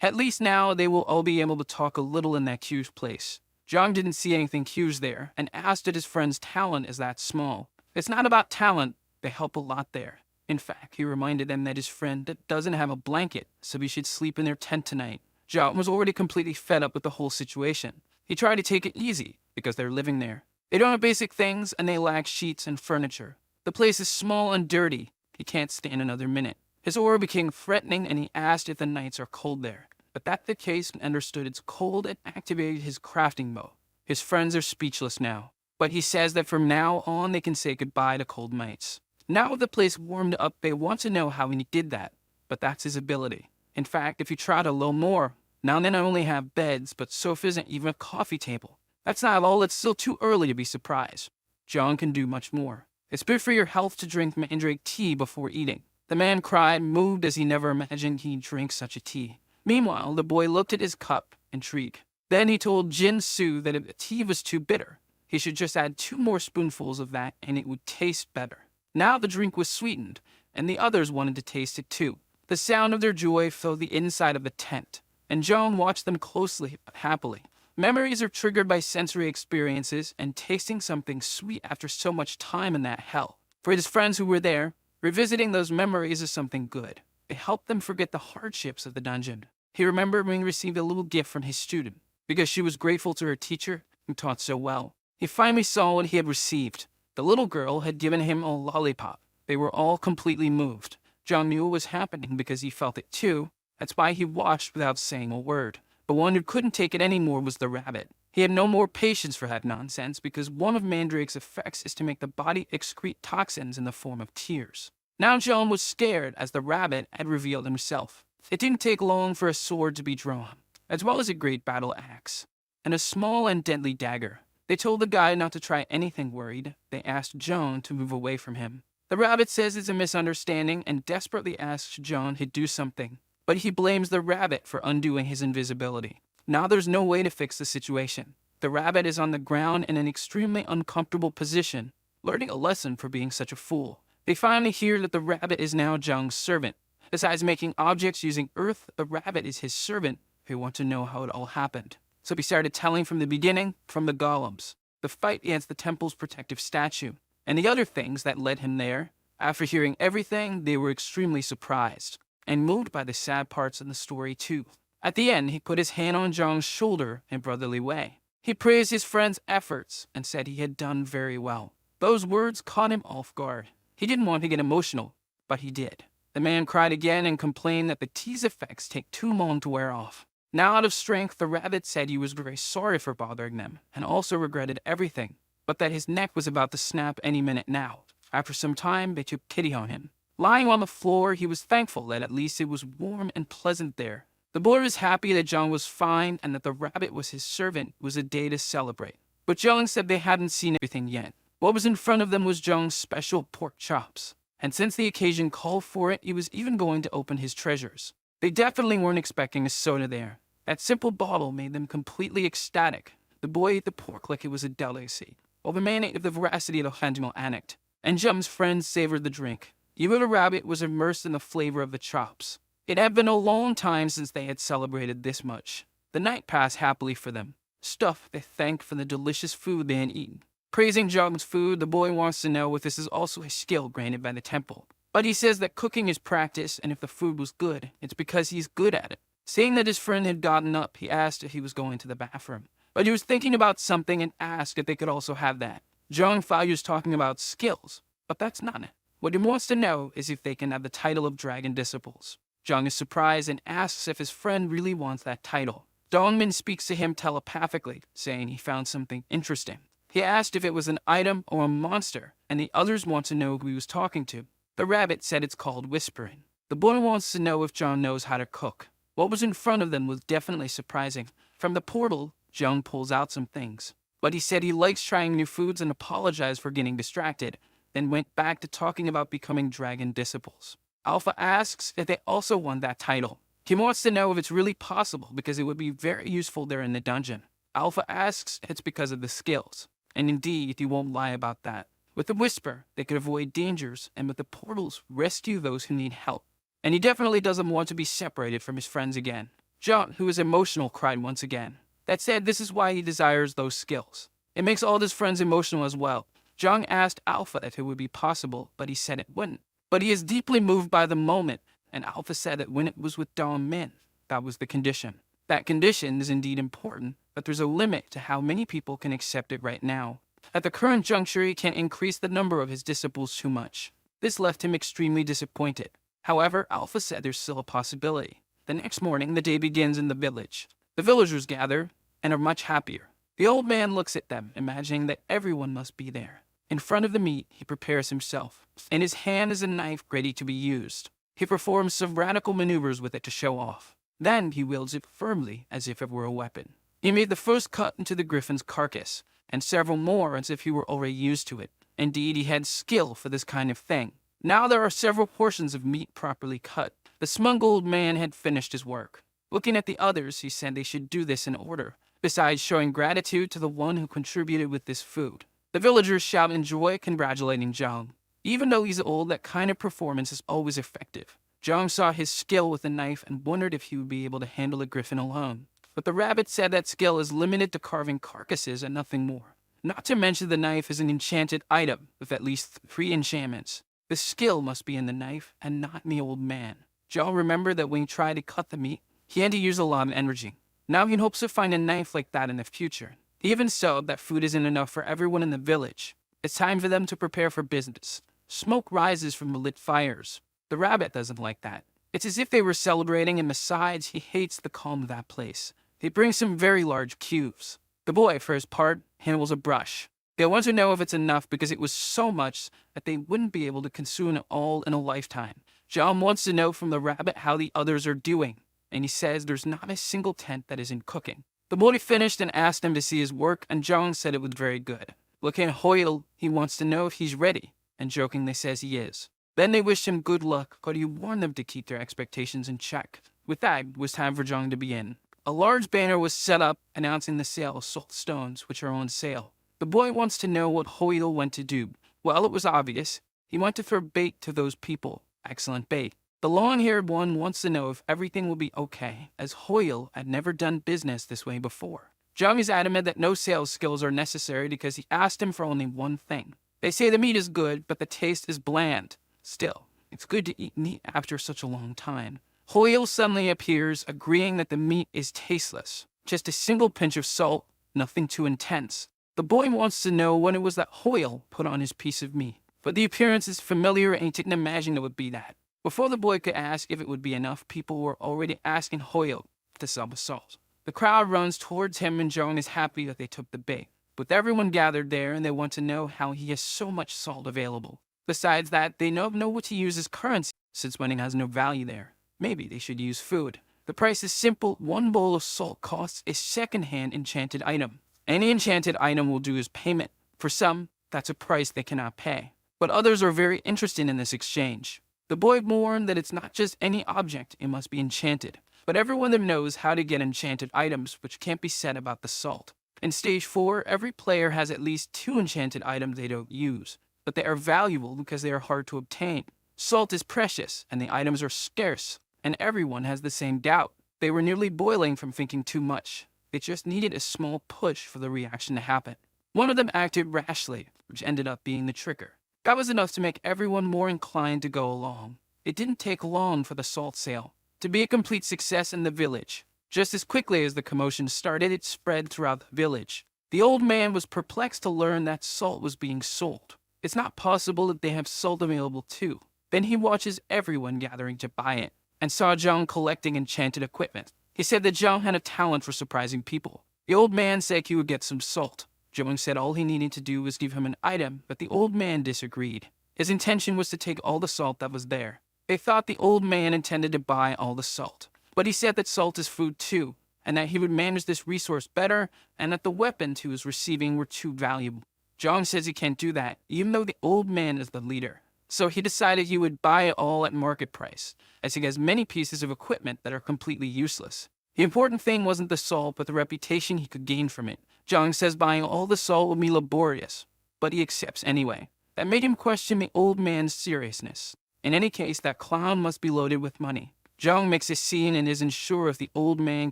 At least now they will all be able to talk a little in that huge place. John didn't see anything huge there, and asked if his friend's talent is that small. It's not about talent, they help a lot there. In fact, he reminded them that his friend doesn't have a blanket, so he should sleep in their tent tonight. John was already completely fed up with the whole situation. He tried to take it easy, because they're living there. They don't have basic things, and they lack sheets and furniture. The place is small and dirty. He can't stand another minute. His aura became threatening, and he asked if the nights are cold there. But that's the case and understood it's cold and activated his crafting mode. His friends are speechless now, but he says that from now on they can say goodbye to cold nights. Now the place warmed up, they want to know how he did that, but that's his ability. In fact, if you try to learn more, now they not only have beds, but sofas and even a coffee table. That's not all, it's still too early to be surprised. John can do much more. It's good for your health to drink mandrake tea before eating. The man cried, moved as he never imagined he'd drink such a tea. Meanwhile, the boy looked at his cup, intrigued. Then he told Jin Su that if the tea was too bitter, he should just add 2 more spoonfuls of that and it would taste better. Now the drink was sweetened, and the others wanted to taste it too. The sound of their joy filled the inside of the tent, and Joan watched them closely but happily. Memories are triggered by sensory experiences, and tasting something sweet after so much time in that hell. For his friends who were there, revisiting those memories is something good. It helped them forget the hardships of the dungeon. He remembered when he received a little gift from his student, because she was grateful to her teacher who taught so well. He finally saw what he had received. The little girl had given him a lollipop. They were all completely moved. John knew what was happening because he felt it too. That's why he watched without saying a word. But one who couldn't take it anymore was the rabbit. He had no more patience for that nonsense because one of Mandrake's effects is to make the body excrete toxins in the form of tears. Now John was scared as the rabbit had revealed himself. It didn't take long for a sword to be drawn, as well as a great battle axe, and a small and deadly dagger. They told the guy not to try anything worried. They asked Joan to move away from him. The rabbit says it's a misunderstanding and desperately asks Joan to do something, but he blames the rabbit for undoing his invisibility. Now there's no way to fix the situation. The rabbit is on the ground in an extremely uncomfortable position, learning a lesson for being such a fool. They finally hear that the rabbit is now Joan's servant. Besides making objects using earth, the rabbit is his servant who wants to know how it all happened. So he started telling from the beginning, from the golems, the fight against the temple's protective statue, and the other things that led him there. After hearing everything, they were extremely surprised, and moved by the sad parts in the story too. At the end, he put his hand on Zhang's shoulder in a brotherly way. He praised his friend's efforts and said he had done very well. Those words caught him off guard. He didn't want to get emotional, but he did. The man cried again and complained that the tea's effects take too long to wear off. Now out of strength, the rabbit said he was very sorry for bothering them, and also regretted everything, but that his neck was about to snap any minute now. After some time, they took pity on him. Lying on the floor, he was thankful that at least it was warm and pleasant there. The boy was happy that John was fine and that the rabbit was his servant. It was a day to celebrate. But John said they hadn't seen everything yet. What was in front of them was John's special pork chops, and since the occasion called for it, he was even going to open his treasures. They definitely weren't expecting a soda there. That simple bottle made them completely ecstatic. The boy ate the pork like it was a delicacy, while the man ate of the veracity of the original anecdote, and John's friends savored the drink. Even the rabbit was immersed in the flavor of the chops. It had been a long time since they had celebrated this much. The night passed happily for them. Stuffed, they thanked for the delicious food they had eaten. Praising John's food, the boy wants to know if this is also a skill granted by the temple. But he says that cooking is practice, and if the food was good, it's because he's good at it. Seeing that his friend had gotten up, he asked if he was going to the bathroom. But he was thinking about something and asked if they could also have that. Zhang values talking about skills, but that's not it. What he wants to know is if they can have the title of Dragon Disciples. Zhang is surprised and asks if his friend really wants that title. Dongmin speaks to him telepathically, saying he found something interesting. He asked if it was an item or a monster, and the others want to know who he was talking to. The rabbit said it's called whispering. The boy wants to know if Zhang knows how to cook. What was in front of them was definitely surprising. From the portal, Zhang pulls out some things. But he said he likes trying new foods and apologized for getting distracted, then went back to talking about becoming Dragon Disciples. Alpha asks if they also want that title. He wants to know if it's really possible because it would be very useful there in the dungeon. Alpha asks if it's because of the skills. And indeed, he won't lie about that. With the whisper, they could avoid dangers, and with the portals, rescue those who need help. And he definitely doesn't want to be separated from his friends again. Zhang, who is emotional, cried once again. That said, this is why he desires those skills. It makes all his friends emotional as well. Zhang asked Alpha if it would be possible, but he said it wouldn't. But he is deeply moved by the moment, and Alpha said that when it was with Dongmin, that was the condition. That condition is indeed important, but there's a limit to how many people can accept it right now. At the current juncture, he can't increase the number of his disciples too much. This left him extremely disappointed. However, Alpha said there's still a possibility. The next morning, the day begins in the village. The villagers gather and are much happier. The old man looks at them, imagining that everyone must be there. In front of the meat, he prepares himself. In his hand is a knife ready to be used. He performs some radical maneuvers with it to show off. Then he wields it firmly as if it were a weapon. He made the first cut into the griffin's carcass, and several more as if he were already used to it. Indeed, he had skill for this kind of thing. Now there are several portions of meat properly cut. The smug old man had finished his work. Looking at the others, he said they should do this in order, besides showing gratitude to the one who contributed with this food. The villagers shout in joy, congratulating Zhang. Even though he's old, that kind of performance is always effective. Zhang saw his skill with the knife and wondered if he would be able to handle a griffin alone. But the rabbit said that skill is limited to carving carcasses and nothing more. Not to mention the knife is an enchanted item with at least 3 enchantments. The skill must be in the knife and not in the old man. Zhang remembered that when he tried to cut the meat, he had to use a lot of energy. Now he hopes to find a knife like that in the future. Even so, that food isn't enough for everyone in the village. It's time for them to prepare for business. Smoke rises from the lit fires. The rabbit doesn't like that. It's as if they were celebrating, and besides, he hates the calm of that place. He brings some very large cubes. The boy, for his part, handles a brush. They want to know if it's enough because it was so much that they wouldn't be able to consume it all in a lifetime. John wants to know from the rabbit how the others are doing, and he says there's not a single tent that isn't cooking. The boy finished and asked him to see his work, and Zhang said it was very good. Looking at Hoyle, he wants to know if he's ready, and jokingly says he is. Then they wished him good luck, but he warned them to keep their expectations in check. With that, it was time for Zhang to begin. A large banner was set up announcing the sale of salt stones, which are on sale. The boy wants to know what Hoyle went to do. Well, it was obvious. He went to throw bait to those people. Excellent bait. The long-haired one wants to know if everything will be okay, as Hoyle had never done business this way before. Zhang is adamant that no sales skills are necessary because he asked him for only one thing. They say the meat is good, but the taste is bland. Still, it's good to eat meat after such a long time. Hoyle suddenly appears, agreeing that the meat is tasteless. Just a single pinch of salt, nothing too intense. The boy wants to know when it was that Hoyle put on his piece of meat. But the appearance is familiar and he didn't imagine it would be that. Before the boy could ask if it would be enough, people were already asking Hoyle to sell the salt. The crowd runs towards him and Joan is happy that they took the bait. With everyone gathered there and they want to know how he has so much salt available. Besides that, they don't know what to use as currency since money has no value there. Maybe they should use food. The price is simple. 1 bowl of salt costs a second-hand enchanted item. Any enchanted item will do as payment. For some, that's a price they cannot pay. But others are very interested in this exchange. The boy warned that it's not just any object, it must be enchanted. But everyone there knows how to get enchanted items, which can't be said about the salt. In Stage 4, every player has at least 2 enchanted items they don't use, but they are valuable because they are hard to obtain. Salt is precious, and the items are scarce, and everyone has the same doubt. They were nearly boiling from thinking too much. They just needed a small push for the reaction to happen. One of them acted rashly, which ended up being the trigger. That was enough to make everyone more inclined to go along. It didn't take long for the salt sale. to be a complete success in the village. Just as quickly as the commotion started, it spread throughout the village. The old man was perplexed to learn that salt was being sold. It's not possible that they have salt available too. Then he watches everyone gathering to buy it, and saw Zhang collecting enchanted equipment. He said that Zhang had a talent for surprising people. The old man said he would get some salt. Zhang said all he needed to do was give him an item, but the old man disagreed. His intention was to take all the salt that was there. They thought the old man intended to buy all the salt, but he said that salt is food too, and that he would manage this resource better, and that the weapons he was receiving were too valuable. Zhang says he can't do that, even though the old man is the leader. So he decided he would buy it all at market price, as he has many pieces of equipment that are completely useless. The important thing wasn't the salt, but the reputation he could gain from it. Zhang says buying all the salt would be laborious, but he accepts anyway. That made him question the old man's seriousness. In any case, that clown must be loaded with money. Zhang makes a scene and isn't sure if the old man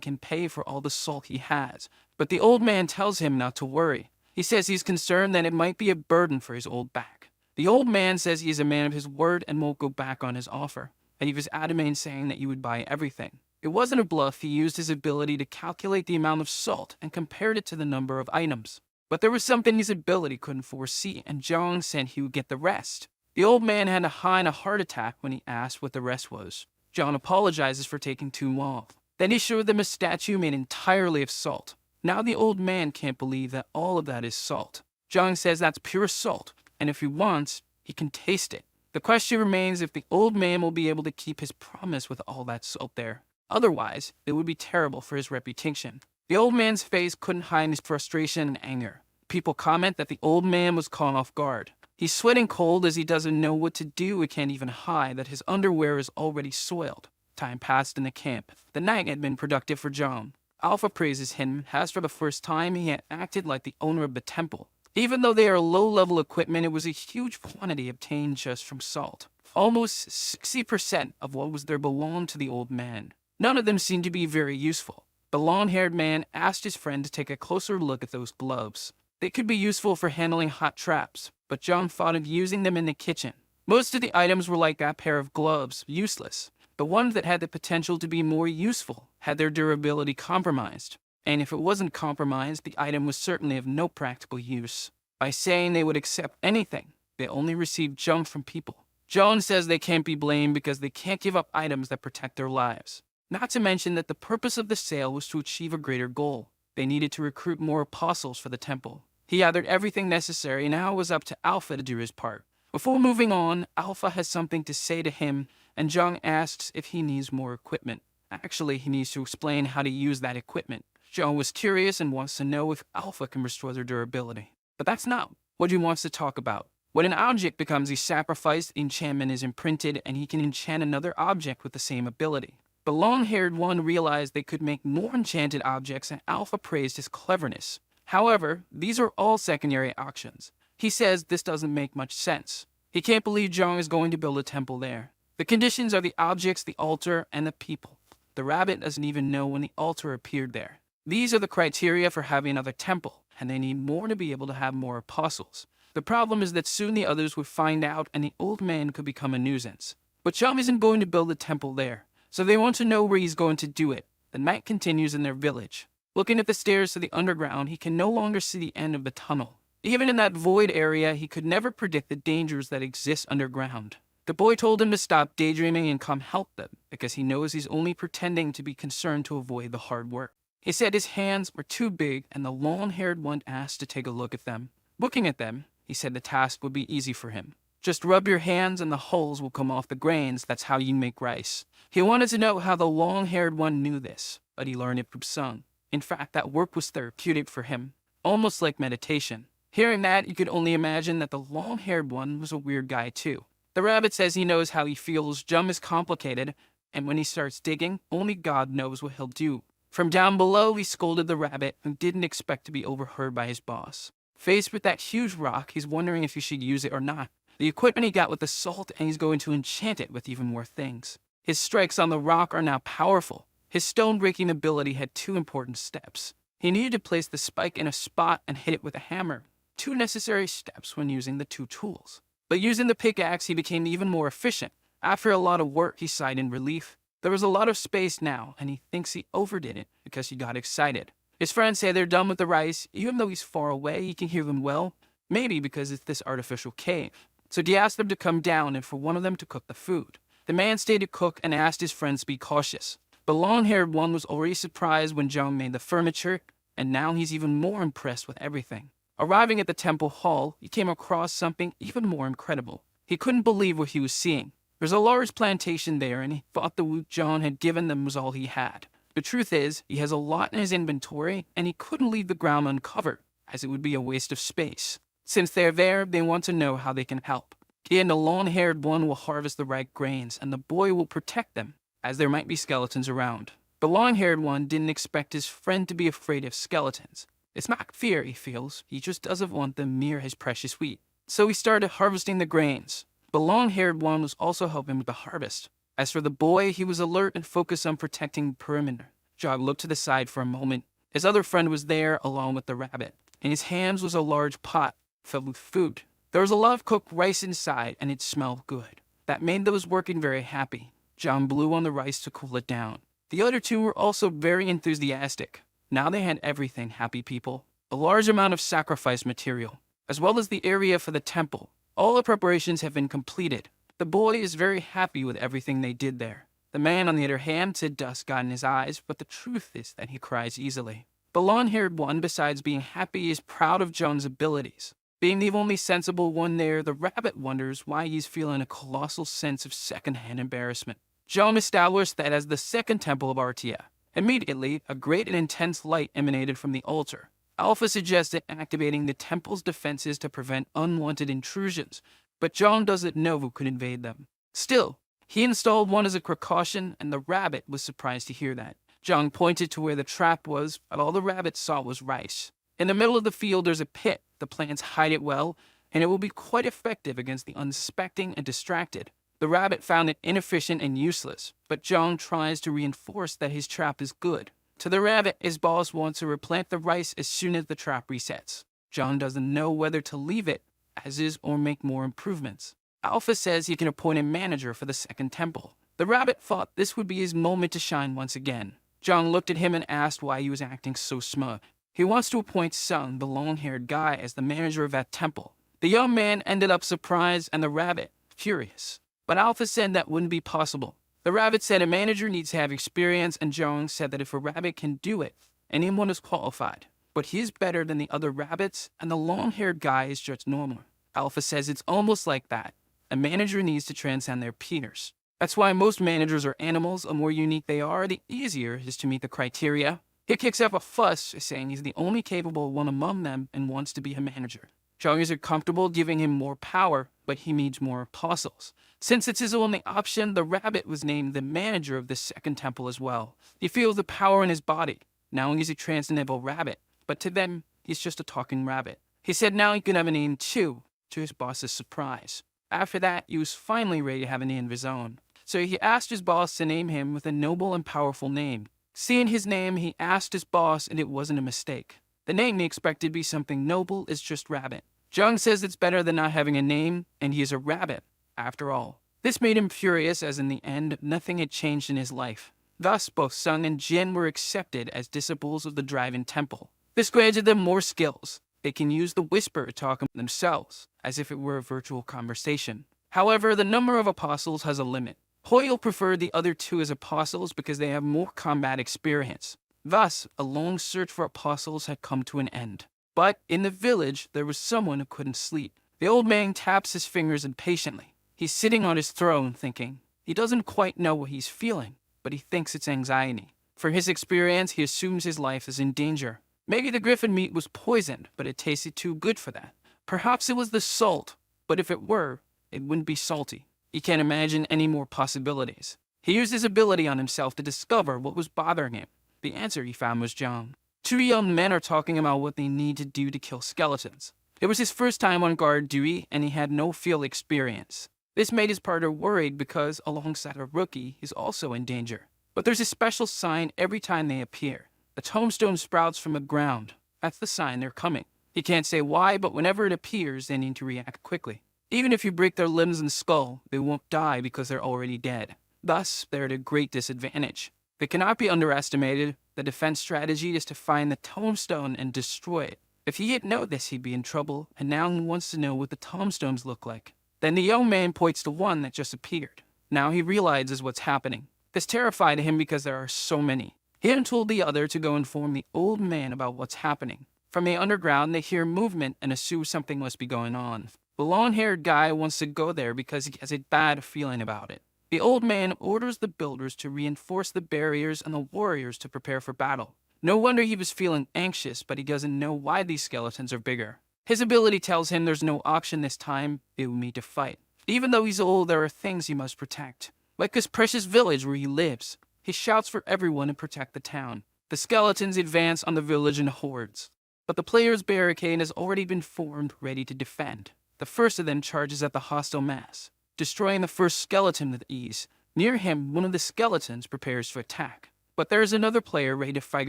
can pay for all the salt he has, but the old man tells him not to worry. He says he's concerned that it might be a burden for his old back. The old man says he is a man of his word and won't go back on his offer, and he was adamant in saying that he would buy everything. It wasn't a bluff. He used his ability to calculate the amount of salt and compared it to the number of items. But there was something his ability couldn't foresee, and Zhang said he would get the rest. The old man had a high and a heart attack when he asked what the rest was. Zhang apologizes for taking too long. Then he showed them a statue made entirely of salt. Now the old man can't believe that all of that is salt. Zhang says that's pure salt, and if he wants, he can taste it. The question remains if the old man will be able to keep his promise with all that salt there. Otherwise, it would be terrible for his reputation. The old man's face couldn't hide his frustration and anger. People comment that the old man was caught off guard. He's sweating cold as he doesn't know what to do. He can't even hide that his underwear is already soiled. Time passed in the camp. The night had been productive for Zhang. Alpha praises him, as for the first time he had acted like the owner of the temple. Even though they are low-level equipment, it was a huge quantity obtained just from salt. Almost 60% of what was there belonged to the old man. None of them seemed to be very useful. The long-haired man asked his friend to take a closer look at those gloves. They could be useful for handling hot traps, but John thought of using them in the kitchen. Most of the items were like that pair of gloves, useless. The ones that had the potential to be more useful had their durability compromised. And if it wasn't compromised, the item was certainly of no practical use. By saying they would accept anything, they only received junk from people. John says they can't be blamed because they can't give up items that protect their lives. Not to mention that the purpose of the sale was to achieve a greater goal. They needed to recruit more apostles for the temple. He gathered everything necessary, and now it was up to Alpha to do his part. Before moving on, Alpha has something to say to him, and Zhang asks if he needs more equipment. Actually, he needs to explain how to use that equipment. Zhang was curious and wants to know if Alpha can restore their durability. But that's not what he wants to talk about. When an object becomes a sacrifice, the enchantment is imprinted, and he can enchant another object with the same ability. The long-haired one realized they could make more enchanted objects, and Alpha praised his cleverness. However, these are all secondary actions. He says this doesn't make much sense. He can't believe Zhang is going to build a temple there. The conditions are the objects, the altar, and the people. The rabbit doesn't even know when the altar appeared there. These are the criteria for having another temple, and they need more to be able to have more apostles. The problem is that soon the others would find out, and the old man could become a nuisance. But Zhang isn't going to build a temple there, so they want to know where he's going to do it. The night continues in their village. Looking at the stairs to the underground, he can no longer see the end of the tunnel. Even in that void area, he could never predict the dangers that exist underground. The boy told him to stop daydreaming and come help them, because he knows he's only pretending to be concerned to avoid the hard work. He said his hands were too big, and the long-haired one asked to take a look at them. Looking at them, he said the task would be easy for him. Just rub your hands and the hulls will come off the grains. That's how you make rice. He wanted to know how the long-haired one knew this, but he learned it from Sung. In fact, that work was therapeutic for him, almost like meditation. Hearing that, you could only imagine that the long-haired one was a weird guy too. The rabbit says he knows how he feels. Jum is complicated, and when he starts digging, only God knows what he'll do. From down below, he scolded the rabbit, who didn't expect to be overheard by his boss. Faced with that huge rock, he's wondering if he should use it or not. The equipment he got with the salt, and he's going to enchant it with even more things. His strikes on the rock are now powerful. His stone-breaking ability had two important steps. He needed to place the spike in a spot and hit it with a hammer. Two necessary steps when using the two tools. But using the pickaxe, he became even more efficient. After a lot of work, he sighed in relief. There was a lot of space now, and he thinks he overdid it because he got excited. His friends say they're done with the rice, even though he's far away, he can hear them well, maybe because it's this artificial cave. So he asked them to come down and for one of them to cook the food. The man stayed to cook and asked his friends to be cautious. The long-haired one was already surprised when Jung made the furniture, and now he's even more impressed with everything. Arriving at the temple hall, he came across something even more incredible. He couldn't believe what he was seeing. There's a large plantation there, and he thought the wood John had given them was all he had. The truth is, he has a lot in his inventory, and he couldn't leave the ground uncovered, as it would be a waste of space. Since they're there, they want to know how they can help. He and the long-haired one will harvest the right grains, and the boy will protect them, as there might be skeletons around. The long-haired one didn't expect his friend to be afraid of skeletons. It's not fear, he feels. He just doesn't want them near his precious wheat. So he started harvesting the grains. The long-haired one was also helping with the harvest. As for the boy, he was alert and focused on protecting the perimeter. Jog looked to the side for a moment. His other friend was there along with the rabbit. In his hands was a large pot filled with food. There was a lot of cooked rice inside, and it smelled good. That made those working very happy. John blew on the rice to cool it down. The other two were also very enthusiastic. Now they had everything, happy people. A large amount of sacrifice material, as well as the area for the temple. All the preparations have been completed. The boy is very happy with everything they did there. The man, on the other hand, said dust got in his eyes, but the truth is that he cries easily. The long-haired one, besides being happy, is proud of John's abilities. Being the only sensible one there, the rabbit wonders why he's feeling a colossal sense of second-hand embarrassment. John established that as the second temple of Artia. Immediately, a great and intense light emanated from the altar. Alpha suggested activating the temple's defenses to prevent unwanted intrusions, but John doesn't know who could invade them. Still, he installed one as a precaution, and the rabbit was surprised to hear that. John pointed to where the trap was, but all the rabbit saw was rice. In the middle of the field, there's a pit. The plants hide it well, and it will be quite effective against the unsuspecting and distracted. The rabbit found it inefficient and useless, but John tries to reinforce that his trap is good. To the rabbit, his boss wants to replant the rice as soon as the trap resets. John doesn't know whether to leave it as is or make more improvements. Alpha says he can appoint a manager for the second temple. The rabbit thought this would be his moment to shine once again. John looked at him and asked why he was acting so smug. He wants to appoint Sung, the long-haired guy, as the manager of that temple. The young man ended up surprised and the rabbit furious. But Alpha said that wouldn't be possible. The rabbit said a manager needs to have experience, and Jong said that if a rabbit can do it, anyone is qualified. But he's better than the other rabbits, and the long-haired guy is just normal. Alpha says it's almost like that. A manager needs to transcend their peers. That's why most managers are animals. The more unique they are, the easier it is to meet the criteria. He kicks up a fuss, saying he's the only capable one among them and wants to be a manager. Jong is comfortable giving him more power, but he needs more apostles. Since it's his only option, the rabbit was named the manager of the second temple as well. He feels the power in his body. Now he's a transcendental rabbit, but to them, he's just a talking rabbit. He said now he could have a name too, to his boss's surprise. After that, he was finally ready to have a name of his own. So he asked his boss to name him with a noble and powerful name. Seeing his name, he asked his boss, and it wasn't a mistake. The name he expected to be something noble is just rabbit. Jung says it's better than not having a name, and he is a rabbit, after all. This made him furious, as in the end, nothing had changed in his life. Thus, both Sung and Jin were accepted as disciples of the Dragon Temple. This granted them more skills. They can use the whisper to talk among themselves, as if it were a virtual conversation. However, the number of apostles has a limit. Hoyle preferred the other two as apostles because they have more combat experience. Thus, a long search for apostles had come to an end. But in the village, there was someone who couldn't sleep. The old man taps his fingers impatiently. He's sitting on his throne thinking. He doesn't quite know what he's feeling, but he thinks it's anxiety. From his experience, he assumes his life is in danger. Maybe the griffin meat was poisoned, but it tasted too good for that. Perhaps it was the salt, but if it were, it wouldn't be salty. He can't imagine any more possibilities. He used his ability on himself to discover what was bothering him. The answer he found was John. Two young men are talking about what they need to do to kill skeletons. It was his first time on guard duty, and he had no field experience. This made his partner worried because, alongside a rookie, he's also in danger. But there's a special sign every time they appear. The tombstone sprouts from the ground. That's the sign they're coming. He can't say why, but whenever it appears, they need to react quickly. Even if you break their limbs and skull, they won't die because they're already dead. Thus, they're at a great disadvantage. They cannot be underestimated. The defense strategy is to find the tombstone and destroy it. If he had known this, he'd be in trouble, and now he wants to know what the tombstones look like. Then the young man points to one that just appeared. Now he realizes what's happening. This terrified him because there are so many. He then told the other to go inform the old man about what's happening. From the underground, they hear movement and assume something must be going on. The long-haired guy wants to go there because he has a bad feeling about it. The old man orders the builders to reinforce the barriers and the warriors to prepare for battle. No wonder he was feeling anxious, but he doesn't know why these skeletons are bigger. His ability tells him there's no option this time, they will meet to fight. Even though he's old, there are things he must protect. Like his precious village where he lives. He shouts for everyone to protect the town. The skeletons advance on the village in hordes. But the player's barricade has already been formed, ready to defend. The first of them charges at the hostile mass, destroying the first skeleton with ease. Near him, one of the skeletons prepares to attack. But there is another player ready to fight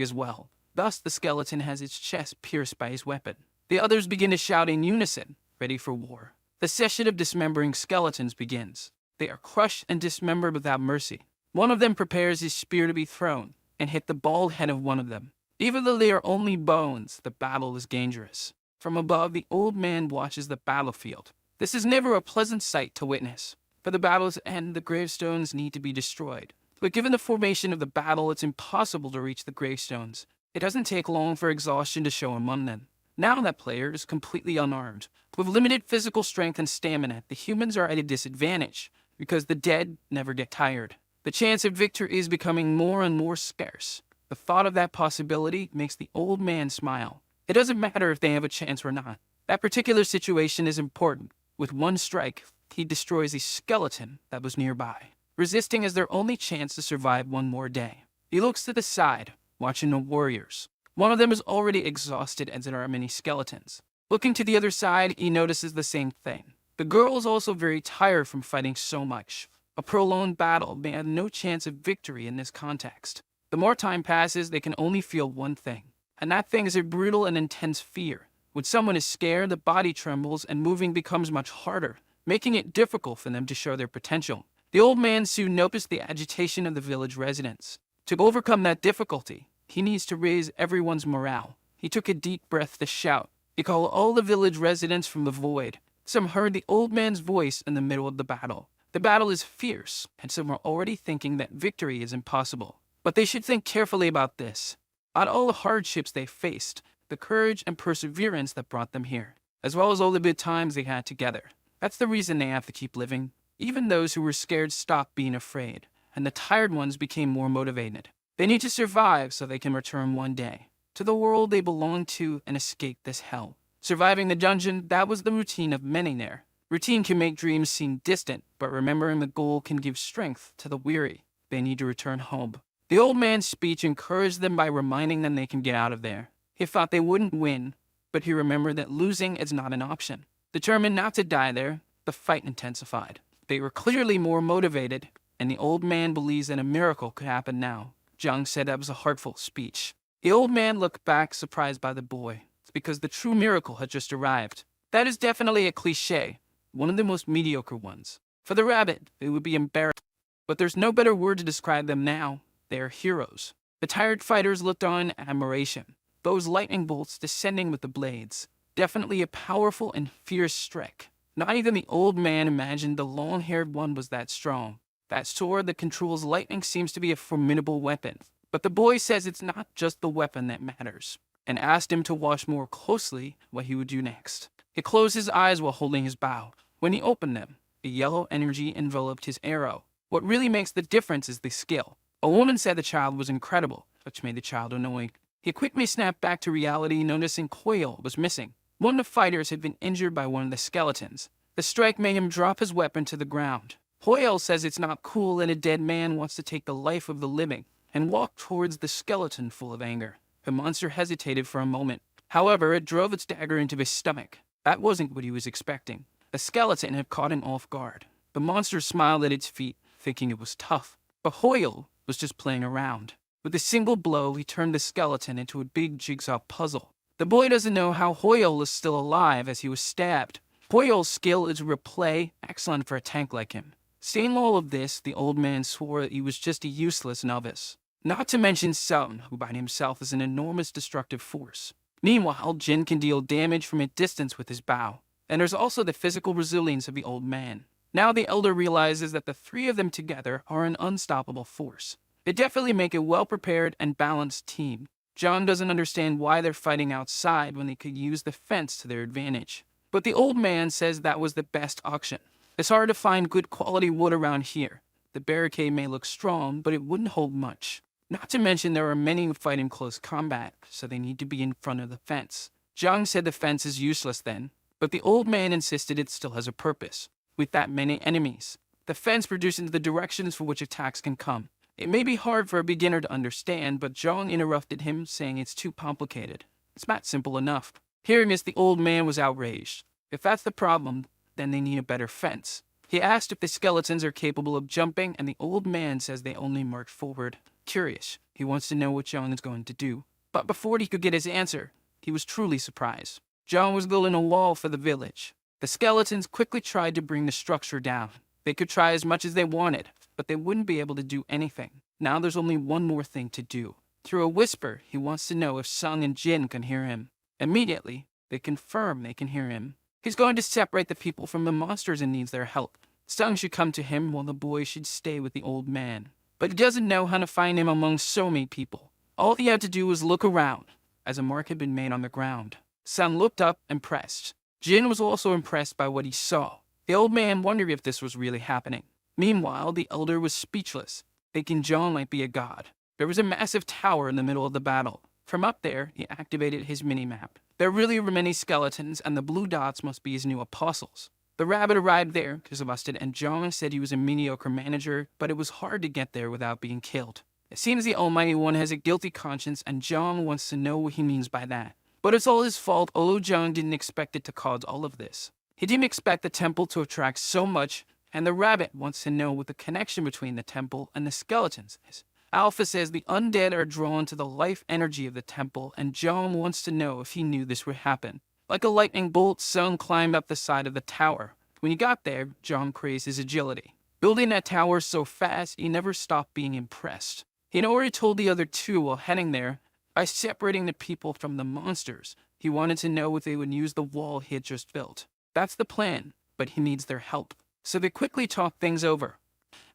as well. Thus, the skeleton has its chest pierced by his weapon. The others begin to shout in unison, ready for war. The session of dismembering skeletons begins. They are crushed and dismembered without mercy. One of them prepares his spear to be thrown, and hit the bald head of one of them. Even though they are only bones, the battle is dangerous. From above, the old man watches the battlefield. This is never a pleasant sight to witness. For the battle's end, the gravestones need to be destroyed. But given the formation of the battle, it's impossible to reach the gravestones. It doesn't take long for exhaustion to show among them. Now that player is completely unarmed. With limited physical strength and stamina, the humans are at a disadvantage, because the dead never get tired. The chance of victory is becoming more and more scarce. The thought of that possibility makes the old man smile. It doesn't matter if they have a chance or not. That particular situation is important. With one strike, he destroys a skeleton that was nearby. Resisting is their only chance to survive one more day. He looks to the side, watching the warriors. One of them is already exhausted as there are many skeletons. Looking to the other side, he notices the same thing. The girl is also very tired from fighting so much. A prolonged battle may have no chance of victory in this context. The more time passes, they can only feel one thing. And that thing is a brutal and intense fear. When someone is scared, the body trembles and moving becomes much harder, making it difficult for them to show their potential. The old man soon noticed the agitation of the village residents. To overcome that difficulty, he needs to raise everyone's morale. He took a deep breath to shout. He called all the village residents from the void. Some heard the old man's voice in the middle of the battle. The battle is fierce, and some are already thinking that victory is impossible. But they should think carefully about this. About all the hardships they faced, the courage and perseverance that brought them here, as well as all the good times they had together. That's the reason they have to keep living. Even those who were scared stopped being afraid, and the tired ones became more motivated. They need to survive so they can return one day to the world they belong to and escape this hell. Surviving the dungeon, that was the routine of many there. Routine can make dreams seem distant, but remembering the goal can give strength to the weary. They need to return home. The old man's speech encouraged them by reminding them they can get out of there. He thought they wouldn't win, but he remembered that losing is not an option. Determined not to die there, the fight intensified. They were clearly more motivated, and the old man believes that a miracle could happen now. Jung said that was a heartful speech. The old man looked back, surprised by the boy. It's because the true miracle had just arrived. That is definitely a cliché, one of the most mediocre ones. For the rabbit, it would be embarrassing. But there's no better word to describe them now. They are heroes. The tired fighters looked on in admiration. Those lightning bolts descending with the blades. Definitely a powerful and fierce strike. Not even the old man imagined the long-haired one was that strong. That sword that controls lightning seems to be a formidable weapon. But the boy says it's not just the weapon that matters, and asked him to watch more closely what he would do next. He closed his eyes while holding his bow. When he opened them, a yellow energy enveloped his arrow. What really makes the difference is the skill. A woman said the child was incredible, which made the child annoying. He quickly snapped back to reality, noticing Koil was missing. One of the fighters had been injured by one of the skeletons. The strike made him drop his weapon to the ground. Hoyle says it's not cool that a dead man wants to take the life of the living, and walked towards the skeleton full of anger. The monster hesitated for a moment. However, it drove its dagger into his stomach. That wasn't what he was expecting. The skeleton had caught him off guard. The monster smiled at its feet, thinking it was tough. But Hoyle was just playing around. With a single blow, he turned the skeleton into a big jigsaw puzzle. The boy doesn't know how Hoyle is still alive as he was stabbed. Hoyle's skill is replay, excellent for a tank like him. Seeing all of this, the old man swore that he was just a useless novice. Not to mention Sun, who by himself is an enormous destructive force. Meanwhile, Jin can deal damage from a distance with his bow. And there's also the physical resilience of the old man. Now the elder realizes that the three of them together are an unstoppable force. They definitely make a well-prepared and balanced team. John doesn't understand why they're fighting outside when they could use the fence to their advantage. But the old man says that was the best option. It's hard to find good quality wood around here. The barricade may look strong, but it wouldn't hold much. Not to mention there are many who fight in close combat, so they need to be in front of the fence. Zhang said the fence is useless then, but the old man insisted it still has a purpose. With that many enemies, the fence produces the directions for which attacks can come. It may be hard for a beginner to understand, but Zhang interrupted him, saying it's too complicated. It's not simple enough. Hearing this, the old man was outraged. If that's the problem, then they need a better fence. He asked if the skeletons are capable of jumping, and the old man says they only march forward. Curious, he wants to know what Zhang is going to do. But before he could get his answer, he was truly surprised. Zhang was building a wall for the village. The skeletons quickly tried to bring the structure down. They could try as much as they wanted, but they wouldn't be able to do anything. Now there's only one more thing to do. Through a whisper, he wants to know if Sung and Jin can hear him. Immediately, they confirm they can hear him. He's going to separate the people from the monsters and needs their help. Sung should come to him while the boy should stay with the old man. But he doesn't know how to find him among so many people. All he had to do was look around, as a mark had been made on the ground. Sung looked up, impressed. Jin was also impressed by what he saw. The old man wondered if this was really happening. Meanwhile, the elder was speechless, thinking Zhang might be a god. There was a massive tower in the middle of the battle. From up there, he activated his mini-map. There really were many skeletons, and the blue dots must be his new apostles. The rabbit arrived there, exhausted, and Zhang said he was a mediocre manager, but it was hard to get there without being killed. It seems the Almighty One has a guilty conscience, and Zhang wants to know what he means by that. But it's all his fault, although Zhang didn't expect it to cause all of this. He didn't expect the temple to attract so much, and the rabbit wants to know what the connection between the temple and the skeletons is. Alpha says the undead are drawn to the life energy of the temple, and Zhang wants to know if he knew this would happen. Like a lightning bolt, Sung climbed up the side of the tower. When he got there, Zhang praised his agility. Building that tower so fast, he never stopped being impressed. He had already told the other two while heading there, by separating the people from the monsters, he wanted to know if they would use the wall he had just built. That's the plan, but he needs their help. So they quickly talked things over.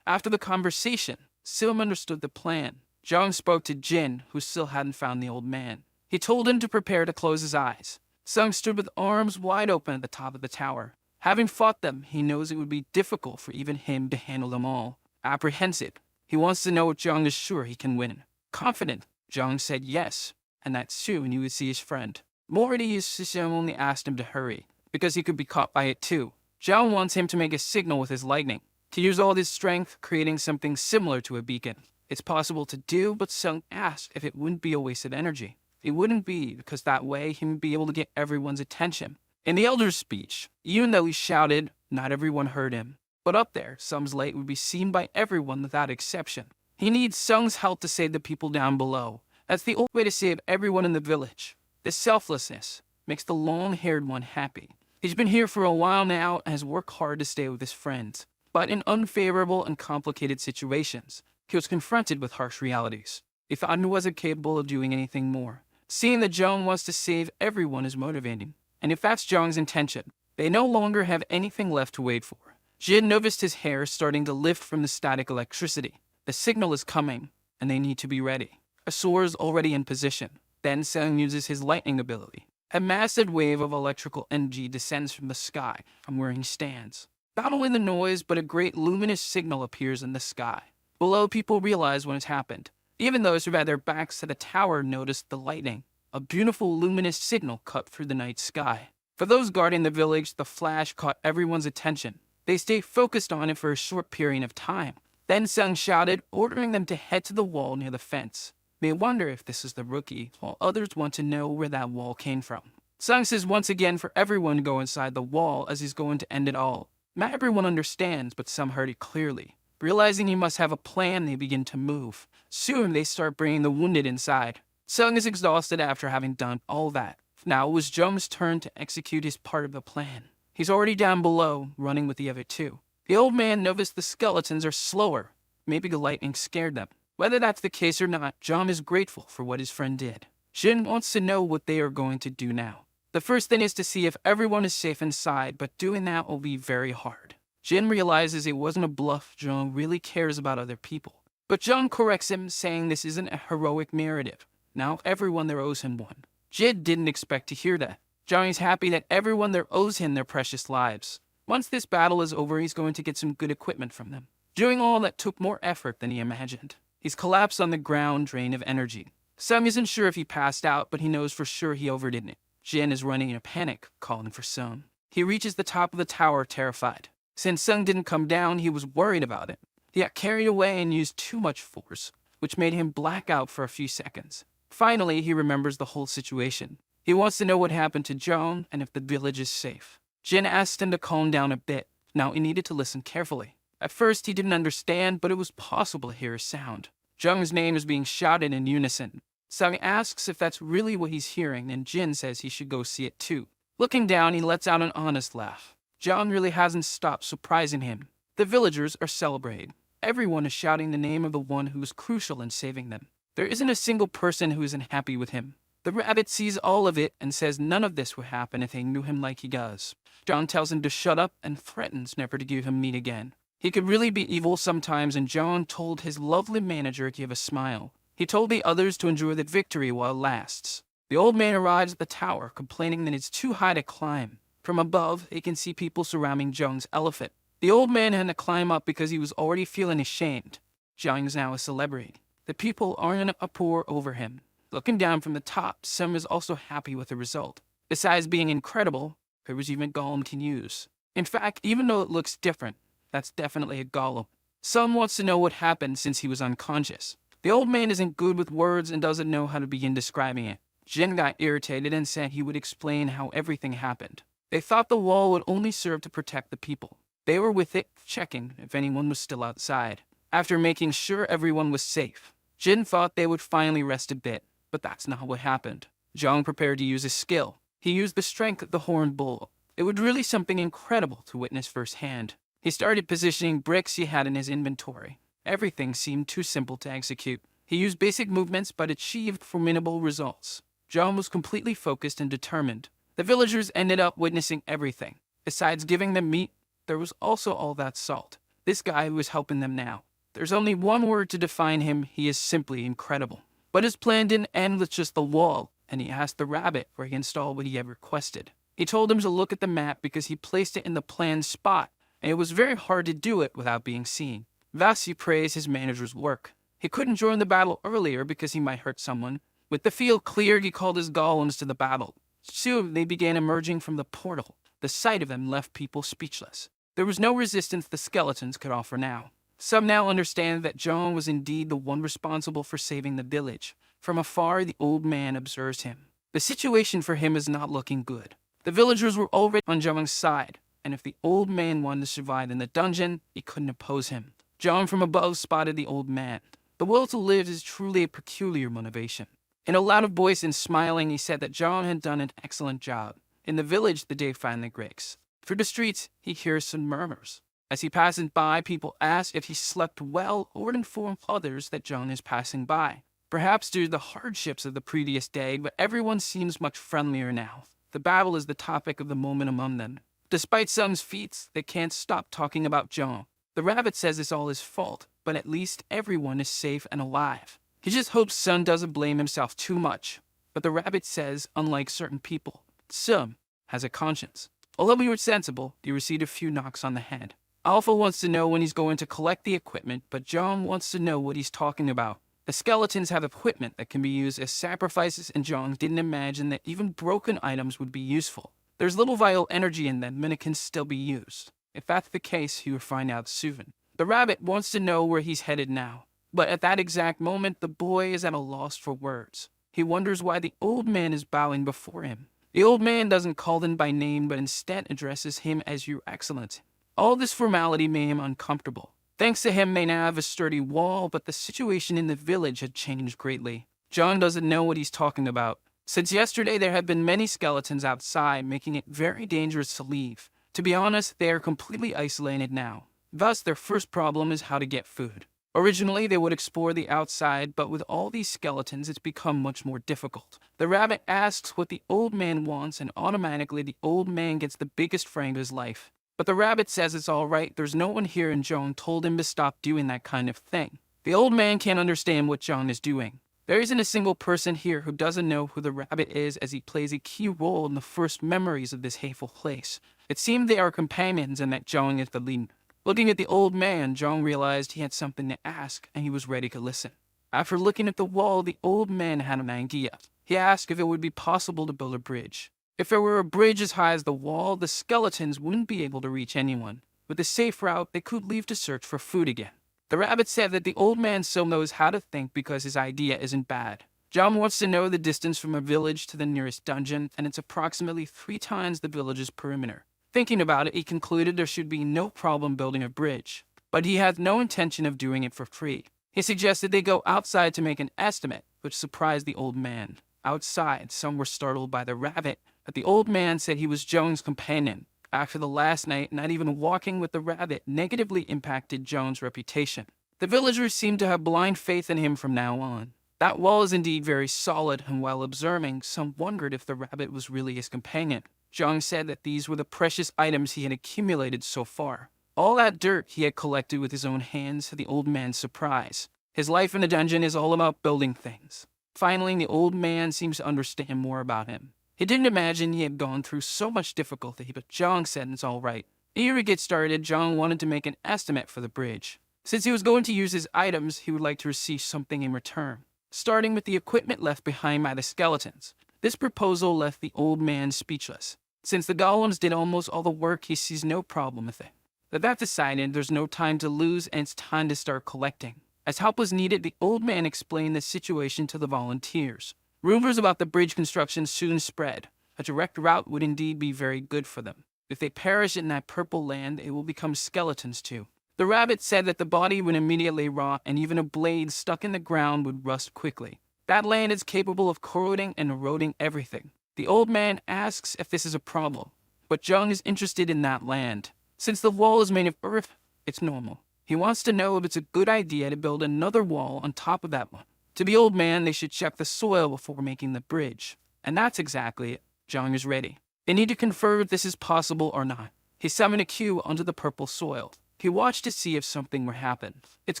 After the conversation, Sim understood the plan. Zhang spoke to Jin, who still hadn't found the old man. He told him to prepare to close his eyes. Sung stood with arms wide open at the top of the tower. Having fought them, he knows it would be difficult for even him to handle them all. Apprehensive, he wants to know if Zhang is sure he can win. Confident, Zhang said yes, and that soon he would see his friend. More at ease, Sishem only asked him to hurry, because he could be caught by it too. Zhang wants him to make a signal with his lightning, to use all his strength, creating something similar to a beacon. It's possible to do, but Sung asked if it wouldn't be a wasted energy. It wouldn't be, because that way he would be able to get everyone's attention. In the elder's speech, even though he shouted, not everyone heard him. But up there, Sung's light would be seen by everyone without exception. He needs Sung's help to save the people down below. That's the only way to save everyone in the village. This selflessness makes the long-haired one happy. He's been here for a while now and has worked hard to stay with his friends. But in unfavorable and complicated situations, he was confronted with harsh realities. He thought he wasn't capable of doing anything more. Seeing that Zhang wants to save everyone is motivating. And if that's Zhang's intention, they no longer have anything left to wait for. Jin noticed his hair starting to lift from the static electricity. The signal is coming, and they need to be ready. A sword is already in position. Then Sung uses his lightning ability. A massive wave of electrical energy descends from the sky from where he stands. Not only the noise, but a great luminous signal appears in the sky. Below, people realize what has happened. Even those who had their backs to the tower noticed the lightning. A beautiful luminous signal cut through the night sky. For those guarding the village, the flash caught everyone's attention. They stayed focused on it for a short period of time. Then Sung shouted, ordering them to head to the wall near the fence. They wonder if this is the rookie, while others want to know where that wall came from. Sung says once again for everyone to go inside the wall as he's going to end it all. Not everyone understands, but some heard it clearly. Realizing he must have a plan, they begin to move. Soon they start bringing the wounded inside. Sung is exhausted after having done all that. Now it was Jung's turn to execute his part of the plan. He's already down below, running with the other two. The old man noticed the skeletons are slower. Maybe the lightning scared them. Whether that's the case or not, John is grateful for what his friend did. Jin wants to know what they are going to do now. The first thing is to see if everyone is safe inside, but doing that will be very hard. Jin realizes it wasn't a bluff. John really cares about other people. But John corrects him, saying this isn't a heroic narrative. Now everyone there owes him one. Jin didn't expect to hear that. Johnny's happy that everyone there owes him their precious lives. Once this battle is over, he's going to get some good equipment from them. Doing all that took more effort than he imagined. He's collapsed on the ground, drained of energy. Sung isn't sure if he passed out, but he knows for sure he overdid it. Jin is running in a panic, calling for Sung. He reaches the top of the tower, terrified. Since Sung didn't come down, he was worried about it. He got carried away and used too much force, which made him black out for a few seconds. Finally, he remembers the whole situation. He wants to know what happened to Joan and if the village is safe. Jin asked him to calm down a bit. Now he needed to listen carefully. At first, he didn't understand, but it was possible to hear a sound. Jung's name is being shouted in unison. Sung asks if that's really what he's hearing, and Jin says he should go see it too. Looking down, he lets out an honest laugh. Jung really hasn't stopped surprising him. The villagers are celebrating. Everyone is shouting the name of the one who was crucial in saving them. There isn't a single person who isn't happy with him. The rabbit sees all of it and says none of this would happen if they knew him like he does. John tells him to shut up and threatens never to give him meat again. He could really be evil sometimes, and John told his lovely manager to give a smile. He told the others to enjoy the victory while it lasts. The old man arrives at the tower, complaining that it's too high to climb. From above, he can see people surrounding Jung's elephant. The old man had to climb up because he was already feeling ashamed. Jung is now a celebrity. The people are in an uproar over him. Looking down from the top, Sum is also happy with the result. Besides being incredible, there was even Golem to use. In fact, even though it looks different, that's definitely a Golem. Sum wants to know what happened since he was unconscious. The old man isn't good with words and doesn't know how to begin describing it. Jin got irritated and said he would explain how everything happened. They thought the wall would only serve to protect the people. They were with it, checking if anyone was still outside. After making sure everyone was safe, Jin thought they would finally rest a bit, but that's not what happened. Jung prepared to use his skill. He used the strength of the horned bull. It was really something incredible to witness firsthand. He started positioning bricks he had in his inventory. Everything seemed too simple to execute. He used basic movements but achieved formidable results. Jung was completely focused and determined. The villagers ended up witnessing everything. Besides giving them meat, there was also all that salt. This guy was helping them now. There's only one word to define him. He is simply incredible. But his plan didn't end with just the wall, and he asked the rabbit where he installed what he had requested. He told him to look at the map because he placed it in the planned spot, and it was very hard to do it without being seen. Thus, he praised his manager's work. He couldn't join the battle earlier because he might hurt someone. With the field cleared, he called his golems to the battle. Soon, they began emerging from the portal. The sight of them left people speechless. There was no resistance the skeletons could offer now. Some now understand that John was indeed the one responsible for saving the village. From afar, the old man observes him. The situation for him is not looking good. The villagers were already on John's side, and if the old man wanted to survive in the dungeon, he couldn't oppose him. John from above spotted the old man. The will to live is truly a peculiar motivation. In a loud voice and smiling, he said that John had done an excellent job. In the village, the day finally breaks. Through the streets, he hears some murmurs. As he passes by, people ask if he slept well or inform others that John is passing by. Perhaps due to the hardships of the previous day, but everyone seems much friendlier now. The battle is the topic of the moment among them. Despite Sun's feats, they can't stop talking about John. The rabbit says it's all his fault, but at least everyone is safe and alive. He just hopes Sun doesn't blame himself too much. But the rabbit says, unlike certain people, Sun has a conscience. Although he was sensible, he received a few knocks on the head. Alpha wants to know when he's going to collect the equipment, but John wants to know what he's talking about. The skeletons have equipment that can be used as sacrifices, and John didn't imagine that even broken items would be useful. There's little vital energy in them, and it can still be used. If that's the case, he will find out soon. The rabbit wants to know where he's headed now. But at that exact moment, the boy is at a loss for words. He wonders why the old man is bowing before him. The old man doesn't call him by name, but instead addresses him as Your Excellency. All this formality made him uncomfortable. Thanks to him, they now have a sturdy wall, but the situation in the village had changed greatly. John doesn't know what he's talking about. Since yesterday, there have been many skeletons outside, making it very dangerous to leave. To be honest, they are completely isolated now. Thus, their first problem is how to get food. Originally, they would explore the outside, but with all these skeletons, it's become much more difficult. The rabbit asks what the old man wants, and automatically the old man gets the biggest frame of his life. But the rabbit says it's alright, there's no one here, and Jong told him to stop doing that kind of thing. The old man can't understand what Jong is doing. There isn't a single person here who doesn't know who the rabbit is, as he plays a key role in the first memories of this hateful place. It seemed they are companions and that Jong is the leader. Looking at the old man, Jong realized he had something to ask, and he was ready to listen. After looking at the wall, the old man had an idea. He asked if it would be possible to build a bridge. If there were a bridge as high as the wall, the skeletons wouldn't be able to reach anyone. With a safe route, they could leave to search for food again. The rabbit said that the old man still knows how to think because his idea isn't bad. Jong wants to know the distance from a village to the nearest dungeon, and it's approximately 3 times the village's perimeter. Thinking about it, he concluded there should be no problem building a bridge, but he had no intention of doing it for free. He suggested they go outside to make an estimate, which surprised the old man. Outside, some were startled by the rabbit, but the old man said he was Jong's companion. After the last night, not even walking with the rabbit negatively impacted Jong's reputation. The villagers seemed to have blind faith in him from now on. That wall is indeed very solid, and while observing, some wondered if the rabbit was really his companion. Jong said that these were the precious items he had accumulated so far. All that dirt he had collected with his own hands to the old man's surprise. His life in the dungeon is all about building things. Finally, the old man seems to understand more about him. He didn't imagine he had gone through so much difficulty, but Jong said it's all right. Eager to get started, Jong wanted to make an estimate for the bridge. Since he was going to use his items, he would like to receive something in return. Starting with the equipment left behind by the skeletons. This proposal left the old man speechless. Since the golems did almost all the work, he sees no problem with it. With that decided, there's no time to lose and it's time to start collecting. As help was needed, the old man explained the situation to the volunteers. Rumors about the bridge construction soon spread. A direct route would indeed be very good for them. If they perish in that purple land, it will become skeletons too. The rabbit said that the body would immediately rot and even a blade stuck in the ground would rust quickly. That land is capable of corroding and eroding everything. The old man asks if this is a problem, but Jong is interested in that land. Since the wall is made of earth, it's normal. He wants to know if it's a good idea to build another wall on top of that one. To the old man, they should check the soil before making the bridge. And that's exactly it. Jong is ready. They need to confirm if this is possible or not. He summoned a cube onto the purple soil. He watched to see if something would happen. Its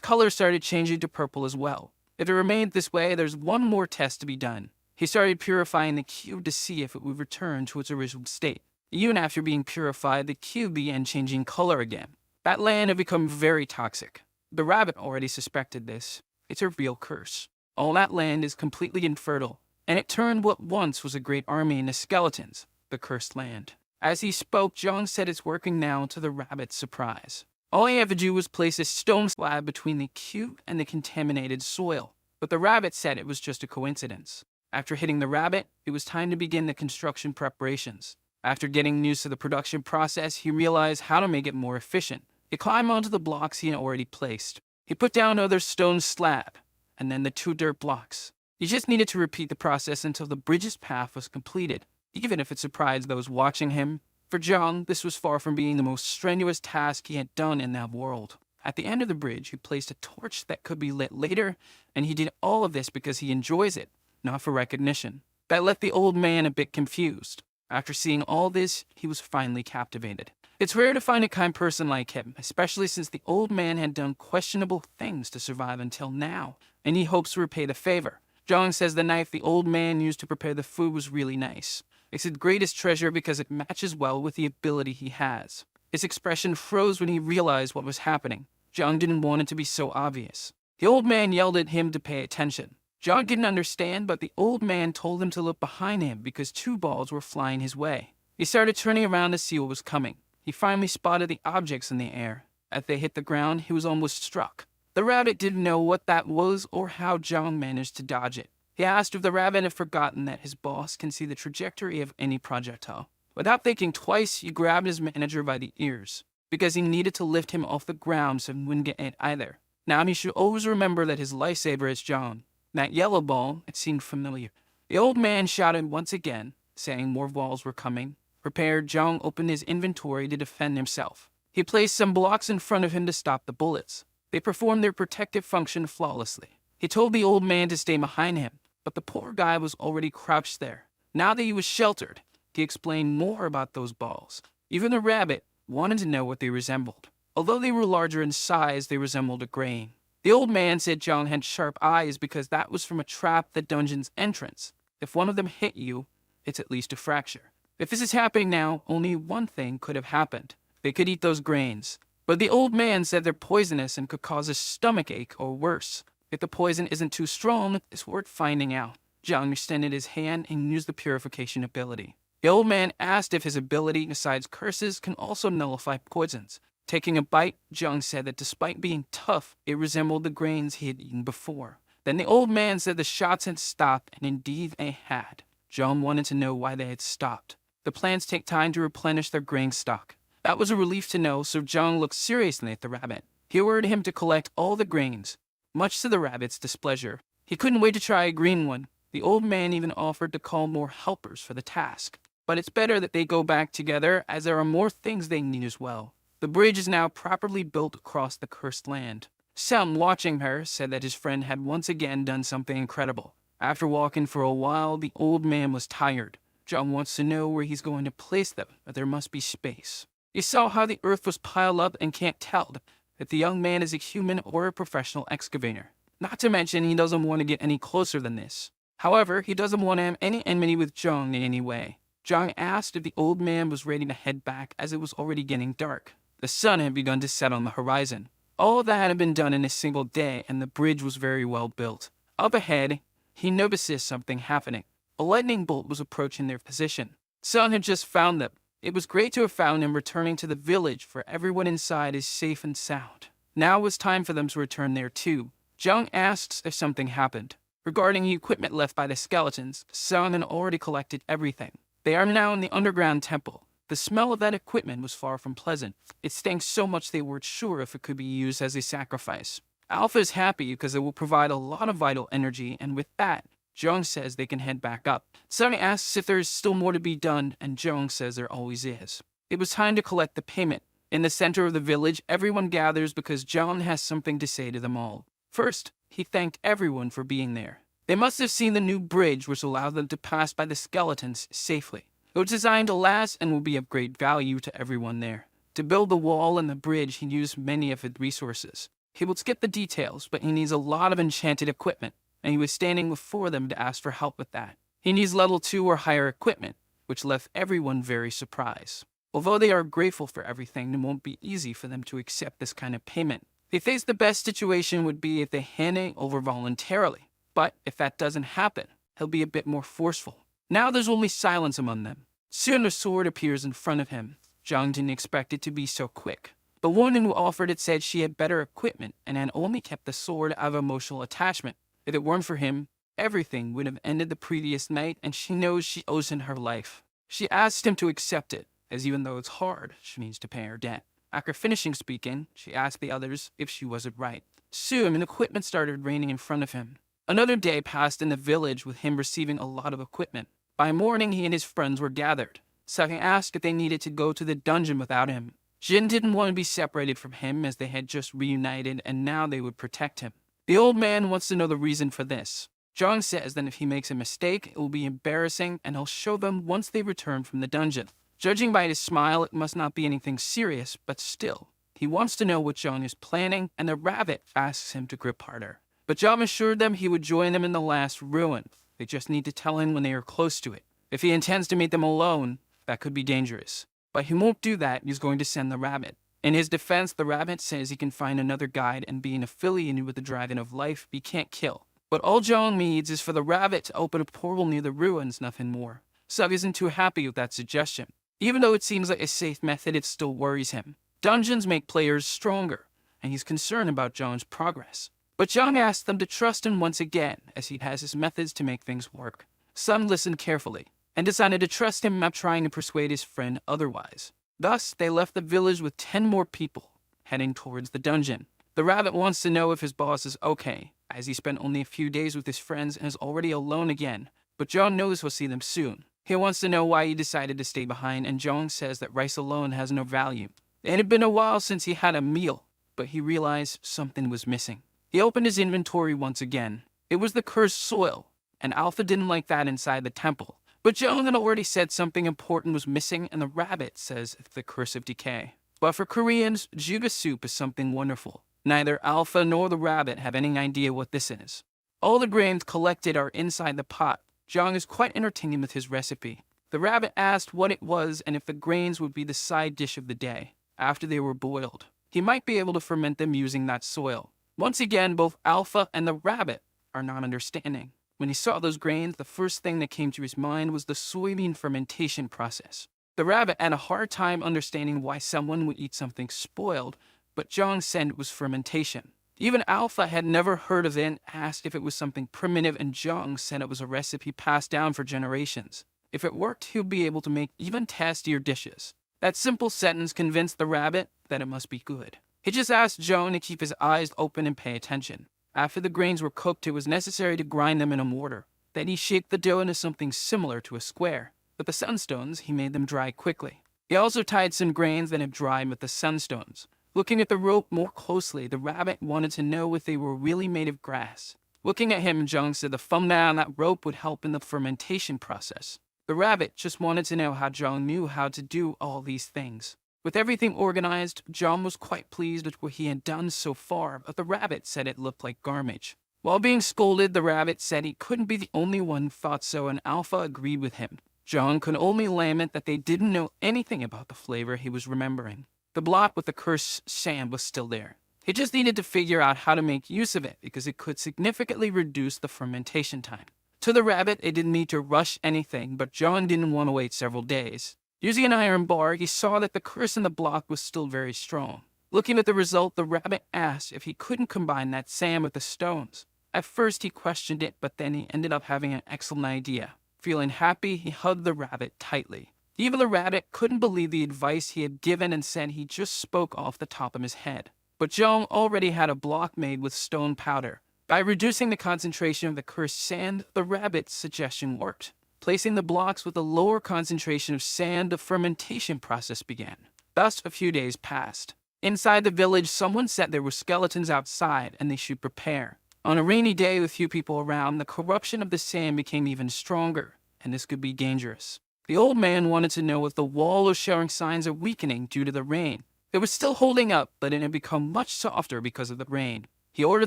color started changing to purple as well. If it remained this way, there's one more test to be done. He started purifying the cube to see if it would return to its original state. Even after being purified, the cube began changing color again. That land had become very toxic. The rabbit already suspected this. It's a real curse. All that land is completely infertile, and it turned what once was a great army into skeletons, the cursed land. As he spoke, Jong said it's working now to the rabbit's surprise. All he had to do was place a stone slab between the cube and the contaminated soil, but the rabbit said it was just a coincidence. After hitting the rabbit, it was time to begin the construction preparations. After getting used to the production process, he realized how to make it more efficient. He climbed onto the blocks he had already placed. He put down another stone slab, and then the 2 dirt blocks. He just needed to repeat the process until the bridge's path was completed, even if it surprised those watching him. For Jong, this was far from being the most strenuous task he had done in that world. At the end of the bridge, he placed a torch that could be lit later, and he did all of this because he enjoys it, not for recognition. That left the old man a bit confused. After seeing all this, he was finally captivated. It's rare to find a kind person like him, especially since the old man had done questionable things to survive until now, and he hopes to repay the favor. Jong says the knife the old man used to prepare the food was really nice. It's his greatest treasure because it matches well with the ability he has. His expression froze when he realized what was happening. Jong didn't want it to be so obvious. The old man yelled at him to pay attention. Jong didn't understand, but the old man told him to look behind him because 2 balls were flying his way. He started turning around to see what was coming. He finally spotted the objects in the air. As they hit the ground, he was almost struck. The rabbit didn't know what that was or how Jong managed to dodge it. He asked if the rabbit had forgotten that his boss can see the trajectory of any projectile. Without thinking twice, he grabbed his manager by the ears, because he needed to lift him off the ground so he wouldn't get hit either. Now he should always remember that his lifesaver is Jong. That yellow ball, it seemed familiar. The old man shouted once again, saying more balls were coming. Prepared, Jong opened his inventory to defend himself. He placed some blocks in front of him to stop the bullets. They performed their protective function flawlessly. He told the old man to stay behind him, but the poor guy was already crouched there. Now that he was sheltered, he explained more about those balls. Even the rabbit wanted to know what they resembled. Although they were larger in size, they resembled a grain. The old man said Jong had sharp eyes because that was from a trap at the dungeon's entrance. If one of them hit you, it's at least a fracture. If this is happening now, only one thing could have happened. They could eat those grains. But the old man said they're poisonous and could cause a stomach ache or worse. If the poison isn't too strong, it's worth finding out. Jong extended his hand and used the purification ability. The old man asked if his ability, besides curses, can also nullify poisons. Taking a bite, Jong said that despite being tough, it resembled the grains he had eaten before. Then the old man said the shots had stopped, and indeed they had. Jong wanted to know why they had stopped. The plants take time to replenish their grain stock. That was a relief to know, so Jong looked seriously at the rabbit. He ordered him to collect all the grains, much to the rabbit's displeasure. He couldn't wait to try a green one. The old man even offered to call more helpers for the task. But it's better that they go back together, as there are more things they need as well. The bridge is now properly built across the cursed land. Sam, watching her, said that his friend had once again done something incredible. After walking for a while, the old man was tired. Jong wants to know where he's going to place them, but there must be space. He saw how the earth was piled up and can't tell if the young man is a human or a professional excavator. Not to mention, he doesn't want to get any closer than this. However, he doesn't want to have any enmity with Jong in any way. Jong asked if the old man was ready to head back, as it was already getting dark. The sun had begun to set on the horizon. All of that had been done in a single day, and the bridge was very well built. Up ahead, he notices something happening. A lightning bolt was approaching their position. Sun had just found them. It was great to have found him returning to the village, for everyone inside is safe and sound. Now it was time for them to return there too. Jong asks if something happened. Regarding the equipment left by the skeletons, Sun had already collected everything. They are now in the underground temple. The smell of that equipment was far from pleasant. It stank so much they weren't sure if it could be used as a sacrifice. Alpha is happy because it will provide a lot of vital energy, and with that, Jong says they can head back up. Sunny asks if there is still more to be done, and Jong says there always is. It was time to collect the payment. In the center of the village, everyone gathers because Jong has something to say to them all. First, he thanked everyone for being there. They must have seen the new bridge, which allowed them to pass by the skeletons safely. It was designed to last and will be of great value to everyone there. To build the wall and the bridge, he used many of his resources. He will skip the details, but he needs a lot of enchanted equipment, and he was standing before them to ask for help with that. He needs level 2 or higher equipment, which left everyone very surprised. Although they are grateful for everything, it won't be easy for them to accept this kind of payment. They face the best situation would be if they hand it over voluntarily. But if that doesn't happen, he'll be a bit more forceful. Now there's only silence among them. Soon a sword appears in front of him. Jong didn't expect it to be so quick. The woman who offered it said she had better equipment and had only kept the sword out of emotional attachment. If it weren't for him, everything would have ended the previous night, and she knows she owes him her life. She asked him to accept it, as even though it's hard, she needs to pay her debt. After finishing speaking, she asked the others if she wasn't right. Soon, equipment started raining in front of him. Another day passed in the village with him receiving a lot of equipment. By morning, he and his friends were gathered. Saki asked if they needed to go to the dungeon without him. Jin didn't want to be separated from him, as they had just reunited and now they would protect him. The old man wants to know the reason for this. Jong says that if he makes a mistake, it will be embarrassing, and he'll show them once they return from the dungeon. Judging by his smile, it must not be anything serious, but still. He wants to know what Jong is planning, and the rabbit asks him to grip harder. But Jong assured them he would join them in the last ruin. They just need to tell him when they are close to it. If he intends to meet them alone, that could be dangerous. But he won't do that, he's going to send the rabbit. In his defense, the rabbit says he can find another guide, and being affiliated with the Dragon of Life, he can't kill. But all Jong needs is for the rabbit to open a portal near the ruins, nothing more. Sug isn't too happy with that suggestion. Even though it seems like a safe method, it still worries him. Dungeons make players stronger, and he's concerned about Jong's progress. But Jong asks them to trust him once again, as he has his methods to make things work. Sun listened carefully, and decided to trust him, not trying to persuade his friend otherwise. Thus, they left the village with 10 more people, heading towards the dungeon. The rabbit wants to know if his boss is okay, as he spent only a few days with his friends and is already alone again, but Jong knows he'll see them soon. He wants to know why he decided to stay behind, and Jong says that rice alone has no value. It had been a while since he had a meal, but he realized something was missing. He opened his inventory once again. It was the cursed soil, and Alpha didn't like that inside the temple. But Joan had already said something important was missing, and the rabbit says it's the curse of decay. But for Koreans, juga soup is something wonderful. Neither Alpha nor the rabbit have any idea what this is. All the grains collected are inside the pot. Jong is quite entertaining with his recipe. The rabbit asked what it was and if the grains would be the side dish of the day, after they were boiled. He might be able to ferment them using that soil. Once again, both Alpha and the rabbit are not understanding. When he saw those grains, the first thing that came to his mind was the soybean fermentation process. The rabbit had a hard time understanding why someone would eat something spoiled, but Jong said it was fermentation. Even Alpha had never heard of it and asked if it was something primitive, and Jong said it was a recipe passed down for generations. If it worked, he'll be able to make even tastier dishes. That simple sentence convinced the rabbit that it must be good. He just asked Jong to keep his eyes open and pay attention. After the grains were cooked, it was necessary to grind them in a mortar. Then he shaped the dough into something similar to a square. With the sunstones, he made them dry quickly. He also tied some grains that had dried with the sunstones. Looking at the rope more closely, the rabbit wanted to know if they were really made of grass. Looking at him, Jong said the thumbnail on that rope would help in the fermentation process. The rabbit just wanted to know how Jong knew how to do all these things. With everything organized, Jong was quite pleased with what he had done so far, but the rabbit said it looked like garbage. While being scolded, the rabbit said he couldn't be the only one who thought so, and Alpha agreed with him. Jong could only lament that they didn't know anything about the flavor he was remembering. The block with the cursed sand was still there. He just needed to figure out how to make use of it because it could significantly reduce the fermentation time. To the rabbit, it didn't need to rush anything, but John didn't want to wait several days. Using an iron bar, he saw that the curse in the block was still very strong. Looking at the result, the rabbit asked if he couldn't combine that sand with the stones. At first, he questioned it, but then he ended up having an excellent idea. Feeling happy, he hugged the rabbit tightly. Even the rabbit couldn't believe the advice he had given and said he just spoke off the top of his head. But Jong already had a block made with stone powder. By reducing the concentration of the cursed sand, the rabbit's suggestion worked. Placing the blocks with a lower concentration of sand, the fermentation process began. Thus, a few days passed. Inside the village, someone said there were skeletons outside and they should prepare. On a rainy day with few people around, the corruption of the sand became even stronger, and this could be dangerous. The old man wanted to know if the wall was showing signs of weakening due to the rain. It was still holding up, but it had become much softer because of the rain. He ordered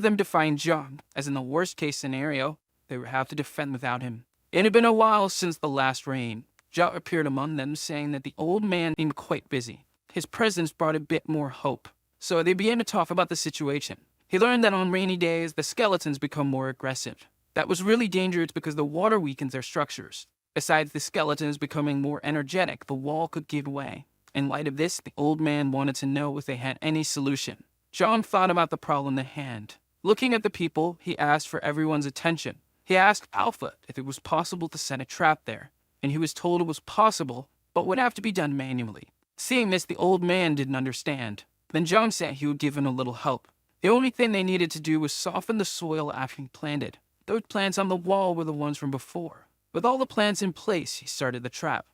them to find John, as in the worst-case scenario, they would have to defend without him. It had been a while since the last rain. John appeared among them, saying that the old man seemed quite busy. His presence brought a bit more hope. So they began to talk about the situation. He learned that on rainy days, the skeletons become more aggressive. That was really dangerous because the water weakens their structures. Besides the skeletons becoming more energetic, the wall could give way. In light of this, the old man wanted to know if they had any solution. John thought about the problem at hand. Looking at the people, he asked for everyone's attention. He asked Alpha if it was possible to set a trap there, and he was told it was possible, but would have to be done manually. Seeing this, the old man didn't understand. Then John said he would give him a little help. The only thing they needed to do was soften the soil after he planted. Those plants on the wall were the ones from before. With all the plants in place, he started the trap.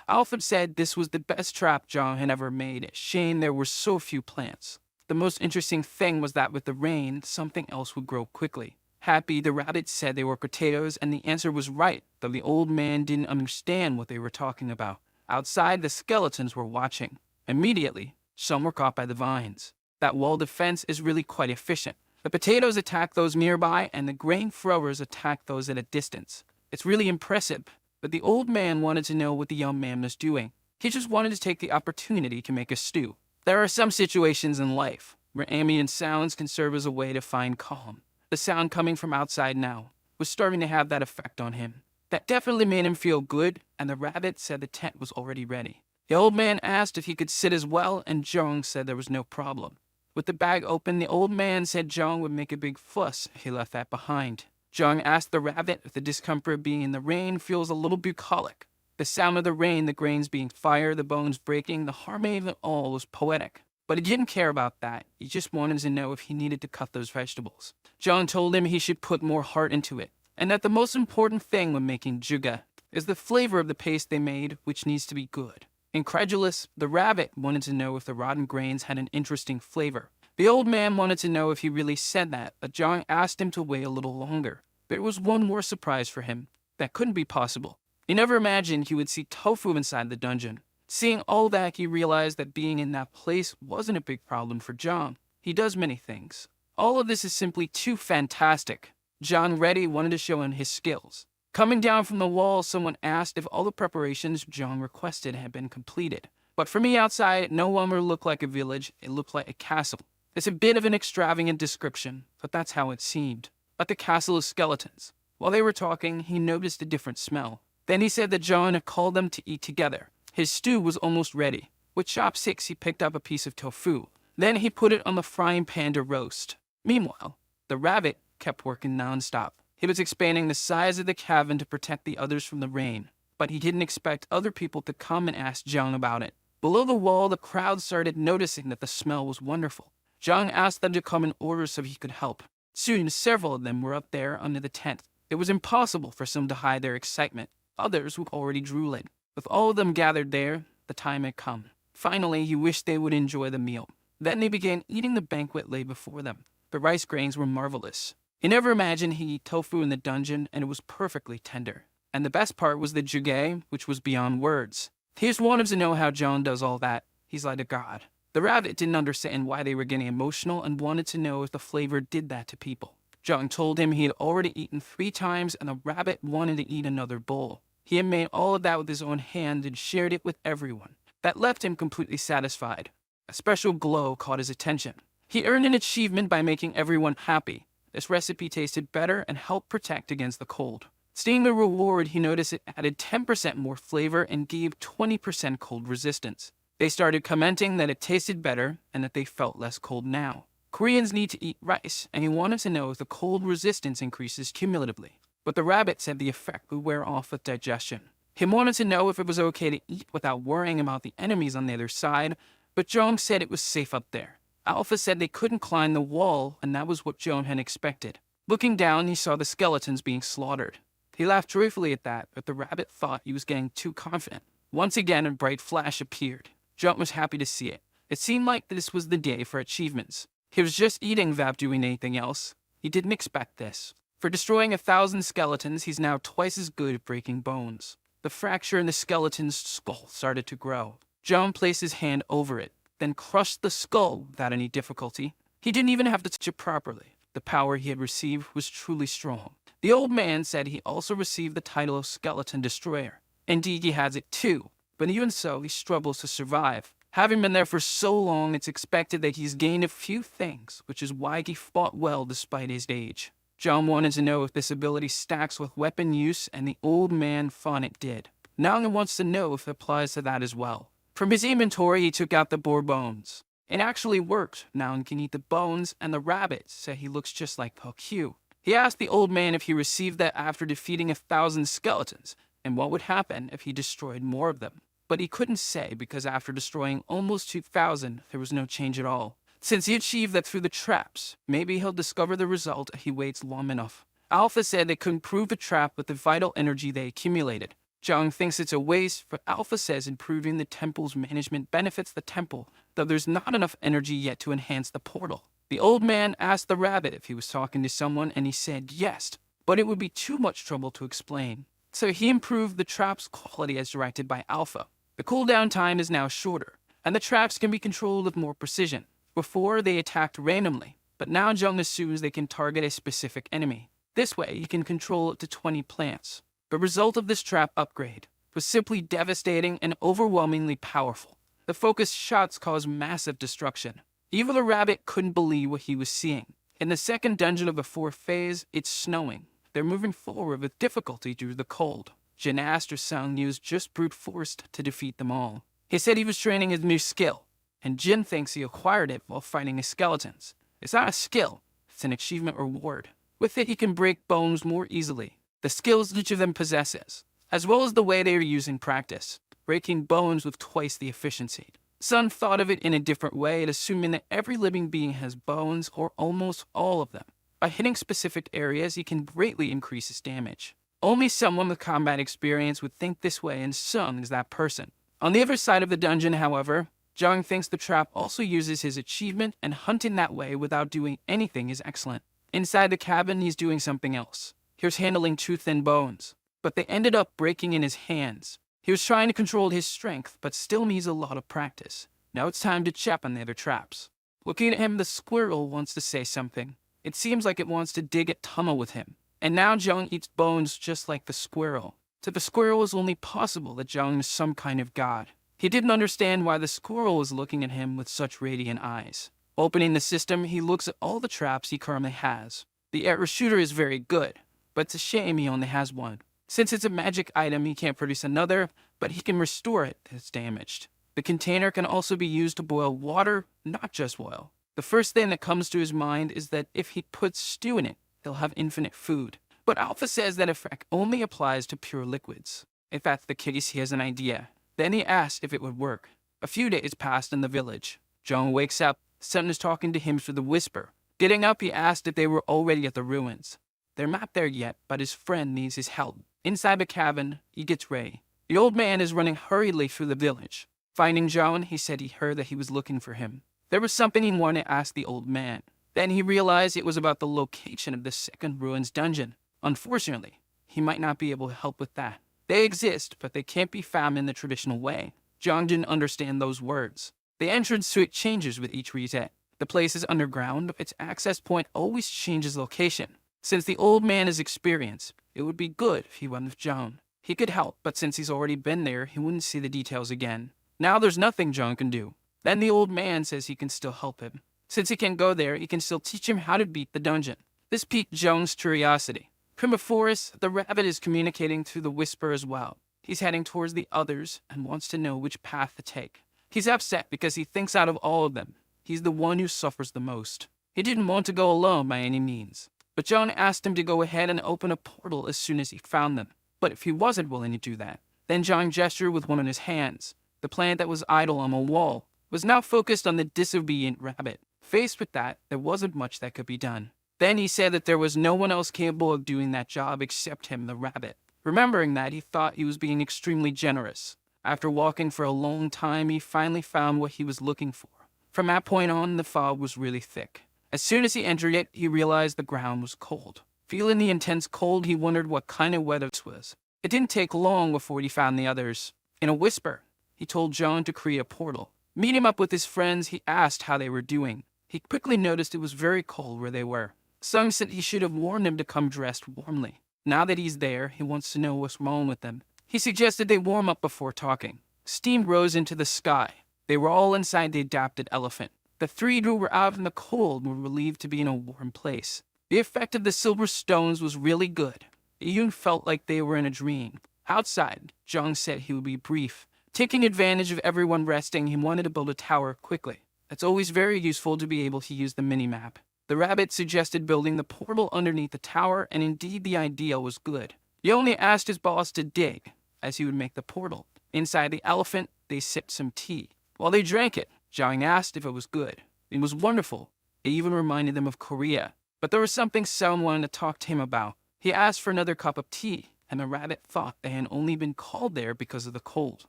Alfred said this was the best trap John had ever made. Shame there were so few plants. The most interesting thing was that with the rain, something else would grow quickly. Happy, the rabbit said they were potatoes, and the answer was right, though the old man didn't understand what they were talking about. Outside, the skeletons were watching. Immediately, some were caught by the vines. That wall defense is really quite efficient. The potatoes attack those nearby, and the grain throwers attack those at a distance. It's really impressive, but the old man wanted to know what the young man was doing. He just wanted to take the opportunity to make a stew. There are some situations in life where ambient sounds can serve as a way to find calm. The sound coming from outside now was starting to have that effect on him. That definitely made him feel good, and the rabbit said the tent was already ready. The old man asked if he could sit as well, and Jong said there was no problem. With the bag open, the old man said Jong would make a big fuss if he left that behind. Jong asked the rabbit if the discomfort of being in the rain feels a little bucolic. The sound of the rain, the grains being fired, the bones breaking, the harmony of it all was poetic. But he didn't care about that. He just wanted to know if he needed to cut those vegetables. John told him he should put more heart into it, and that the most important thing when making juga is the flavor of the paste they made, which needs to be good. Incredulous, the rabbit wanted to know if the rotten grains had an interesting flavor. The old man wanted to know if he really said that, but Zhang asked him to wait a little longer. There was one more surprise for him. That couldn't be possible. He never imagined he would see tofu inside the dungeon. Seeing all that, he realized that being in that place wasn't a big problem for Zhang. He does many things. All of this is simply too fantastic. Zhang Reddy wanted to show him his skills. Coming down from the wall, someone asked if all the preparations Zhang requested had been completed. But for me outside, no longer looked like a village, it looked like a castle. It's a bit of an extravagant description, but that's how it seemed. Like the castle of skeletons. While they were talking, he noticed a different smell. Then he said that Zhang had called them to eat together. His stew was almost ready. With chopsticks, he picked up a piece of tofu. Then he put it on the frying pan to roast. Meanwhile, the rabbit kept working nonstop. He was expanding the size of the cabin to protect the others from the rain, but he didn't expect other people to come and ask Zhang about it. Below the wall, the crowd started noticing that the smell was wonderful. Zhang asked them to come in order so he could help. Soon, several of them were up there under the tent. It was impossible for some to hide their excitement. Others were already drooling. With all of them gathered there, the time had come. Finally, he wished they would enjoy the meal. Then they began eating the banquet laid before them. The rice grains were marvelous. He never imagined he'd eat tofu in the dungeon, and it was perfectly tender. And the best part was the jjigae, which was beyond words. He just wanted to know how Zhang does all that. He's like a god. The rabbit didn't understand why they were getting emotional and wanted to know if the flavor did that to people. Zhang told him he had already eaten 3 times, and the rabbit wanted to eat another bowl. He had made all of that with his own hand and shared it with everyone. That left him completely satisfied. A special glow caught his attention. He earned an achievement by making everyone happy. This recipe tasted better and helped protect against the cold. Seeing the reward, he noticed it added 10% more flavor and gave 20% cold resistance. They started commenting that it tasted better and that they felt less cold now. Koreans need to eat rice, and he wanted to know if the cold resistance increases cumulatively. But the rabbit said the effect would wear off with digestion. He wanted to know if it was okay to eat without worrying about the enemies on the other side, but Zhang said it was safe up there. Alpha said they couldn't climb the wall, and that was what Zhang had expected. Looking down, he saw the skeletons being slaughtered. He laughed joyfully at that, but the rabbit thought he was getting too confident. Once again, a bright flash appeared. Zhang was happy to see it. It seemed like this was the day for achievements. He was just eating without doing anything else. He didn't expect this. For destroying 1,000 skeletons, he's now twice as good at breaking bones. The fracture in the skeleton's skull started to grow. Zhang placed his hand over it, then crushed the skull without any difficulty. He didn't even have to touch it properly. The power he had received was truly strong. The old man said he also received the title of Skeleton Destroyer. Indeed, he has it too, but even so, he struggles to survive. Having been there for so long, it's expected that he's gained a few things, which is why he fought well despite his age. Zhang wanted to know if this ability stacks with weapon use, and the old man thought it did. Now he wants to know if it applies to that as well. From his inventory, he took out the boar bones. It actually worked. Now he can eat the bones, and the rabbit said he looks just like Po-Q. He asked the old man if he received that after defeating 1,000 skeletons, and what would happen if he destroyed more of them. But he couldn't say because after destroying almost 2,000, there was no change at all. Since he achieved that through the traps, maybe he'll discover the result if he waits long enough. Alpha said they couldn't prove the trap with the vital energy they accumulated. Zhang thinks it's a waste, but Alpha says improving the temple's management benefits the temple, though there's not enough energy yet to enhance the portal. The old man asked the rabbit if he was talking to someone, and he said yes, but it would be too much trouble to explain. So he improved the trap's quality as directed by Alpha. The cooldown time is now shorter, and the traps can be controlled with more precision. Before, they attacked randomly, but now Zhang assumes they can target a specific enemy. This way, he can control up to 20 plants. The result of this trap upgrade was simply devastating and overwhelmingly powerful. The focused shots caused massive destruction. Even the rabbit couldn't believe what he was seeing. In the second dungeon of the 4th phase, it's snowing. They're moving forward with difficulty due to the cold. Janaster Sung used just brute force to defeat them all. He said he was training his new skill, and Jin thinks he acquired it while fighting his skeletons. It's not a skill, it's an achievement reward. With it, he can break bones more easily. The skills each of them possesses, as well as the way they are used in practice, breaking bones with twice the efficiency. Sun thought of it in a different way, assuming that every living being has bones, or almost all of them. By hitting specific areas, he can greatly increase his damage. Only someone with combat experience would think this way, and Sun is that person. On the other side of the dungeon, however, Jung thinks the trap also uses his achievement, and hunting that way without doing anything is excellent. Inside the cabin, he's doing something else. He was handling two thin bones, but they ended up breaking in his hands. He was trying to control his strength, but still needs a lot of practice. Now it's time to check on the other traps. Looking at him, the squirrel wants to say something. It seems like it wants to dig a tunnel with him. And now Jung eats bones just like the squirrel. To the squirrel, it was only possible that Jung is some kind of god. He didn't understand why the squirrel was looking at him with such radiant eyes. Opening the system, he looks at all the traps he currently has. The arrow shooter is very good, but it's a shame he only has one. Since it's a magic item, he can't produce another, but he can restore it if it's damaged. The container can also be used to boil water, not just oil. The first thing that comes to his mind is that if he puts stew in it, he'll have infinite food. But Alpha says that effect only applies to pure liquids. If that's the case, he has an idea. Then he asks if it would work. A few days passed in the village. Jung wakes up. Sun is talking to him through the whisper. Getting up, he asked if they were already at the ruins. They're not there yet, but his friend needs his help. Inside the cabin, he gets ready. The old man is running hurriedly through the village. Finding Jung, he said he heard that he was looking for him. There was something he wanted to ask the old man. Then he realized it was about the location of the second ruins dungeon. Unfortunately, he might not be able to help with that. They exist, but they can't be found in the traditional way. Jung didn't understand those words. The entrance to it changes with each reset. The place is underground, but its access point always changes location. Since the old man is experienced, it would be good if he went with Jung. He could help, but since he's already been there, he wouldn't see the details again. Now there's nothing Jung can do. Then the old man says he can still help him. Since he can't go there, he can still teach him how to beat the dungeon. This piqued Jung's curiosity. From the forest, the rabbit is communicating through the whisper as well. He's heading towards the others and wants to know which path to take. He's upset because he thinks out of all of them, he's the one who suffers the most. He didn't want to go alone by any means, but Jung asked him to go ahead and open a portal as soon as he found them. But if he wasn't willing to do that, then Jung gestured with one of his hands. The plant that was idle on a wall was now focused on the disobedient rabbit. Faced with that, there wasn't much that could be done. Then he said that there was no one else capable of doing that job except him, the rabbit. Remembering that, he thought he was being extremely generous. After walking for a long time, he finally found what he was looking for. From that point on, the fog was really thick. As soon as he entered it, he realized the ground was cold. Feeling the intense cold, he wondered what kind of weather this was. It didn't take long before he found the others. In a whisper, he told Jung to create a portal. Meeting up with his friends, he asked how they were doing. He quickly noticed it was very cold where they were. Sung said he should have warned them to come dressed warmly. Now that he's there, he wants to know what's wrong with them. He suggested they warm up before talking. Steam rose into the sky. They were all inside the adapted elephant. The three who were out in the cold were relieved to be in a warm place. The effect of the silver stones was really good. It even felt like they were in a dream. Outside, Jung said he would be brief. Taking advantage of everyone resting, he wanted to build a tower quickly. It's always very useful to be able to use the mini-map. The rabbit suggested building the portal underneath the tower, and indeed the idea was good. He only asked his boss to dig, as he would make the portal. Inside the elephant, they sipped some tea. While they drank it, Jung asked if it was good. It was wonderful. It even reminded them of Korea. But there was something Sun wanted to talk to him about. He asked for another cup of tea, and the rabbit thought they had only been called there because of the cold.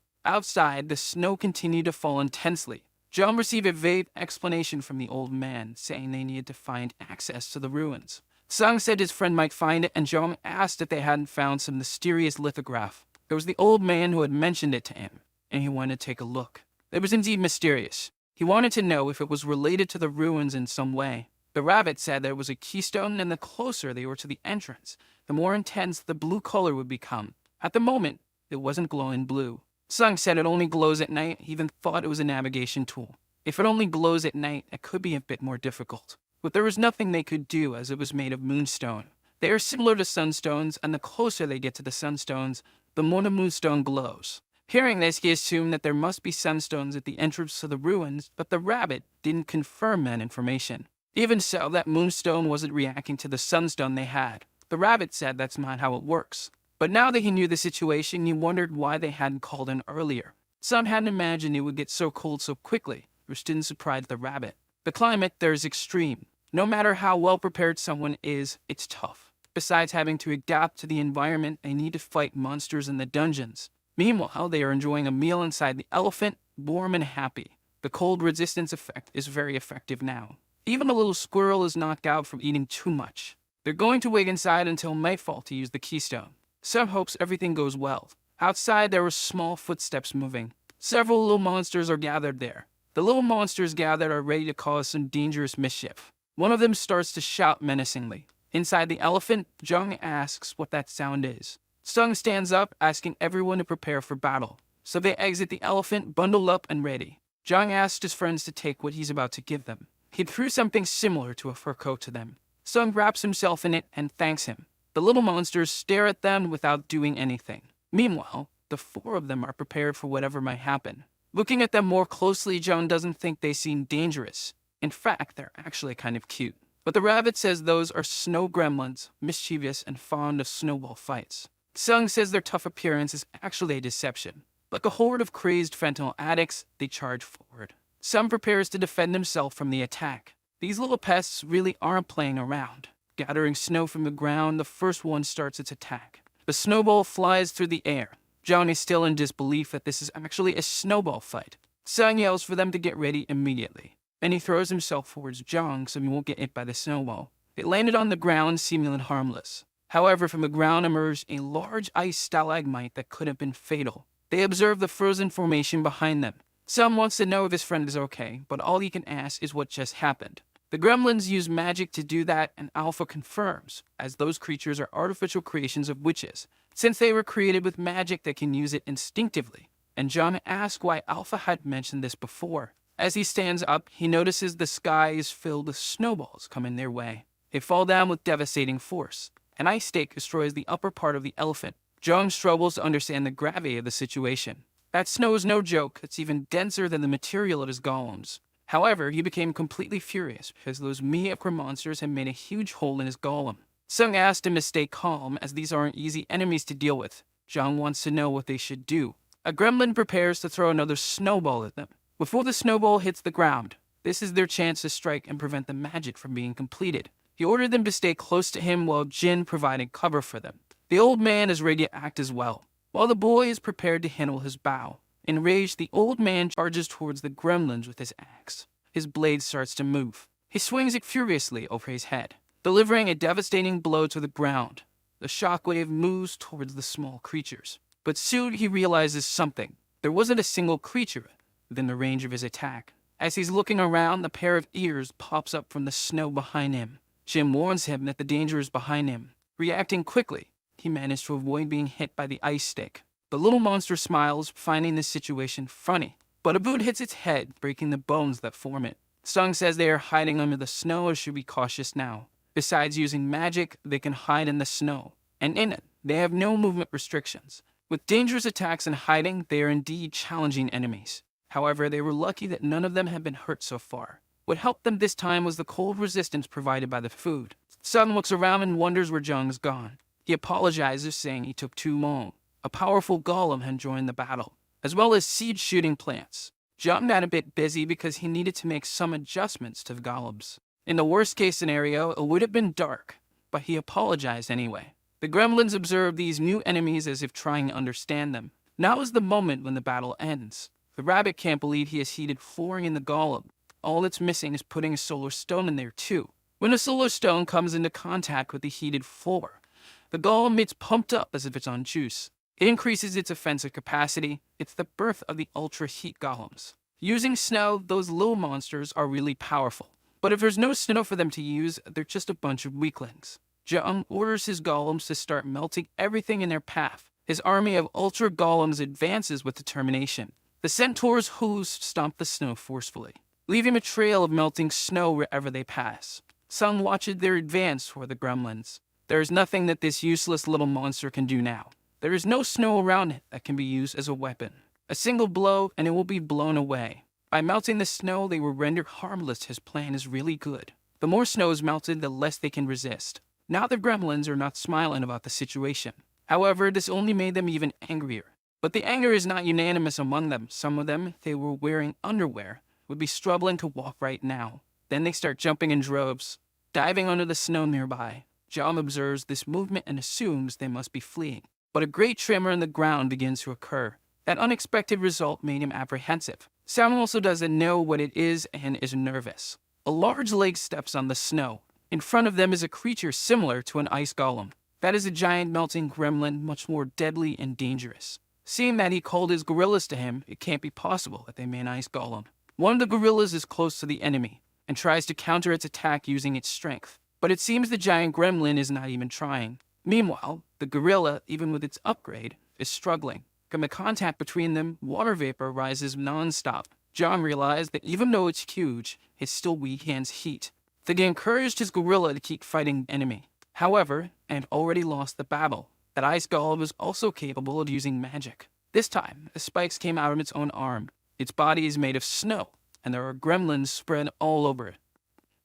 Outside, the snow continued to fall intensely. Jung received a vague explanation from the old man, saying they needed to find access to the ruins. Sung said his friend might find it, and Jung asked if they hadn't found some mysterious lithograph. There was the old man who had mentioned it to him, and he wanted to take a look. It was indeed mysterious. He wanted to know if it was related to the ruins in some way. The rabbit said there was a keystone, and the closer they were to the entrance, the more intense the blue color would become. At the moment, it wasn't glowing blue. Sung said it only glows at night. He even thought it was a navigation tool. If it only glows at night, it could be a bit more difficult. But there was nothing they could do as it was made of moonstone. They are similar to sunstones, and the closer they get to the sunstones, the more the moonstone glows. Hearing this, he assumed that there must be sunstones at the entrance to the ruins, but the rabbit didn't confirm that information. Even so, that moonstone wasn't reacting to the sunstone they had. The rabbit said that's not how it works. But now that he knew the situation, he wondered why they hadn't called in earlier. Some hadn't imagined it would get so cold so quickly, which didn't surprise the rabbit. The climate there is extreme. No matter how well prepared someone is, it's tough. Besides having to adapt to the environment, they need to fight monsters in the dungeons. Meanwhile, they are enjoying a meal inside the elephant, warm and happy. The cold resistance effect is very effective now. Even a little squirrel is knocked out from eating too much. They're going to wait inside until nightfall to use the keystone. Sung hopes everything goes well. Outside, there are small footsteps moving. Several little monsters are gathered there. The little monsters gathered are ready to cause some dangerous mischief. One of them starts to shout menacingly. Inside the elephant, Jung asks what that sound is. Sung stands up, asking everyone to prepare for battle. So they exit the elephant, bundled up and ready. Jung asks his friends to take what he's about to give them. He threw something similar to a fur coat to them. Sung wraps himself in it and thanks him. The little monsters stare at them without doing anything. Meanwhile, the four of them are prepared for whatever might happen. Looking at them more closely, Jung doesn't think they seem dangerous. In fact, they're actually kind of cute. But the rabbit says those are snow gremlins, mischievous and fond of snowball fights. Sung says their tough appearance is actually a deception. Like a horde of crazed fentanyl addicts, they charge forward. Sung prepares to defend himself from the attack. These little pests really aren't playing around. Gathering snow from the ground, the first one starts its attack. The snowball flies through the air. Jung is still in disbelief that this is actually a snowball fight. Sung yells for them to get ready immediately. Then he throws himself towards Jung so he won't get hit by the snowball. It landed on the ground, seemingly harmless. However, from the ground emerged a large ice stalagmite that could have been fatal. They observe the frozen formation behind them. Sung wants to know if his friend is okay, but all he can ask is what just happened. The gremlins use magic to do that, and Alpha confirms, as those creatures are artificial creations of witches, since they were created with magic that can use it instinctively. And John asks why Alpha had mentioned this before. As he stands up, he notices the sky is filled with snowballs coming their way. They fall down with devastating force. An ice stake destroys the upper part of the elephant. Jung struggles to understand the gravity of the situation. That snow is no joke, it's even denser than the material of his golems. However, he became completely furious because those mediocre monsters had made a huge hole in his golem. Sung asked him to stay calm as these aren't easy enemies to deal with. Jung wants to know what they should do. A gremlin prepares to throw another snowball at them. Before the snowball hits the ground, this is their chance to strike and prevent the magic from being completed. He ordered them to stay close to him while Jin provided cover for them. The old man is ready to act as well, while the boy is prepared to handle his bow. Enraged, the old man charges towards the gremlins with his axe. His blade starts to move. He swings it furiously over his head, delivering a devastating blow to the ground. The shockwave moves towards the small creatures. But soon he realizes something. There wasn't a single creature within the range of his attack. As he's looking around, a pair of ears pops up from the snow behind him. Jim warns him that the danger is behind him. Reacting quickly, he managed to avoid being hit by the ice stick. The little monster smiles, finding this situation funny. But a boot hits its head, breaking the bones that form it. Sung says they are hiding under the snow and should be cautious now. Besides using magic, they can hide in the snow. And in it, they have no movement restrictions. With dangerous attacks and hiding, they are indeed challenging enemies. However, they were lucky that none of them had been hurt so far. What helped them this time was the cold resistance provided by the food. Sung looks around and wonders where Jung's gone. He apologizes, saying he took too long. A powerful golem had joined the battle, as well as seed-shooting plants. Jung got a bit busy because he needed to make some adjustments to the golems. In the worst-case scenario, it would have been dark, but he apologized anyway. The gremlins observe these new enemies as if trying to understand them. Now is the moment when the battle ends. The rabbit can't believe he has heated flooring in the golem. All it's missing is putting a solar stone in there too. When a solar stone comes into contact with the heated floor, the golem gets pumped up as if it's on juice. It increases its offensive capacity. It's the birth of the ultra heat golems. Using snow, those little monsters are really powerful. But if there's no snow for them to use, they're just a bunch of weaklings. Jung orders his golems to start melting everything in their path. His army of ultra golems advances with determination. The centaurs' hooves stomp the snow forcefully, leaving a trail of melting snow wherever they pass. Sung watches their advance toward the gremlins. There is nothing that this useless little monster can do now. There is no snow around it that can be used as a weapon. A single blow and it will be blown away. By melting the snow, they will render harmless. His plan is really good. The more snow is melted, the less they can resist. Now the gremlins are not smiling about the situation. However, this only made them even angrier. But the anger is not unanimous among them. Some of them, if they were wearing underwear, would be struggling to walk right now. Then they start jumping in droves, diving under the snow nearby. Jung observes this movement and assumes they must be fleeing. but a great tremor in the ground begins to occur. That unexpected result made him apprehensive. Sam also doesn't know what it is and is nervous. A large leg steps on the snow. In front of them is a creature similar to an ice golem. That is a giant melting gremlin, much more deadly and dangerous. Seeing that he called his gorillas to him, it can't be possible that they made an ice golem. One of the gorillas is close to the enemy and tries to counter its attack using its strength. But it seems the giant gremlin is not even trying. Meanwhile, the gorilla, even with its upgrade, is struggling. From the contact between them, water vapor rises non-stop. John realized that even though it's huge, it still weakens heat. He encouraged his gorilla to keep fighting the enemy. However, and already lost the battle, that ice golem was also capable of using magic. This time, the spikes came out of its own arm. Its body is made of snow, and there are gremlins spread all over it.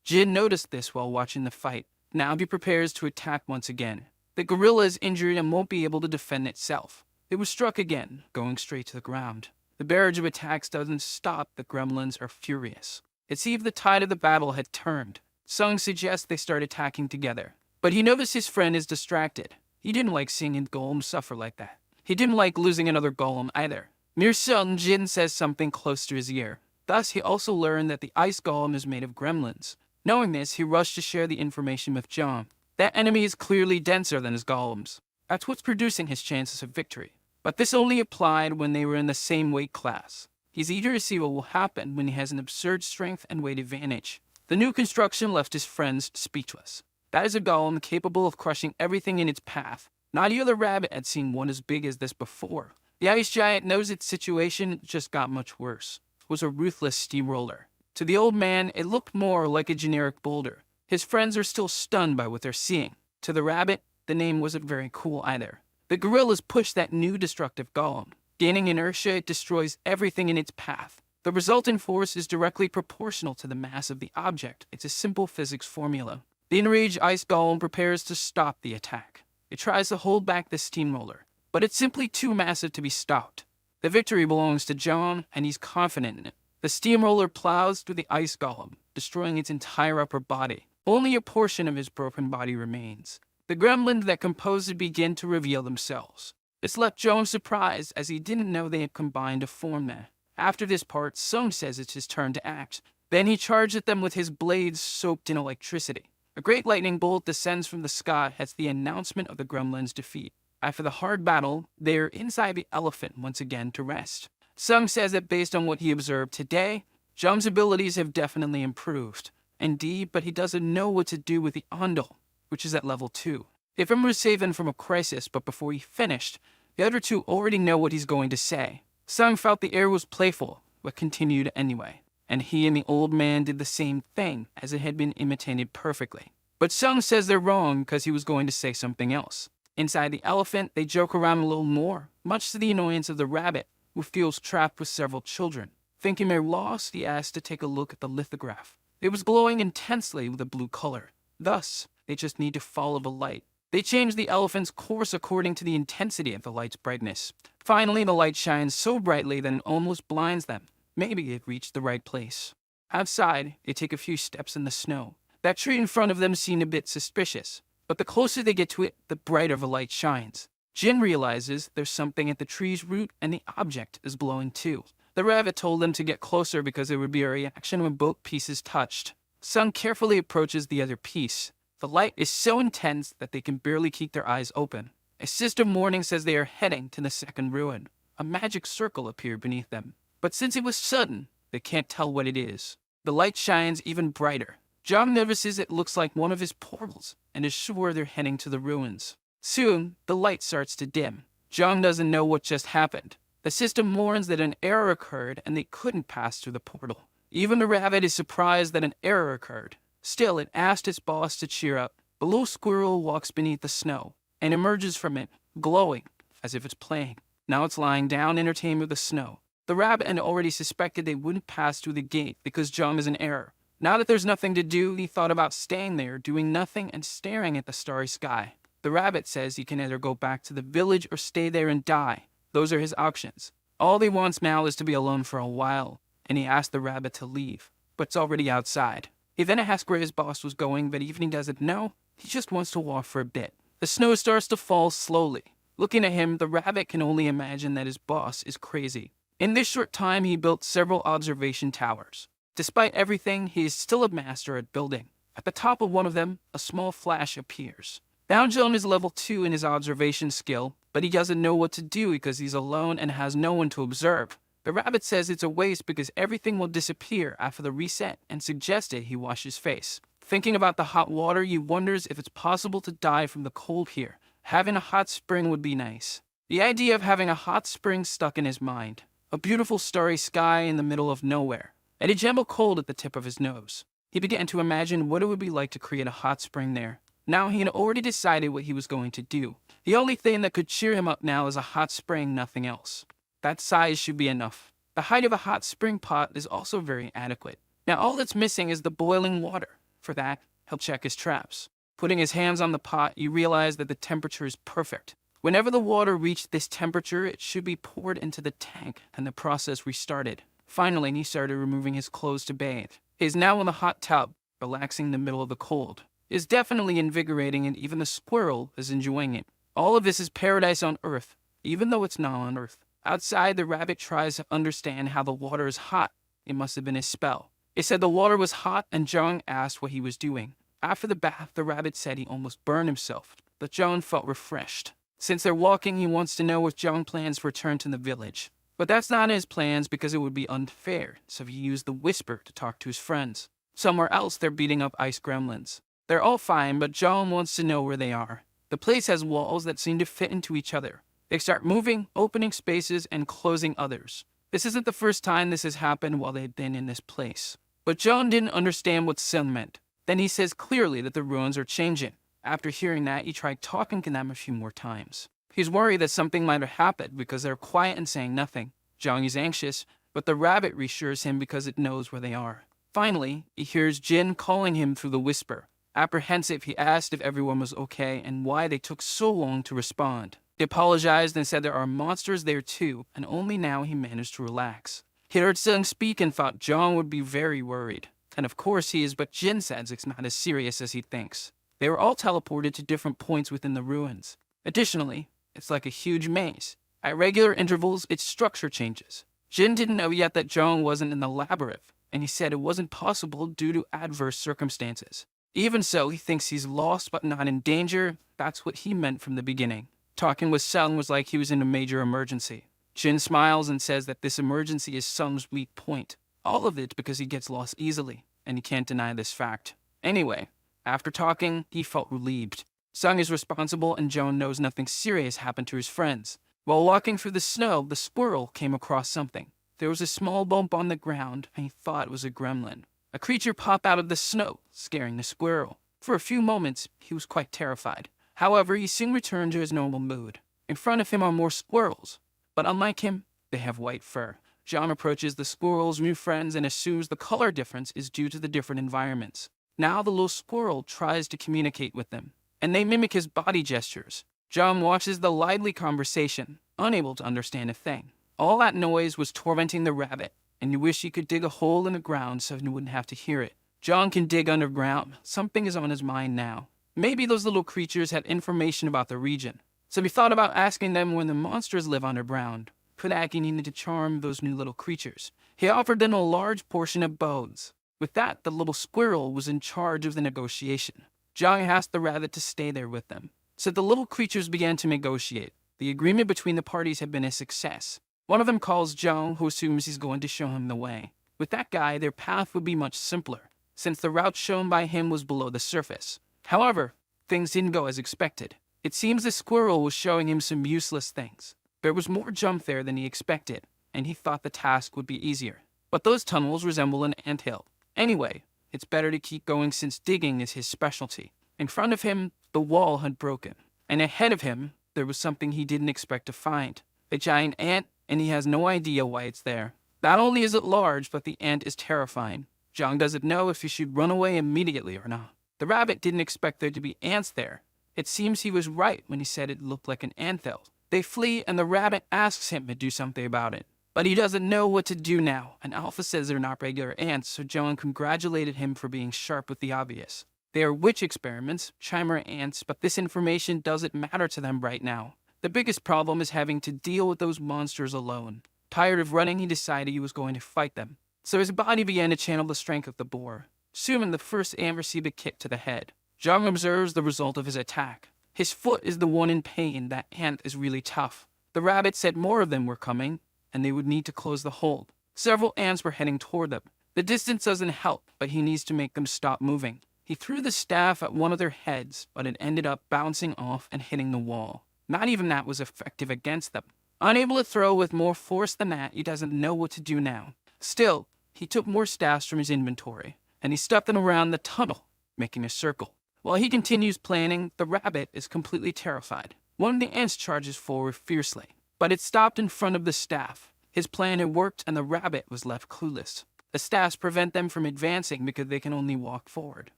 Jin noticed this while watching the fight. Now he prepares to attack once again. The gorilla is injured and won't be able to defend itself. It was struck again, going straight to the ground. The barrage of attacks doesn't stop. The gremlins are furious. It seemed the tide of the battle had turned. Sung suggests they start attacking together. But he noticed his friend is distracted. He didn't like seeing a golem suffer like that. He didn't like losing another golem either. Near Sun, Jin says something close to his ear. Thus, he also learned that the ice golem is made of gremlins. Knowing this, he rushed to share the information with John. That enemy is clearly denser than his golems. That's what's producing his chances of victory. But this only applied when they were in the same weight class. He's eager to see what will happen when he has an absurd strength and weight advantage. The new construction left his friends speechless. That is a golem capable of crushing everything in its path. Not even the rabbit had seen one as big as this before. The ice giant knows its situation just got much worse. It was a ruthless steamroller. To the old man, it looked more like a generic boulder. His friends are still stunned by what they're seeing. To the rabbit, the name wasn't very cool either. The gorillas push that new destructive golem. Gaining inertia, it destroys everything in its path. The resultant force is directly proportional to the mass of the object. It's a simple physics formula. The enraged ice golem prepares to stop the attack. It tries to hold back the steamroller, but it's simply too massive to be stopped. The victory belongs to John, and he's confident in it. The steamroller plows through the ice golem, destroying its entire upper body. Only a portion of his broken body remains. The gremlins that composed it begin to reveal themselves. This left John surprised, as he didn't know they had combined to form that. After this part, Sung says it's his turn to act. Then he charges at them with his blades soaked in electricity. A great lightning bolt descends from the sky as the announcement of the gremlins' defeat. After the hard battle, they are inside the elephant once again to rest. Sung says that based on what he observed today, Jung's abilities have definitely improved. Indeed, but he doesn't know what to do with the Ondol, which is at level 2. If him was saving from a crisis, but before he finished, the other two already know what he's going to say. Sung felt the air was playful, but continued anyway. And he and the old man did the same thing, as it had been imitated perfectly. But Sung says they're wrong because he was going to say something else. Inside the elephant, they joke around a little more, much to the annoyance of the rabbit, who feels trapped with several children. Thinking they're lost, he asks to take a look at the lithograph. It was glowing intensely with a blue color. Thus, they just need to follow the light. They change the elephant's course according to the intensity of the light's brightness. Finally, the light shines so brightly that it almost blinds them. Maybe it reached the right place. Outside, they take a few steps in the snow. That tree in front of them seemed a bit suspicious, but the closer they get to it, the brighter the light shines. Jin realizes there's something at the tree's root and the object is glowing too. The rabbit told them to get closer because there would be a reaction when both pieces touched. Sung carefully approaches the other piece. The light is so intense that they can barely keep their eyes open. A sister mourning says they are heading to the second ruin. A magic circle appeared beneath them. But since it was sudden, they can't tell what it is. The light shines even brighter. Jung notices it looks like one of his portals and is sure they're heading to the ruins. Soon, the light starts to dim. Jung doesn't know what just happened. The system mourns that an error occurred and they couldn't pass through the portal. Even the rabbit is surprised that an error occurred. Still, it asked its boss to cheer up. The little squirrel walks beneath the snow and emerges from it, glowing, as if it's playing. Now it's lying down, entertained with the snow. The rabbit had already suspected they wouldn't pass through the gate because Jung is in error. Now that there's nothing to do, he thought about staying there, doing nothing and staring at the starry sky. The rabbit says he can either go back to the village or stay there and die. Those are his options. All he wants now is to be alone for a while, and he asked the rabbit to leave, but it's already outside. He then asked where his boss was going, but even he doesn't know, he just wants to walk for a bit. The snow starts to fall slowly. Looking at him, the rabbit can only imagine that his boss is crazy. In this short time, he built several observation towers. Despite everything, he is still a master at building. At the top of one of them, a small flash appears. Now John is level 2 in his observation skill, but he doesn't know what to do because he's alone and has no one to observe. The rabbit says it's a waste because everything will disappear after the reset and suggested he wash his face. Thinking about the hot water, he wonders if it's possible to die from the cold here. Having a hot spring would be nice. The idea of having a hot spring stuck in his mind. A beautiful starry sky in the middle of nowhere, and a gentle cold at the tip of his nose. He began to imagine what it would be like to create a hot spring there. Now he had already decided what he was going to do. The only thing that could cheer him up now is a hot spring, nothing else. That size should be enough. The height of a hot spring pot is also very adequate. Now all that's missing is the boiling water. For that, he'll check his traps. Putting his hands on the pot, he realized that the temperature is perfect. Whenever the water reached this temperature, it should be poured into the tank, and the process restarted. Finally, he started removing his clothes to bathe. He is now in the hot tub, relaxing in the middle of the cold. It is definitely invigorating, and even the squirrel is enjoying it. All of this is paradise on Earth, even though it's not on Earth. Outside, the rabbit tries to understand how the water is hot. It must have been his spell. It said the water was hot, and Jung asked what he was doing. After the bath, the rabbit said he almost burned himself, but Jung felt refreshed. Since they're walking, he wants to know if Jung plans to return to the village. But that's not in his plans because it would be unfair, so he used the whisper to talk to his friends. Somewhere else, they're beating up ice gremlins. They're all fine, but Jung wants to know where they are. The place has walls that seem to fit into each other. They start moving, opening spaces, and closing others. This isn't the first time this has happened while they've been in this place. But Jung didn't understand what Sun meant. Then he says clearly that the ruins are changing. After hearing that, he tried talking to them a few more times. He's worried that something might have happened because they're quiet and saying nothing. Jung is anxious, but the rabbit reassures him because it knows where they are. Finally, he hears Jin calling him through the whisper. Apprehensive, he asked if everyone was okay and why they took so long to respond. He apologized and said there are monsters there too, and only now he managed to relax. He heard Sung speak and thought Jung would be very worried. And of course he is, but Jin says it's not as serious as he thinks. They were all teleported to different points within the ruins. Additionally, it's like a huge maze. At regular intervals, its structure changes. Jin didn't know yet that Jung wasn't in the labyrinth, and he said it wasn't possible due to adverse circumstances. Even so, he thinks he's lost but not in danger. That's what he meant from the beginning. Talking with Sung was like he was in a major emergency. Jin smiles and says that this emergency is Sung's weak point. All of it because he gets lost easily, and he can't deny this fact. Anyway, after talking, he felt relieved. Sung is responsible and Joan knows nothing serious happened to his friends. While walking through the snow, the squirrel came across something. There was a small bump on the ground, and he thought it was a gremlin. A creature popped out of the snow, scaring the squirrel. For a few moments, he was quite terrified. However, he soon returned to his normal mood. In front of him are more squirrels, but unlike him, they have white fur. John approaches the squirrel's new friends and assumes the color difference is due to the different environments. Now the little squirrel tries to communicate with them, and they mimic his body gestures. John watches the lively conversation, unable to understand a thing. All that noise was tormenting the rabbit, and he wished he could dig a hole in the ground so he wouldn't have to hear it. John can dig underground. Something is on his mind now. Maybe those little creatures had information about the region, so he thought about asking them when the monsters live underground. For that, he needed to charm those new little creatures. He offered them a large portion of bones. With that, the little squirrel was in charge of the negotiation. John asked the rabbit to stay there with them. So the little creatures began to negotiate. The agreement between the parties had been a success. One of them calls John, who assumes he's going to show him the way. With that guy, their path would be much simpler, since the route shown by him was below the surface. However, things didn't go as expected. It seems the squirrel was showing him some useless things. There was more jump there than he expected, and he thought the task would be easier. But those tunnels resemble an anthill. Anyway, it's better to keep going since digging is his specialty. In front of him, the wall had broken, and ahead of him, there was something he didn't expect to find. A giant ant, and he has no idea why it's there. Not only is it large, but the ant is terrifying. John doesn't know if he should run away immediately or not. The rabbit didn't expect there to be ants there. It seems he was right when he said it looked like an anthill. They flee, and the rabbit asks him to do something about it. But he doesn't know what to do now, and Alpha says they're not regular ants, so John congratulated him for being sharp with the obvious. They are witch experiments, chimera ants, but this information doesn't matter to them right now. The biggest problem is having to deal with those monsters alone. Tired of running, he decided he was going to fight them. So his body began to channel the strength of the boar. Soon the first ant received a kick to the head. Zhang observes the result of his attack. His foot is the one in pain. That ant is really tough. The rabbit said more of them were coming, and they would need to close the hole. Several ants were heading toward them. The distance doesn't help, but he needs to make them stop moving. He threw the staff at one of their heads, but it ended up bouncing off and hitting the wall. Not even that was effective against them. Unable to throw with more force than that, he doesn't know what to do now. Still, he took more staffs from his inventory, and he stuffed them around the tunnel, making a circle. While he continues planning, the rabbit is completely terrified. One of the ants charges forward fiercely, but it stopped in front of the staff. His plan had worked, and the rabbit was left clueless. The staffs prevent them from advancing because they can only walk forward.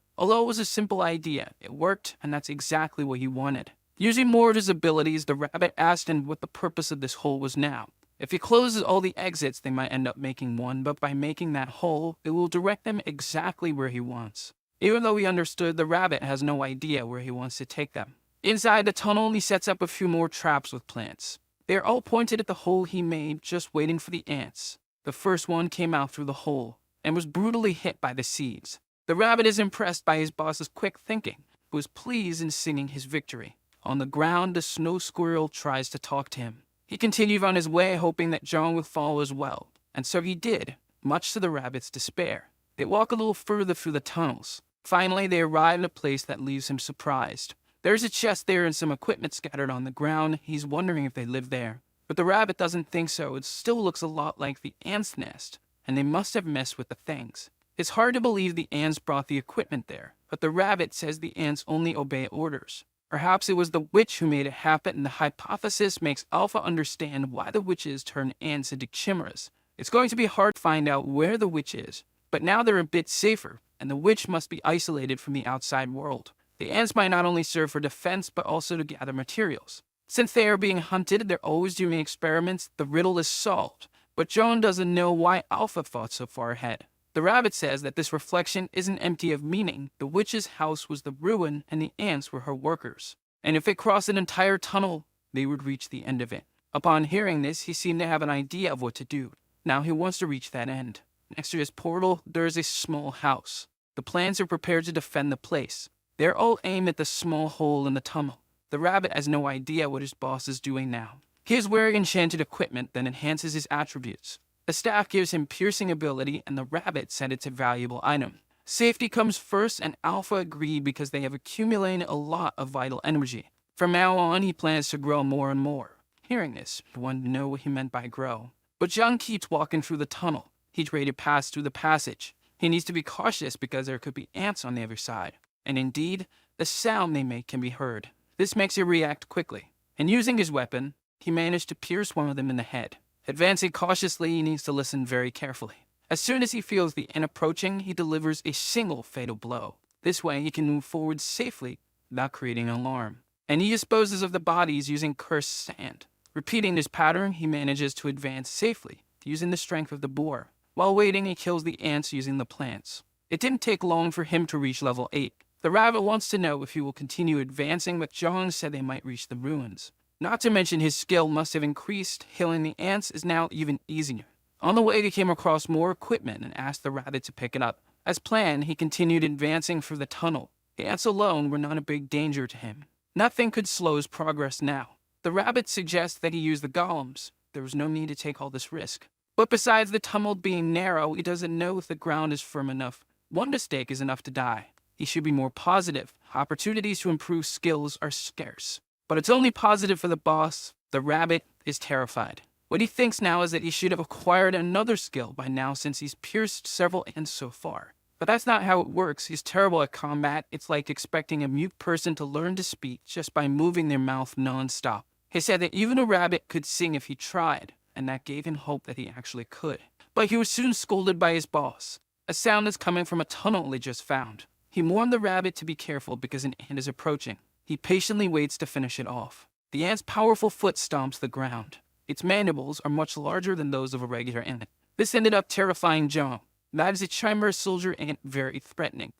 Although it was a simple idea, it worked, and that's exactly what he wanted. Using more of his abilities, the rabbit asked him what the purpose of this hole was now. If he closes all the exits, they might end up making one, but by making that hole, it will direct them exactly where he wants. Even though he understood, the rabbit has no idea where he wants to take them. Inside the tunnel, he sets up a few more traps with plants. They are all pointed at the hole he made, just waiting for the ants. The first one came out through the hole, and was brutally hit by the seeds. The rabbit is impressed by his boss's quick thinking, but was pleased in singing his victory. On the ground, the snow squirrel tries to talk to him. He continued on his way, hoping that John would follow as well, and so he did, much to the rabbit's despair. They walk a little further through the tunnels. Finally, they arrive in a place that leaves him surprised. There's a chest there and some equipment scattered on the ground. He's wondering if they live there. But the rabbit doesn't think so. It still looks a lot like the ants' nest, and they must have messed with the things. It's hard to believe the ants brought the equipment there, but the rabbit says the ants only obey orders. Perhaps it was the witch who made it happen, and the hypothesis makes Alpha understand why the witches turn ants into chimeras. It's going to be hard to find out where the witch is, but now they're a bit safer, and the witch must be isolated from the outside world. The ants might not only serve for defense, but also to gather materials. Since they are being hunted, they're always doing experiments. The riddle is solved, but Joan doesn't know why Alpha thought so far ahead. The rabbit says that this reflection isn't empty of meaning. The witch's house was the ruin, and the ants were her workers. And if they crossed an entire tunnel, they would reach the end of it. Upon hearing this, he seemed to have an idea of what to do. Now he wants to reach that end. Next to his portal, there is a small house. The plants are prepared to defend the place. They're all aimed at the small hole in the tunnel. The rabbit has no idea what his boss is doing now. He is wearing enchanted equipment that enhances his attributes. The staff gives him piercing ability, and the rabbit said it's a valuable item. Safety comes first, and Alpha agreed because they have accumulated a lot of vital energy. From now on, he plans to grow more and more. Hearing this, he wanted to know what he meant by grow. But Zhang keeps walking through the tunnel. He's ready to pass through the passage. He needs to be cautious because there could be ants on the other side. And indeed, the sound they make can be heard. This makes him react quickly. And using his weapon, he managed to pierce one of them in the head. Advancing cautiously, he needs to listen very carefully. As soon as he feels the ant approaching, he delivers a single fatal blow. This way, he can move forward safely without creating an alarm. And he disposes of the bodies using cursed sand. Repeating this pattern, he manages to advance safely, using the strength of the boar. While waiting, he kills the ants using the plants. It didn't take long for him to reach level 8. The rabbit wants to know if he will continue advancing, but John said they might reach the ruins. Not to mention his skill must have increased. Killing the ants is now even easier. On the way, he came across more equipment and asked the rabbit to pick it up. As planned, he continued advancing through the tunnel. The ants alone were not a big danger to him. Nothing could slow his progress now. The rabbit suggests that he use the golems. There was no need to take all this risk. But besides the tunnel being narrow, he doesn't know if the ground is firm enough. One mistake is enough to die. He should be more positive. Opportunities to improve skills are scarce. But it's only positive for the boss. The rabbit is terrified. What he thinks now is that he should have acquired another skill by now since he's pierced several ants so far. But that's not how it works. He's terrible at combat. It's like expecting a mute person to learn to speak just by moving their mouth non-stop. He said that even a rabbit could sing if he tried, and that gave him hope that he actually could. But he was soon scolded by his boss. A sound is coming from a tunnel they just found. He warned the rabbit to be careful because an ant is approaching. He patiently waits to finish it off. The ant's powerful foot stomps the ground. Its mandibles are much larger than those of a regular ant. This ended up terrifying John. That is a chimera soldier ant, very threatening.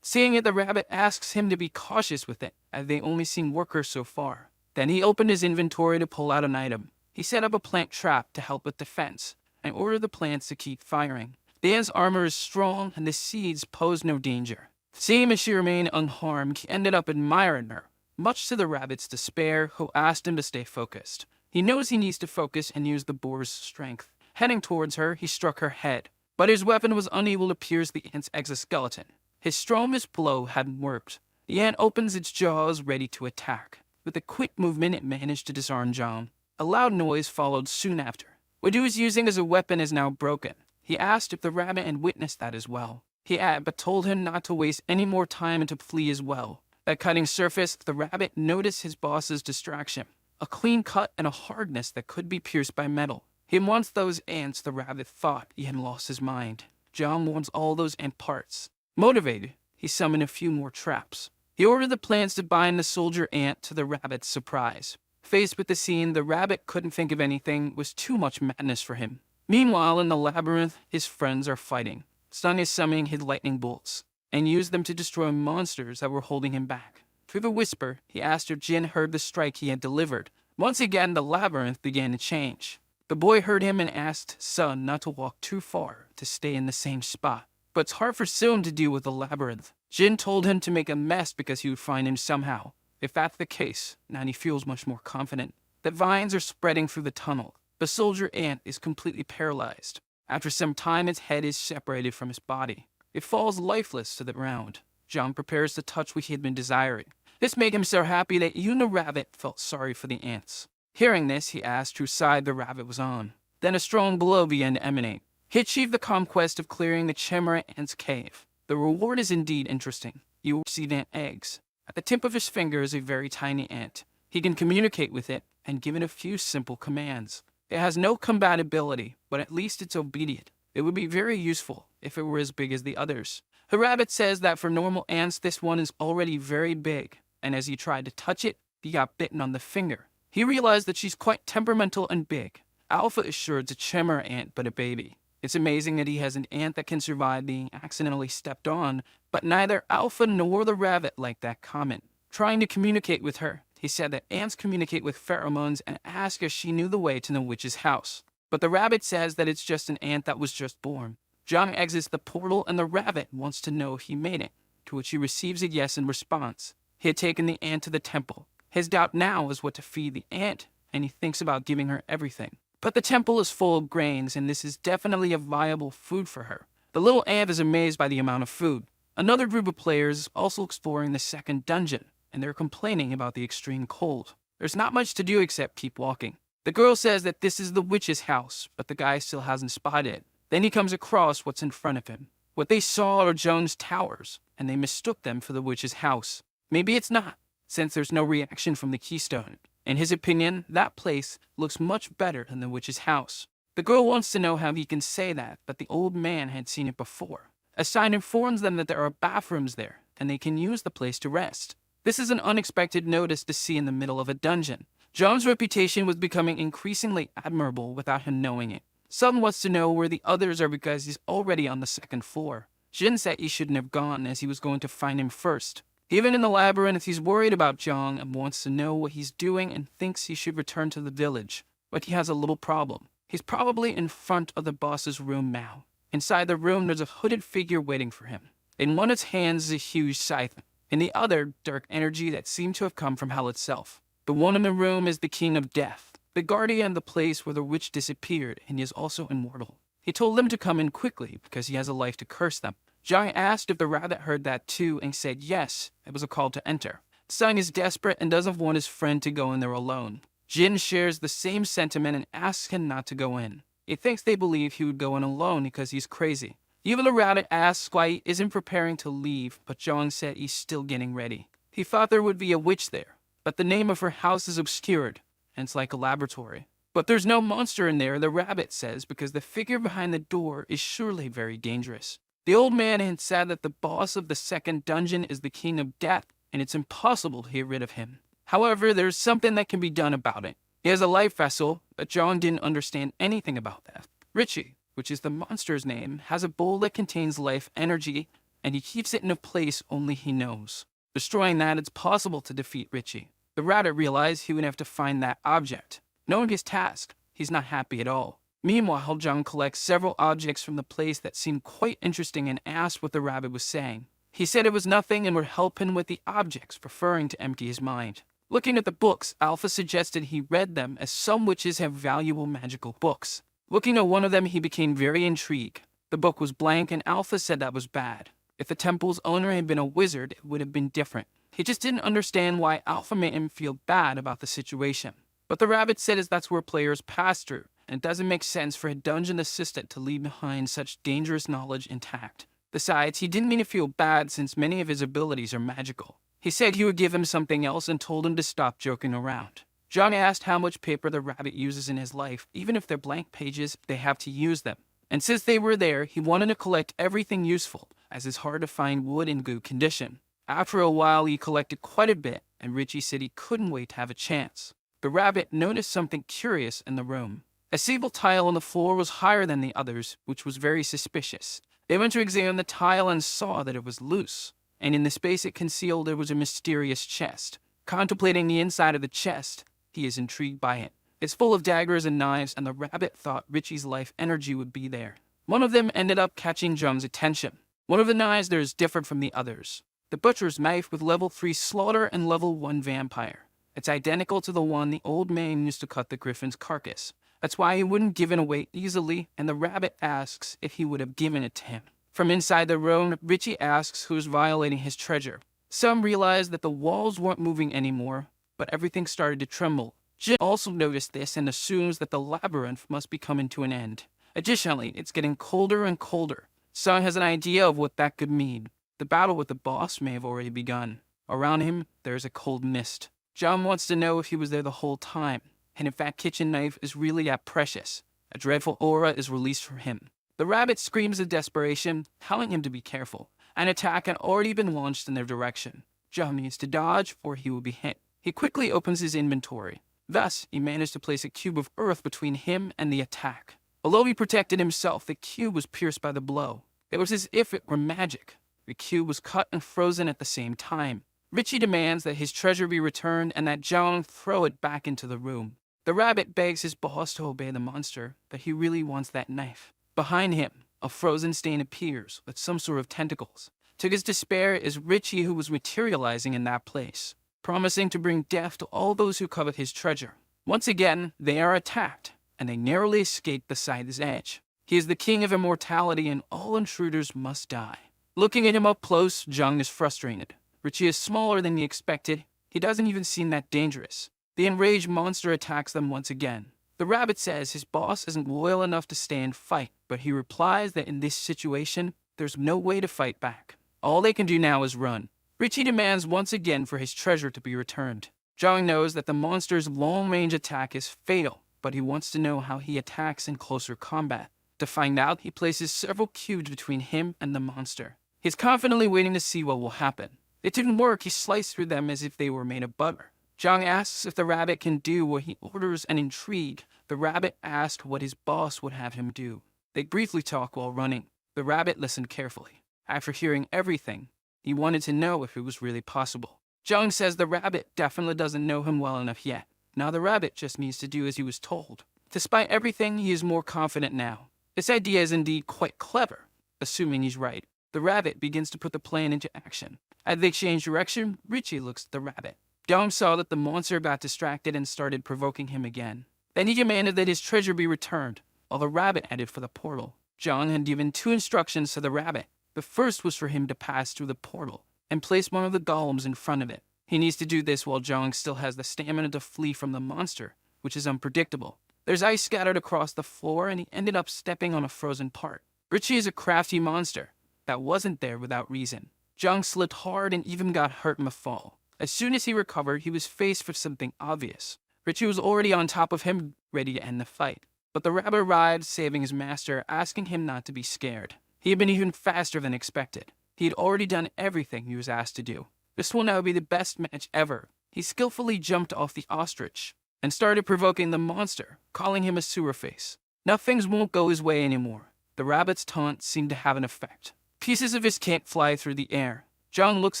Seeing it, the rabbit asks him to be cautious with it, as they only seen workers so far. Then he opened his inventory to pull out an item. He set up a plant trap to help with defense, and ordered the plants to keep firing. The ant's armor is strong, and the seeds pose no danger. Seeing as she remained unharmed, he ended up admiring her, much to the rabbit's despair, who asked him to stay focused. He knows he needs to focus and use the boar's strength. Heading towards her, he struck her head, but his weapon was unable to pierce the ant's exoskeleton. His strongest blow hadn't worked. The ant opens its jaws, ready to attack. With a quick movement, it managed to disarm John. A loud noise followed soon after. What he was using as a weapon is now broken. He asked if the rabbit had witnessed that as well. He had, but told him not to waste any more time and to flee as well. At cutting surface, the rabbit noticed his boss's distraction. A clean cut and a hardness that could be pierced by metal. He wants those ants. The rabbit thought he had lost his mind. John wants all those ant parts. Motivated, he summoned a few more traps. He ordered the plants to bind the soldier ant, to the rabbit's surprise. Faced with the scene, the rabbit couldn't think of anything. It was too much madness for him. Meanwhile, in the labyrinth, his friends are fighting. Sun is summoning his lightning bolts, and used them to destroy monsters that were holding him back. Through the whisper, he asked if Jin heard the strike he had delivered. Once again, the labyrinth began to change. The boy heard him and asked Sun not to walk too far, to stay in the same spot. But it's hard for Sun to deal with the labyrinth. Jin told him to make a mess because he would find him somehow. If that's the case, now he feels much more confident. The vines are spreading through the tunnel. The soldier ant is completely paralyzed. After some time, its head is separated from its body. It falls lifeless to the ground. John prepares to touch what he had been desiring. This made him so happy that even the rabbit felt sorry for the ants. Hearing this, he asked whose side the rabbit was on. Then a strong blow began to emanate. He achieved the conquest of clearing the Chimera ant's cave. The reward is indeed interesting. You will receive ant eggs. At the tip of his finger is a very tiny ant. He can communicate with it and give it a few simple commands. It has no combatability, but at least it's obedient. It would be very useful if it were as big as the others. The rabbit says that for normal ants, this one is already very big, and as he tried to touch it, he got bitten on the finger. He realized that she's quite temperamental and big. Alpha is sure it's a chimera ant, but a baby. It's amazing that he has an ant that can survive being accidentally stepped on, but neither Alpha nor the rabbit like that comment. Trying to communicate with her, he said that ants communicate with pheromones and asked if she knew the way to the witch's house. But the rabbit says that it's just an ant that was just born. John exits the portal and the rabbit wants to know if he made it, to which he receives a yes in response. He had taken the ant to the temple. His doubt now is what to feed the ant, and he thinks about giving her everything. But the temple is full of grains, and this is definitely a viable food for her. The little ant is amazed by the amount of food. Another group of players is also exploring the second dungeon, and they're complaining about the extreme cold. There's not much to do except keep walking. The girl says that this is the witch's house, but the guy still hasn't spotted it. Then he comes across what's in front of him. What they saw are Joan's towers, and they mistook them for the witch's house. Maybe it's not, since there's no reaction from the keystone. In his opinion, that place looks much better than the witch's house. The girl wants to know how he can say that, but the old man had seen it before. A sign informs them that there are bathrooms there, and they can use the place to rest. This is an unexpected notice to see in the middle of a dungeon. John's reputation was becoming increasingly admirable without him knowing it. Sun wants to know where the others are because he's already on the second floor. Jin said he shouldn't have gone as he was going to find him first. Even in the labyrinth, he's worried about Jong and wants to know what he's doing and thinks he should return to the village. But he has a little problem. He's probably in front of the boss's room now. Inside the room, there's a hooded figure waiting for him. In one of his hands is a huge scythe. In the other, dark energy that seemed to have come from hell itself. The one in the room is the King of Death, the guardian of the place where the witch disappeared, and he is also immortal. He told them to come in quickly because he has a life to curse them. Jai asked if the rabbit heard that too and said yes, it was a call to enter. Sung is desperate and doesn't want his friend to go in there alone. Jin shares the same sentiment and asks him not to go in. He thinks they believe he would go in alone because he's crazy. Even the rabbit asks why he isn't preparing to leave, but Jong said he's still getting ready. He thought there would be a witch there, but the name of her house is obscured, and it's like a laboratory. But there's no monster in there, the rabbit says, because the figure behind the door is surely very dangerous. The old man had said that the boss of the second dungeon is the King of Death, and it's impossible to get rid of him. However, there's something that can be done about it. He has a life vessel, but John didn't understand anything about that. Richie, which is the monster's name, has a bowl that contains life energy, and he keeps it in a place only he knows. Destroying that, it's possible to defeat Richie. The rabbit realized he would have to find that object. Knowing his task, he's not happy at all. Meanwhile, John collects several objects from the place that seemed quite interesting and asked what the rabbit was saying. He said it was nothing and would help him with the objects, preferring to empty his mind. Looking at the books, Alpha suggested he read them, as some witches have valuable magical books. Looking at one of them, he became very intrigued. The book was blank, and Alpha said that was bad. If the temple's owner had been a wizard, it would have been different. He just didn't understand why Alpha made him feel bad about the situation. But the rabbit said that's where players pass through, and it doesn't make sense for a dungeon assistant to leave behind such dangerous knowledge intact. Besides, he didn't mean to feel bad since many of his abilities are magical. He said he would give him something else and told him to stop joking around. John asked how much paper the rabbit uses in his life. Even if they're blank pages, they have to use them. And since they were there, he wanted to collect everything useful, as it's hard to find wood in good condition. After a while, he collected quite a bit, and Richie said he couldn't wait to have a chance. The rabbit noticed something curious in the room. A single tile on the floor was higher than the others, which was very suspicious. They went to examine the tile and saw that it was loose, and in the space it concealed there was a mysterious chest. Contemplating the inside of the chest, he is intrigued by it. It's full of daggers and knives, and the rabbit thought Richie's life energy would be there. One of them ended up catching John's attention. One of the knives there is different from the others. The butcher's knife with level 3 slaughter and level 1 vampire. It's identical to the one the old man used to cut the griffin's carcass. That's why he wouldn't give it away easily, and the rabbit asks if he would have given it to him. From inside the room, Richie asks who's violating his treasure. Some realized that the walls weren't moving anymore, but everything started to tremble. Jin also noticed this and assumes that the labyrinth must be coming to an end. Additionally, it's getting colder and colder. Sung has an idea of what that could mean. The battle with the boss may have already begun. Around him, there is a cold mist. John wants to know if he was there the whole time, and if that kitchen knife is really that precious. A dreadful aura is released from him. The rabbit screams in desperation, telling him to be careful. An attack had already been launched in their direction. John needs to dodge, or he will be hit. He quickly opens his inventory. Thus, he managed to place a cube of earth between him and the attack. Although he protected himself, the cube was pierced by the blow. It was as if it were magic. The cube was cut and frozen at the same time. Richie demands that his treasure be returned and that John throw it back into the room. The rabbit begs his boss to obey the monster, but he really wants that knife. Behind him, a frozen stain appears with some sort of tentacles. To his despair is Richie, who was materializing in that place, promising to bring death to all those who covet his treasure. Once again, they are attacked, and they narrowly escape the site's edge. He is the king of immortality, and all intruders must die. Looking at him up close, Jung is frustrated. Richie is smaller than he expected. He doesn't even seem that dangerous. The enraged monster attacks them once again. The rabbit says his boss isn't loyal enough to stay and fight, but he replies that in this situation, there's no way to fight back. All they can do now is run. Richie demands once again for his treasure to be returned. Jung knows that the monster's long-range attack is fatal, but he wants to know how he attacks in closer combat. To find out, he places several cubes between him and the monster. He's confidently waiting to see what will happen. It didn't work. He sliced through them as if they were made of butter. Jung asks if the rabbit can do what he orders, and intrigued, the rabbit asked what his boss would have him do. They briefly talk while running. The rabbit listened carefully. After hearing everything, he wanted to know if it was really possible. Jung says the rabbit definitely doesn't know him well enough yet. Now the rabbit just needs to do as he was told. Despite everything, he is more confident now. This idea is indeed quite clever, assuming he's right. The rabbit begins to put the plan into action. As they change direction, Richie looks at the rabbit. Jung saw that the monster got distracted and started provoking him again. Then he demanded that his treasure be returned, while the rabbit headed for the portal. Jung had given 2 instructions to the rabbit. The first was for him to pass through the portal and place one of the golems in front of it. He needs to do this while Jung still has the stamina to flee from the monster, which is unpredictable. There's ice scattered across the floor, and he ended up stepping on a frozen part. Richie is a crafty monster that wasn't there without reason. Jung slipped hard and even got hurt in the fall. As soon as he recovered, he was faced with something obvious. Richie was already on top of him, ready to end the fight. But the rabbit arrived, saving his master, asking him not to be scared. He had been even faster than expected. He had already done everything he was asked to do. This will now be the best match ever. He skillfully jumped off the ostrich and started provoking the monster, calling him a sewer face. Now things won't go his way anymore. The rabbit's taunt seemed to have an effect. Pieces of his cape fly through the air. Jung looks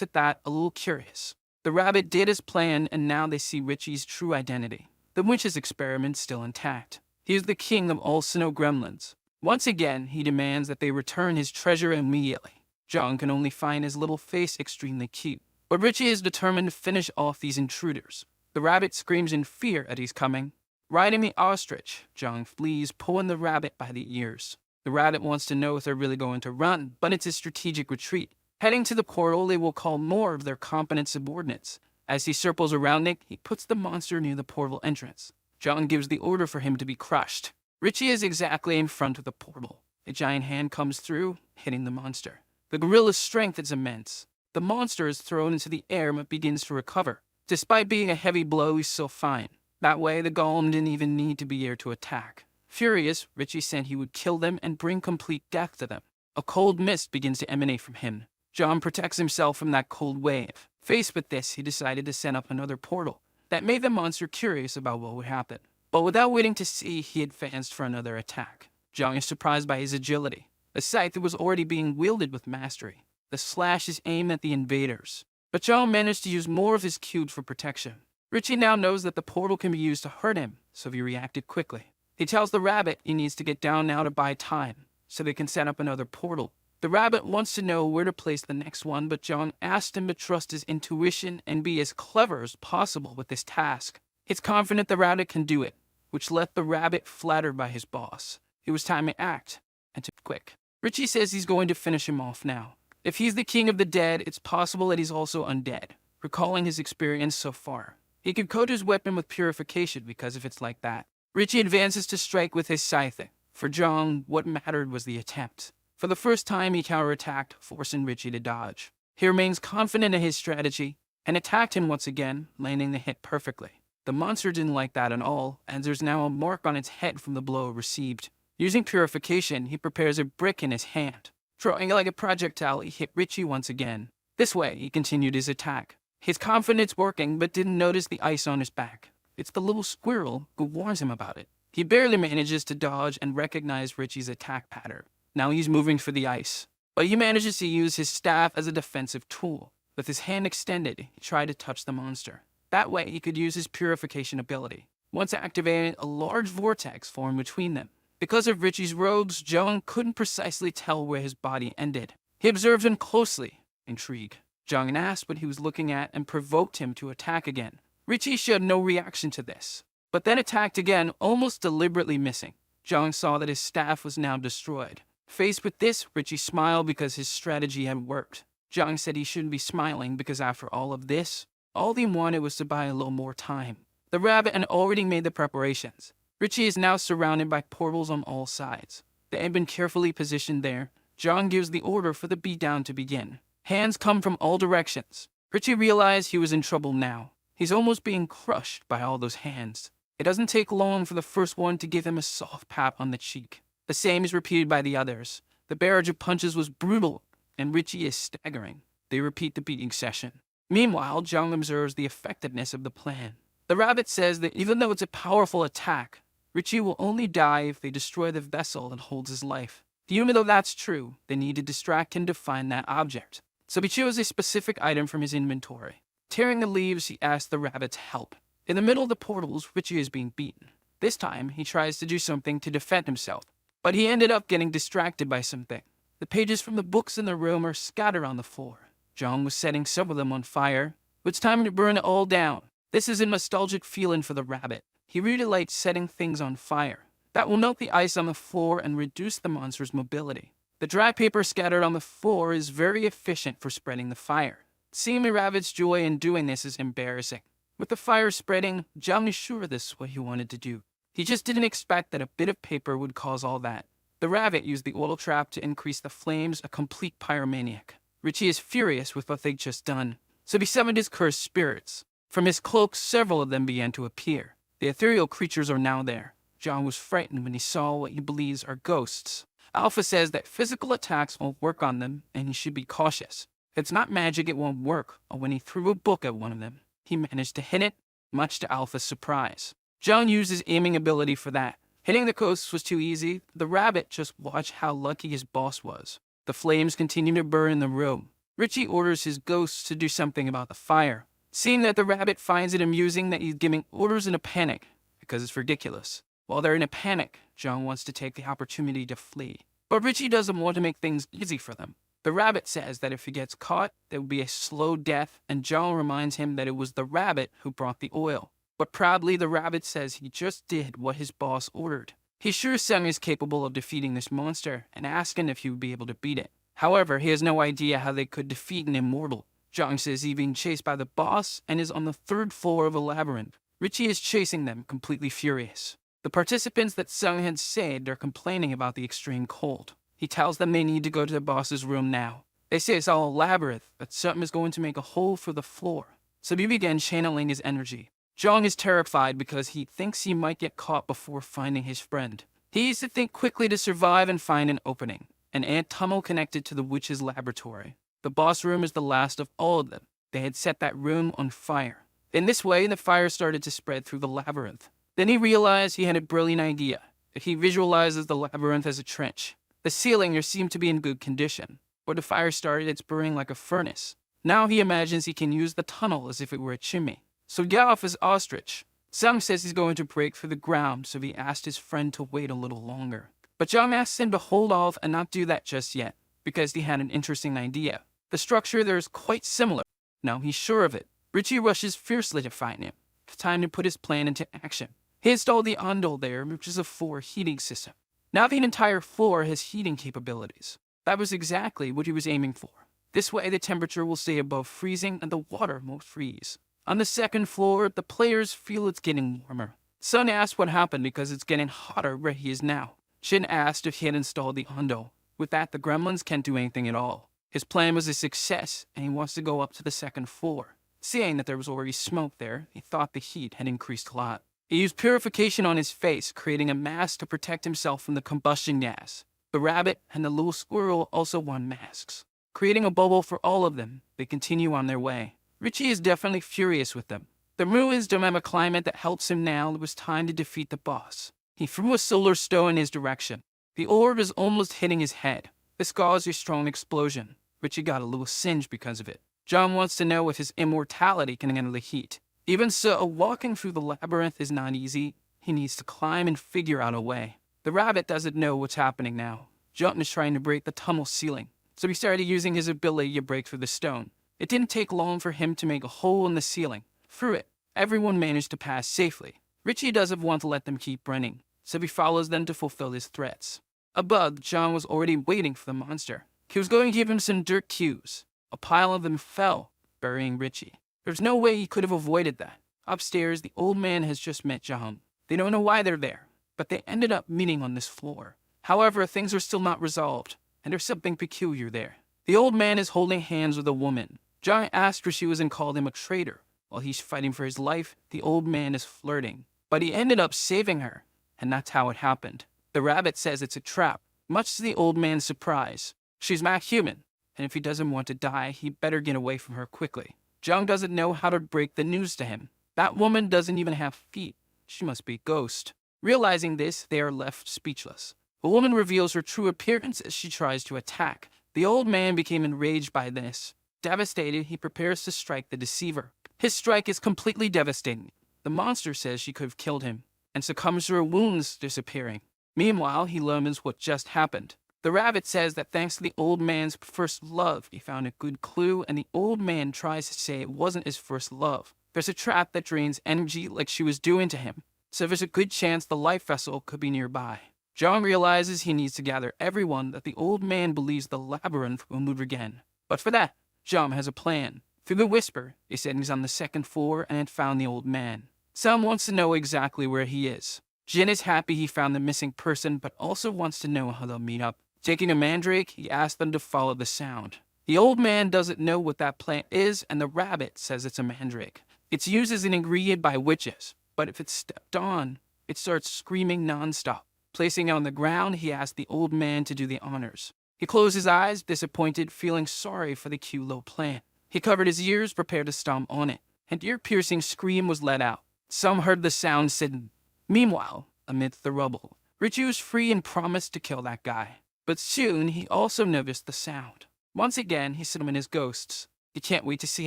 at that, a little curious. The rabbit did as planned, and now they see Richie's true identity. The witch's experiment's still intact. He is the king of all snow gremlins. Once again, he demands that they return his treasure immediately. John can only find his little face extremely cute, but Richie is determined to finish off these intruders. The rabbit screams in fear as he's coming. Riding the ostrich, John flees, pulling the rabbit by the ears. The rabbit wants to know if they're really going to run, but it's a strategic retreat. Heading to the portal, they will call more of their competent subordinates. As he circles around Nick, he puts the monster near the portal entrance. John gives the order for him to be crushed. Richie is exactly in front of the portal. A giant hand comes through, hitting the monster. The gorilla's strength is immense. The monster is thrown into the air but begins to recover. Despite being a heavy blow, he's still fine. That way, the golem didn't even need to be here to attack. Furious, Richie said he would kill them and bring complete death to them. A cold mist begins to emanate from him. John protects himself from that cold wave. Faced with this, he decided to set up another portal. That made the monster curious about what would happen. But without waiting to see, he advanced for another attack. John is surprised by his agility. A scythe that was already being wielded with mastery. The slash is aimed at the invaders. But John managed to use more of his cubes for protection. Richie now knows that the portal can be used to hurt him, so he reacted quickly. He tells the rabbit he needs to get down now to buy time, so they can set up another portal. The rabbit wants to know where to place the next one, but John asked him to trust his intuition and be as clever as possible with this task. He's confident the rabbit can do it, which left the rabbit flattered by his boss. It was time to act, and to quick. Richie says he's going to finish him off now. If he's the king of the dead, it's possible that he's also undead, recalling his experience so far. He could coat his weapon with purification because if it's like that. Richie advances to strike with his scythe. For John, what mattered was the attempt. For the first time, he counterattacked, forcing Richie to dodge. He remains confident in his strategy, and attacked him once again, landing the hit perfectly. The monster didn't like that at all, and there's now a mark on its head from the blow received. Using purification, he prepares a brick in his hand. Throwing it like a projectile, he hit Richie once again. This way, he continued his attack. His confidence working, but didn't notice the ice on his back. It's the little squirrel who warns him about it. He barely manages to dodge and recognize Richie's attack pattern. Now he's moving for the ice. But he manages to use his staff as a defensive tool. With his hand extended, he tried to touch the monster. That way, he could use his purification ability. Once activated, a large vortex formed between them. Because of Richie's robes, John couldn't precisely tell where his body ended. He observed him closely, intrigued. John asked what he was looking at and provoked him to attack again. Richie showed no reaction to this, but then attacked again, almost deliberately missing. John saw that his staff was now destroyed. Faced with this, Richie smiled because his strategy had worked. John said he shouldn't be smiling because after all of this, all he wanted was to buy a little more time. The rabbit had already made the preparations. Richie is now surrounded by portals on all sides. They had been carefully positioned there. John gives the order for the beatdown to begin. Hands come from all directions. Richie realized he was in trouble now. He's almost being crushed by all those hands. It doesn't take long for the first one to give him a soft pat on the cheek. The same is repeated by the others. The barrage of punches was brutal, and Richie is staggering. They repeat the beating session. Meanwhile, John observes the effectiveness of the plan. The rabbit says that even though it's a powerful attack, Richie will only die if they destroy the vessel that holds his life. Even though that's true, they need to distract him to find that object. So he chose a specific item from his inventory. Tearing the leaves, he asked the rabbit to help. In the middle of the portals, Richie is being beaten. This time, he tries to do something to defend himself, but he ended up getting distracted by something. The pages from the books in the room are scattered on the floor. John was setting some of them on fire. It's time to burn it all down. This is a nostalgic feeling for the rabbit. He really likes setting things on fire. That will melt the ice on the floor and reduce the monster's mobility. The dry paper scattered on the floor is very efficient for spreading the fire. Seeing the rabbit's joy in doing this is embarrassing. With the fire spreading, John is sure this is what he wanted to do. He just didn't expect that a bit of paper would cause all that. The rabbit used the oil trap to increase the flames, a complete pyromaniac. Richie is furious with what they'd just done, so he summoned his cursed spirits. From his cloak, several of them began to appear. The ethereal creatures are now there. John was frightened when he saw what he believes are ghosts. Alpha says that physical attacks won't work on them, and he should be cautious. If it's not magic, it won't work, or when he threw a book at one of them, he managed to hit it, much to Alpha's surprise. John used his aiming ability for that. Hitting the ghosts was too easy. The rabbit just watched how lucky his boss was. The flames continue to burn in the room. Richie orders his ghosts to do something about the fire. Seeing that the rabbit finds it amusing that he's giving orders in a panic, because it's ridiculous. While they're in a panic, John wants to take the opportunity to flee. But Richie doesn't want to make things easy for them. The rabbit says that if he gets caught, there will be a slow death, and John reminds him that it was the rabbit who brought the oil. But proudly, the rabbit says he just did what his boss ordered. He's sure Sung is capable of defeating this monster, and asking if he would be able to beat it. However, he has no idea how they could defeat an immortal. John says he's being chased by the boss and is on the 3rd floor of a labyrinth. Richie is chasing them, completely furious. The participants that Sung had saved are complaining about the extreme cold. He tells them they need to go to the boss's room now. They say it's all a labyrinth, but something is going to make a hole for the floor. So he begins channeling his energy. Jong is terrified because he thinks he might get caught before finding his friend. He needs to think quickly to survive and find an opening, an ant tunnel connected to the witch's laboratory. The boss room is the last of all of them. They had set that room on fire. In this way, the fire started to spread through the labyrinth. Then he realized he had a brilliant idea. He visualizes the labyrinth as a trench. The ceiling there seemed to be in good condition. Where the fire started, it's burning like a furnace. Now he imagines he can use the tunnel as if it were a chimney. So get off his ostrich. Sung says he's going to break through the ground, so he asked his friend to wait a little longer. But Jung asks him to hold off and not do that just yet, because he had an interesting idea. The structure there is quite similar. Now he's sure of it. Richie rushes fiercely to find him. It's time to put his plan into action. He installed the ondol there, which is a floor heating system. Now the entire floor has heating capabilities. That was exactly what he was aiming for. This way the temperature will stay above freezing and the water won't freeze. On the 2nd floor, the players feel it's getting warmer. Sun asks what happened because it's getting hotter where he is now. Shin asked if he had installed the ondol. With that, the gremlins can't do anything at all. His plan was a success, and he wants to go up to the 2nd floor. Seeing that there was already smoke there, he thought the heat had increased a lot. He used purification on his face, creating a mask to protect himself from the combustion gas. The rabbit and the little squirrel also won masks. Creating a bubble for all of them, they continue on their way. Richie is definitely furious with them. The ruins don't have a climate that helps him now. It was time to defeat the boss. He threw a solar stone in his direction. The orb is almost hitting his head. This caused a strong explosion. Richie got a little singe because of it. John wants to know if his immortality can handle the heat. Even so, walking through the labyrinth is not easy. He needs to climb and figure out a way. The rabbit doesn't know what's happening now. John is trying to break the tunnel ceiling, so he started using his ability to break through the stone. It didn't take long for him to make a hole in the ceiling. Through it, everyone managed to pass safely. Richie doesn't want to let them keep running, so he follows them to fulfill his threats. Above, John was already waiting for the monster. He was going to give him some dirt cubes. A pile of them fell, burying Richie. There's no way he could have avoided that. Upstairs, the old man has just met John. They don't know why they're there, but they ended up meeting on this floor. However, things are still not resolved, and there's something peculiar there. The old man is holding hands with a woman. John asked where she was and called him a traitor. While he's fighting for his life, the old man is flirting. But he ended up saving her, and that's how it happened. The rabbit says it's a trap, much to the old man's surprise. She's not human, and if he doesn't want to die, he better get away from her quickly. John doesn't know how to break the news to him. That woman doesn't even have feet. She must be a ghost. Realizing this, they are left speechless. The woman reveals her true appearance as she tries to attack. The old man became enraged by this. Devastated, he prepares to strike the deceiver. His strike is completely devastating. The monster says she could have killed him, and succumbs to her wounds, disappearing. Meanwhile, he learns what just happened. The rabbit says that thanks to the old man's first love, he found a good clue, and the old man tries to say it wasn't his first love. There's a trap that drains energy like she was doing to him, so there's a good chance the life vessel could be nearby. John realizes he needs to gather everyone that the old man believes the labyrinth will move again. But for that, John has a plan. Through the whisper, he said he's on the 2nd floor and had found the old man. Sam wants to know exactly where he is. Jin is happy he found the missing person, but also wants to know how they'll meet up. Taking a mandrake, he asks them to follow the sound. The old man doesn't know what that plant is, and the rabbit says it's a mandrake. It's used as an ingredient by witches, but if it's stepped on, it starts screaming nonstop. Placing it on the ground, he asks the old man to do the honors. He closed his eyes, disappointed, feeling sorry for the Q-Lo plant. He covered his ears, prepared to stomp on it. An ear-piercing scream was let out. Some heard the sound sudden. Meanwhile, amidst the rubble, Richie was free and promised to kill that guy. But soon, he also noticed the sound. Once again, he summoned his ghosts. He can't wait to see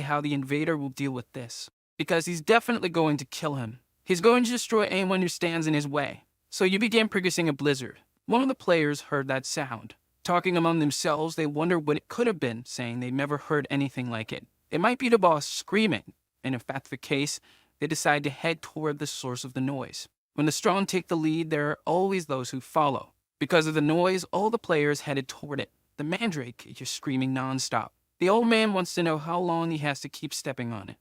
how the invader will deal with this, because he's definitely going to kill him. He's going to destroy anyone who stands in his way. So you began producing a blizzard. One of the players heard that sound. Talking among themselves, they wonder what it could have been, saying they never heard anything like it. It might be the boss screaming, and if that's the case, they decide to head toward the source of the noise. When the strong take the lead, there are always those who follow. Because of the noise, all the players headed toward it. The mandrake is just screaming nonstop. The old man wants to know how long he has to keep stepping on it.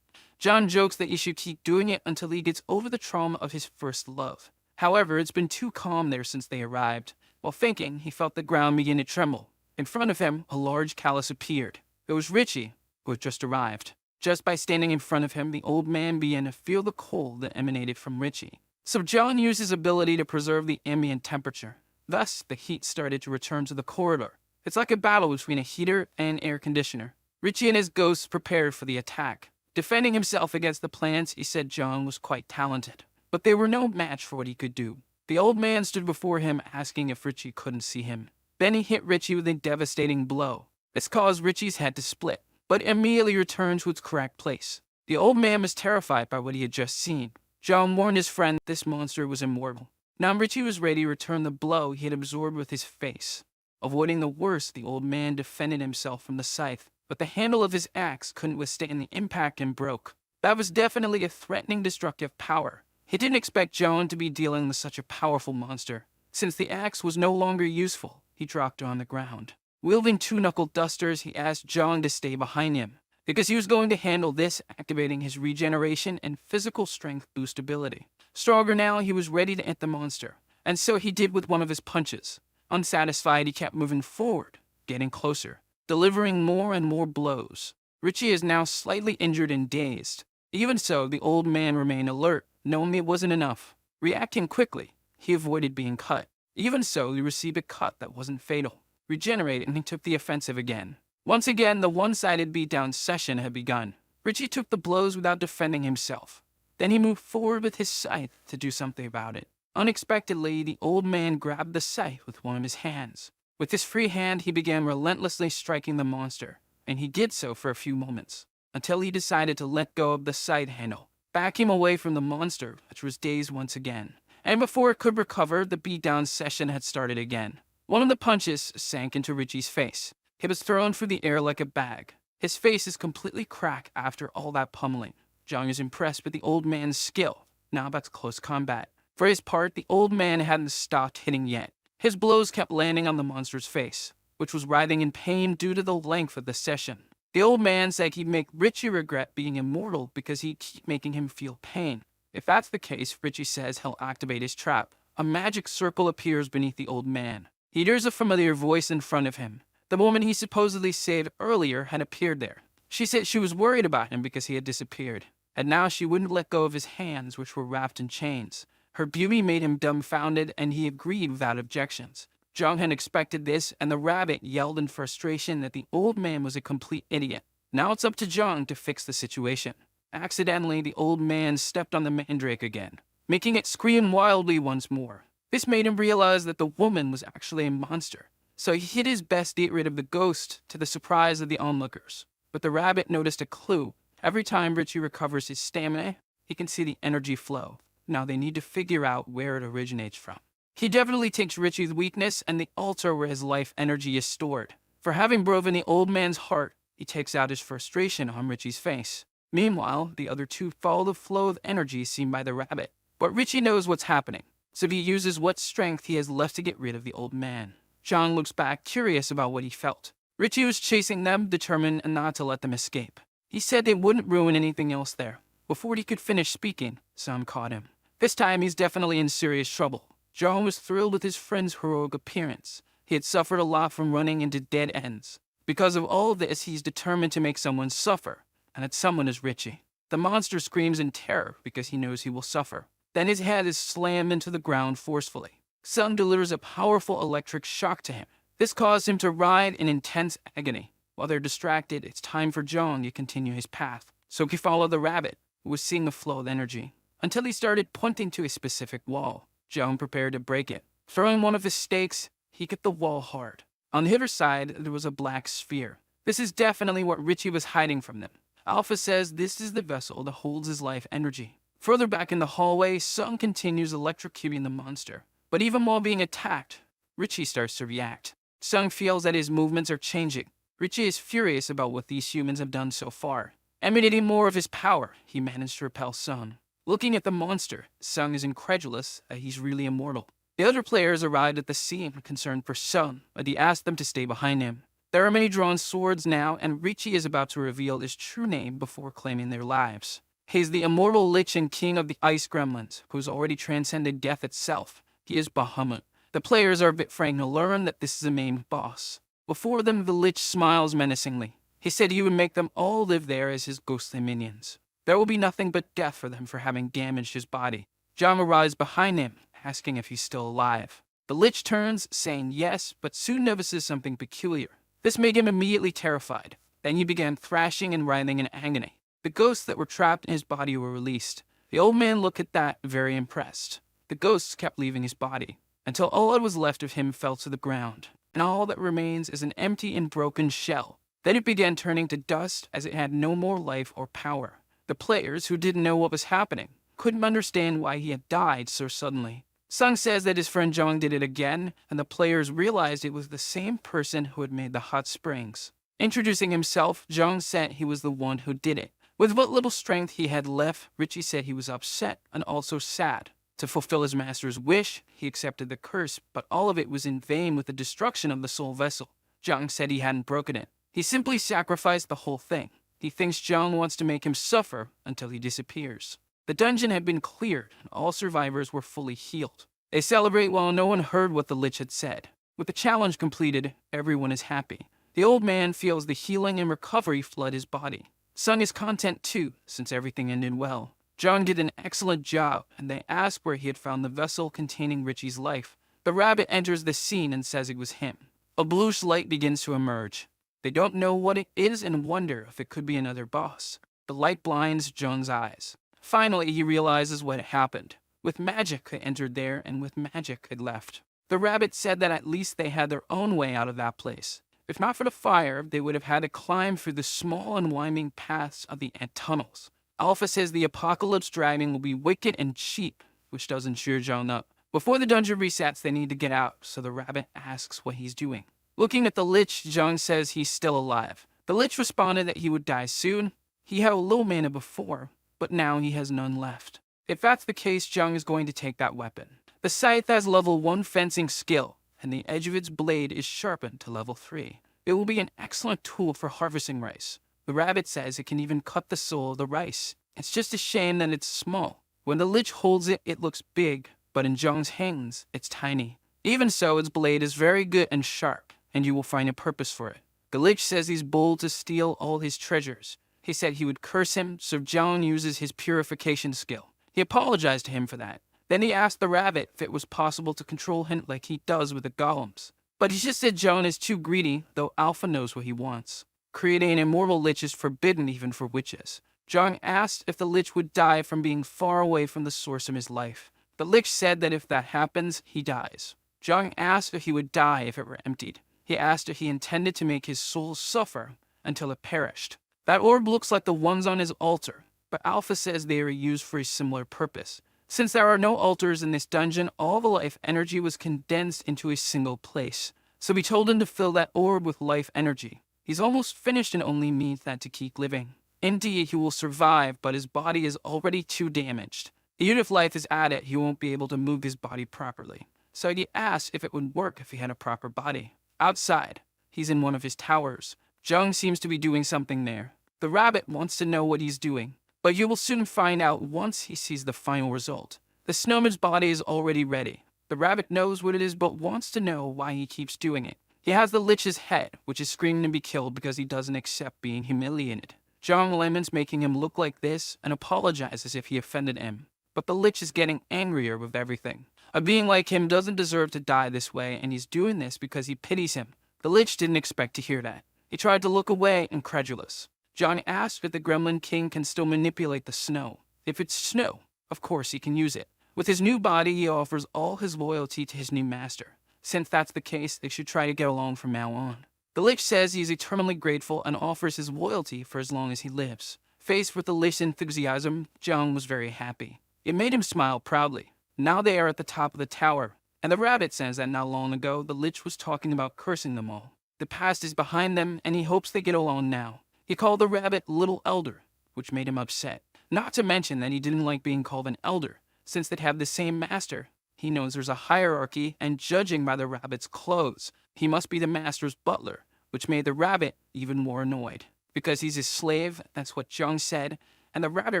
John jokes that he should keep doing it until he gets over the trauma of his first love. However, it's been too calm there since they arrived. While thinking, he felt the ground begin to tremble. In front of him, a large callus appeared. It was Richie, who had just arrived. Just by standing in front of him, the old man began to feel the cold that emanated from Richie. So John used his ability to preserve the ambient temperature. Thus, the heat started to return to the corridor. It's like a battle between a heater and air conditioner. Richie and his ghosts prepared for the attack. Defending himself against the plants, he said John was quite talented. But they were no match for what he could do. The old man stood before him, asking if Richie couldn't see him. Then he hit Richie with a devastating blow. This caused Richie's head to split, but immediately returned to its correct place. The old man was terrified by what he had just seen. John warned his friend this monster was immortal. Now Richie was ready to return the blow he had absorbed with his face. Avoiding the worst, the old man defended himself from the scythe, but the handle of his axe couldn't withstand the impact and broke. That was definitely a threatening, destructive power. He didn't expect John to be dealing with such a powerful monster. Since the axe was no longer useful, he dropped it on the ground. Wielding two knuckle dusters, he asked John to stay behind him, because he was going to handle this, activating his regeneration and physical strength boost ability. Stronger now, he was ready to hit the monster, and so he did with one of his punches. Unsatisfied, he kept moving forward, getting closer, delivering more and more blows. Richie is now slightly injured and dazed. Even so, the old man remained alert, knowing it wasn't enough. Reacting quickly, he avoided being cut. Even so, he received a cut that wasn't fatal. Regenerated, and he took the offensive again. Once again, the one-sided beatdown session had begun. Richie took the blows without defending himself. Then he moved forward with his scythe to do something about it. Unexpectedly, the old man grabbed the scythe with one of his hands. With his free hand, he began relentlessly striking the monster, and he did so for a few moments, until he decided to let go of the scythe handle, backing away from the monster, which was dazed once again. And before it could recover, the beatdown session had started again. One of the punches sank into Richie's face. He was thrown through the air like a bag. His face is completely cracked after all that pummeling. John was impressed with the old man's skill. Now back to close combat. For his part, the old man hadn't stopped hitting yet. His blows kept landing on the monster's face, which was writhing in pain due to the length of the session. The old man said he'd make Richie regret being immortal because he'd keep making him feel pain. If that's the case, Richie says he'll activate his trap. A magic circle appears beneath the old man. He hears a familiar voice in front of him. The woman he supposedly saved earlier had appeared there. She said she was worried about him because he had disappeared, and now she wouldn't let go of his hands, which were wrapped in chains. Her beauty made him dumbfounded, and he agreed without objections. Jung had expected this, and the rabbit yelled in frustration that the old man was a complete idiot. Now it's up to Jung to fix the situation. Accidentally, the old man stepped on the mandrake again, making it scream wildly once more. This made him realize that the woman was actually a monster. So he did his best to get rid of the ghost, to the surprise of the onlookers. But the rabbit noticed a clue. Every time Richie recovers his stamina, he can see the energy flow. Now they need to figure out where it originates from. He definitely takes Richie's weakness and the altar where his life energy is stored. For having broken the old man's heart, he takes out his frustration on Richie's face. Meanwhile, the other two follow the flow of energy seen by the rabbit. But Richie knows what's happening, so he uses what strength he has left to get rid of the old man. John looks back, curious about what he felt. Richie was chasing them, determined not to let them escape. He said they wouldn't ruin anything else there. Before he could finish speaking, Sam caught him. This time, he's definitely in serious trouble. John was thrilled with his friend's heroic appearance. He had suffered a lot from running into dead ends. Because of all this, he's determined to make someone suffer, and that someone is Richie. The monster screams in terror because he knows he will suffer. Then his head is slammed into the ground forcefully. Sun delivers a powerful electric shock to him. This caused him to writhe in intense agony. While they're distracted, it's time for Jong to continue his path. So he followed the rabbit, who was seeing a flow of energy, until he started pointing to a specific wall. Jong prepared to break it. Throwing one of his stakes, he hit the wall hard. On the other side, there was a black sphere. This is definitely what Richie was hiding from them. Alpha says this is the vessel that holds his life energy. Further back in the hallway, Sung continues electrocuting the monster. But even while being attacked, Richie starts to react. Sung feels that his movements are changing. Richie is furious about what these humans have done so far. Emanating more of his power, he managed to repel Sung. Looking at the monster, Sung is incredulous that he's really immortal. The other players arrived at the scene concerned for Sung, but he asked them to stay behind him. There are many drawn swords now, and Richie is about to reveal his true name before claiming their lives. He's the immortal Lich and king of the Ice Gremlins, who's already transcended death itself. He is Bahamut. The players are a bit frightened to learn that this is the main boss. Before them, the Lich smiles menacingly. He said he would make them all live there as his ghostly minions. There will be nothing but death for them for having damaged his body. Jong arrives behind him, asking if he's still alive. The Lich turns, saying yes, but soon notices something peculiar. This made him immediately terrified. Then he began thrashing and writhing in agony. The ghosts that were trapped in his body were released. The old man looked at that, very impressed. The ghosts kept leaving his body, until all that was left of him fell to the ground, and all that remains is an empty and broken shell. Then it began turning to dust as it had no more life or power. The players, who didn't know what was happening, couldn't understand why he had died so suddenly. Sung says that his friend Jong did it again, and the players realized it was the same person who had made the hot springs. Introducing himself, Jong said he was the one who did it. With what little strength he had left, Richie said he was upset and also sad. To fulfill his master's wish, he accepted the curse, but all of it was in vain with the destruction of the soul vessel. Jong said he hadn't broken it. He simply sacrificed the whole thing. He thinks Jong wants to make him suffer until he disappears. The dungeon had been cleared, and all survivors were fully healed. They celebrate while no one heard what the Lich had said. With the challenge completed, everyone is happy. The old man feels the healing and recovery flood his body. Sung is content too, since everything ended well. Jong did an excellent job, and they asked where he had found the vessel containing Richie's life. The rabbit enters the scene and says it was him. A bluish light begins to emerge. They don't know what it is and wonder if it could be another boss. The light blinds Jong's eyes. Finally, he realizes what had happened. With magic, they entered there, and with magic, it left. The rabbit said that at least they had their own way out of that place. If not for the fire, they would have had to climb through the small and winding paths of the ant tunnels. Alpha says the apocalypse dragon will be wicked and cheap, which doesn't cheer Jong up. Before the dungeon resets, they need to get out, so the rabbit asks what he's doing. Looking at the Lich, Jong says he's still alive. The Lich responded that he would die soon. He had a little mana before, but now he has none left. If that's the case, Jong is going to take that weapon. The scythe has level 1 fencing skill, and the edge of its blade is sharpened to level 3. It will be an excellent tool for harvesting rice. The rabbit says it can even cut the soul of the rice. It's just a shame that it's small. When the Lich holds it, it looks big, but in Jong's hands, it's tiny. Even so, its blade is very good and sharp, and you will find a purpose for it. The Lich says he's bold to steal all his treasures. He said he would curse him, so Jong uses his purification skill. He apologized to him for that. Then he asked the rabbit if it was possible to control him like he does with the golems. But he just said Jong is too greedy, though Alpha knows what he wants. Creating an immortal Lich is forbidden even for witches. Jong asked if the Lich would die from being far away from the source of his life. The Lich said that if that happens, he dies. Jong asked if he would die if it were emptied. He asked if he intended to make his soul suffer until it perished. That orb looks like the ones on his altar, but Alpha says they are used for a similar purpose. Since there are no altars in this dungeon, all the life energy was condensed into a single place. So we told him to fill that orb with life energy. He's almost finished and only needs that to keep living. Indeed, he will survive, but his body is already too damaged. Even if life is added, he won't be able to move his body properly. So he asked if it would work if he had a proper body. Outside, he's in one of his towers. Jong seems to be doing something there. The rabbit wants to know what he's doing, but you will soon find out once he sees the final result. The snowman's body is already ready. The rabbit knows what it is but wants to know why he keeps doing it. He has the Lich's head, which is screaming to be killed because he doesn't accept being humiliated. Jong laments making him look like this and apologizes if he offended him. But the Lich is getting angrier with everything. A being like him doesn't deserve to die this way, and he's doing this because he pities him. The Lich didn't expect to hear that. He tried to look away, incredulous. Jong asked if the Gremlin King can still manipulate the snow. If it's snow, of course he can use it. With his new body, he offers all his loyalty to his new master. Since that's the case, they should try to get along from now on. The Lich says he is eternally grateful and offers his loyalty for as long as he lives. Faced with the Lich's enthusiasm, Zhang was very happy. It made him smile proudly. Now they are at the top of the tower, and the rabbit says that not long ago the Lich was talking about cursing them all. The past is behind them, and he hopes they get along now. He called the rabbit Little Elder, which made him upset. Not to mention that he didn't like being called an elder, since they'd have the same master. He knows there's a hierarchy, and judging by the rabbit's clothes, he must be the master's butler, which made the rabbit even more annoyed. Because he's his slave, that's what Zhang said, and the rabbit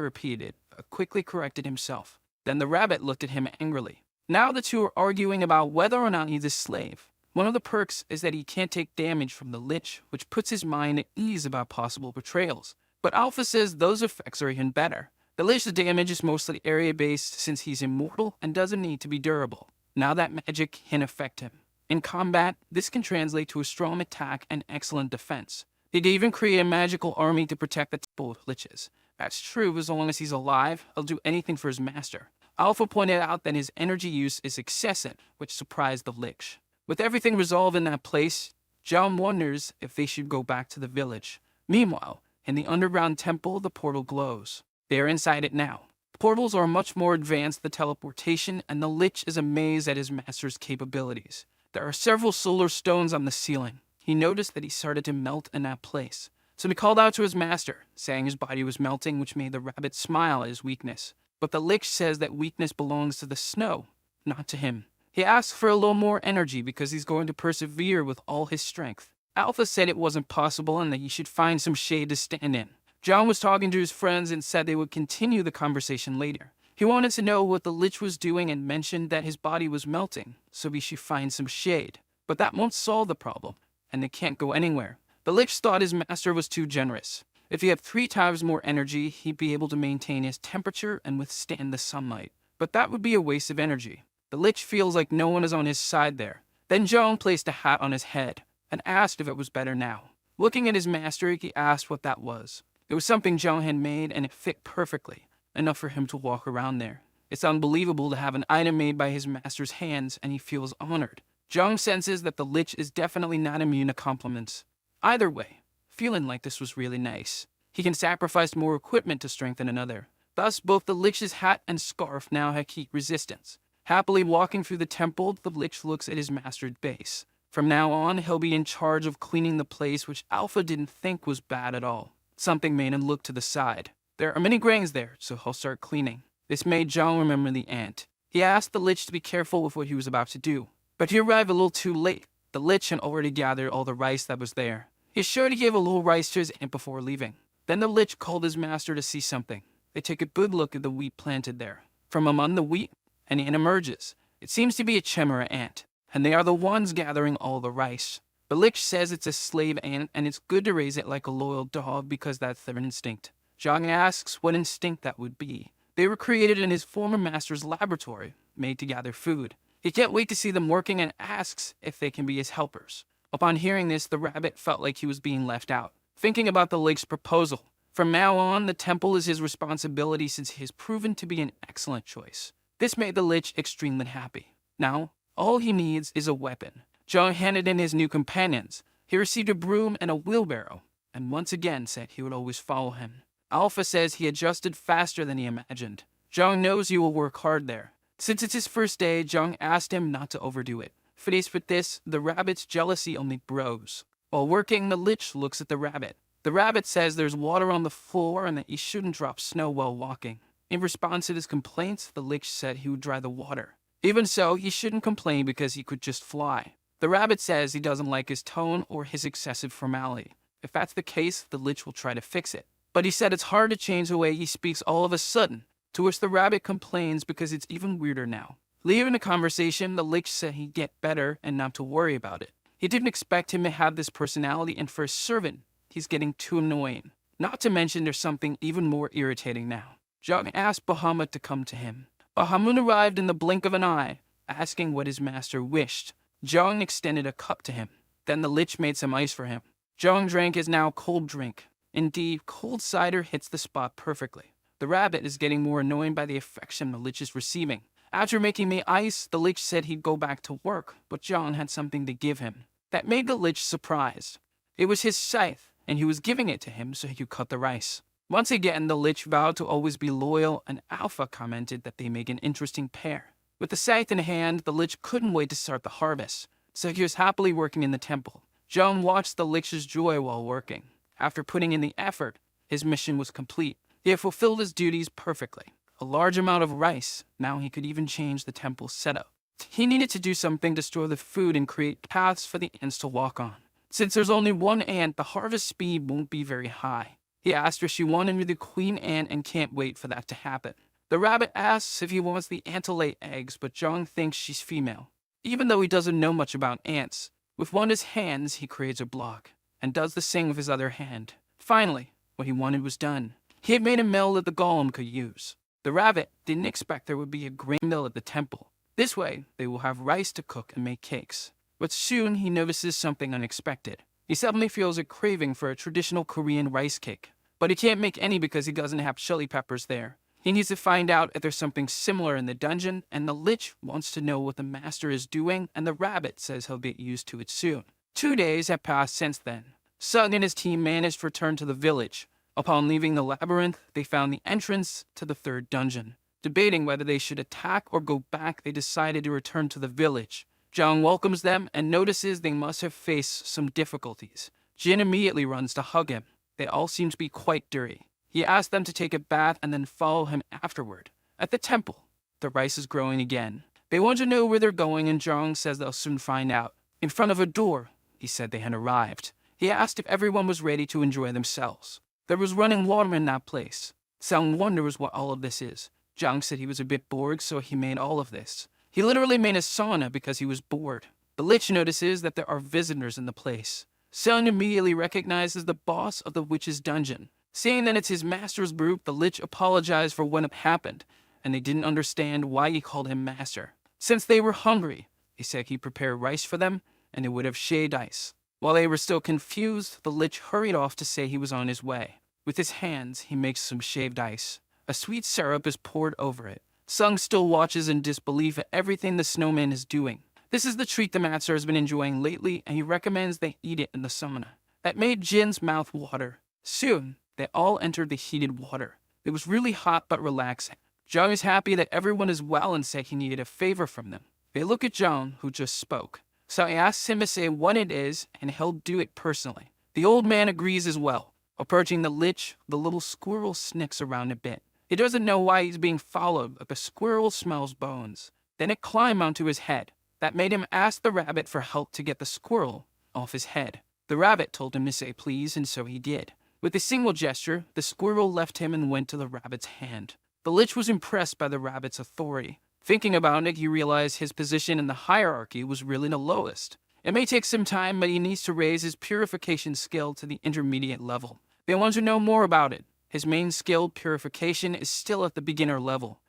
repeated it, but quickly corrected himself. Then the rabbit looked at him angrily. Now the two are arguing about whether or not he's a slave. One of the perks is that he can't take damage from the Lich, which puts his mind at ease about possible betrayals. But Alpha says those effects are even better. The Lich's damage is mostly area-based since he's immortal and doesn't need to be durable. Now that magic can affect him. In combat, this can translate to a strong attack and excellent defense. They'd even create a magical army to protect the temple with Liches. That's true as long as he's alive, he'll do anything for his master. Alpha pointed out that his energy use is excessive, which surprised the Lich. With everything resolved in that place, Zhang wonders if they should go back to the village. Meanwhile, in the underground temple, the portal glows. They are inside it now. Portals are much more advanced than teleportation, and the Lich is amazed at his master's capabilities. There are several solar stones on the ceiling. He noticed that he started to melt in that place. So he called out to his master, saying his body was melting, which made the rabbit smile at his weakness. But the Lich says that weakness belongs to the snow, not to him. He asks for a little more energy because he's going to persevere with all his strength. Alpha said it wasn't possible and that he should find some shade to stand in. John was talking to his friends and said they would continue the conversation later. He wanted to know what the Lich was doing and mentioned that his body was melting, so he should find some shade. But that won't solve the problem, and they can't go anywhere. The Lich thought his master was too generous. If he had 3 times more energy, he'd be able to maintain his temperature and withstand the sunlight. But that would be a waste of energy. The Lich feels like no one is on his side there. Then Zhang placed a hat on his head and asked if it was better now. Looking at his master, he asked what that was. It was something Zhang had made and it fit perfectly, enough for him to walk around there. It's unbelievable to have an item made by his master's hands, and he feels honored. Zhang senses that the Lich is definitely not immune to compliments. Either way, feeling like this was really nice. He can sacrifice more equipment to strengthen another. Thus, both the Lich's hat and scarf now have heat resistance. Happily walking through the temple, the Lich looks at his master's base. From now on, he'll be in charge of cleaning the place, which Alpha didn't think was bad at all. Something made him look to the side. There are many grains there, so he'll start cleaning. This made Zhang remember the ant. He asked the Lich to be careful with what he was about to do. But he arrived a little too late. The Lich had already gathered all the rice that was there. He assured he gave a little rice to his ant before leaving. Then the Lich called his master to see something. They take a good look at the wheat planted there. From among the wheat, an ant emerges. It seems to be a chimera ant, and they are the ones gathering all the rice. The Lich says it's a slave ant, and it's good to raise it like a loyal dog because that's their instinct. Zhang asks what instinct that would be. They were created in his former master's laboratory, made to gather food. He can't wait to see them working and asks if they can be his helpers. Upon hearing this, the rabbit felt like he was being left out. Thinking about the Lich's proposal. From now on, the temple is his responsibility since he has proven to be an excellent choice. This made the Lich extremely happy. Now, all he needs is a weapon. Zhang handed in his new companions. He received a broom and a wheelbarrow, and once again said he would always follow him. Alpha says he adjusted faster than he imagined. Zhang knows he will work hard there. Since it's his first day, Zhang asked him not to overdo it. Faced with this, the rabbit's jealousy only grows. While working, the Lich looks at the rabbit. The rabbit says there's water on the floor and that he shouldn't drop snow while walking. In response to his complaints, the Lich said he would dry the water. Even so, he shouldn't complain because he could just fly. The rabbit says he doesn't like his tone or his excessive formality. If that's the case, the Lich will try to fix it. But he said it's hard to change the way he speaks all of a sudden, to which the rabbit complains because it's even weirder now. Leaving the conversation, the Lich said he'd get better and not to worry about it. He didn't expect him to have this personality, and for a servant, he's getting too annoying. Not to mention there's something even more irritating now. Zhang asked Bahamut to come to him. Bahamut arrived in the blink of an eye, asking what his master wished. Zhang extended a cup to him. Then the Lich made some ice for him. Zhang drank his now cold drink. Indeed, cold cider hits the spot perfectly. The rabbit is getting more annoying by the affection the Lich is receiving. After making me ice, the Lich said he'd go back to work, but Zhang had something to give him. That made the Lich surprised. It was his scythe, and he was giving it to him so he could cut the rice. Once again, the Lich vowed to always be loyal, and Alpha commented that they make an interesting pair. With the scythe in hand, the Lich couldn't wait to start the harvest, so he was happily working in the temple. Zhang watched the Lich's joy while working. After putting in the effort, his mission was complete. He had fulfilled his duties perfectly. A large amount of rice, now he could even change the temple's setup. He needed to do something to store the food and create paths for the ants to walk on. Since there's only one ant, the harvest speed won't be very high. He asked her if she wanted to be the queen ant and can't wait for that to happen. The rabbit asks if he wants the ant to lay eggs, but Zhang thinks she's female. Even though he doesn't know much about ants, with one of his hands he creates a block, and does the same with his other hand. Finally, what he wanted was done. He had made a mill that the golem could use. The rabbit didn't expect there would be a grain mill at the temple. This way, they will have rice to cook and make cakes. But soon he notices something unexpected. He suddenly feels a craving for a traditional Korean rice cake. But he can't make any because he doesn't have chili peppers there. He needs to find out if there's something similar in the dungeon, and the Lich wants to know what the master is doing, and the rabbit says he'll get used to it soon. 2 days have passed since then. Sung and his team managed to return to the village. Upon leaving the labyrinth, they found the entrance to the 3rd dungeon. Debating whether they should attack or go back, they decided to return to the village. Zhang welcomes them and notices they must have faced some difficulties. Jin immediately runs to hug him. They all seem to be quite dirty. He asks them to take a bath and then follow him afterward. At the temple, the rice is growing again. They want to know where they're going, and Zhang says they'll soon find out. In front of a door, he said they had arrived. He asked if everyone was ready to enjoy themselves. There was running water in that place. Zhang wonders what all of this is. Zhang said he was a bit bored, so he made all of this. He literally made a sauna because he was bored. The Lich notices that there are visitors in the place. Zhang immediately recognizes the boss of the witch's dungeon. Saying that it's his master's group, the Lich apologized for what had happened, and they didn't understand why he called him master. Since they were hungry, he said he'd prepare rice for them, and they would have shaved ice. While they were still confused, the Lich hurried off to say he was on his way. With his hands, he makes some shaved ice. A sweet syrup is poured over it. Sung still watches in disbelief at everything the snowman is doing. This is the treat the master has been enjoying lately, and he recommends they eat it in the sauna. That made Jin's mouth water. Soon, they all entered the heated water. It was really hot but relaxing. Zhang is happy that everyone is well and said he needed a favor from them. They look at Zhang, who just spoke. So he asks him to say what it is, and he'll do it personally. The old man agrees as well. Approaching the Lich, the little squirrel snicks around a bit. He doesn't know why he's being followed, but the squirrel smells bones. Then it climbed onto his head. That made him ask the rabbit for help to get the squirrel off his head. The rabbit told him to say please, and so he did. With a single gesture, the squirrel left him and went to the rabbit's hand. The Lich was impressed by the rabbit's authority. Thinking about it, he realized his position in the hierarchy was really the lowest. It may take some time, but he needs to raise his purification skill to the intermediate level. They want to know more about it. His main skill, purification, is still at the beginner level.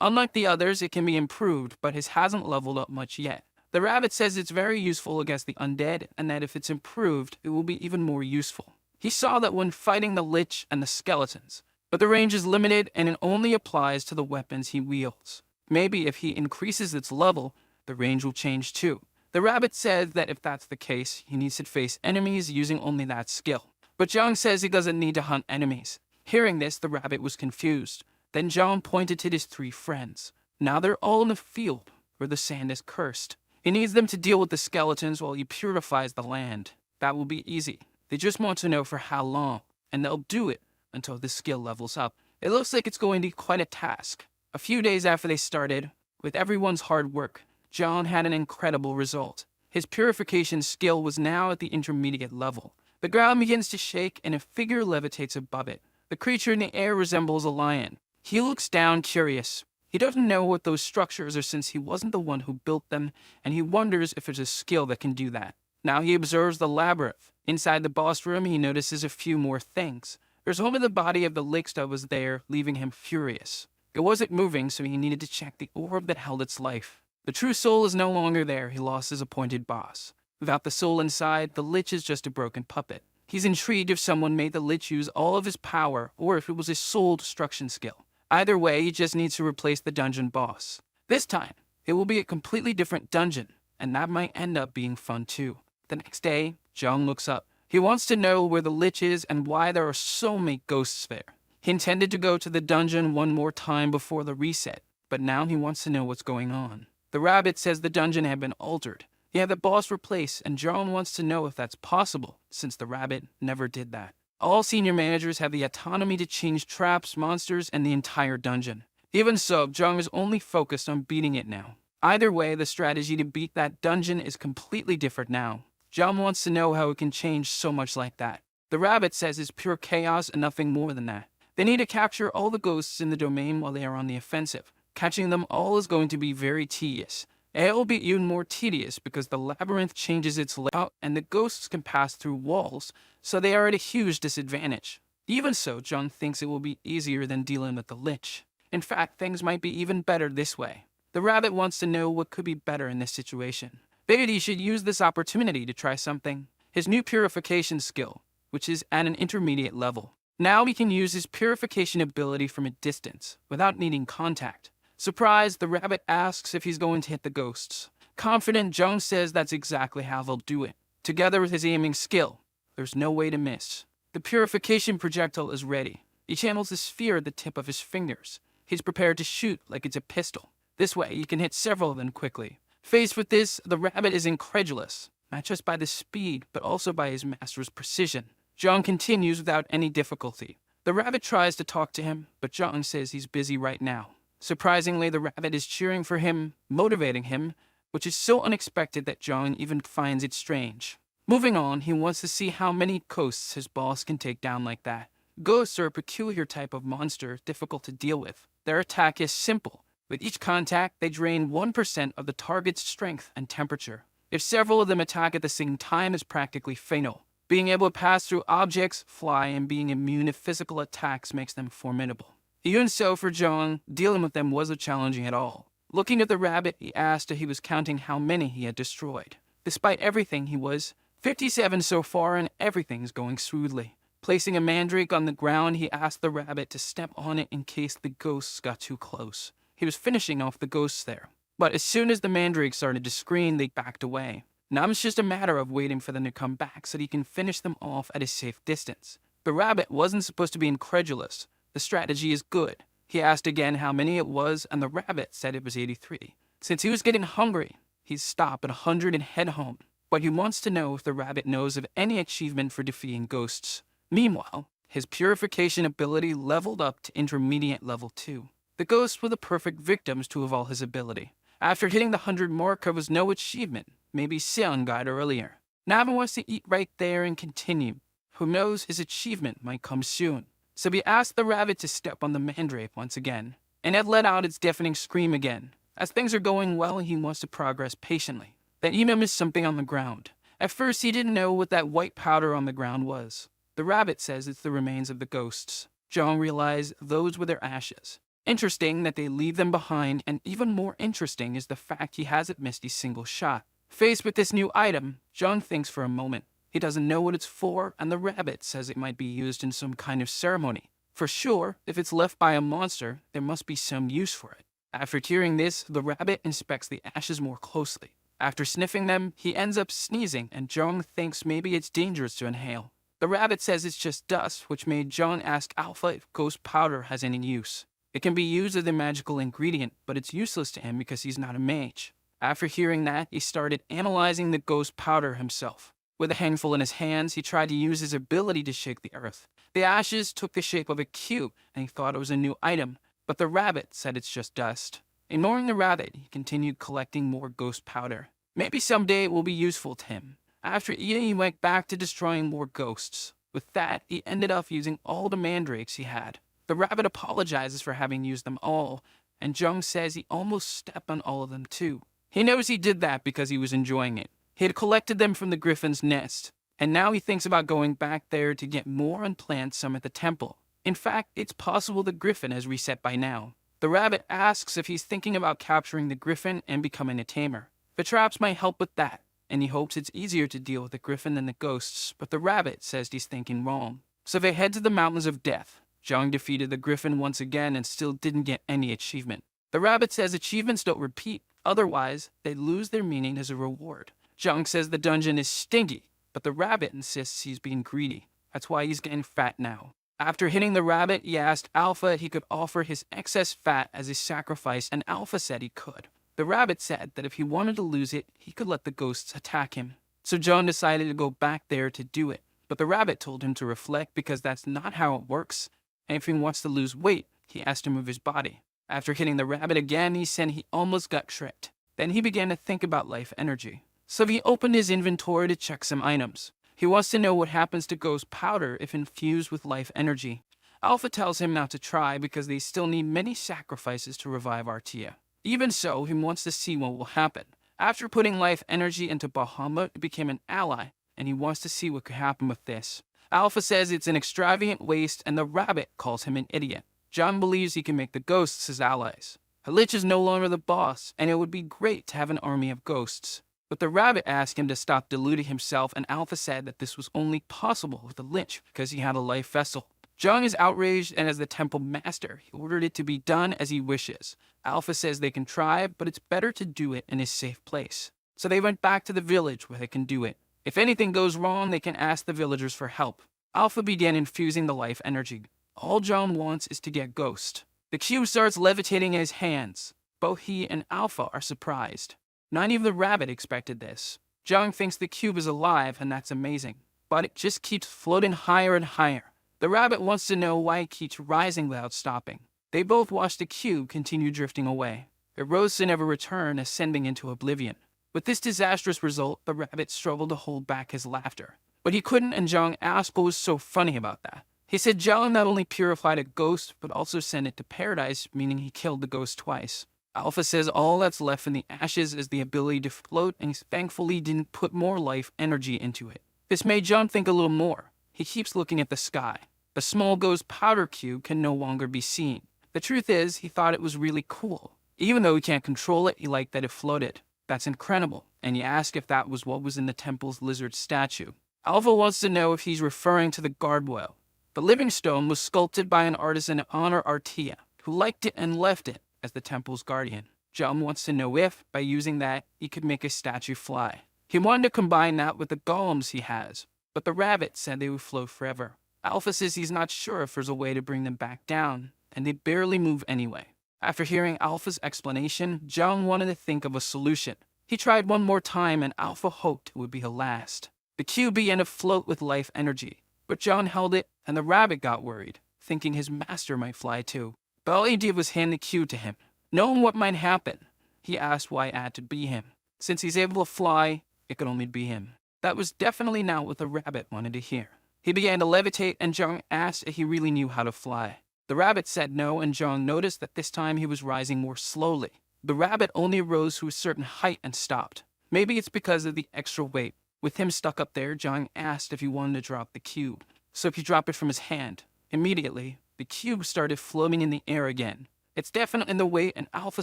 Unlike the others, it can be improved, but his hasn't leveled up much yet. The rabbit says it's very useful against the undead, and that if it's improved, it will be even more useful. He saw that when fighting the Lich and the skeletons, but the range is limited and it only applies to the weapons he wields. Maybe if he increases its level, the range will change too. The rabbit says that if that's the case, he needs to face enemies using only that skill. But Zhang says he doesn't need to hunt enemies. Hearing this, the rabbit was confused. Then Zhang pointed to his 3 friends. Now they're all in the field, where the sand is cursed. He needs them to deal with the skeletons while he purifies the land. That will be easy. They just want to know for how long, and they'll do it until the skill levels up. It looks like it's going to be quite a task. A few days after they started, with everyone's hard work, Zhang had an incredible result. His purification skill was now at the intermediate level. The ground begins to shake and a figure levitates above it. The creature in the air resembles a lion. He looks down curious. He doesn't know what those structures are since he wasn't the one who built them, and he wonders if there's a skill that can do that. Now he observes the labyrinth. Inside the boss room, he notices a few more things. There's only the body of the Lich that was there, leaving him furious. It wasn't moving, so he needed to check the orb that held its life. The true soul is no longer there. He lost his appointed boss. Without the soul inside, the Lich is just a broken puppet. He's intrigued if someone made the Lich use all of his power, or if it was his soul destruction skill. Either way, he just needs to replace the dungeon boss. This time, it will be a completely different dungeon, and that might end up being fun too. The next day, Zhang looks up. He wants to know where the lich is and why there are so many ghosts there. He intended to go to the dungeon one more time before the reset, but now he wants to know what's going on. The rabbit says the dungeon had been altered. He had the boss replaced, and John wants to know if that's possible, since the rabbit never did that. All senior managers have the autonomy to change traps, monsters, and the entire dungeon. Even so, Jung is only focused on beating it now. Either way, the strategy to beat that dungeon is completely different now. Jung wants to know how it can change so much like that. The rabbit says it's pure chaos and nothing more than that. They need to capture all the ghosts in the domain while they are on the offensive. Catching them all is going to be very tedious. It will be even more tedious because the labyrinth changes its layout and the ghosts can pass through walls, so they are at a huge disadvantage. Even so, Jung thinks it will be easier than dealing with the lich. In fact, things might be even better this way. The rabbit wants to know what could be better in this situation. Figured he should use this opportunity to try something. His new purification skill, which is at an intermediate level. Now he can use his purification ability from a distance, without needing contact. Surprised, the rabbit asks if he's going to hit the ghosts. Confident, Jung says that's exactly how they'll do it. Together with his aiming skill, there's no way to miss. The purification projectile is ready. He channels the sphere at the tip of his fingers. He's prepared to shoot like it's a pistol. This way, he can hit several of them quickly. Faced with this, the rabbit is incredulous, not just by the speed, but also by his master's precision. Jung continues without any difficulty. The rabbit tries to talk to him, but Jung says he's busy right now. Surprisingly, the rabbit is cheering for him, motivating him, which is so unexpected that Jung even finds it strange. Moving on, he wants to see how many ghosts his boss can take down like that. Ghosts are a peculiar type of monster, difficult to deal with. Their attack is simple. With each contact, they drain 1% of the target's strength and temperature. If several of them attack at the same time, is practically fatal. Being able to pass through objects, fly, and being immune to physical attacks makes them formidable. Even so, for Jung, dealing with them wasn't challenging at all. Looking at the rabbit, he asked if he was counting how many he had destroyed. Despite everything, he was 57 so far, and everything's going smoothly. Placing a mandrake on the ground, he asked the rabbit to step on it in case the ghosts got too close. He was finishing off the ghosts there. But as soon as the mandrake started to scream, they backed away. Now it's just a matter of waiting for them to come back so that he can finish them off at a safe distance. The rabbit wasn't supposed to be incredulous. The strategy is good. He asked again how many it was, and the rabbit said it was 83. Since he was getting hungry, he'd stop at 100 and head home. But he wants to know if the rabbit knows of any achievement for defeating ghosts. Meanwhile, his purification ability leveled up to intermediate level 2. The ghosts were the perfect victims to evolve his ability. After hitting the 100 mark, there was no achievement. Maybe Seon got earlier. Nava wants to eat right there and continue. Who knows, his achievement might come soon. So he asked the rabbit to step on the mandrake once again, and it let out its deafening scream again. As things are going well, he wants to progress patiently. Then he noticed something on the ground. At first, he didn't know what that white powder on the ground was. The rabbit says it's the remains of the ghosts. Jung realized those were their ashes. Interesting that they leave them behind, and even more interesting is the fact he hasn't missed a single shot. Faced with this new item, Jung thinks for a moment. He doesn't know what it's for, and the rabbit says it might be used in some kind of ceremony. For sure, if it's left by a monster, there must be some use for it. After hearing this, the rabbit inspects the ashes more closely. After sniffing them, he ends up sneezing, and Jung thinks maybe it's dangerous to inhale. The rabbit says it's just dust, which made Jung ask Alpha if ghost powder has any use. It can be used as a magical ingredient, but it's useless to him because he's not a mage. After hearing that, he started analyzing the ghost powder himself. With a handful in his hands, he tried to use his ability to shake the earth. The ashes took the shape of a cube, and he thought it was a new item, but the rabbit said it's just dust. Ignoring the rabbit, he continued collecting more ghost powder. Maybe someday it will be useful to him. After eating, he went back to destroying more ghosts. With that, he ended up using all the mandrakes he had. The rabbit apologizes for having used them all, and Jung says he almost stepped on all of them too. He knows he did that because he was enjoying it. He had collected them from the griffin's nest, and now he thinks about going back there to get more and plant some at the temple. In fact, it's possible the griffin has reset by now. The rabbit asks if he's thinking about capturing the griffin and becoming a tamer. The traps might help with that, and he hopes it's easier to deal with the griffin than the ghosts, but the rabbit says he's thinking wrong. So they head to the Mountains of Death. Jung defeated the griffin once again and still didn't get any achievement. The rabbit says achievements don't repeat, otherwise they lose their meaning as a reward. Jung says the dungeon is stinky, but the rabbit insists he's being greedy. That's why he's getting fat now. After hitting the rabbit, he asked Alpha if he could offer his excess fat as a sacrifice, and Alpha said he could. The rabbit said that if he wanted to lose it, he could let the ghosts attack him. So John decided to go back there to do it. But the rabbit told him to reflect because that's not how it works. And if he wants to lose weight, he has to move his body. After hitting the rabbit again, he said he almost got tricked. Then he began to think about life energy. So he opened his inventory to check some items. He wants to know what happens to ghost powder if infused with life energy. Alpha tells him not to try because they still need many sacrifices to revive Artia. Even so, he wants to see what will happen. After putting life energy into Bahamut, it became an ally, and he wants to see what could happen with this. Alpha says it's an extravagant waste, and the rabbit calls him an idiot. John believes he can make the ghosts his allies. Lich is no longer the boss, and it would be great to have an army of ghosts. But the rabbit asked him to stop deluding himself, and Alpha said that this was only possible with the Lich because he had a life vessel. John is outraged, and as the temple master, he ordered it to be done as he wishes. Alpha says they can try, but it's better to do it in a safe place. So they went back to the village where they can do it. If anything goes wrong, they can ask the villagers for help. Alpha began infusing the life energy. All John wants is to get Ghost. The cube starts levitating in his hands. Both he and Alpha are surprised. Not even the rabbit expected this. John thinks the cube is alive, and that's amazing. But it just keeps floating higher and higher. The rabbit wants to know why it keeps rising without stopping. They both watch the cube continue drifting away. It rose to never return, ascending into oblivion. With this disastrous result, the rabbit struggled to hold back his laughter. But he couldn't, and Zhang asked what was so funny about that. He said Zhang not only purified a ghost, but also sent it to paradise, meaning he killed the ghost twice. Alpha says all that's left in the ashes is the ability to float, and he thankfully didn't put more life energy into it. This made John think a little more. He keeps looking at the sky. The small ghost powder cube can no longer be seen. The truth is, he thought it was really cool. Even though he can't control it, he liked that it floated. That's incredible, and he asked if that was what was in the temple's lizard statue. Alpha wants to know if he's referring to the guardrail. The living stone was sculpted by an artisan to honor Artia, who liked it and left it as the temple's guardian. John wants to know if, by using that, he could make a statue fly. He wanted to combine that with the golems he has, but the rabbit said they would float forever. Alpha says he's not sure if there's a way to bring them back down, and they barely move anyway. After hearing Alpha's explanation, John wanted to think of a solution. He tried one more time, and Alpha hoped it would be the last. The cube began to float with life energy, but John held it, and the rabbit got worried, thinking his master might fly too. But all he did was hand the cube to him. Knowing what might happen, he asked why it had to be him. Since he's able to fly, it could only be him. That was definitely not what the rabbit wanted to hear. He began to levitate, and Zhang asked if he really knew how to fly. The rabbit said no, and Zhang noticed that this time he was rising more slowly. The rabbit only rose to a certain height and stopped. Maybe it's because of the extra weight. With him stuck up there, Zhang asked if he wanted to drop the cube. So he dropped it from his hand. Immediately, the cube started floating in the air again. It's definitely in the weight, and Alpha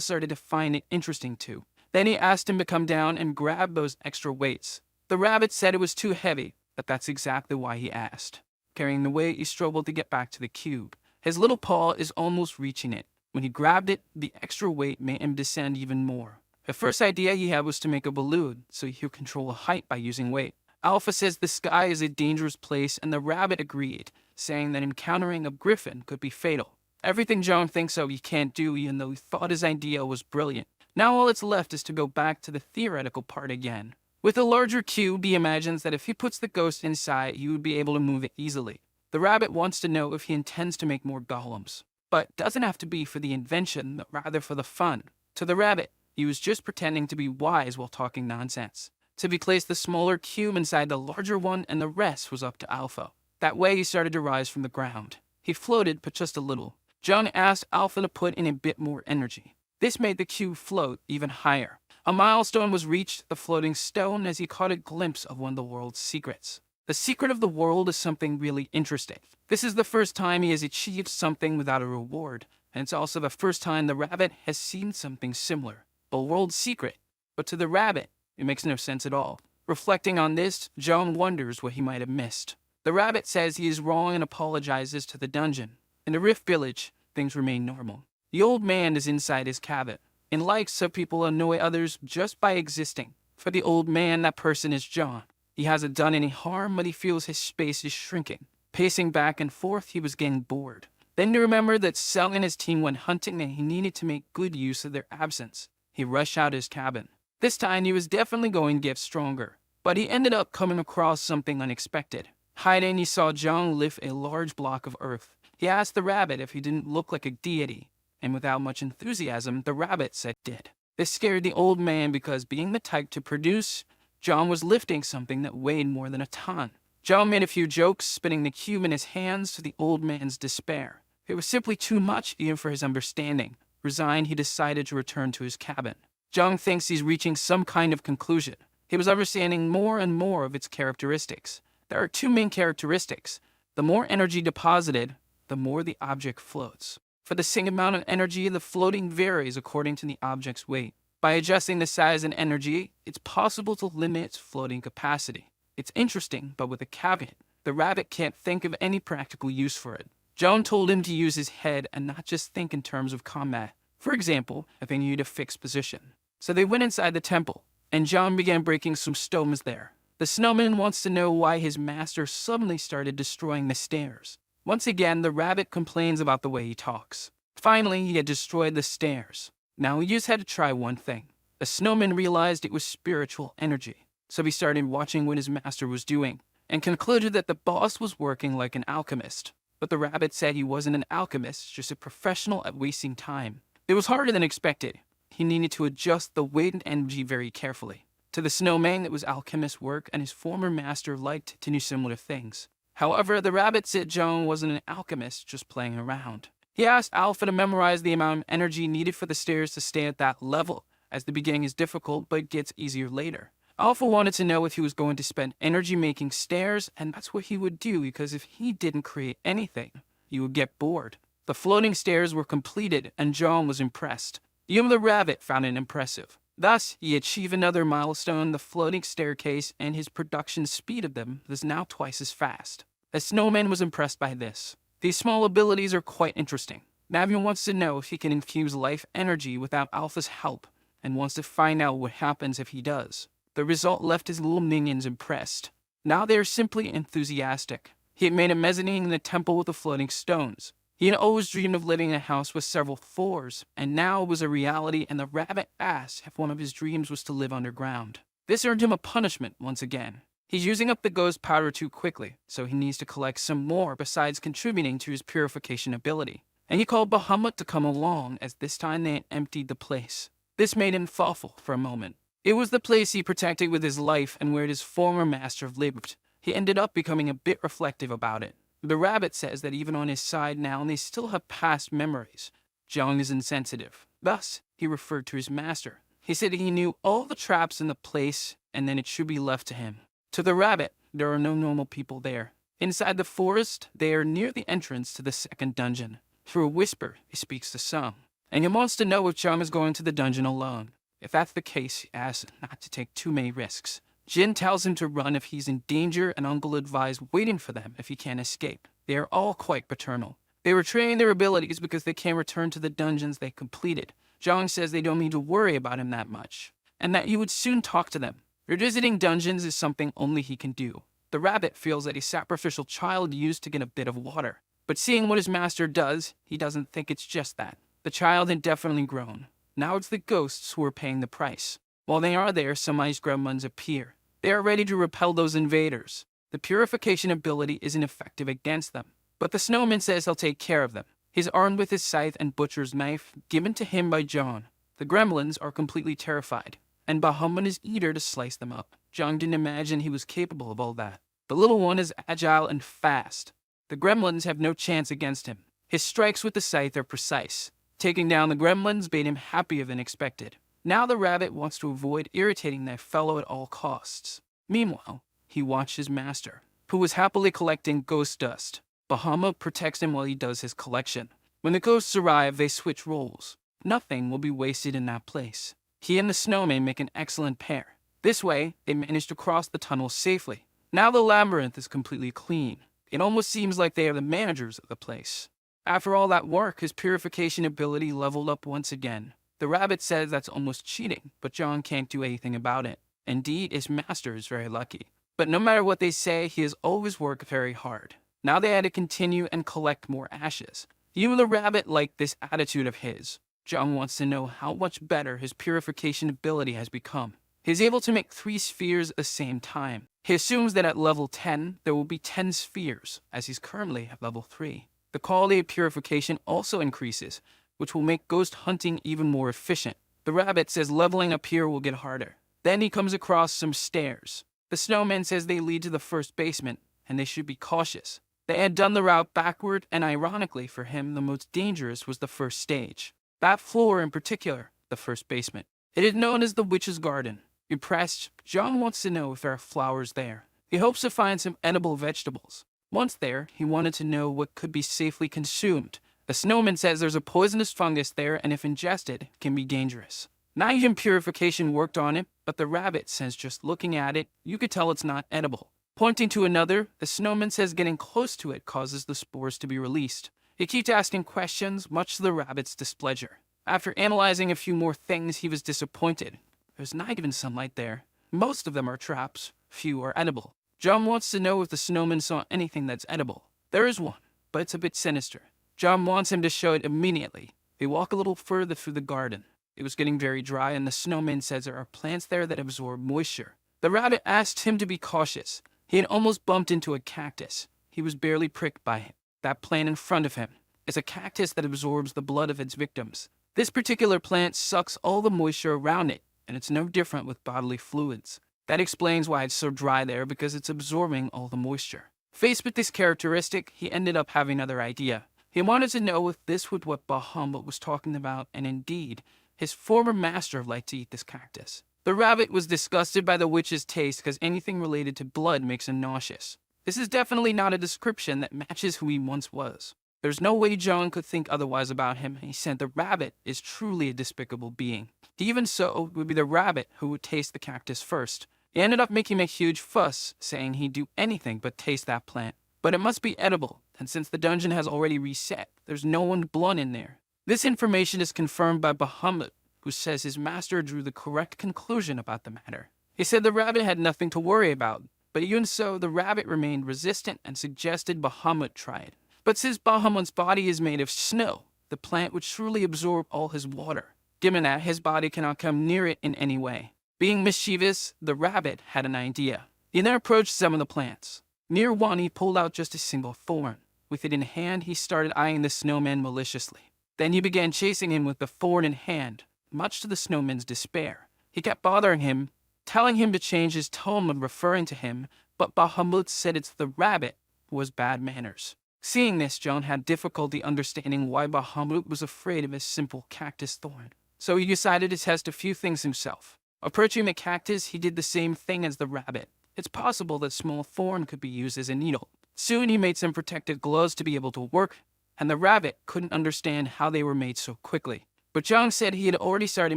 started to find it interesting too. Then he asked him to come down and grab those extra weights. The rabbit said it was too heavy, but that's exactly why he asked. Carrying the weight, he struggled to get back to the cube. His little paw is almost reaching it. When he grabbed it, the extra weight made him descend even more. The first idea he had was to make a balloon, so he could control a height by using weight. Alpha says the sky is a dangerous place, and the rabbit agreed, saying that encountering a griffin could be fatal. Everything John thinks he can't do, even though he thought his idea was brilliant. Now all that's left is to go back to the theoretical part again. With a larger cube, he imagines that if he puts the ghost inside, he would be able to move it easily. The rabbit wants to know if he intends to make more golems, but doesn't have to be for the invention, but rather for the fun. To the rabbit, he was just pretending to be wise while talking nonsense. So he placed the smaller cube inside the larger one, and the rest was up to Alpha. That way he started to rise from the ground. He floated, but just a little. John asked Alpha to put in a bit more energy. This made the cube float even higher. A milestone was reached, the floating stone, as he caught a glimpse of one of the world's secrets. The secret of the world is something really interesting. This is the first time he has achieved something without a reward, and it's also the first time the rabbit has seen something similar. A world secret. But to the rabbit, it makes no sense at all. Reflecting on this, John wonders what he might have missed. The rabbit says he is wrong and apologizes to the dungeon. In the Rift Village, things remain normal. The old man is inside his cabin. In life, some people annoy others just by existing. For the old man, that person is John. He hasn't done any harm, but he feels his space is shrinking. Pacing back and forth, he was getting bored. Then he remembered that Sung and his team went hunting and he needed to make good use of their absence. He rushed out of his cabin. This time, he was definitely going to get stronger. But he ended up coming across something unexpected. Hiding, he saw Zhang lift a large block of earth. He asked the rabbit if he didn't look like a deity, and without much enthusiasm, the rabbit said did. This scared the old man because, being the type to produce, John was lifting something that weighed more than a ton. John made a few jokes, spinning the cube in his hands to the old man's despair. It was simply too much even for his understanding. Resigned, he decided to return to his cabin. John thinks he's reaching some kind of conclusion. He was understanding more and more of its characteristics. There are two main characteristics. The more energy deposited, the more the object floats. For the same amount of energy, the floating varies according to the object's weight. By adjusting the size and energy, it's possible to limit its floating capacity. It's interesting, but with a caveat. The rabbit can't think of any practical use for it. John told him to use his head and not just think in terms of combat. For example, if they needed a fixed position. So they went inside the temple, and John began breaking some stones there. The snowman wants to know why his master suddenly started destroying the stairs. Once again, the rabbit complains about the way he talks. Finally, he had destroyed the stairs. Now he just had to try one thing. The snowman realized it was spiritual energy. So he started watching what his master was doing, and concluded that the boss was working like an alchemist. But the rabbit said he wasn't an alchemist, just a professional at wasting time. It was harder than expected. He needed to adjust the weight and energy very carefully. To the snowman, it was alchemist work, and his former master liked to do similar things. However, the rabbit said Joan wasn't an alchemist, just playing around. He asked Alpha to memorize the amount of energy needed for the stairs to stay at that level, as the beginning is difficult but gets easier later. Alpha wanted to know if he was going to spend energy making stairs, and that's what he would do, because if he didn't create anything, he would get bored. The floating stairs were completed, and John was impressed. Even the rabbit found it impressive. Thus, he achieved another milestone, the floating staircase, and his production speed of them was now twice as fast. The snowman was impressed by this. These small abilities are quite interesting. Navian wants to know if he can infuse life energy without Alpha's help, and wants to find out what happens if he does. The result left his little minions impressed. Now they are simply enthusiastic. He had made a mezzanine in the temple with the floating stones. He had always dreamed of living in a house with several floors, and now it was a reality, and the rabbit asked if one of his dreams was to live underground. This earned him a punishment once again. He's using up the ghost powder too quickly, so he needs to collect some more besides contributing to his purification ability. And he called Bahamut to come along, as this time they had emptied the place. This made him thoughtful for a moment. It was the place he protected with his life and where his former master lived. He ended up becoming a bit reflective about it. The rabbit says that even on his side now, they still have past memories. Zhang is insensitive. Thus, he referred to his master. He said he knew all the traps in the place, and then it should be left to him. To the rabbit, there are no normal people there. Inside the forest, they are near the entrance to the second dungeon. Through a whisper, he speaks to Sung, and he wants to know if Zhang is going to the dungeon alone. If that's the case, he asks not to take too many risks. Jin tells him to run if he's in danger, and Uncle advised waiting for them if he can't escape. They are all quite paternal. They were training their abilities because they can't return to the dungeons they completed. Zhang says they don't need to worry about him that much, and that he would soon talk to them. Revisiting dungeons is something only he can do. The rabbit feels that a sacrificial child used to get a bit of water, but seeing what his master does, he doesn't think it's just that. The child had definitely grown. Now it's the ghosts who are paying the price. While they are there, some ice gremlins appear. They are ready to repel those invaders. The purification ability isn't effective against them, but the snowman says he'll take care of them. He's armed with his scythe and butcher's knife, given to him by John. The gremlins are completely terrified, and Bahamut is eager to slice them up. John didn't imagine he was capable of all that. The little one is agile and fast. The gremlins have no chance against him. His strikes with the scythe are precise. Taking down the gremlins made him happier than expected. Now the rabbit wants to avoid irritating their fellow at all costs. Meanwhile, he watched his master, who was happily collecting ghost dust. Bahamut protects him while he does his collection. When the ghosts arrive, they switch roles. Nothing will be wasted in that place. He and the snowman make an excellent pair. This way, they manage to cross the tunnel safely. Now the labyrinth is completely clean. It almost seems like they are the managers of the place. After all that work, his purification ability leveled up once again. The rabbit says that's almost cheating, but John can't do anything about it. Indeed, his master is very lucky. But no matter what they say, he has always worked very hard. Now they had to continue and collect more ashes. Even the rabbit liked this attitude of his. Jung wants to know how much better his purification ability has become. He's able to make 3 spheres at the same time. He assumes that at level 10, there will be 10 spheres, as he's currently at level 3. The quality of purification also increases, which will make ghost hunting even more efficient. The rabbit says leveling up here will get harder. Then he comes across some stairs. The snowman says they lead to the first basement, and they should be cautious. They had done the route backward, and ironically for him, the most dangerous was the first stage. That floor in particular, the first basement. It is known as the Witch's Garden. Impressed, John wants to know if there are flowers there. He hopes to find some edible vegetables. Once there, he wanted to know what could be safely consumed. The snowman says there's a poisonous fungus there, and if ingested, can be dangerous. Not even purification worked on it, but the rabbit says just looking at it, you could tell it's not edible. Pointing to another, the snowman says getting close to it causes the spores to be released. He keeps asking questions, much to the rabbit's displeasure. After analyzing a few more things, he was disappointed. There's not even sunlight there. Most of them are traps. Few are edible. John wants to know if the snowman saw anything that's edible. There is one, but it's a bit sinister. John wants him to show it immediately. They walk a little further through the garden. It was getting very dry, and the snowman says there are plants there that absorb moisture. The rabbit asked him to be cautious. He had almost bumped into a cactus. He was barely pricked by it. That plant in front of him is a cactus that absorbs the blood of its victims. This particular plant sucks all the moisture around it, and it's no different with bodily fluids. That explains why it's so dry there, because it's absorbing all the moisture. Faced with this characteristic, he ended up having another idea. He wanted to know if this was what Bahamut was talking about, and indeed, his former master liked to eat this cactus. The rabbit was disgusted by the witch's taste because anything related to blood makes him nauseous. This is definitely not a description that matches who he once was. There's no way John could think otherwise about him, and he said the rabbit is truly a despicable being. Even so, it would be the rabbit who would taste the cactus first. He ended up making a huge fuss, saying he'd do anything but taste that plant. But it must be edible, and since the dungeon has already reset, there's no one blood in there. This information is confirmed by Bahamut, who says his master drew the correct conclusion about the matter. He said the rabbit had nothing to worry about, but even so, the rabbit remained resistant and suggested Bahamut try it. But since Bahamut's body is made of snow, the plant would surely absorb all his water. Given that, his body cannot come near it in any way. Being mischievous, the rabbit had an idea. He then approached some of the plants. Near one, he pulled out just a single thorn. With it in hand, he started eyeing the snowman maliciously. Then he began chasing him with the thorn in hand, much to the snowman's despair. He kept bothering him, telling him to change his tone when referring to him, but Bahamut said it's the rabbit who has bad manners. Seeing this, John had difficulty understanding why Bahamut was afraid of his simple cactus thorn. So he decided to test a few things himself. Approaching the cactus, he did the same thing as the rabbit. It's possible that small thorn could be used as a needle. Soon he made some protective gloves to be able to work, and the rabbit couldn't understand how they were made so quickly. But Zhang said he had already started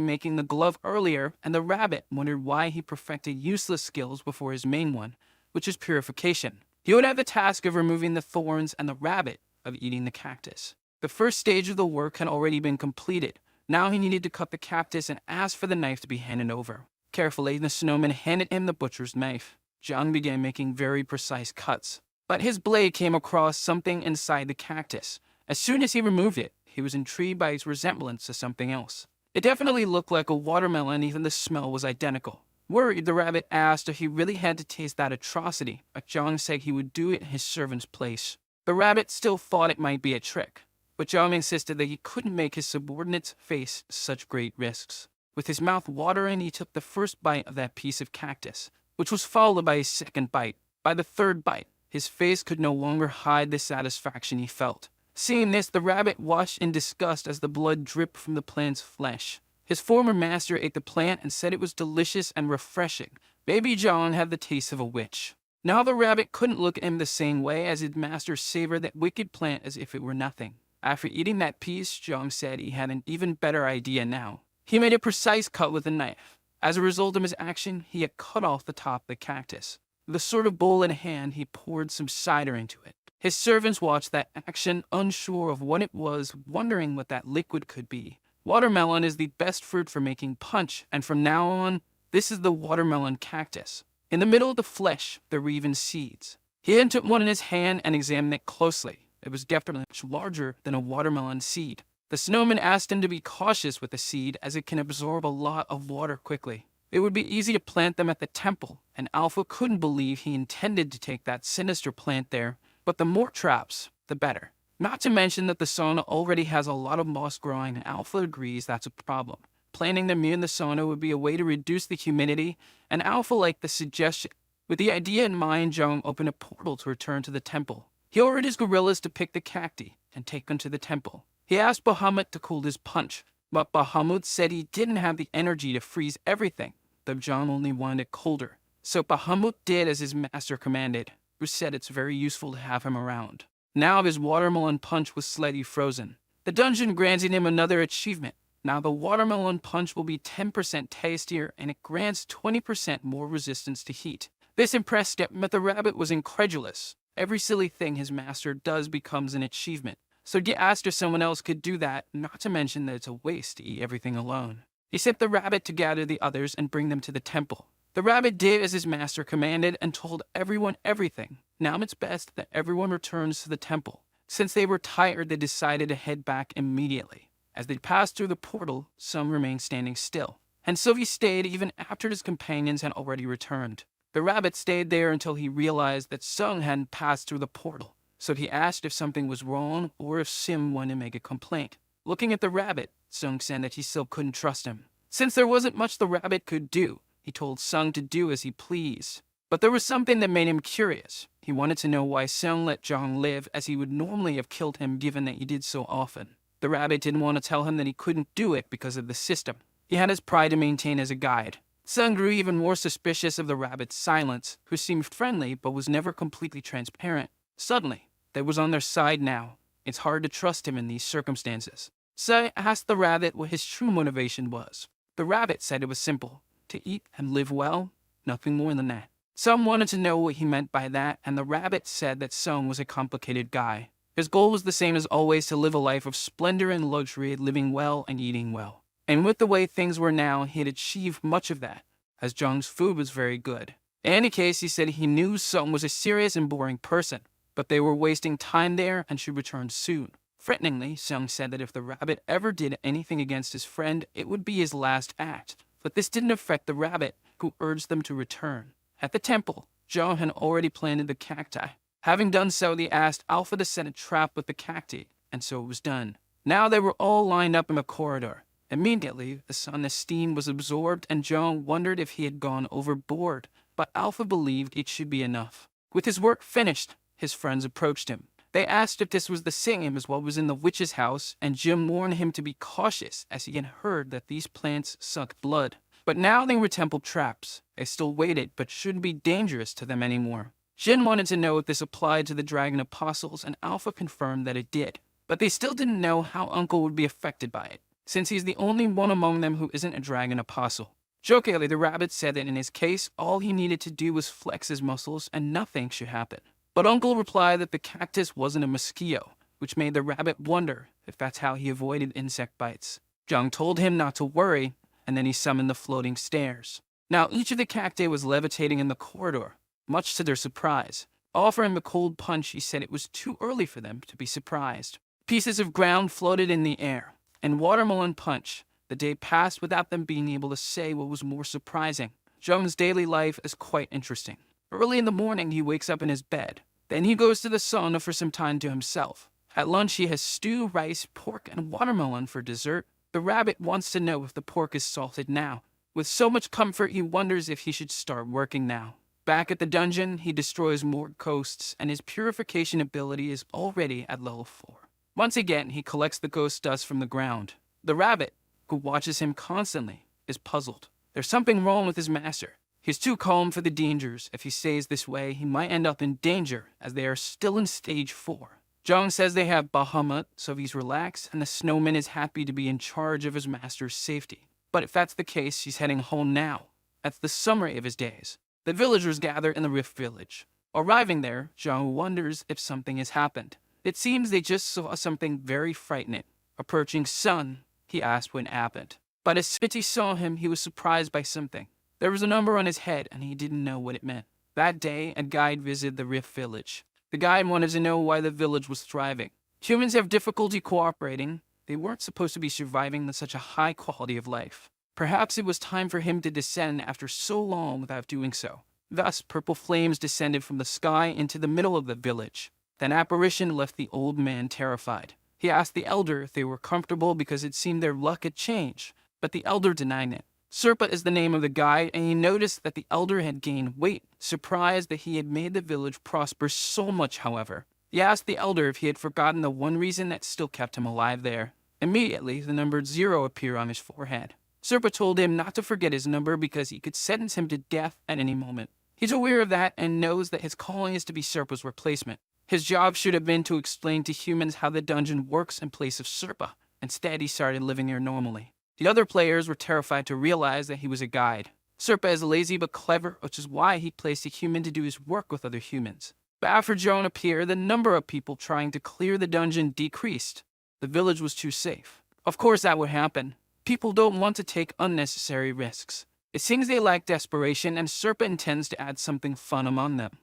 making the glove earlier, and the rabbit wondered why he perfected useless skills before his main one, which is purification. He would have the task of removing the thorns and the rabbit of eating the cactus. The first stage of the work had already been completed. Now he needed to cut the cactus and asked for the knife to be handed over. Carefully, the snowman handed him the butcher's knife. Zhang began making very precise cuts. But his blade came across something inside the cactus. As soon as he removed it, he was intrigued by its resemblance to something else. It definitely looked like a watermelon, even the smell was identical. Worried, the rabbit asked if he really had to taste that atrocity, but Zhang said he would do it in his servant's place. The rabbit still thought it might be a trick, but Zhang insisted that he couldn't make his subordinates face such great risks. With his mouth watering, he took the first bite of that piece of cactus, which was followed by a second bite. By the third bite, his face could no longer hide the satisfaction he felt. Seeing this, the rabbit watched in disgust as the blood dripped from the plant's flesh. His former master ate the plant and said it was delicious and refreshing. Baby John had the taste of a witch. Now the rabbit couldn't look at him the same way, as his master savored that wicked plant as if it were nothing. After eating that piece, John said he had an even better idea now. He made a precise cut with a knife. As a result of his action, he had cut off the top of the cactus. With a sort of bowl in hand, he poured some cider into it. His servants watched that action, unsure of what it was, wondering what that liquid could be. Watermelon is the best fruit for making punch, and from now on, this is the watermelon cactus. In the middle of the flesh, there were even seeds. He then took one in his hand and examined it closely. It was definitely much larger than a watermelon seed. The snowman asked him to be cautious with the seed as it can absorb a lot of water quickly. It would be easy to plant them at the temple, and Alpha couldn't believe he intended to take that sinister plant there, but the more traps, the better. Not to mention that the sauna already has a lot of moss growing, and Alpha agrees that's a problem. Planting them near the sauna would be a way to reduce the humidity, and Alpha liked the suggestion. With the idea in mind, Jung opened a portal to return to the temple. He ordered his gorillas to pick the cacti and take them to the temple. He asked Bahamut to cool his punch, but Bahamut said he didn't have the energy to freeze everything, though Jung only wanted it colder. So Bahamut did as his master commanded, who said it's very useful to have him around. Now his watermelon punch was slightly frozen. The dungeon granted him another achievement. Now the watermelon punch will be 10% tastier, and it grants 20% more resistance to heat. This impressed him, but the rabbit was incredulous. Every silly thing his master does becomes an achievement. So he asked if someone else could do that, not to mention that it's a waste to eat everything alone. He sent the rabbit to gather the others and bring them to the temple. The rabbit did as his master commanded and told everyone everything. Now it's best that everyone returns to the temple. Since they were tired, they decided to head back immediately. As they passed through the portal, some remained standing still, and Sylvie stayed even after his companions had already returned. The rabbit stayed there until he realized that Sung hadn't passed through the portal, so he asked if something was wrong or if Sim wanted to make a complaint. Looking at the rabbit, Sung said that he still couldn't trust him. Since there wasn't much the rabbit could do, he told Sung to do as he pleased. But there was something that made him curious. He wanted to know why Sung let Jong live, as he would normally have killed him given that he did so often. The rabbit didn't want to tell him that he couldn't do it because of the system. He had his pride to maintain as a guide. Sung grew even more suspicious of the rabbit's silence, who seemed friendly but was never completely transparent. Suddenly, they was on their side now. It's hard to trust him in these circumstances. Sung asked the rabbit what his true motivation was. The rabbit said it was simple: to eat and live well, nothing more than that. Sung wanted to know what he meant by that, and the rabbit said that Sung was a complicated guy. His goal was the same as always: to live a life of splendor and luxury, living well and eating well. And with the way things were now, he had achieved much of that, as Jung's food was very good. In any case, he said he knew Sung was a serious and boring person, but they were wasting time there and should return soon. Threateningly, Sung said that if the rabbit ever did anything against his friend, it would be his last act. But this didn't affect the rabbit, who urged them to return. At the temple, Jung had already planted the cacti. Having done so, they asked Alpha to set a trap with the cacti, and so it was done. Now they were all lined up in the corridor. Immediately, the sun's steam was absorbed, and Jung wondered if he had gone overboard, but Alpha believed it should be enough. With his work finished, his friends approached him. They asked if this was the same as what was in the witch's house, and Jim warned him to be cautious, as he had heard that these plants sucked blood. But now they were temple traps. They still waited, but shouldn't be dangerous to them anymore. Jin wanted to know if this applied to the Dragon Apostles, and Alpha confirmed that it did. But they still didn't know how Uncle would be affected by it, since he's the only one among them who isn't a Dragon Apostle. Jokingly, the rabbit said that in his case, all he needed to do was flex his muscles and nothing should happen. But Uncle replied that the cactus wasn't a mosquito, which made the rabbit wonder if that's how he avoided insect bites. Jung told him not to worry, and then he summoned the floating stairs. Now each of the cacti was levitating in the corridor, much to their surprise. Offering the cold punch, he said it was too early for them to be surprised. Pieces of ground floated in the air, and watermelon punch. The day passed without them being able to say what was more surprising. Jung's daily life is quite interesting. Early in the morning, he wakes up in his bed. Then he goes to the sauna for some time to himself. At lunch, he has stew, rice, pork, and watermelon for dessert. The rabbit wants to know if the pork is salted now. With so much comfort, he wonders if he should start working now. Back at the dungeon, he destroys more ghosts, and his purification ability is already at level 4. Once again, he collects the ghost dust from the ground. The rabbit, who watches him constantly, is puzzled. There's something wrong with his master. He's too calm for the dangers. If he stays this way, he might end up in danger, as they are still in stage 4. Jung says they have Bahamut, so he's relaxed, and the snowman is happy to be in charge of his master's safety. But if that's the case, he's heading home now. That's the summary of his days. The villagers gather in the Rift Village. Arriving there, Jung wonders if something has happened. It seems they just saw something very frightening. Approaching Sun, he asked what happened. But as Spitty saw him, he was surprised by something. There was a number on his head, and he didn't know what it meant. That day, a guide visited the Rift village. The guide wanted to know why the village was thriving. Humans have difficulty cooperating. They weren't supposed to be surviving with such a high quality of life. Perhaps it was time for him to descend after so long without doing so. Thus, purple flames descended from the sky into the middle of the village. That apparition left the old man terrified. He asked the elder if they were comfortable because it seemed their luck had changed, but the elder denied it. Serpa is the name of the guide, and he noticed that the elder had gained weight, surprised that he had made the village prosper so much, however. He asked the elder if he had forgotten the one reason that still kept him alive there. Immediately, the number 0 appeared on his forehead. Serpa told him not to forget his number because he could sentence him to death at any moment. He's aware of that and knows that his calling is to be Serpa's replacement. His job should have been to explain to humans how the dungeon works in place of Serpa. Instead, he started living there normally. The other players were terrified to realize that he was a guide. Serpa is lazy but clever, which is why he placed a human to do his work with other humans. But after Joan appeared, the number of people trying to clear the dungeon decreased. The village was too safe. Of course that would happen. People don't want to take unnecessary risks. It seems they lack desperation, and Serpa intends to add something fun among them.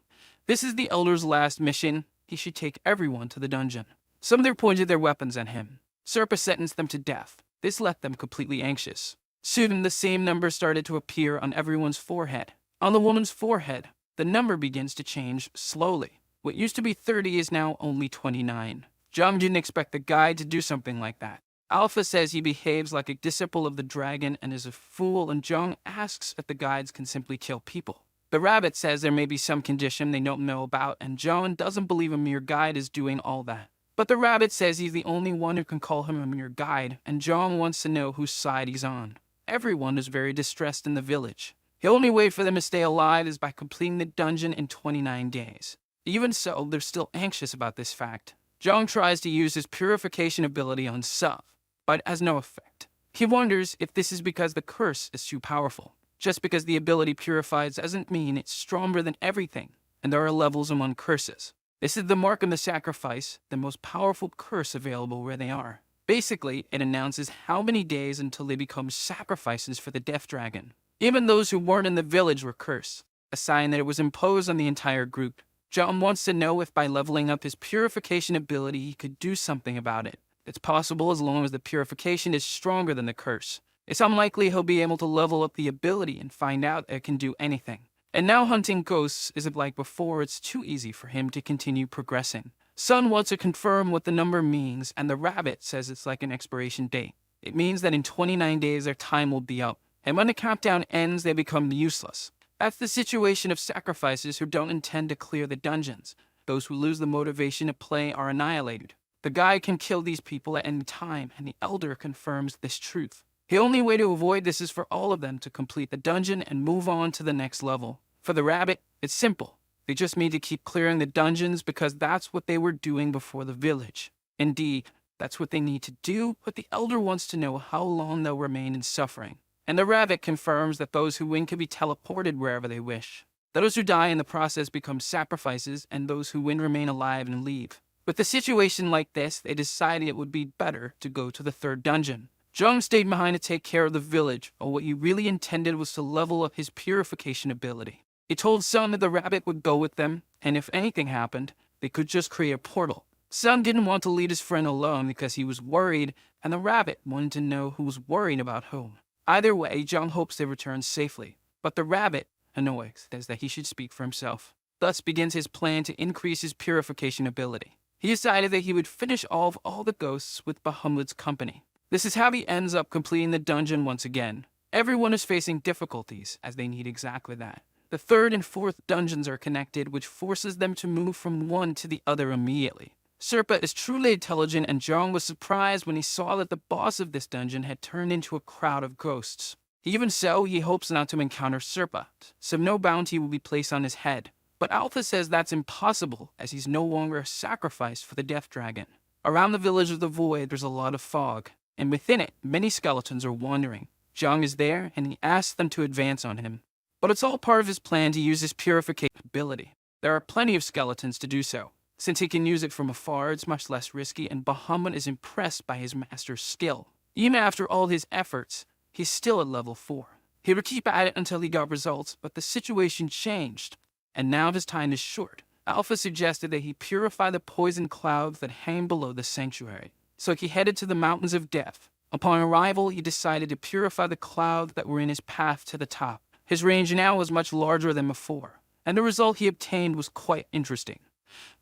This is the Elder's last mission. He should take everyone to the dungeon. Some there pointed their weapons at him. Serpa sentenced them to death. This left them completely anxious. Soon, the same number started to appear on everyone's forehead. On the woman's forehead, the number begins to change slowly. What used to be 30 is now only 29. Zhang didn't expect the guide to do something like that. Alpha says he behaves like a disciple of the dragon and is a fool, and Zhang asks if the guides can simply kill people. The rabbit says there may be some condition they don't know about, and Zhang doesn't believe a mere guide is doing all that. But the rabbit says he's the only one who can call him a mere guide, and Zhang wants to know whose side he's on. Everyone is very distressed in the village. The only way for them to stay alive is by completing the dungeon in 29 days. Even so, they're still anxious about this fact. Zhang tries to use his purification ability on Suf, but it has no effect. He wonders if this is because the curse is too powerful. Just because the ability purifies doesn't mean it's stronger than everything, and there are levels among curses. This is the mark of the sacrifice, the most powerful curse available where they are. Basically, it announces how many days until they become sacrifices for the Death Dragon. Even those who weren't in the village were cursed, a sign that it was imposed on the entire group. John wants to know if by leveling up his purification ability he could do something about it. It's possible as long as the purification is stronger than the curse. It's unlikely he'll be able to level up the ability and find out it can do anything. And now hunting ghosts isn't like before. It's too easy for him to continue progressing. Sun wants to confirm what the number means, and the rabbit says it's like an expiration date. It means that in 29 days their time will be up, and when the countdown ends they become useless. That's the situation of sacrifices who don't intend to clear the dungeons. Those who lose the motivation to play are annihilated. The guide can kill these people at any time, and the elder confirms this truth. The only way to avoid this is for all of them to complete the dungeon and move on to the next level. For the rabbit, it's simple. They just need to keep clearing the dungeons because that's what they were doing before the village. Indeed, that's what they need to do, but the elder wants to know how long they'll remain in suffering. And the rabbit confirms that those who win can be teleported wherever they wish. Those who die in the process become sacrifices, and those who win remain alive and leave. With a situation like this, they decided it would be better to go to the third dungeon. Zhang stayed behind to take care of the village, while what he really intended was to level up his purification ability. He told Sun that the rabbit would go with them, and if anything happened, they could just create a portal. Sun didn't want to lead his friend alone because he was worried, and the rabbit wanted to know who was worried about whom. Either way, Zhang hopes they return safely, but the rabbit, annoyed, says that he should speak for himself. Thus begins his plan to increase his purification ability. He decided that he would finish off all the ghosts with Bahamut's company. This is how he ends up completing the dungeon once again. Everyone is facing difficulties, as they need exactly that. The third and fourth dungeons are connected, which forces them to move from one to the other immediately. Serpa is truly intelligent, and Zhang was surprised when he saw that the boss of this dungeon had turned into a crowd of ghosts. Even so, he hopes not to encounter Serpa, so no bounty will be placed on his head. But Alpha says that's impossible, as he's no longer a sacrifice for the Death Dragon. Around the village of the Void, there's a lot of fog, and within it, many skeletons are wandering. Zhang is there, and he asks them to advance on him. But it's all part of his plan to use his purification ability. There are plenty of skeletons to do so. Since he can use it from afar, it's much less risky, and Bahamut is impressed by his master's skill. Even after all his efforts, he's still at level 4. He would keep at it until he got results, but the situation changed, and now his time is short. Alpha suggested that he purify the poison clouds that hang below the sanctuary. So he headed to the mountains of death. Upon arrival, he decided to purify the clouds that were in his path to the top. His range now was much larger than before, and the result he obtained was quite interesting.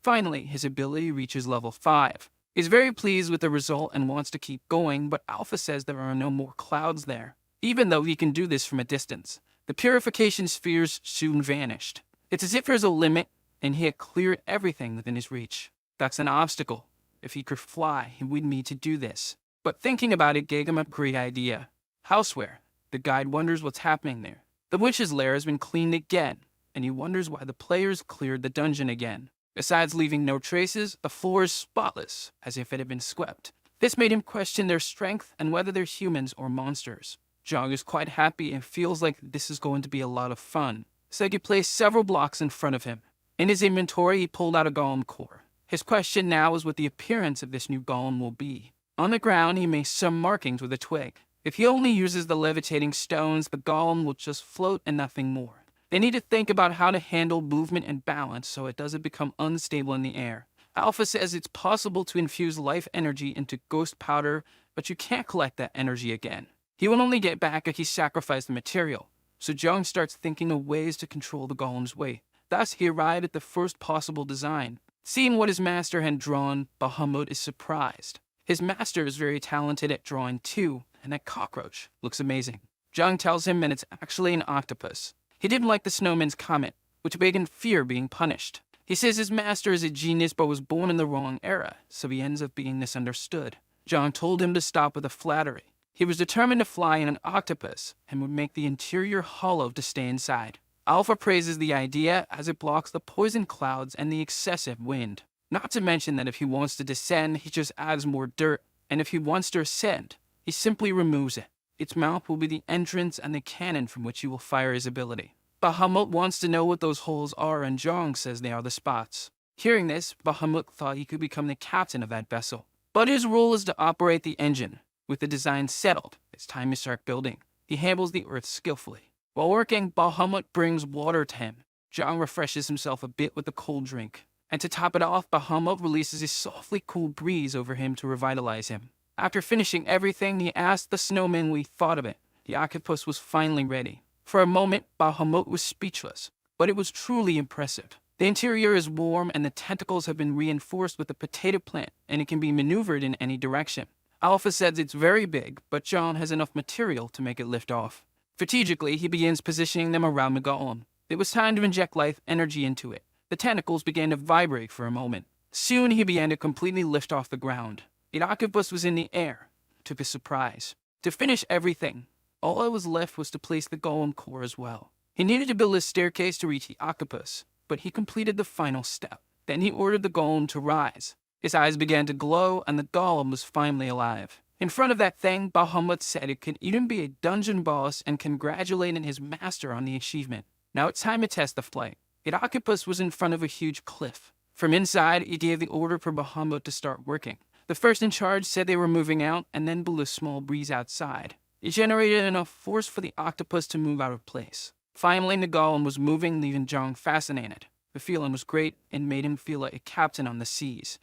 Finally, his ability reaches level 5. He's very pleased with the result and wants to keep going, but Alpha says there are no more clouds there, even though he can do this from a distance. The purification spheres soon vanished. It's as if there's a limit, and he had cleared everything within his reach. That's an obstacle. If he could fly, he would need to do this. But thinking about it gave him a great idea. Houseware. The guide wonders what's happening there. The witch's lair has been cleaned again, and he wonders why the players cleared the dungeon again. Besides leaving no traces, the floor is spotless, as if it had been swept. This made him question their strength and whether they're humans or monsters. Jong is quite happy and feels like this is going to be a lot of fun, so he placed several blocks in front of him. In his inventory, he pulled out a golem core. His question now is what the appearance of this new golem will be. On the ground, he makes some markings with a twig. If he only uses the levitating stones, the golem will just float and nothing more. They need to think about how to handle movement and balance so it doesn't become unstable in the air. Alpha says it's possible to infuse life energy into ghost powder, but you can't collect that energy again. He will only get back if he sacrificed the material. So Jung starts thinking of ways to control the golem's weight. Thus, he arrived at the first possible design. Seeing what his master had drawn, Bahamut is surprised. His master is very talented at drawing too, and that cockroach looks amazing. Jung tells him that it's actually an octopus. He didn't like the snowman's comment, which made him fear being punished. He says his master is a genius but was born in the wrong era, so he ends up being misunderstood. Jung told him to stop with the flattery. He was determined to fly in an octopus and would make the interior hollow to stay inside. Alpha praises the idea as it blocks the poison clouds and the excessive wind. Not to mention that if he wants to descend, he just adds more dirt, and if he wants to ascend, he simply removes it. Its mouth will be the entrance and the cannon from which he will fire his ability. Bahamut wants to know what those holes are, and Jong says they are the spots. Hearing this, Bahamut thought he could become the captain of that vessel. But his role is to operate the engine. With the design settled, it's time to start building. He handles the earth skillfully. While working, Bahamut brings water to him. Jong refreshes himself a bit with a cold drink. And to top it off, Bahamut releases a softly cool breeze over him to revitalize him. After finishing everything, he asked the snowman what he thought of it. The octopus was finally ready. For a moment, Bahamut was speechless, but it was truly impressive. The interior is warm and the tentacles have been reinforced with a potato plant, and it can be maneuvered in any direction. Alpha says it's very big, but John has enough material to make it lift off. Strategically, he begins positioning them around the golem. It was time to inject life energy into it. The tentacles began to vibrate for a moment. Soon he began to completely lift off the ground. The octopus was in the air, to his surprise. To finish everything, all that was left was to place the golem core as well. He needed to build a staircase to reach the octopus, but he completed the final step. Then he ordered the golem to rise. His eyes began to glow, and the golem was finally alive. In front of that thing, Bahamut said it could even be a dungeon boss and congratulated his master on the achievement. Now it's time to test the flight. The octopus was in front of a huge cliff. From inside, he gave the order for Bahamut to start working. The first in charge said they were moving out and then blew a small breeze outside. It generated enough force for the octopus to move out of place. Finally, the golem was moving, leaving Jong fascinated. The feeling was great and made him feel like a captain on the seas.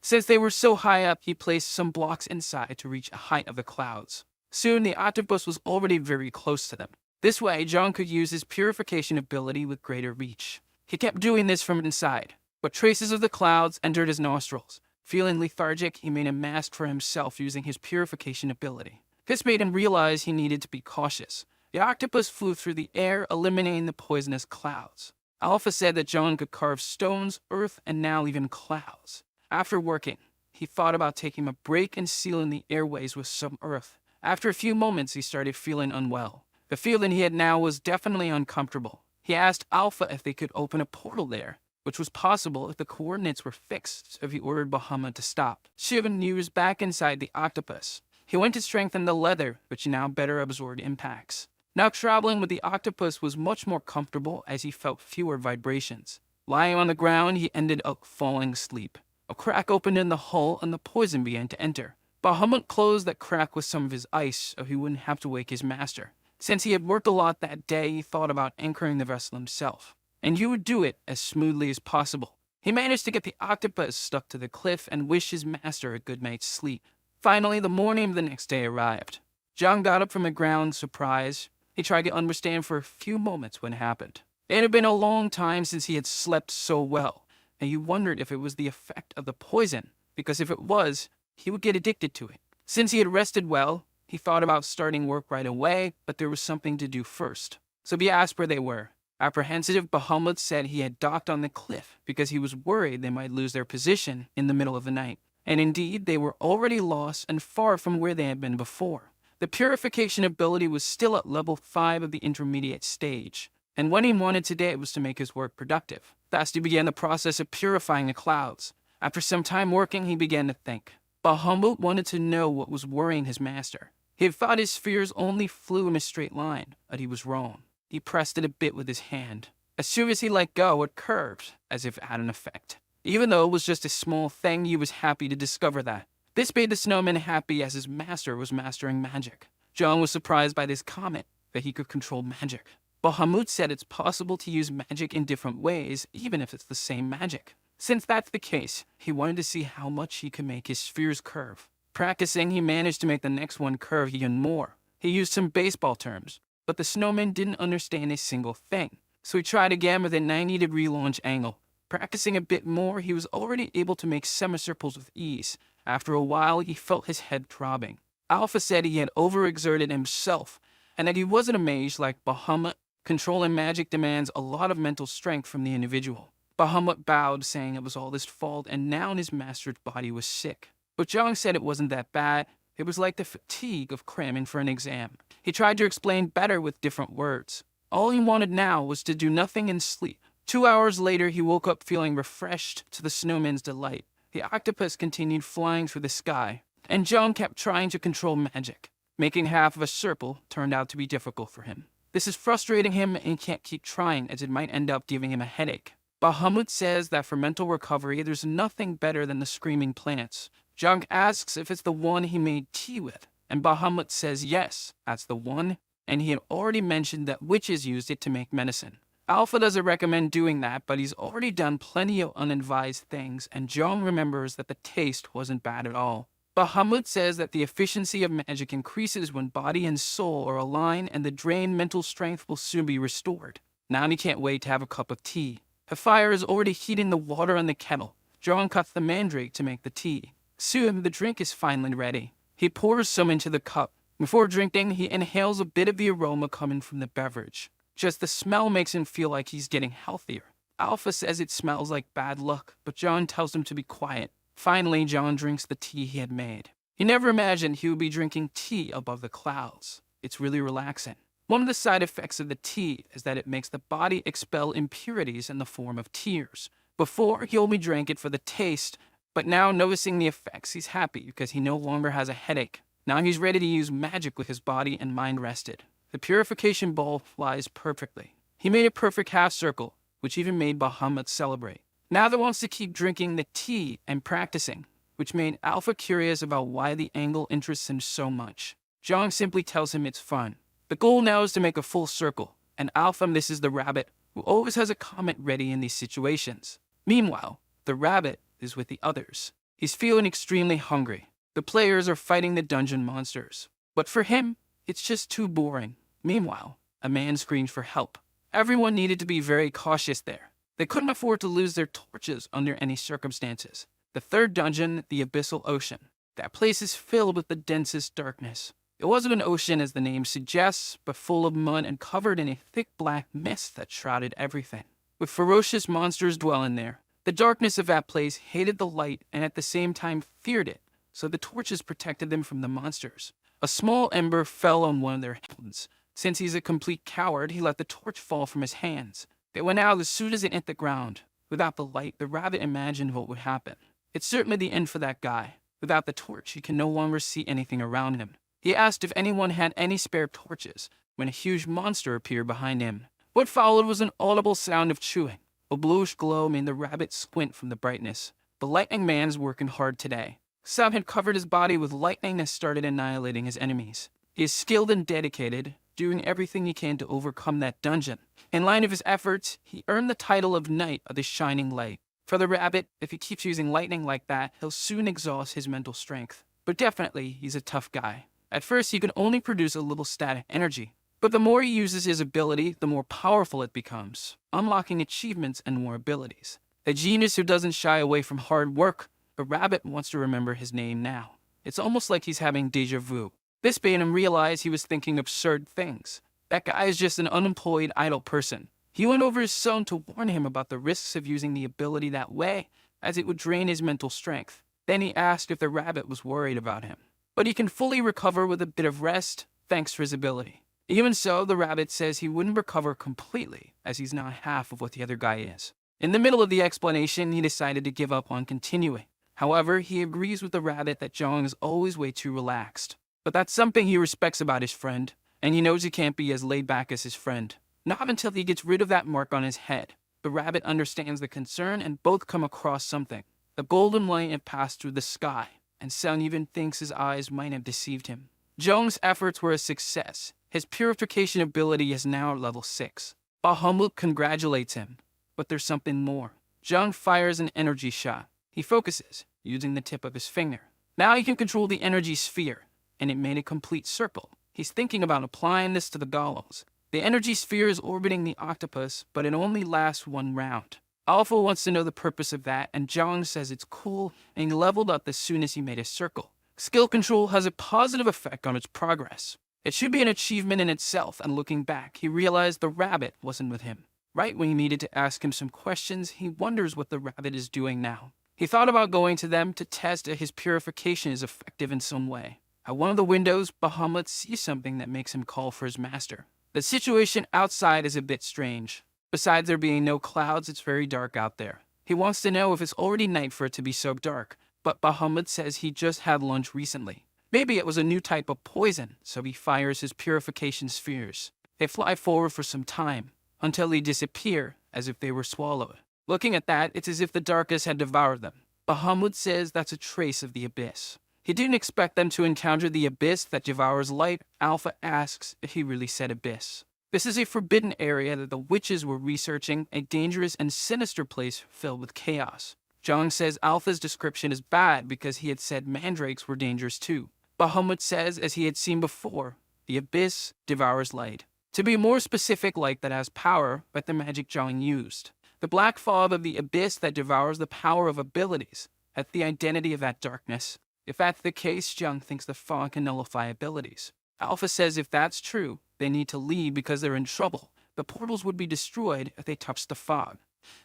Since they were so high up, he placed some blocks inside to reach a height of the clouds. Soon, the octopus was already very close to them. This way, Jong could use his purification ability with greater reach. He kept doing this from inside, but traces of the clouds entered his nostrils. Feeling lethargic, he made a mask for himself using his purification ability. This made him realize he needed to be cautious. The octopus flew through the air, eliminating the poisonous clouds. Alpha said that John could carve stones, earth, and now even clouds. After working, he thought about taking a break and sealing the airways with some earth. After a few moments, he started feeling unwell. The feeling he had now was definitely uncomfortable. He asked Alpha if they could open a portal there, which was possible if the coordinates were fixed, so he ordered Bahamut to stop. Shivan was back inside the octopus. He went to strengthen the leather, which now better absorbed impacts. Now traveling with the octopus was much more comfortable as he felt fewer vibrations. Lying on the ground, he ended up falling asleep. A crack opened in the hull and the poison began to enter. Bahamut closed that crack with some of his ice so he wouldn't have to wake his master. Since he had worked a lot that day, he thought about anchoring the vessel himself, and he would do it as smoothly as possible. He managed to get the octopus stuck to the cliff and wish his master a good night's sleep. Finally, the morning of the next day arrived. John got up from the ground, surprised. He tried to understand for a few moments what happened. It had been a long time since he had slept so well, and he wondered if it was the effect of the poison, because if it was, he would get addicted to it. Since he had rested well, he thought about starting work right away, but there was something to do first. So he asked where they were. Apprehensive, Bahamut said he had docked on the cliff because he was worried they might lose their position in the middle of the night. And indeed, they were already lost and far from where they had been before. The purification ability was still at level 5 of the intermediate stage, and what he wanted today was to make his work productive. Thus, he began the process of purifying the clouds. After some time working, he began to think. Bahamut wanted to know what was worrying his master. He had thought his spheres only flew in a straight line, but he was wrong. He pressed it a bit with his hand. As soon as he let go, it curved, as if it had an effect. Even though it was just a small thing, he was happy to discover that. This made the snowman happy as his master was mastering magic. John was surprised by this comment, that he could control magic. Bahamut said it's possible to use magic in different ways, even if it's the same magic. Since that's the case, he wanted to see how much he could make his spheres curve. Practicing, he managed to make the next one curve even more. He used some baseball terms, but the snowman didn't understand a single thing. So he tried again with a 90-degree launch angle. Practicing a bit more, he was already able to make semicircles with ease. After a while, he felt his head throbbing. Alpha said he had overexerted himself, and that he wasn't a mage like Bahamut. Controlling magic demands a lot of mental strength from the individual. Bahamut bowed, saying it was all his fault, and now his master's body was sick. But Zhang said it wasn't that bad. It was like the fatigue of cramming for an exam. He tried to explain better with different words. All he wanted now was to do nothing and sleep. 2 hours later, he woke up feeling refreshed to the snowman's delight. The octopus continued flying through the sky, and Zhang kept trying to control magic. Making half of a circle turned out to be difficult for him. This is frustrating him, and he can't keep trying as it might end up giving him a headache. Bahamut says that for mental recovery, there's nothing better than the screaming plants. Zhang asks if it's the one he made tea with, and Bahamut says yes, that's the one, and he had already mentioned that witches used it to make medicine. Alpha doesn't recommend doing that, but he's already done plenty of unadvised things, and Zhang remembers that the taste wasn't bad at all. Bahamut says that the efficiency of magic increases when body and soul are aligned, and the drained mental strength will soon be restored. Now he can't wait to have a cup of tea. The fire is already heating the water on the kettle. Zhang cuts the mandrake to make the tea. Soon, the drink is finally ready. He pours some into the cup. Before drinking, he inhales a bit of the aroma coming from the beverage. Just the smell makes him feel like he's getting healthier. Alpha says it smells like bad luck, but John tells him to be quiet. Finally, John drinks the tea he had made. He never imagined he would be drinking tea above the clouds. It's really relaxing. One of the side effects of the tea is that it makes the body expel impurities in the form of tears. Before, he only drank it for the taste, but now noticing the effects, he's happy because he no longer has a headache. Now he's ready to use magic with his body and mind rested. The purification ball flies perfectly. He made a perfect half circle, which even made Bahamut celebrate. Now he wants to keep drinking the tea and practicing, which made Alpha curious about why the angle interests him so much. Zhang simply tells him it's fun. The goal now is to make a full circle, and Alpha misses the rabbit, who always has a comment ready in these situations. Meanwhile, the rabbit is with the others. He's feeling extremely hungry. The players are fighting the dungeon monsters. But for him, it's just too boring. Meanwhile, a man screams for help. Everyone needed to be very cautious there. They couldn't afford to lose their torches under any circumstances. The third dungeon, the Abyssal Ocean. That place is filled with the densest darkness. It wasn't an ocean as the name suggests, but full of mud and covered in a thick black mist that shrouded everything. With ferocious monsters dwelling there. The darkness of that place hated the light and at the same time feared it, so the torches protected them from the monsters. A small ember fell on one of their hands. Since he's a complete coward, he let the torch fall from his hands. They went out as soon as it hit the ground. Without the light, the rabbit imagined what would happen. It's certainly the end for that guy. Without the torch, he can no longer see anything around him. He asked if anyone had any spare torches, when a huge monster appeared behind him. What followed was an audible sound of chewing. A bluish glow made the rabbit squint from the brightness. The lightning man's working hard today. Sam had covered his body with lightning that started annihilating his enemies. He is skilled and dedicated, doing everything he can to overcome that dungeon. In line of his efforts, he earned the title of Knight of the Shining Light. For the rabbit, if he keeps using lightning like that, he'll soon exhaust his mental strength. But definitely, he's a tough guy. At first, he can only produce a little static energy, but the more he uses his ability, the more powerful it becomes, unlocking achievements and more abilities. A genius who doesn't shy away from hard work, the rabbit wants to remember his name now. It's almost like he's having déjà vu. This made him realize he was thinking absurd things. That guy is just an unemployed, idle person. He went over his son to warn him about the risks of using the ability that way, as it would drain his mental strength. Then he asked if the rabbit was worried about him. But he can fully recover with a bit of rest, thanks to his ability. Even so, the rabbit says he wouldn't recover completely, as he's not half of what the other guy is. In the middle of the explanation, he decided to give up on continuing. However, he agrees with the rabbit that Jong is always way too relaxed. But that's something he respects about his friend, and he knows he can't be as laid back as his friend. Not until he gets rid of that mark on his head. The rabbit understands the concern and both come across something. The golden light had passed through the sky, and Sun even thinks his eyes might have deceived him. Jong's efforts were a success. His purification ability is now at level 6. Bahamut congratulates him, but there's something more. Jong fires an energy shot. He focuses, using the tip of his finger. Now he can control the energy sphere, and it made a complete circle. He's thinking about applying this to the golems. The energy sphere is orbiting the octopus, but it only lasts one round. Alpha wants to know the purpose of that, and Jong says it's cool, and he leveled up as soon as he made a circle. Skill control has a positive effect on its progress. It should be an achievement in itself, and looking back, he realized the rabbit wasn't with him. Right when he needed to ask him some questions, he wonders what the rabbit is doing now. He thought about going to them to test if his purification is effective in some way. At one of the windows, Bahamut sees something that makes him call for his master. The situation outside is a bit strange. Besides there being no clouds, it's very dark out there. He wants to know if it's already night for it to be so dark, but Bahamut says he just had lunch recently. Maybe it was a new type of poison, so he fires his purification spheres. They fly forward for some time, until they disappear, as if they were swallowed. Looking at that, it's as if the darkness had devoured them. Bahamut says that's a trace of the abyss. He didn't expect them to encounter the abyss that devours light. Alpha asks if he really said abyss. This is a forbidden area that the witches were researching, a dangerous and sinister place filled with chaos. Jong says Alpha's description is bad because he had said mandrakes were dangerous too. Bahamut says, as he had seen before, the abyss devours light. To be more specific, light that has power, but the magic Jong used. The black fog of the abyss that devours the power of abilities. That's the identity of that darkness. If that's the case, Jung thinks the fog can nullify abilities. Alpha says if that's true, they need to leave because they're in trouble. The portals would be destroyed if they touched the fog.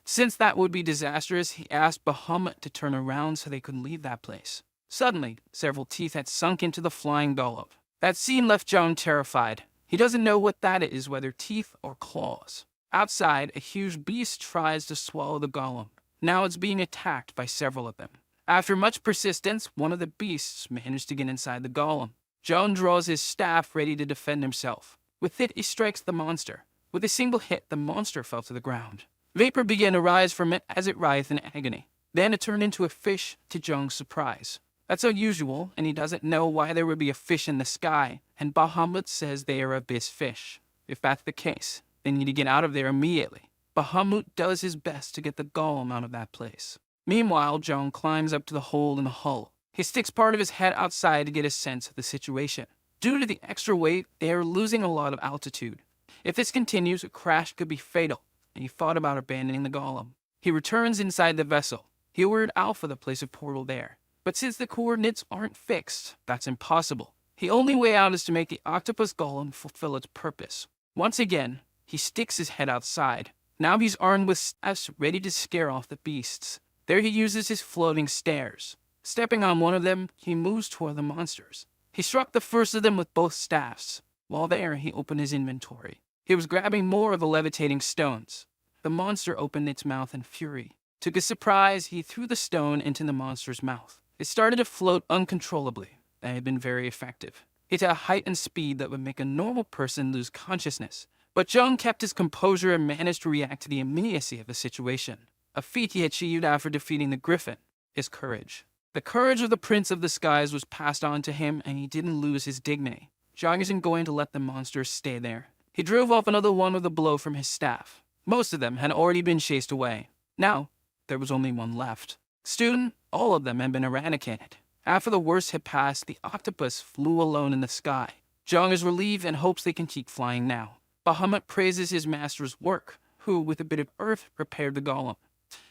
Since that would be disastrous, he asked Bahamut to turn around so they could leave that place. Suddenly, several teeth had sunk into the flying golem. That scene left Jung terrified. He doesn't know what that is, whether teeth or claws. Outside, a huge beast tries to swallow the golem. Now it's being attacked by several of them. After much persistence, one of the beasts managed to get inside the golem. Jong draws his staff ready to defend himself. With it, he strikes the monster. With a single hit, the monster fell to the ground. Vapor began to rise from it as it writhed in agony. Then it turned into a fish, to Jong's surprise. That's unusual, and he doesn't know why there would be a fish in the sky, and Bahamut says they are abyss fish. If that's the case, they need to get out of there immediately. Bahamut does his best to get the golem out of that place. Meanwhile, Jong climbs up to the hole in the hull. He sticks part of his head outside to get a sense of the situation. Due to the extra weight, they are losing a lot of altitude. If this continues, a crash could be fatal, and he thought about abandoning the golem. He returns inside the vessel. He ordered Alpha to place a portal there. But since the coordinates aren't fixed, that's impossible. The only way out is to make the octopus golem fulfill its purpose. Once again, he sticks his head outside. Now he's armed with staffs ready to scare off the beasts. There he uses his floating stairs. Stepping on one of them, he moves toward the monsters. He struck the first of them with both staffs. While there, he opened his inventory. He was grabbing more of the levitating stones. The monster opened its mouth in fury. To his surprise, he threw the stone into the monster's mouth. It started to float uncontrollably. That had been very effective. It had a height and speed that would make a normal person lose consciousness. But Jung kept his composure and managed to react to the immediacy of the situation. A feat he achieved after defeating the griffin. His courage. The courage of the Prince of the Skies was passed on to him, and he didn't lose his dignity. Zhang isn't going to let the monsters stay there. He drove off another one with a blow from his staff. Most of them had already been chased away. Now, there was only one left. Soon, all of them had been eradicated. After the worst had passed, the octopus flew alone in the sky. Zhang is relieved and hopes they can keep flying now. Bahamut praises his master's work, who, with a bit of earth, repaired the golem.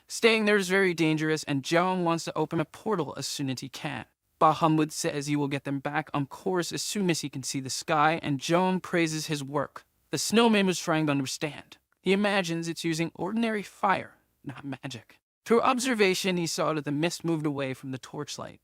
Staying there is very dangerous, and Zhang wants to open a portal as soon as he can. Bahamut says he will get them back on course as soon as he can see the sky, and Zhang praises his work. The snowman was trying to understand. He imagines it's using ordinary fire, not magic. Through observation, he saw that the mist moved away from the torchlight.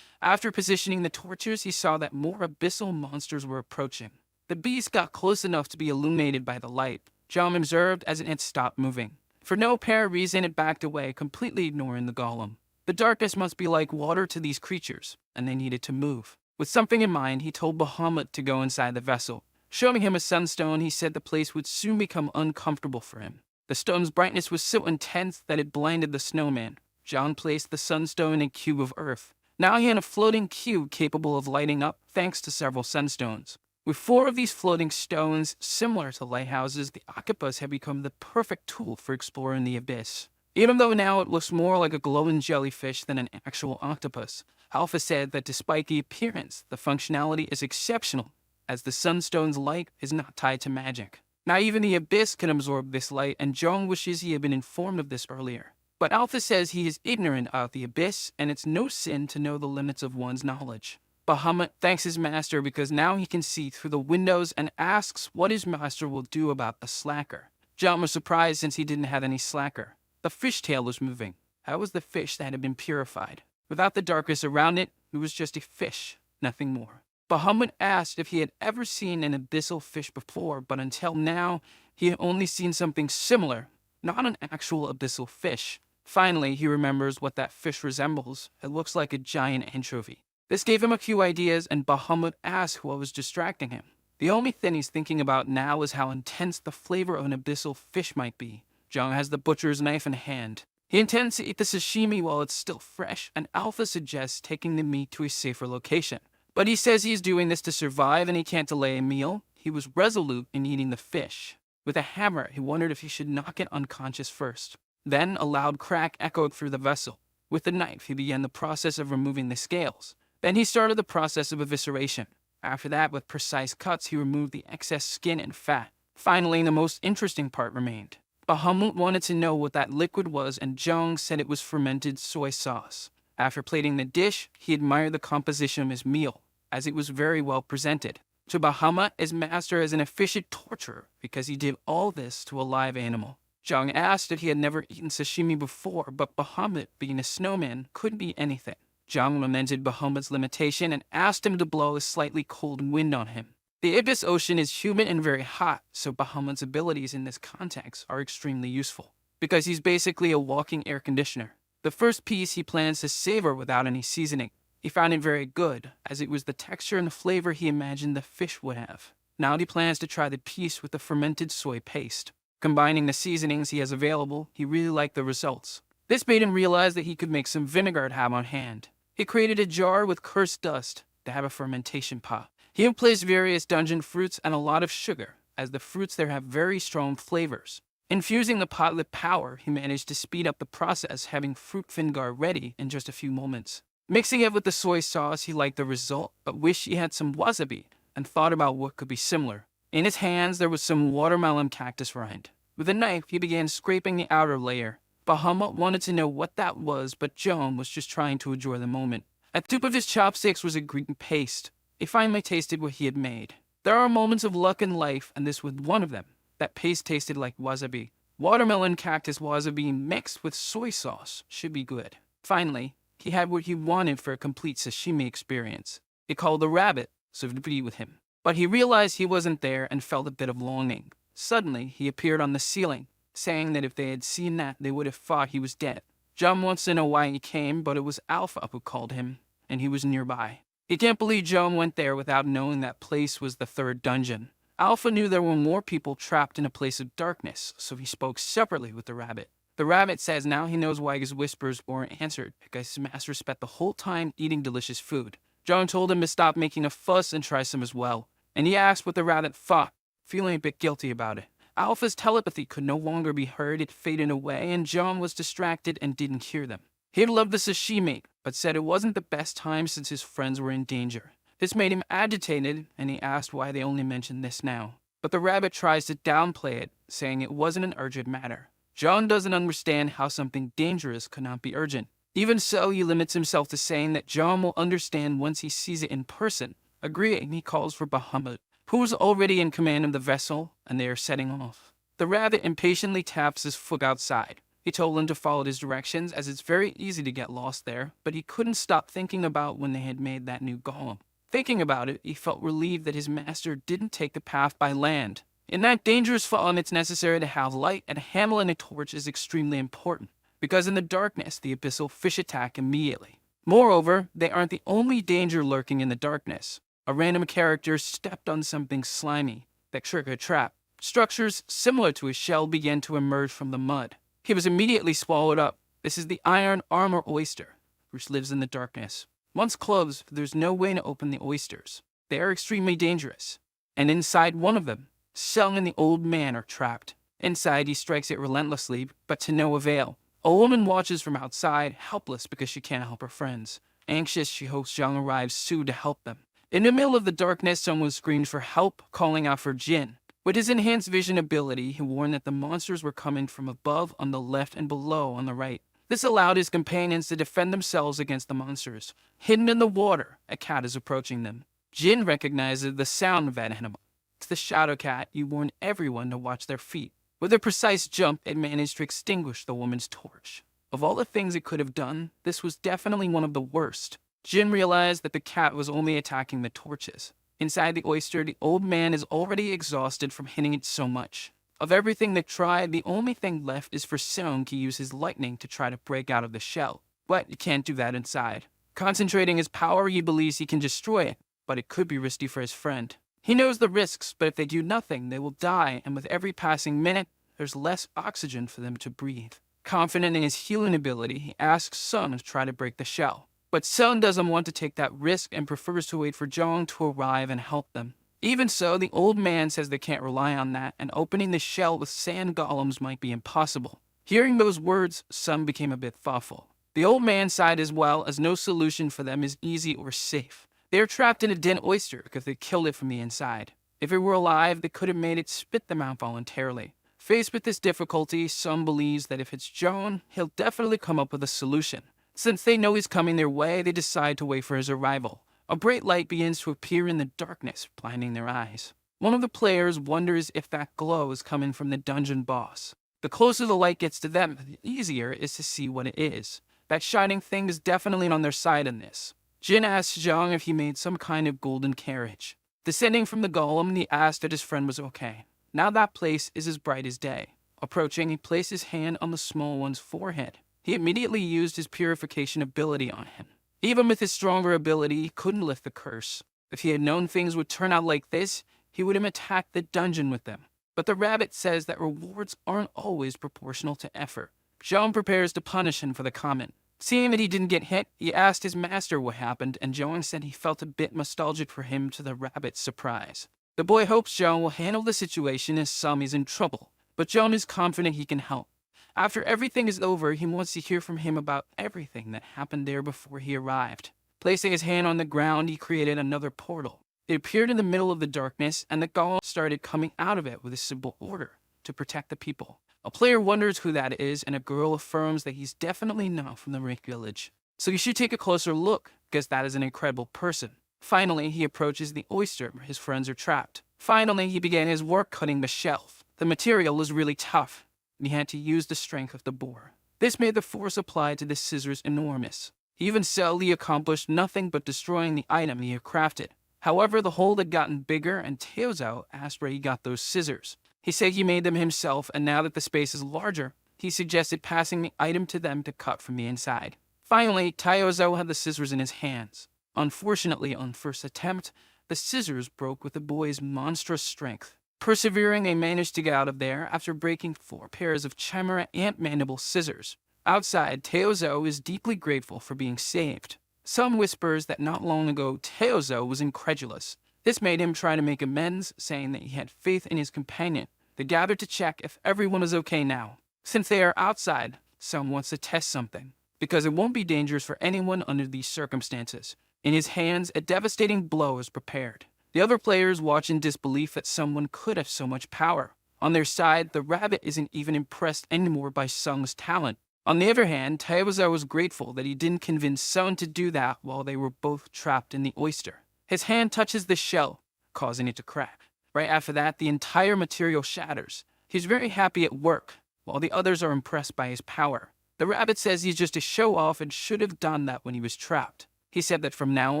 After positioning the torches, he saw that more abyssal monsters were approaching. The beast got close enough to be illuminated by the light. Zhang observed as it had stopped moving. For no apparent reason, it backed away, completely ignoring the golem. The darkness must be like water to these creatures, and they needed to move. With something in mind, he told Bahamut to go inside the vessel. Showing him a sunstone, he said the place would soon become uncomfortable for him. The stone's brightness was so intense that it blinded the snowman. Zhang placed the sunstone in a cube of earth. Now he had a floating cube capable of lighting up thanks to several sunstones. With 4 of these floating stones, similar to lighthouses, the octopus had become the perfect tool for exploring the abyss. Even though now it looks more like a glowing jellyfish than an actual octopus, Alpha said that despite the appearance, the functionality is exceptional, as the sunstone's light is not tied to magic. Now even the abyss can absorb this light, and Zhang wishes he had been informed of this earlier. But Alpha says he is ignorant of the abyss, and it's no sin to know the limits of one's knowledge. Bahamut thanks his master because now he can see through the windows and asks what his master will do about the slacker. Zhang was surprised since he didn't have any slacker. The fishtail was moving. That was the fish that had been purified. Without the darkness around it, it was just a fish, nothing more. Bahamut asked if he had ever seen an abyssal fish before, but until now, he had only seen something similar, not an actual abyssal fish. Finally, he remembers what that fish resembles. It looks like a giant anchovy. This gave him a few ideas, and Bahamut asked what was distracting him. The only thing he's thinking about now is how intense the flavor of an abyssal fish might be. Zhang has the butcher's knife in hand. He intends to eat the sashimi while it's still fresh, and Alpha suggests taking the meat to a safer location. But he says he's doing this to survive and he can't delay a meal. He was resolute in eating the fish. With a hammer, he wondered if he should knock it unconscious first. Then a loud crack echoed through the vessel. With the knife, he began the process of removing the scales. Then he started the process of evisceration. After that, with precise cuts, he removed the excess skin and fat. Finally, the most interesting part remained. Bahamut wanted to know what that liquid was, and Zhang said it was fermented soy sauce. After plating the dish, he admired the composition of his meal, as it was very well presented. To Bahamut, his master is an efficient torturer because he did all this to a live animal. Zhang asked if he had never eaten sashimi before, but Bahamut, being a snowman, couldn't eat anything. Zhang lamented Bahamut's limitation and asked him to blow a slightly cold wind on him. The Abyss Ocean is humid and very hot, so Bahamut's abilities in this context are extremely useful, because he's basically a walking air conditioner. The first piece he plans to savor without any seasoning. He found it very good, as it was the texture and the flavor he imagined the fish would have. Now he plans to try the piece with the fermented soy paste. Combining the seasonings he has available, he really liked the results. This made him realize that he could make some vinegar to have on hand. He created a jar with cursed dust to have a fermentation pot. He placed various dungeon fruits and a lot of sugar, as the fruits there have very strong flavors. Infusing the pot with power, he managed to speed up the process, having fruit vinegar ready in just a few moments. Mixing it with the soy sauce, he liked the result, but wished he had some wasabi, and thought about what could be similar. In his hands, there was some watermelon cactus rind. With a knife, he began scraping the outer layer. Bahamut wanted to know what that was, but Zhang was just trying to enjoy the moment. At the tip of his chopsticks was a green paste. He finally tasted what he had made. There are moments of luck in life, and this was one of them. That paste tasted like wasabi. Watermelon cactus wasabi mixed with soy sauce should be good. Finally, he had what he wanted for a complete sashimi experience. He called the rabbit, so to be with him. But he realized he wasn't there and felt a bit of longing. Suddenly, he appeared on the ceiling, saying that if they had seen that, they would have thought he was dead. Zhang wants to know why he came, but it was Alpha who called him, and he was nearby. He can't believe Zhang went there without knowing that place was the third dungeon. Alpha knew there were more people trapped in a place of darkness, so he spoke separately with the rabbit. The rabbit says now he knows why his whispers weren't answered, because his master spent the whole time eating delicious food. Zhang told him to stop making a fuss and try some as well. and he asked what the rabbit thought, feeling a bit guilty about it. Alpha's telepathy could no longer be heard, it faded away, and John was distracted and didn't hear them. He had loved the sashimi, but said it wasn't the best time since his friends were in danger. This made him agitated, and he asked why they only mentioned this now. But the rabbit tries to downplay it, saying it wasn't an urgent matter. John doesn't understand how something dangerous could not be urgent. Even so, he limits himself to saying that John will understand once he sees it in person. Agreeing, he calls for Bahamut, who was already in command of the vessel, and they are setting off. The rabbit impatiently taps his foot outside. He told him to follow his directions, as it's very easy to get lost there, but he couldn't stop thinking about when they had made that new golem. Thinking about it, he felt relieved that his master didn't take the path by land. In that dangerous fallen, it's necessary to have light, and a handle and a torch is extremely important, because in the darkness, the abyssal fish attack immediately. Moreover, they aren't the only danger lurking in the darkness. A random character stepped on something slimy that triggered a trap. Structures similar to his shell began to emerge from the mud. He was immediately swallowed up. This is the iron armor oyster, which lives in the darkness. Once closed, there's no way to open the oysters. They are extremely dangerous. And inside one of them, Sung and the old man are trapped. Inside, he strikes it relentlessly, but to no avail. A woman watches from outside, helpless because she can't help her friends. Anxious, she hopes Zhang arrives soon to help them. In the middle of the darkness, someone screamed for help, calling out for Jin. With his enhanced vision ability, he warned that the monsters were coming from above, on the left, and below on the right. This allowed his companions to defend themselves against the monsters. Hidden in the water, a cat is approaching them. Jin recognizes the sound of that animal. It's the shadow cat. He warned everyone to watch their feet. With a precise jump, it managed to extinguish the woman's torch. Of all the things it could have done, this was definitely one of the worst. Jin realized that the cat was only attacking the torches. Inside the oyster, the old man is already exhausted from hitting it so much. Of everything they tried, the only thing left is for Sung to use his lightning to try to break out of the shell. But he can't do that inside. Concentrating his power, he believes he can destroy it, but it could be risky for his friend. He knows the risks, but if they do nothing, they will die, and with every passing minute, there's less oxygen for them to breathe. Confident in his healing ability, he asks Sung to try to break the shell. But Sung doesn't want to take that risk and prefers to wait for Zhang to arrive and help them. Even so, the old man says they can't rely on that, and opening the shell with sand golems might be impossible. Hearing those words, Sung became a bit thoughtful. The old man sighed as well, as no solution for them is easy or safe. They are trapped in a den oyster because they killed it from the inside. If it were alive, they could have made it spit them out voluntarily. Faced with this difficulty, Sung believes that if it's John, he'll definitely come up with a solution. Since they know he's coming their way, they decide to wait for his arrival. A bright light begins to appear in the darkness, blinding their eyes. One of the players wonders if that glow is coming from the dungeon boss. The closer the light gets to them, the easier it is to see what it is. That shining thing is definitely on their side in this. Jin asks Zhang if he made some kind of golden carriage. Descending from the golem, he asked that his friend was okay. Now that place is as bright as day. Approaching, he placed his hand on the small one's forehead. He immediately used his purification ability on him. Even with his stronger ability, he couldn't lift the curse. If he had known things would turn out like this, he would have attacked the dungeon with them. But the rabbit says that rewards aren't always proportional to effort. Zhang prepares to punish him for the comment. Seeing that he didn't get hit, he asked his master what happened, and Zhang said he felt a bit nostalgic for him, to the rabbit's surprise. The boy hopes Zhang will handle the situation as Sum is in trouble, but Zhang is confident he can help. After everything is over, he wants to hear from him about everything that happened there before he arrived. Placing his hand on the ground, he created another portal. It appeared in the middle of the darkness, and the golem started coming out of it with a simple order to protect the people. A player wonders who that is, and a girl affirms that he's definitely not from the Rick village. So you should take a closer look, because that is an incredible person. Finally, he approaches the oyster where his friends are trapped. Finally, he began his work cutting the shelf. The material was really tough, and he had to use the strength of the boar. This made the force applied to the scissors enormous. Even so, he accomplished nothing but destroying the item he had crafted. However, the hole had gotten bigger, and Teozao asked where he got those scissors. He said he made them himself, and now that the space is larger, he suggested passing the item to them to cut from the inside. Finally, Teozao had the scissors in his hands. Unfortunately, on first attempt, the scissors broke with the boy's monstrous strength. Persevering, they managed to get out of there after breaking 4 pairs of chimera ant mandible scissors. Outside, Teozao is deeply grateful for being saved. Some whispers that not long ago Teozao was incredulous. This made him try to make amends, saying that he had faith in his companion. They gathered to check if everyone was okay now. Since they are outside, Sung wants to test something, because it won't be dangerous for anyone under these circumstances. In his hands, a devastating blow is prepared. The other players watch in disbelief that someone could have so much power. On their side, the rabbit isn't even impressed anymore by Sung's talent. On the other hand, Taewaza was grateful that he didn't convince Sung to do that while they were both trapped in the oyster. His hand touches the shell, causing it to crack. Right after that, the entire material shatters. He's very happy at work, while the others are impressed by his power. The rabbit says he's just a show-off and should have done that when he was trapped. He said that from now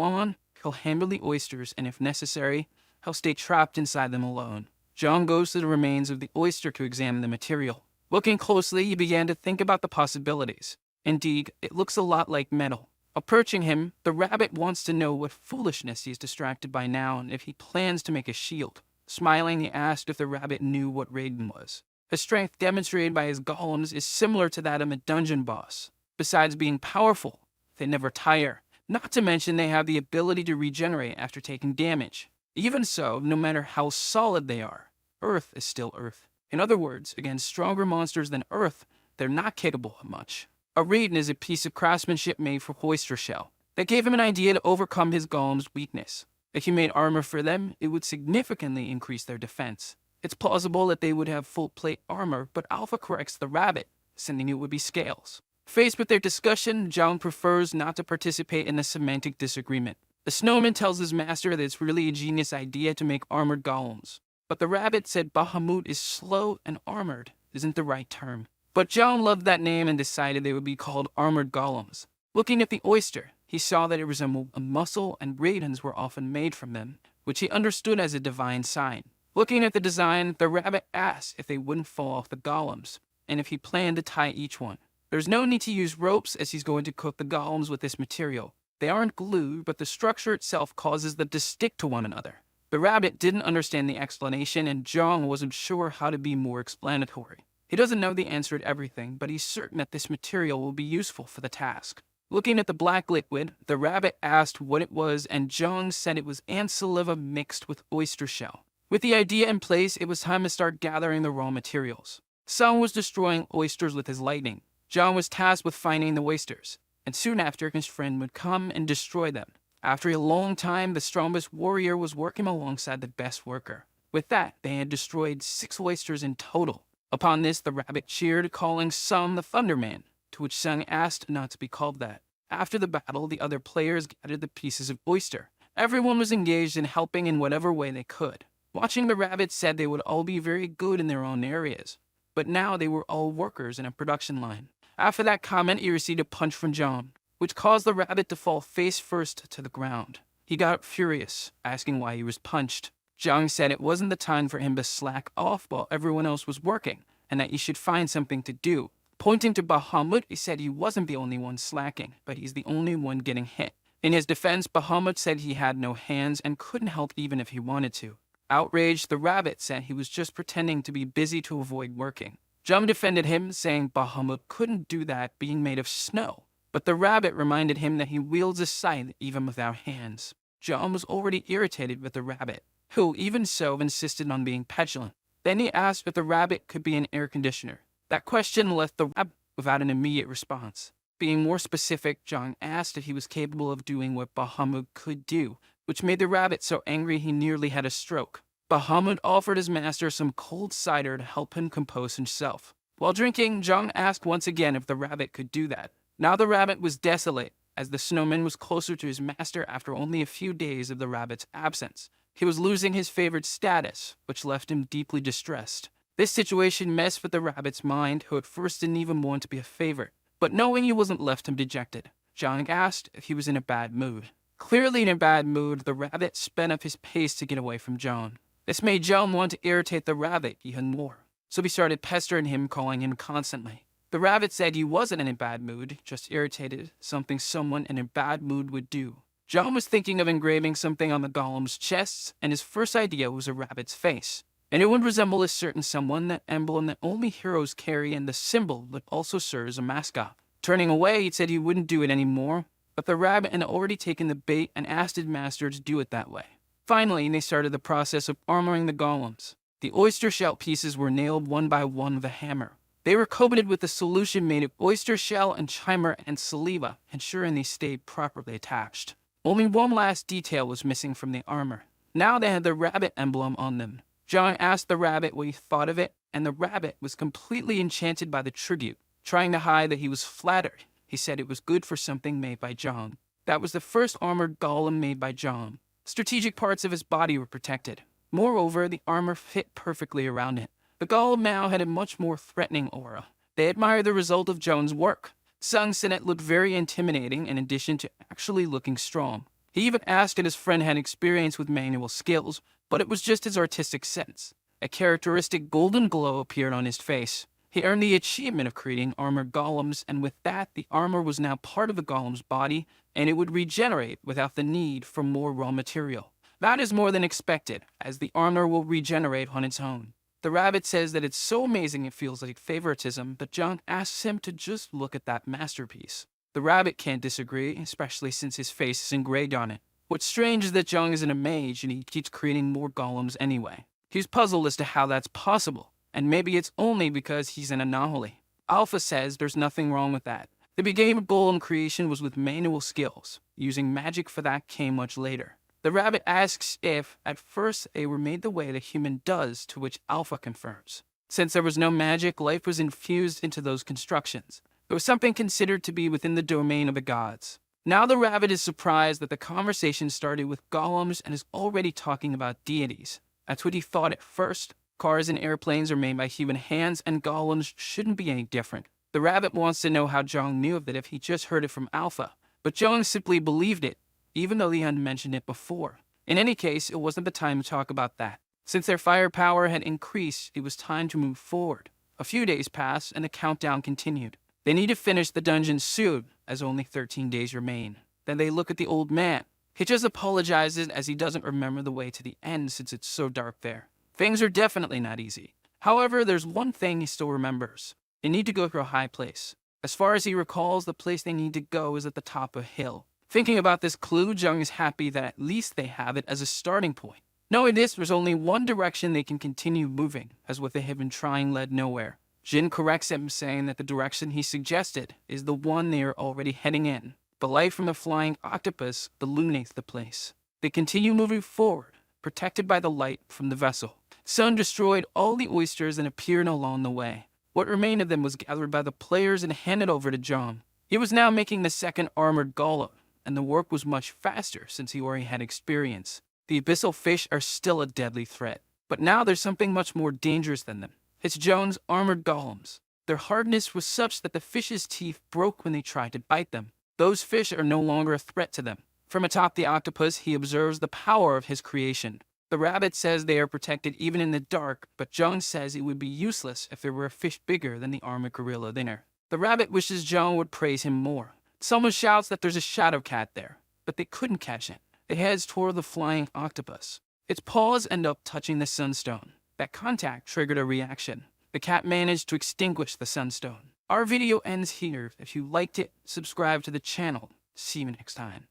on, he'll handle the oysters and if necessary, he'll stay trapped inside them alone. Jong goes to the remains of the oyster to examine the material. Looking closely, he began to think about the possibilities. Indeed, it looks a lot like metal. Approaching him, the rabbit wants to know what foolishness he's distracted by now and if he plans to make a shield. Smiling, he asked if the rabbit knew what Raiden was. The strength demonstrated by his golems is similar to that of a dungeon boss. Besides being powerful, they never tire. Not to mention they have the ability to regenerate after taking damage. Even so, no matter how solid they are, Earth is still Earth. In other words, against stronger monsters than Earth, they're not capable of much. A Raiden is a piece of craftsmanship made for oyster shell. That gave him an idea to overcome his golem's weakness. If he made armor for them, it would significantly increase their defense. It's plausible that they would have full plate armor, but Alpha corrects the rabbit, sending it would be scales. Faced with their discussion, Jong prefers not to participate in the semantic disagreement. The snowman tells his master that it's really a genius idea to make armored golems. But the rabbit said Bahamut is slow and armored isn't the right term. But Jong loved that name and decided they would be called armored golems. Looking at the oyster, he saw that it resembled a mussel and Raidens were often made from them, which he understood as a divine sign. Looking at the design, the rabbit asked if they wouldn't fall off the golems, and if he planned to tie each one. There's no need to use ropes as he's going to cook the golems with this material. They aren't glue, but the structure itself causes them to stick to one another. The rabbit didn't understand the explanation, and Jong wasn't sure how to be more explanatory. He doesn't know the answer to everything, but he's certain that this material will be useful for the task. Looking at the black liquid, the rabbit asked what it was, and Jong said it was ant saliva mixed with oyster shell. With the idea in place, it was time to start gathering the raw materials. Sung was destroying oysters with his lightning. Jong was tasked with finding the oysters, and soon after, his friend would come and destroy them. After a long time, the strongest warrior was working alongside the best worker. With that, they had destroyed 6 oysters in total. Upon this, the rabbit cheered, calling Sung the Thunderman, to which Sung asked not to be called that. After the battle, the other players gathered the pieces of oyster. Everyone was engaged in helping in whatever way they could. Watching the rabbit said they would all be very good in their own areas, but now they were all workers in a production line. After that comment, he received a punch from John, which caused the rabbit to fall face first to the ground. He got furious, asking why he was punched. Jong said it wasn't the time for him to slack off while everyone else was working, and that he should find something to do. Pointing to Bahamut, he said he wasn't the only one slacking, but he's the only one getting hit. In his defense, Bahamut said he had no hands and couldn't help even if he wanted to. Outraged, the rabbit said he was just pretending to be busy to avoid working. Jum defended him, saying Bahamut couldn't do that being made of snow, but the rabbit reminded him that he wields a scythe even without hands. Jum was already irritated with the rabbit, who, even so, insisted on being petulant. Then he asked if the rabbit could be an air conditioner. That question left the rabbit without an immediate response. Being more specific, Jong asked if he was capable of doing what Bahamut could do, which made the rabbit so angry he nearly had a stroke. Bahamut offered his master some cold cider to help him compose himself. While drinking, Jong asked once again if the rabbit could do that. Now the rabbit was desolate, as the snowman was closer to his master after only a few days of the rabbit's absence. He was losing his favored status, which left him deeply distressed. This situation messed with the rabbit's mind, who at first didn't even want to be a favorite. But knowing he wasn't left him dejected. Jong asked if he was in a bad mood. Clearly in a bad mood, the rabbit sped up his pace to get away from Jong. This made Jong want to irritate the rabbit even more, so he started pestering him, calling him constantly. The rabbit said he wasn't in a bad mood, just irritated, something someone in a bad mood would do. Jong was thinking of engraving something on the golem's chests, and his first idea was a rabbit's face. And it would resemble a certain someone, that emblem that only heroes carry and the symbol that also serves as a mascot. Turning away, he said he wouldn't do it anymore, but the rabbit had already taken the bait and asked his master to do it that way. Finally, they started the process of armoring the golems. The oyster shell pieces were nailed one by one with a hammer. They were coated with a solution made of oyster shell and chimer and saliva, ensuring they stayed properly attached. Only one last detail was missing from the armor. Now they had the rabbit emblem on them. Jong asked the rabbit what he thought of it, and the rabbit was completely enchanted by the tribute. Trying to hide that he was flattered, he said it was good for something made by Jong. That was the first armored golem made by Jong. Strategic parts of his body were protected. Moreover, the armor fit perfectly around it. The golem now had a much more threatening aura. They admired the result of Jong's work. Sung said it looked very intimidating in addition to actually looking strong. He even asked if his friend had experience with manual skills, but it was just his artistic sense. A characteristic golden glow appeared on his face. He earned the achievement of creating armored golems, and with that, the armor was now part of the golem's body, and it would regenerate without the need for more raw material. That is more than expected, as the armor will regenerate on its own. The rabbit says that it's so amazing it feels like favoritism, but Jong asks him to just look at that masterpiece. The rabbit can't disagree, especially since his face is engraved on it. What's strange is that Jong isn't a mage and he keeps creating more golems anyway. He's puzzled as to how that's possible, and maybe it's only because he's an anomaly. Alpha says there's nothing wrong with that. The beginning of golem creation was with manual skills. Using magic for that came much later. The rabbit asks if, at first, they were made the way the human does, to which Alpha confirms. Since there was no magic, life was infused into those constructions. It was something considered to be within the domain of the gods. Now the rabbit is surprised that the conversation started with golems and is already talking about deities. That's what he thought at first. Cars and airplanes are made by human hands, and golems shouldn't be any different. The rabbit wants to know how Jong knew of it if he just heard it from Alpha. But Jong simply believed it, even though he hadn't mentioned it before. In any case, it wasn't the time to talk about that. Since their firepower had increased, it was time to move forward. A few days passed, and the countdown continued. They need to finish the dungeon soon, as only 13 days remain. Then they look at the old man. He just apologizes as he doesn't remember the way to the end since it's so dark there. Things are definitely not easy. However, there's one thing he still remembers. They need to go through a high place. As far as he recalls, the place they need to go is at the top of a hill. Thinking about this clue, Jung is happy that at least they have it as a starting point. Knowing this, there's only one direction they can continue moving, as what they have been trying led nowhere. Jin corrects him, saying that the direction he suggested is the one they are already heading in. The light from the flying octopus illuminates the place. They continue moving forward, protected by the light from the vessel. Sun destroyed all the oysters and appeared along the way. What remained of them was gathered by the players and handed over to Jong. He was now making the second armored golem, and the work was much faster since he already had experience. The abyssal fish are still a deadly threat, but now there's something much more dangerous than them. It's Jong's armored golems. Their hardness was such that the fish's teeth broke when they tried to bite them. Those fish are no longer a threat to them. From atop the octopus, he observes the power of his creation. The rabbit says they are protected even in the dark, but Jong says it would be useless if there were a fish bigger than the armored gorilla dinner. The rabbit wishes Jong would praise him more. Someone shouts that there's a shadow cat there, but they couldn't catch it. It heads toward the flying octopus. Its paws end up touching the sunstone. That contact triggered a reaction. The cat managed to extinguish the sunstone. Our video ends here. If you liked it, subscribe to the channel. See you next time.